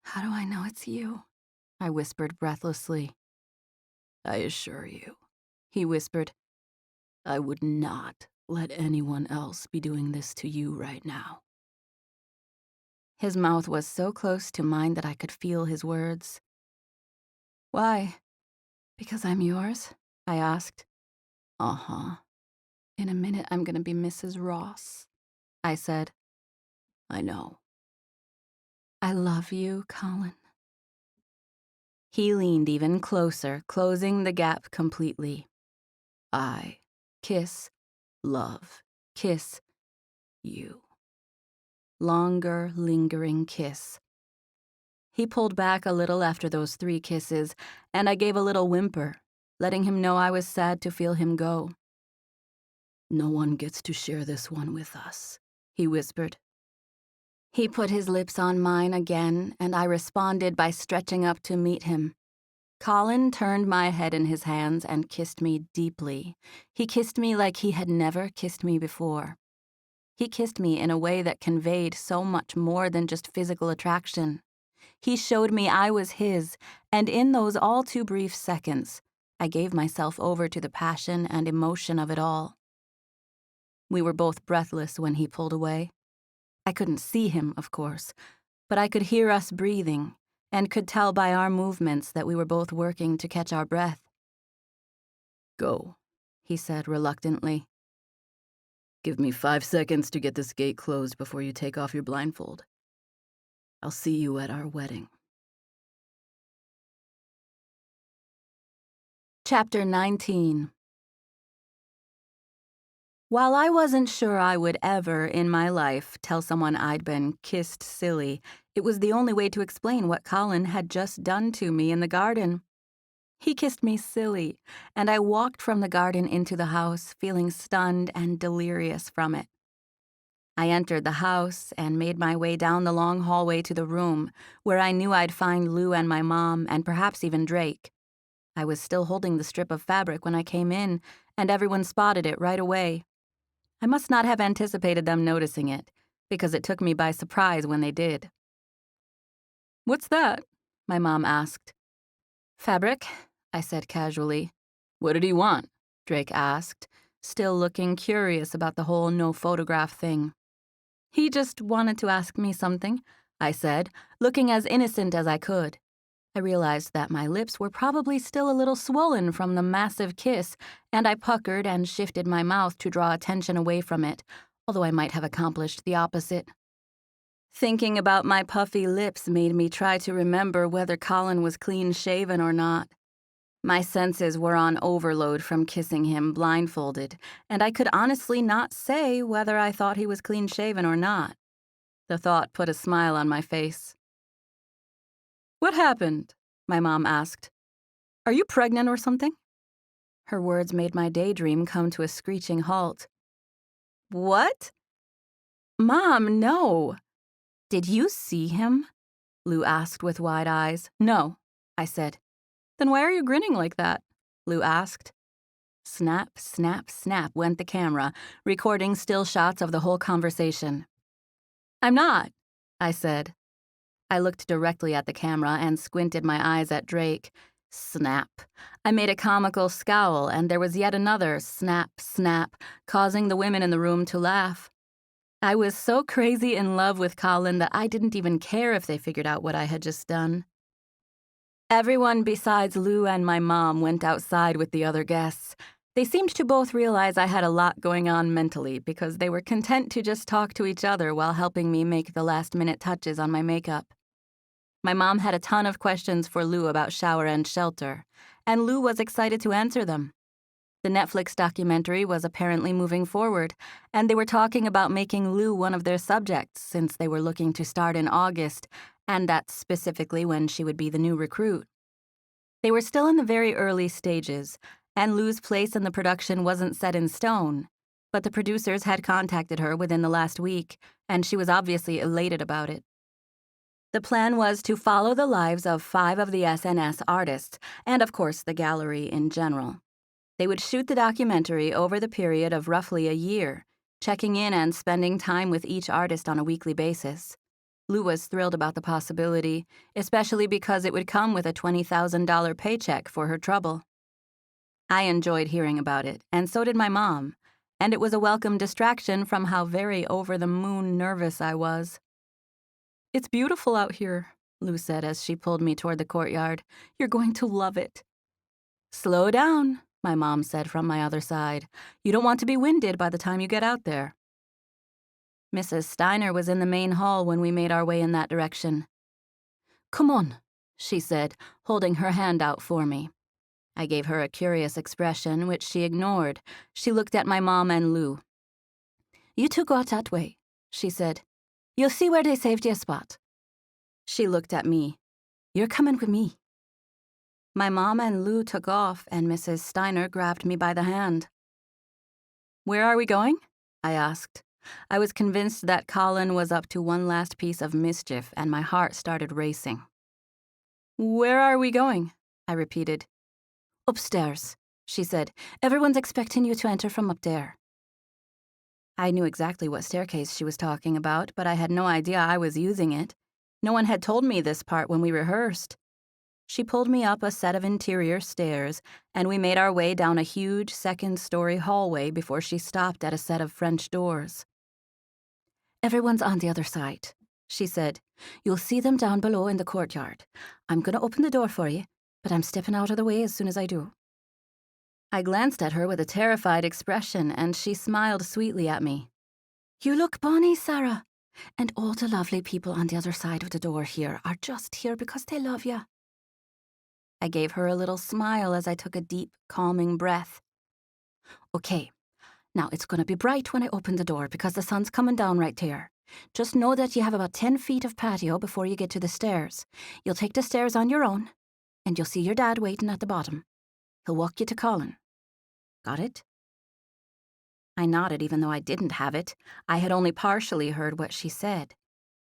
"How do I know it's you?" I whispered breathlessly. "I assure you," he whispered, "I would not let anyone else be doing this to you right now." His mouth was so close to mine that I could feel his words. "Why? Because I'm yours?" I asked. "Uh-huh. "In a minute, I'm going to be Mrs. Ross," I said. I know." "I love you, Collin." He leaned even closer, closing the gap completely. I love Kiss. you. Longer, lingering kiss. He pulled back a little after those 3 kisses, and I gave a little whimper, letting him know I was sad to feel him go. "No one gets to share this one with us," he whispered. He put his lips on mine again, and I responded by stretching up to meet him. Collin turned my head in his hands and kissed me deeply. He kissed me like he had never kissed me before. He kissed me in a way that conveyed so much more than just physical attraction. He showed me I was his, and in those all too brief seconds, I gave myself over to the passion and emotion of it all. We were both breathless when he pulled away. I couldn't see him, of course, but I could hear us breathing, and could tell by our movements that we were both working to catch our breath. "Go," he said reluctantly. "Give me 5 seconds to get this gate closed before you take off your blindfold. I'll see you at our wedding." Chapter 19. While I wasn't sure I would ever in my life tell someone I'd been kissed silly, it was the only way to explain what Collin had just done to me in the garden. He kissed me silly, and I walked from the garden into the house, feeling stunned and delirious from it. I entered the house and made my way down the long hallway to the room, where I knew I'd find Lou and my mom, and perhaps even Drake. I was still holding the strip of fabric when I came in, and everyone spotted it right away. I must not have anticipated them noticing it, because it took me by surprise when they did. "What's that?" my mom asked. "Fabric," I said casually. "What did he want?" Drake asked, still looking curious about the whole no photograph thing. "He just wanted to ask me something," I said, looking as innocent as I could. I realized that my lips were probably still a little swollen from the massive kiss, and I puckered and shifted my mouth to draw attention away from it, although I might have accomplished the opposite. Thinking about my puffy lips made me try to remember whether Collin was clean-shaven or not. My senses were on overload from kissing him blindfolded, and I could honestly not say whether I thought he was clean-shaven or not. The thought put a smile on my face. "What happened?" my mom asked. "Are you pregnant or something?" Her words made my daydream come to a screeching halt. "What?" "Mom, no." "Did you see him?" Lou asked with wide eyes. "No," I said. "Then why are you grinning like that?" Lou asked. Snap, snap, snap went the camera, recording still shots of the whole conversation. "I'm not," I said. I looked directly at the camera and squinted my eyes at Drake. Snap. I made a comical scowl, and there was yet another snap, snap, causing the women in the room to laugh. I was so crazy in love with Collin that I didn't even care if they figured out what I had just done. Everyone besides Lou and my mom went outside with the other guests. They seemed to both realize I had a lot going on mentally because they were content to just talk to each other while helping me make the last-minute touches on my makeup. My mom had a ton of questions for Lou about shower and shelter, and Lou was excited to answer them. The Netflix documentary was apparently moving forward, and they were talking about making Lou one of their subjects since they were looking to start in August, and that's specifically when she would be the new recruit. They were still in the very early stages, and Lou's place in the production wasn't set in stone, but the producers had contacted her within the last week, and she was obviously elated about it. The plan was to follow the lives of 5 of the SNS artists, and of course the gallery in general. They would shoot the documentary over the period of roughly a year, checking in and spending time with each artist on a weekly basis. Lou was thrilled about the possibility, especially because it would come with a $20,000 paycheck for her trouble. I enjoyed hearing about it, and so did my mom, and it was a welcome distraction from how very over-the-moon nervous I was. "It's beautiful out here," Lou said as she pulled me toward the courtyard. "You're going to love it." "Slow down," my mom said from my other side. "You don't want to be winded by the time you get out there." Mrs. Steiner was in the main hall when we made our way in that direction. "Come on," she said, holding her hand out for me. I gave her a curious expression, which she ignored. She looked at my mom and Lou. "You two go out that way," she said. "You'll see where they saved you a spot." She looked at me. "You're coming with me." My mom and Lou took off, and Mrs. Steiner grabbed me by the hand. "Where are we going?" I asked. I was convinced that Collin was up to one last piece of mischief, and my heart started racing. "Where are we going?" I repeated. "Upstairs," she said. "Everyone's expecting you to enter from up there." I knew exactly what staircase she was talking about, but I had no idea I was using it. No one had told me this part when we rehearsed. She pulled me up a set of interior stairs, and we made our way down a huge second-story hallway before she stopped at a set of French doors. "Everyone's on the other side," she said. "You'll see them down below in the courtyard. I'm going to open the door for you, but I'm stepping out of the way as soon as I do." I glanced at her with a terrified expression, and she smiled sweetly at me. "You look bonny, Sarah, and all the lovely people on the other side of the door here are just here because they love you." I gave her a little smile as I took a deep, calming breath. "Okay, now it's going to be bright when I open the door because the sun's coming down right there. Just know that you have about 10 feet of patio before you get to the stairs. You'll take the stairs on your own, and you'll see your dad waiting at the bottom. He'll walk you to Collin. Got it?" I nodded even though I didn't have it. I had only partially heard what she said.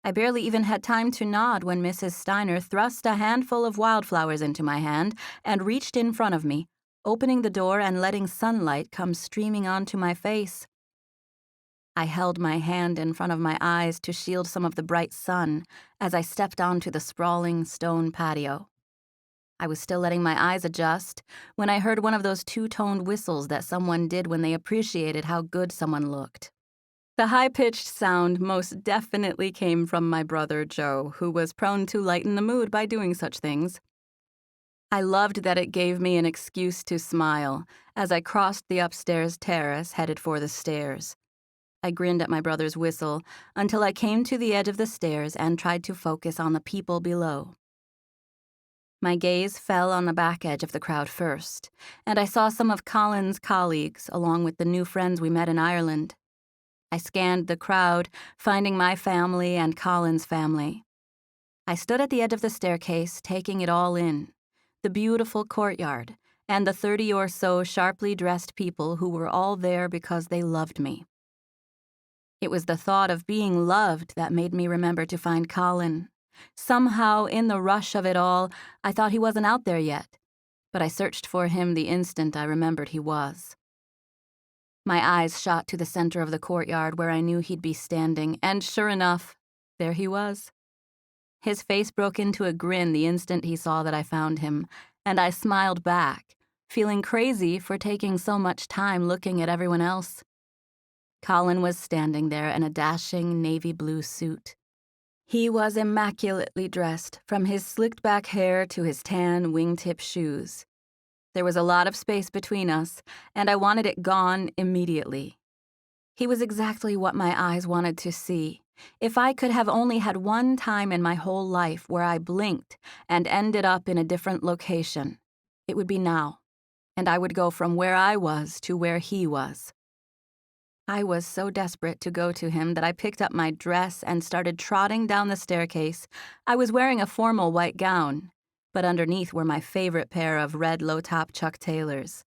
I barely even had time to nod when Mrs. Steiner thrust a handful of wildflowers into my hand and reached in front of me, opening the door and letting sunlight come streaming onto my face. I held my hand in front of my eyes to shield some of the bright sun as I stepped onto the sprawling stone patio. I was still letting my eyes adjust when I heard one of those two-toned whistles that someone did when they appreciated how good someone looked. The high-pitched sound most definitely came from my brother Joe, who was prone to lighten the mood by doing such things. I loved that it gave me an excuse to smile as I crossed the upstairs terrace headed for the stairs. I grinned at my brother's whistle until I came to the edge of the stairs and tried to focus on the people below. My gaze fell on the back edge of the crowd first, and I saw some of Collin's colleagues along with the new friends we met in Ireland. I scanned the crowd, finding my family and Collin's family. I stood at the edge of the staircase, taking it all in, the beautiful courtyard, and the 30 or so sharply dressed people who were all there because they loved me. It was the thought of being loved that made me remember to find Collin. Somehow, in the rush of it all, I thought he wasn't out there yet, but I searched for him the instant I remembered he was. My eyes shot to the center of the courtyard where I knew he'd be standing, and sure enough, there he was. His face broke into a grin the instant he saw that I found him, and I smiled back, feeling crazy for taking so much time looking at everyone else. Collin was standing there in a dashing navy blue suit. He was immaculately dressed, from his slicked-back hair to his tan wingtip shoes. There was a lot of space between us, and I wanted it gone immediately. He was exactly what my eyes wanted to see. If I could have only had one time in my whole life where I blinked and ended up in a different location, it would be now, and I would go from where I was to where he was. I was so desperate to go to him that I picked up my dress and started trotting down the staircase. I was wearing a formal white gown, but underneath were my favorite pair of red low-top Chuck Taylors.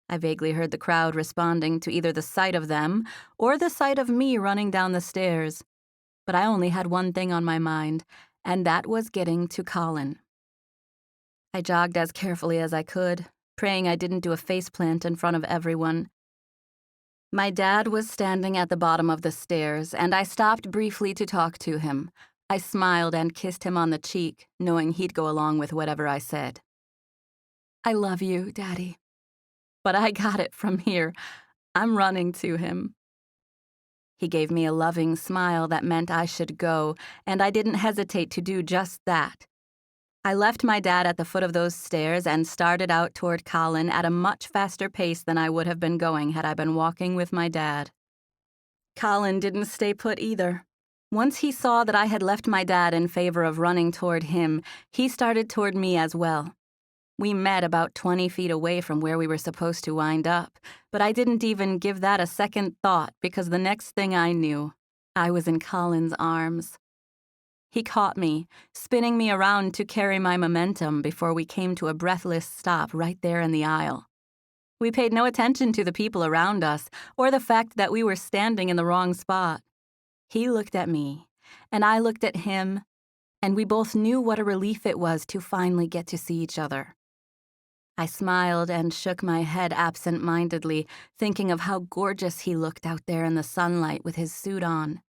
I vaguely heard the crowd responding to either the sight of them or the sight of me running down the stairs. But I only had one thing on my mind, and that was getting to Collin. I jogged as carefully as I could, praying I didn't do a faceplant in front of everyone. My dad was standing at the bottom of the stairs, and I stopped briefly to talk to him. I smiled and kissed him on the cheek, knowing he'd go along with whatever I said. "I love you, Daddy." But I got it from here. I'm running to him. He gave me a loving smile that meant I should go, and I didn't hesitate to do just that. I left my dad at the foot of those stairs and started out toward Collin at a much faster pace than I would have been going had I been walking with my dad. Collin didn't stay put either. Once he saw that I had left my dad in favor of running toward him, he started toward me as well. We met about 20 feet away from where we were supposed to wind up, but I didn't even give that a second thought because the next thing I knew, I was in Collin's arms. He caught me, spinning me around to carry my momentum before we came to a breathless stop right there in the aisle. We paid no attention to the people around us or the fact that we were standing in the wrong spot. He looked at me, and I looked at him, and we both knew what a relief it was to finally get to see each other. I smiled and shook my head absent-mindedly, thinking of how gorgeous he looked out there in the sunlight with his suit on.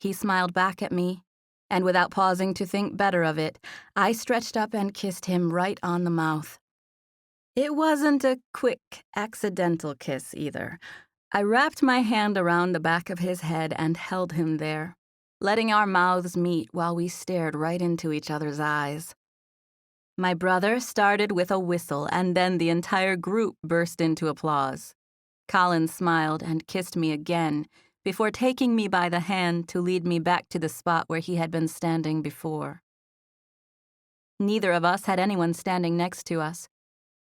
He smiled back at me, and without pausing to think better of it, I stretched up and kissed him right on the mouth. It wasn't a quick, accidental kiss either. I wrapped my hand around the back of his head and held him there, letting our mouths meet while we stared right into each other's eyes. My brother started with a whistle, and then the entire group burst into applause. Collin smiled and kissed me again, before taking me by the hand to lead me back to the spot where he had been standing before. Neither of us had anyone standing next to us.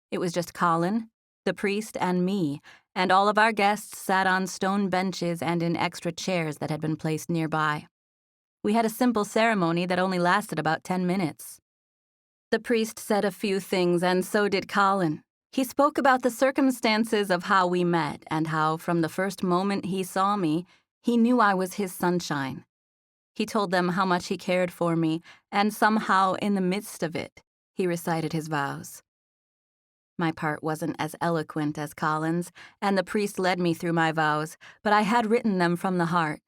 It was just Collin, the priest, and me, and all of our guests sat on stone benches and in extra chairs that had been placed nearby. We had a simple ceremony that only lasted about 10 minutes. The priest said a few things, and so did Collin. He spoke about the circumstances of how we met and how, from the first moment he saw me, he knew I was his sunshine. He told them how much he cared for me, and somehow, in the midst of it, he recited his vows. My part wasn't as eloquent as Collin's, and the priest led me through my vows, but I had written them from the heart,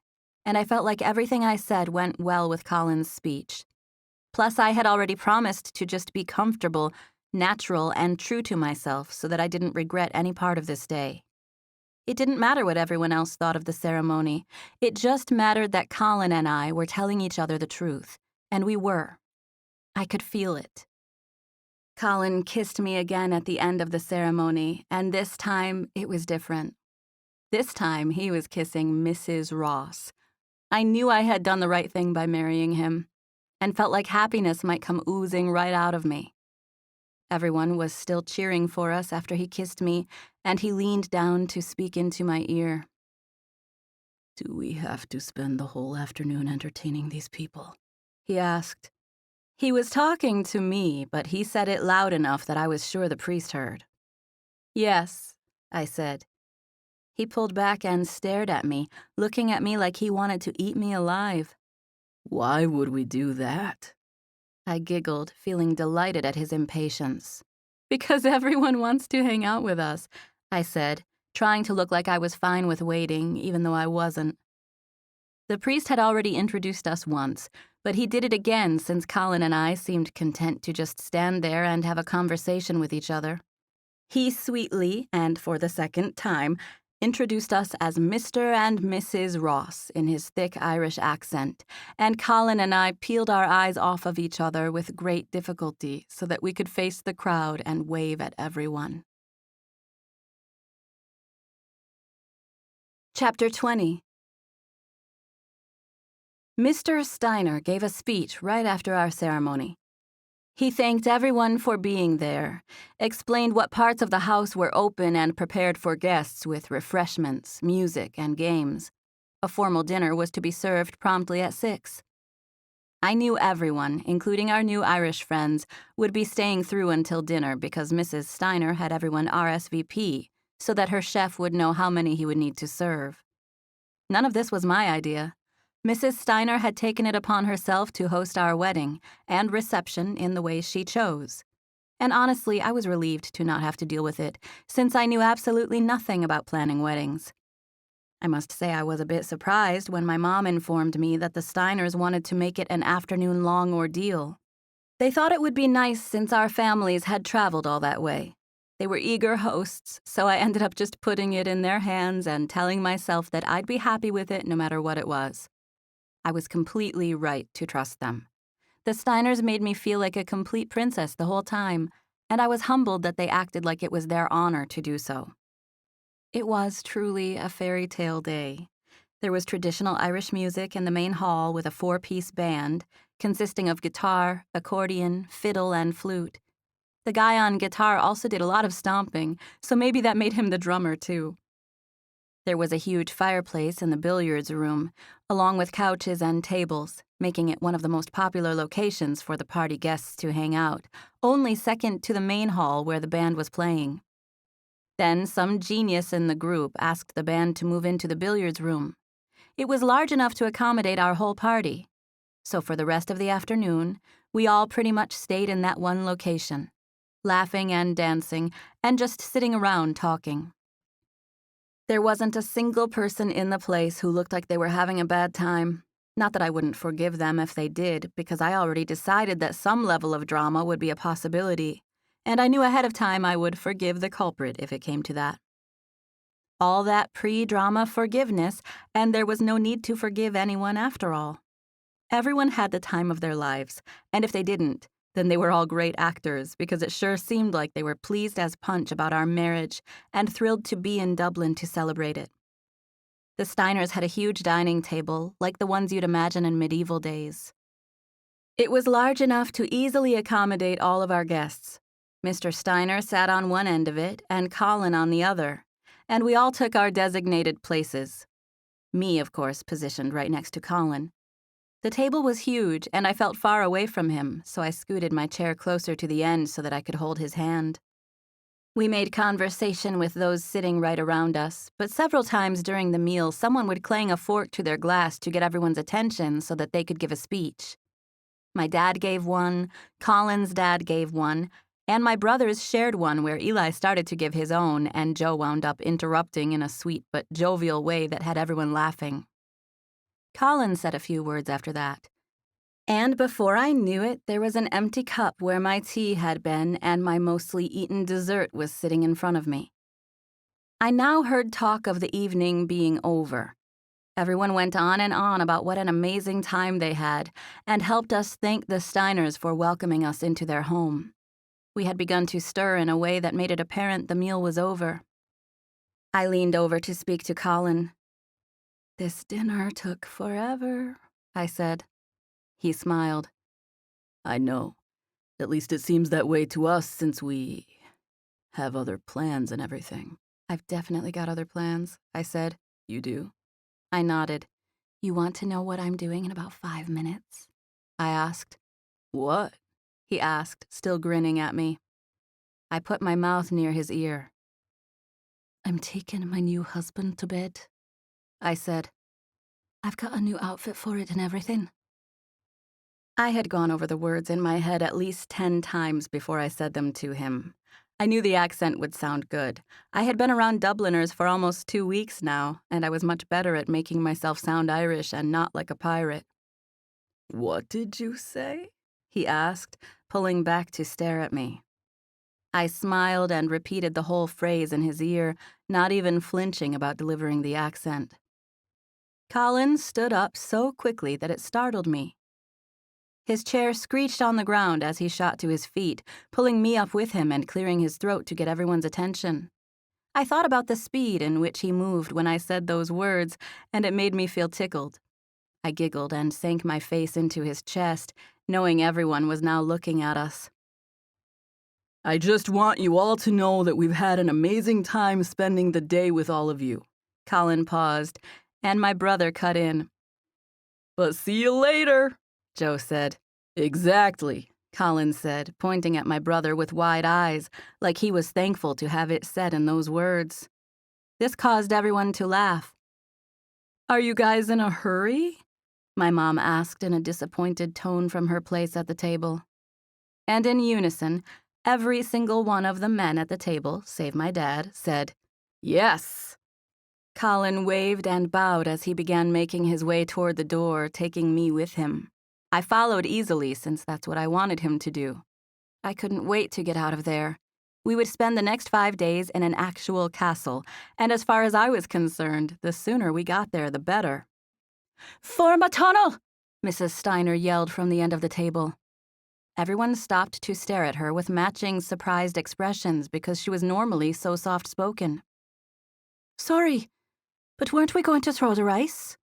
and I felt like everything I said went well with Collin's speech. Plus, I had already promised to just be comfortable, natural, and true to myself so that I didn't regret any part of this day. It didn't matter what everyone else thought of the ceremony. It just mattered that Collin and I were telling each other the truth, and we were. I could feel it. Collin kissed me again at the end of the ceremony, and this time it was different. This time he was kissing Mrs. Ross. I knew I had done the right thing by marrying him, and felt like happiness might come oozing right out of me. Everyone was still cheering for us after he kissed me, and he leaned down to speak into my ear. "Do we have to spend the whole afternoon entertaining these people?" he asked. He was talking to me, but he said it loud enough that I was sure the priest heard. "Yes," I said. He pulled back and stared at me, looking at me like he wanted to eat me alive. "Why would we do that?" I giggled, feeling delighted at his impatience. "Because everyone wants to hang out with us," I said, trying to look like I was fine with waiting, even though I wasn't. The priest had already introduced us once, but he did it again since Collin and I seemed content to just stand there and have a conversation with each other. He sweetly, and for the second time, introduced us as Mr. and Mrs. Ross in his thick Irish accent, and Collin and I peeled our eyes off of each other with great difficulty so that we could face the crowd and wave at everyone. Chapter 20. Mr. Steiner gave a speech right after our ceremony. He thanked everyone for being there, explained what parts of the house were open and prepared for guests with refreshments, music, and games. A formal dinner was to be served promptly at 6. I knew everyone, including our new Irish friends, would be staying through until dinner because Mrs. Steiner had everyone RSVP, so that her chef would know how many he would need to serve. None of this was my idea. Mrs. Steiner had taken it upon herself to host our wedding and reception in the way she chose. And honestly, I was relieved to not have to deal with it, since I knew absolutely nothing about planning weddings. I must say I was a bit surprised when my mom informed me that the Steiners wanted to make it an afternoon-long ordeal. They thought it would be nice since our families had traveled all that way. They were eager hosts, so I ended up just putting it in their hands and telling myself that I'd be happy with it no matter what it was. I was completely right to trust them. The Steiners made me feel like a complete princess the whole time, and I was humbled that they acted like it was their honor to do so. It was truly a fairy tale day. There was traditional Irish music in the main hall with a 4-piece band, consisting of guitar, accordion, fiddle, and flute. The guy on guitar also did a lot of stomping, so maybe that made him the drummer too. There was a huge fireplace in the billiards room, along with couches and tables, making it one of the most popular locations for the party guests to hang out, only second to the main hall where the band was playing. Then some genius in the group asked the band to move into the billiards room. It was large enough to accommodate our whole party. So for the rest of the afternoon, we all pretty much stayed in that one location, laughing and dancing, and just sitting around talking. There wasn't a single person in the place who looked like they were having a bad time. Not that I wouldn't forgive them if they did, because I already decided that some level of drama would be a possibility, and I knew ahead of time I would forgive the culprit if it came to that. All that pre-drama forgiveness, and there was no need to forgive anyone after all. Everyone had the time of their lives, and if they didn't, then they were all great actors, because it sure seemed like they were pleased as punch about our marriage and thrilled to be in Dublin to celebrate it. The Steiners had a huge dining table, like the ones you'd imagine in medieval days. It was large enough to easily accommodate all of our guests. Mr. Steiner sat on one end of it and Collin on the other, and we all took our designated places. Me, of course, positioned right next to Collin. The table was huge, and I felt far away from him, so I scooted my chair closer to the end so that I could hold his hand. We made conversation with those sitting right around us, but several times during the meal someone would clang a fork to their glass to get everyone's attention so that they could give a speech. My dad gave one, Collin's dad gave one, and my brothers shared one where Eli started to give his own, and Joe wound up interrupting in a sweet but jovial way that had everyone laughing. Collin said a few words after that. And before I knew it, there was an empty cup where my tea had been and my mostly eaten dessert was sitting in front of me. I now heard talk of the evening being over. Everyone went on and on about what an amazing time they had and helped us thank the Steiners for welcoming us into their home. We had begun to stir in a way that made it apparent the meal was over. I leaned over to speak to Collin. "This dinner took forever," I said. He smiled. "I know. At least it seems that way to us since we have other plans and everything." "I've definitely got other plans," I said. "You do?" I nodded. "You want to know what I'm doing in about 5 minutes?" I asked. "What?" he asked, still grinning at me. I put my mouth near his ear. "I'm taking my new husband to bed," I said. "I've got a new outfit for it and everything." I had gone over the words in my head at least 10 times before I said them to him. I knew the accent would sound good. I had been around Dubliners for almost 2 weeks now, and I was much better at making myself sound Irish and not like a pirate. What did you say? He asked, pulling back to stare at me. I smiled and repeated the whole phrase in his ear, not even flinching about delivering the accent. Collin stood up so quickly that it startled me. His chair screeched on the ground as he shot to his feet, pulling me up with him and clearing his throat to get everyone's attention. I thought about the speed in which he moved when I said those words, and it made me feel tickled. I giggled and sank my face into his chest, knowing everyone was now looking at us. I just want you all to know that we've had an amazing time spending the day with all of you. Collin paused, and my brother cut in. But see you later, Joe said. Exactly, Collin said, pointing at my brother with wide eyes, like he was thankful to have it said in those words. This caused everyone to laugh. Are you guys in a hurry? My mom asked in a disappointed tone from her place at the table. And in unison, every single one of the men at the table, save my dad, said, Yes. Collin waved and bowed as he began making his way toward the door, taking me with him. I followed easily since that's what I wanted him to do. I couldn't wait to get out of there. We would spend the next 5 days in an actual castle, and as far as I was concerned, the sooner we got there, the better. "Form a tunnel!" Mrs. Steiner yelled from the end of the table. Everyone stopped to stare at her with matching surprised expressions because she was normally so soft-spoken. "Sorry, but weren't we going to throw the rice?"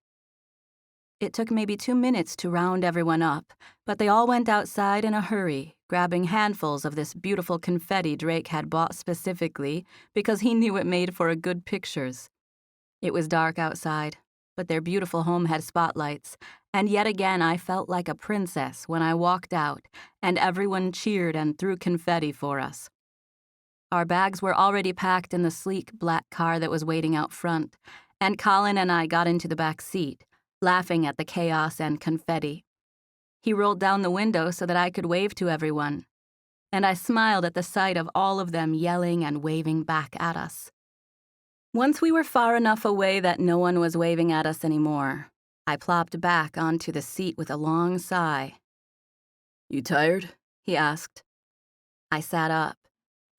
It took maybe 2 minutes to round everyone up, but they all went outside in a hurry, grabbing handfuls of this beautiful confetti Drake had bought specifically because he knew it made for good pictures. It was dark outside, but their beautiful home had spotlights, and yet again I felt like a princess when I walked out, and everyone cheered and threw confetti for us. Our bags were already packed in the sleek black car that was waiting out front, and Collin and I got into the back seat, laughing at the chaos and confetti. He rolled down the window so that I could wave to everyone, and I smiled at the sight of all of them yelling and waving back at us. Once we were far enough away that no one was waving at us anymore, I plopped back onto the seat with a long sigh. You tired? He asked. I sat up,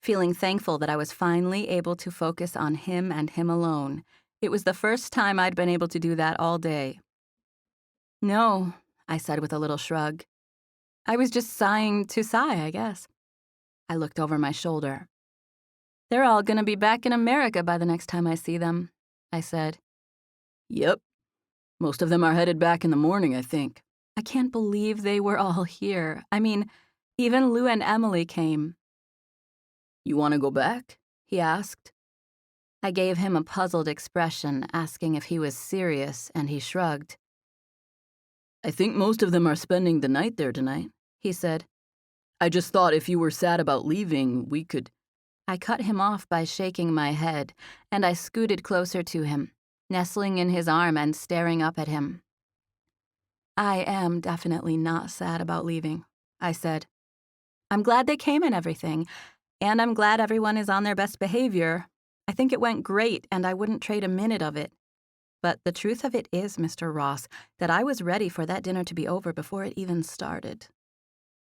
feeling thankful that I was finally able to focus on him and him alone. It was the first time I'd been able to do that all day. No, I said with a little shrug. I was just sighing to sigh, I guess. I looked over my shoulder. They're all gonna be back in America by the next time I see them, I said. Yep. Most of them are headed back in the morning, I think. I can't believe they were all here. I mean, even Lou and Emily came. You want to go back? He asked. I gave him a puzzled expression, asking if he was serious, and he shrugged. I think most of them are spending the night there tonight, he said. I just thought if you were sad about leaving, we could... I cut him off by shaking my head, and I scooted closer to him, nestling in his arm and staring up at him. I am definitely not sad about leaving, I said. I'm glad they came and everything, and I'm glad everyone is on their best behavior. I think it went great, and I wouldn't trade a minute of it. But the truth of it is, Mr. Ross, that I was ready for that dinner to be over before it even started.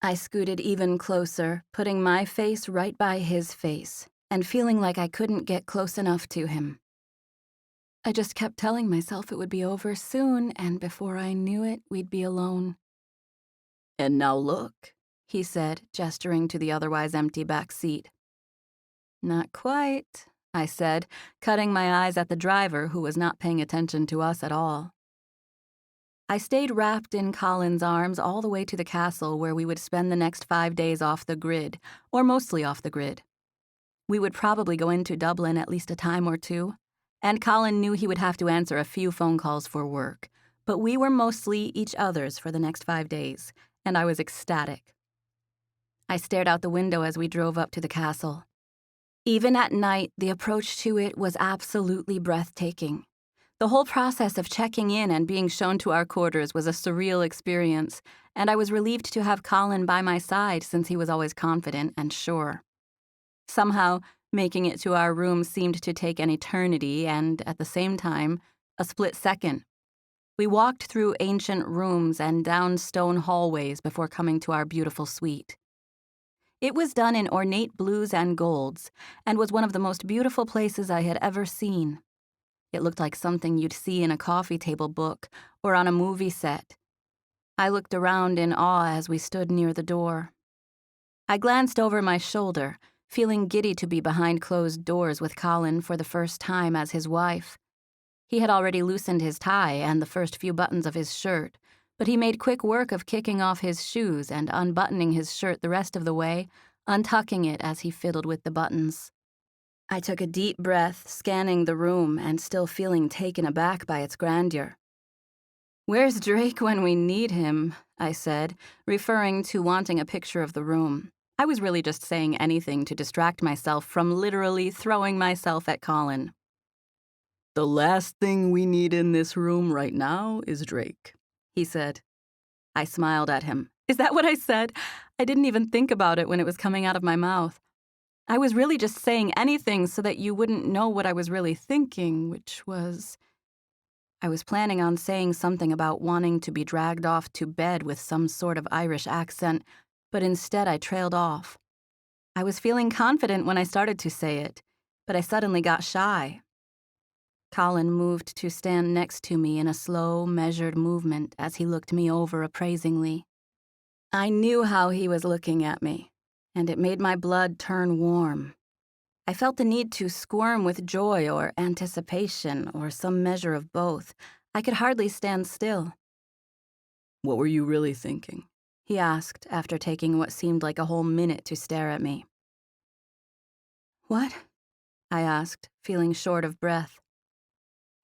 I scooted even closer, putting my face right by his face, and feeling like I couldn't get close enough to him. I just kept telling myself it would be over soon, and before I knew it, we'd be alone. And now look, he said, gesturing to the otherwise empty back seat. Not quite, I said, cutting my eyes at the driver who was not paying attention to us at all. I stayed wrapped in Collin's arms all the way to the castle where we would spend the next 5 days off the grid, or mostly off the grid. We would probably go into Dublin at least a time or two, and Collin knew he would have to answer a few phone calls for work, but we were mostly each other's for the next 5 days, and I was ecstatic. I stared out the window as we drove up to the castle. Even at night, the approach to it was absolutely breathtaking. The whole process of checking in and being shown to our quarters was a surreal experience, and I was relieved to have Collin by my side since he was always confident and sure. Somehow, making it to our room seemed to take an eternity and, at the same time, a split second. We walked through ancient rooms and down stone hallways before coming to our beautiful suite. It was done in ornate blues and golds, and was one of the most beautiful places I had ever seen. It looked like something you'd see in a coffee table book or on a movie set. I looked around in awe as we stood near the door. I glanced over my shoulder, feeling giddy to be behind closed doors with Collin for the first time as his wife. He had already loosened his tie and the first few buttons of his shirt, but he made quick work of kicking off his shoes and unbuttoning his shirt the rest of the way, untucking it as he fiddled with the buttons. I took a deep breath, scanning the room and still feeling taken aback by its grandeur. "Where's Drake when we need him?" I said, referring to wanting a picture of the room. I was really just saying anything to distract myself from literally throwing myself at Collin. "The last thing we need in this room right now is Drake," he said. I smiled at him. Is that what I said? I didn't even think about it when it was coming out of my mouth. I was really just saying anything so that you wouldn't know what I was really thinking, which was... I was planning on saying something about wanting to be dragged off to bed with some sort of Irish accent, but instead I trailed off. I was feeling confident when I started to say it, but I suddenly got shy. Collin moved to stand next to me in a slow, measured movement as he looked me over appraisingly. I knew how he was looking at me, and it made my blood turn warm. I felt the need to squirm with joy or anticipation or some measure of both. I could hardly stand still. "What were you really thinking?" he asked after taking what seemed like a whole minute to stare at me. "What?" I asked, feeling short of breath.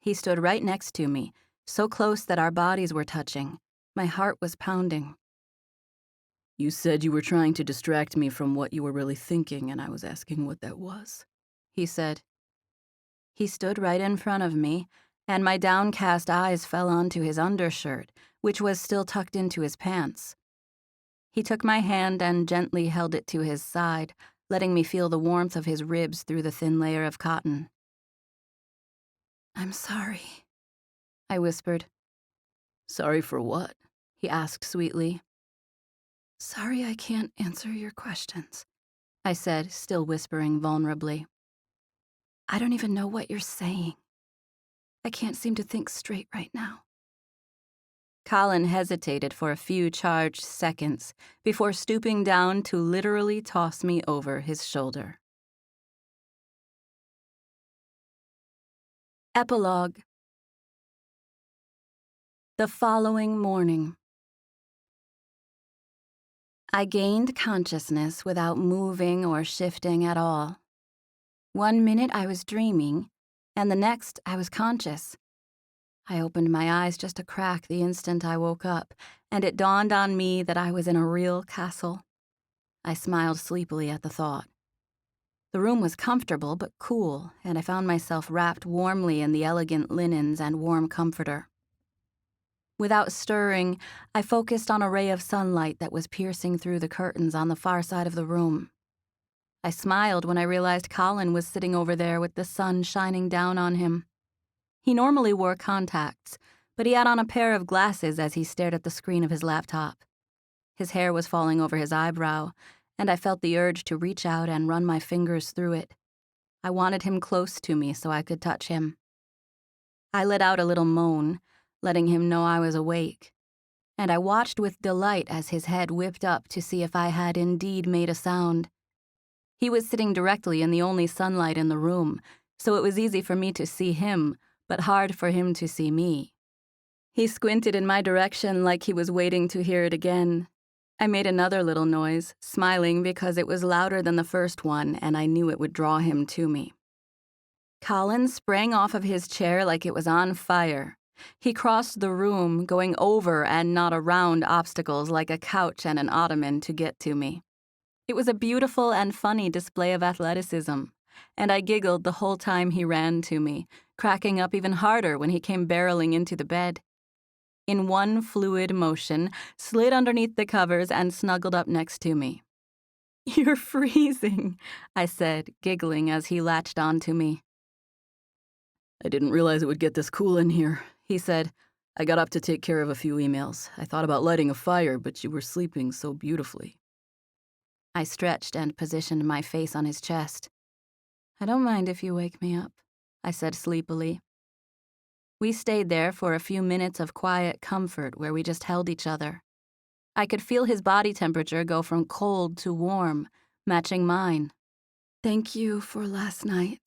He stood right next to me, so close that our bodies were touching. My heart was pounding. "You said you were trying to distract me from what you were really thinking, and I was asking what that was," he said. He stood right in front of me, and my downcast eyes fell onto his undershirt, which was still tucked into his pants. He took my hand and gently held it to his side, letting me feel the warmth of his ribs through the thin layer of cotton. "I'm sorry," I whispered. "Sorry for what?" he asked sweetly. "Sorry I can't answer your questions," I said, still whispering vulnerably. "I don't even know what you're saying. I can't seem to think straight right now." Collin hesitated for a few charged seconds before stooping down to literally toss me over his shoulder. Epilogue. The following morning. I gained consciousness without moving or shifting at all. 1 minute I was dreaming, and the next I was conscious. I opened my eyes just a crack the instant I woke up, and it dawned on me that I was in a real castle. I smiled sleepily at the thought. The room was comfortable but cool, and I found myself wrapped warmly in the elegant linens and warm comforter. Without stirring, I focused on a ray of sunlight that was piercing through the curtains on the far side of the room. I smiled when I realized Collin was sitting over there with the sun shining down on him. He normally wore contacts, but he had on a pair of glasses as he stared at the screen of his laptop. His hair was falling over his eyebrow, and I felt the urge to reach out and run my fingers through it. I wanted him close to me so I could touch him. I let out a little moan, letting him know I was awake, and I watched with delight as his head whipped up to see if I had indeed made a sound. He was sitting directly in the only sunlight in the room, so it was easy for me to see him, but hard for him to see me. He squinted in my direction like he was waiting to hear it again. I made another little noise, smiling because it was louder than the first one and I knew it would draw him to me. Collin sprang off of his chair like it was on fire. He crossed the room, going over and not around obstacles like a couch and an ottoman to get to me. It was a beautiful and funny display of athleticism, and I giggled the whole time he ran to me, cracking up even harder when he came barreling into the bed. In one fluid motion, slid underneath the covers and snuggled up next to me. You're freezing, I said, giggling as he latched onto me. I didn't realize it would get this cool in here, he said. I got up to take care of a few emails. I thought about lighting a fire, but you were sleeping so beautifully. I stretched and positioned my face on his chest. I don't mind if you wake me up, I said sleepily. We stayed there for a few minutes of quiet comfort where we just held each other. I could feel his body temperature go from cold to warm, matching mine. Thank you for last night,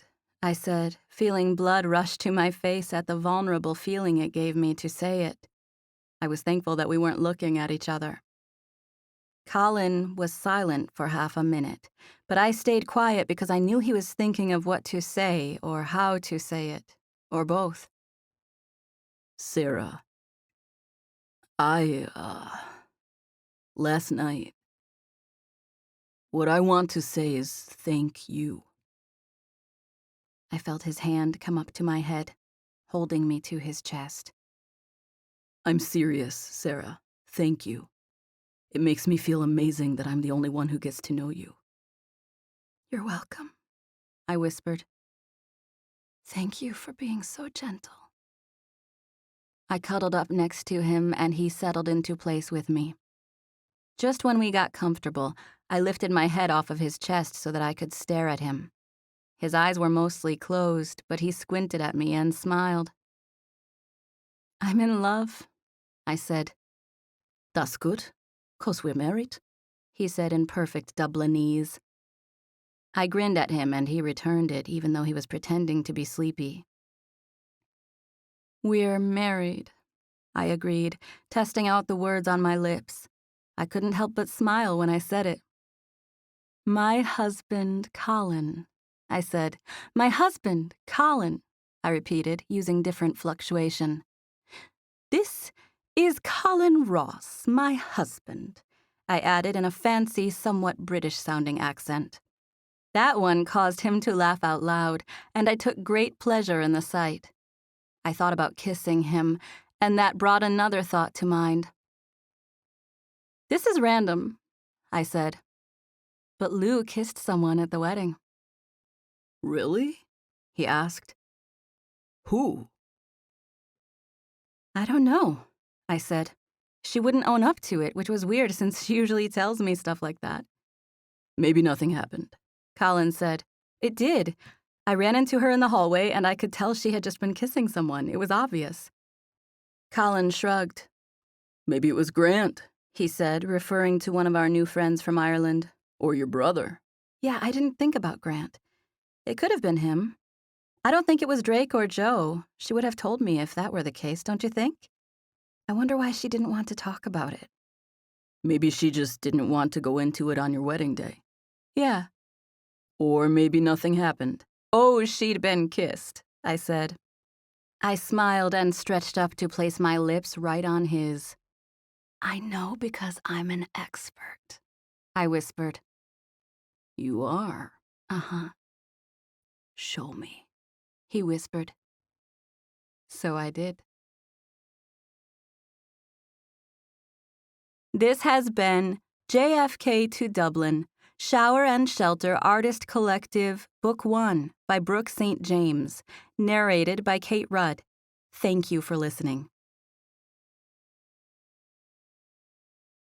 I said, feeling blood rush to my face at the vulnerable feeling it gave me to say it. I was thankful that we weren't looking at each other. Collin was silent for half a minute, but I stayed quiet because I knew he was thinking of what to say or how to say it, or both. Sarah, last night, what I want to say is thank you. I felt his hand come up to my head, holding me to his chest. I'm serious, Sarah. Thank you. It makes me feel amazing that I'm the only one who gets to know you. You're welcome, I whispered. Thank you for being so gentle. I cuddled up next to him and he settled into place with me. Just when we got comfortable, I lifted my head off of his chest so that I could stare at him. His eyes were mostly closed, but he squinted at me and smiled. I'm in love, I said. That's good, 'cause we're married, he said in perfect Dublinese. I grinned at him and he returned it, even though he was pretending to be sleepy. We're married, I agreed, testing out the words on my lips. I couldn't help but smile when I said it. My husband, Collin, I said. My husband, Collin, I repeated, using different fluctuation. This is Collin Ross, my husband, I added in a fancy, somewhat British-sounding accent. That one caused him to laugh out loud, and I took great pleasure in the sight. I thought about kissing him, and that brought another thought to mind. This is random, I said. But Lou kissed someone at the wedding. Really? He asked. Who? I don't know, I said. She wouldn't own up to it, which was weird since she usually tells me stuff like that. Maybe nothing happened, Collin said. It did. I ran into her in the hallway and I could tell she had just been kissing someone. It was obvious. Collin shrugged. Maybe it was Grant, he said, referring to one of our new friends from Ireland. Or your brother. Yeah, I didn't think about Grant. It could have been him. I don't think it was Drake or Joe. She would have told me if that were the case, don't you think? I wonder why she didn't want to talk about it. Maybe she just didn't want to go into it on your wedding day. Yeah. Or maybe nothing happened. Oh, she'd been kissed, I said. I smiled and stretched up to place my lips right on his. I know because I'm an expert, I whispered. You are? Uh-huh. Show me, he whispered. So I did. This has been JFK to Dublin, Shower and Shelter Artist Collective, Book 1 by Brooke St. James, narrated by Kate Rudd. Thank you for listening.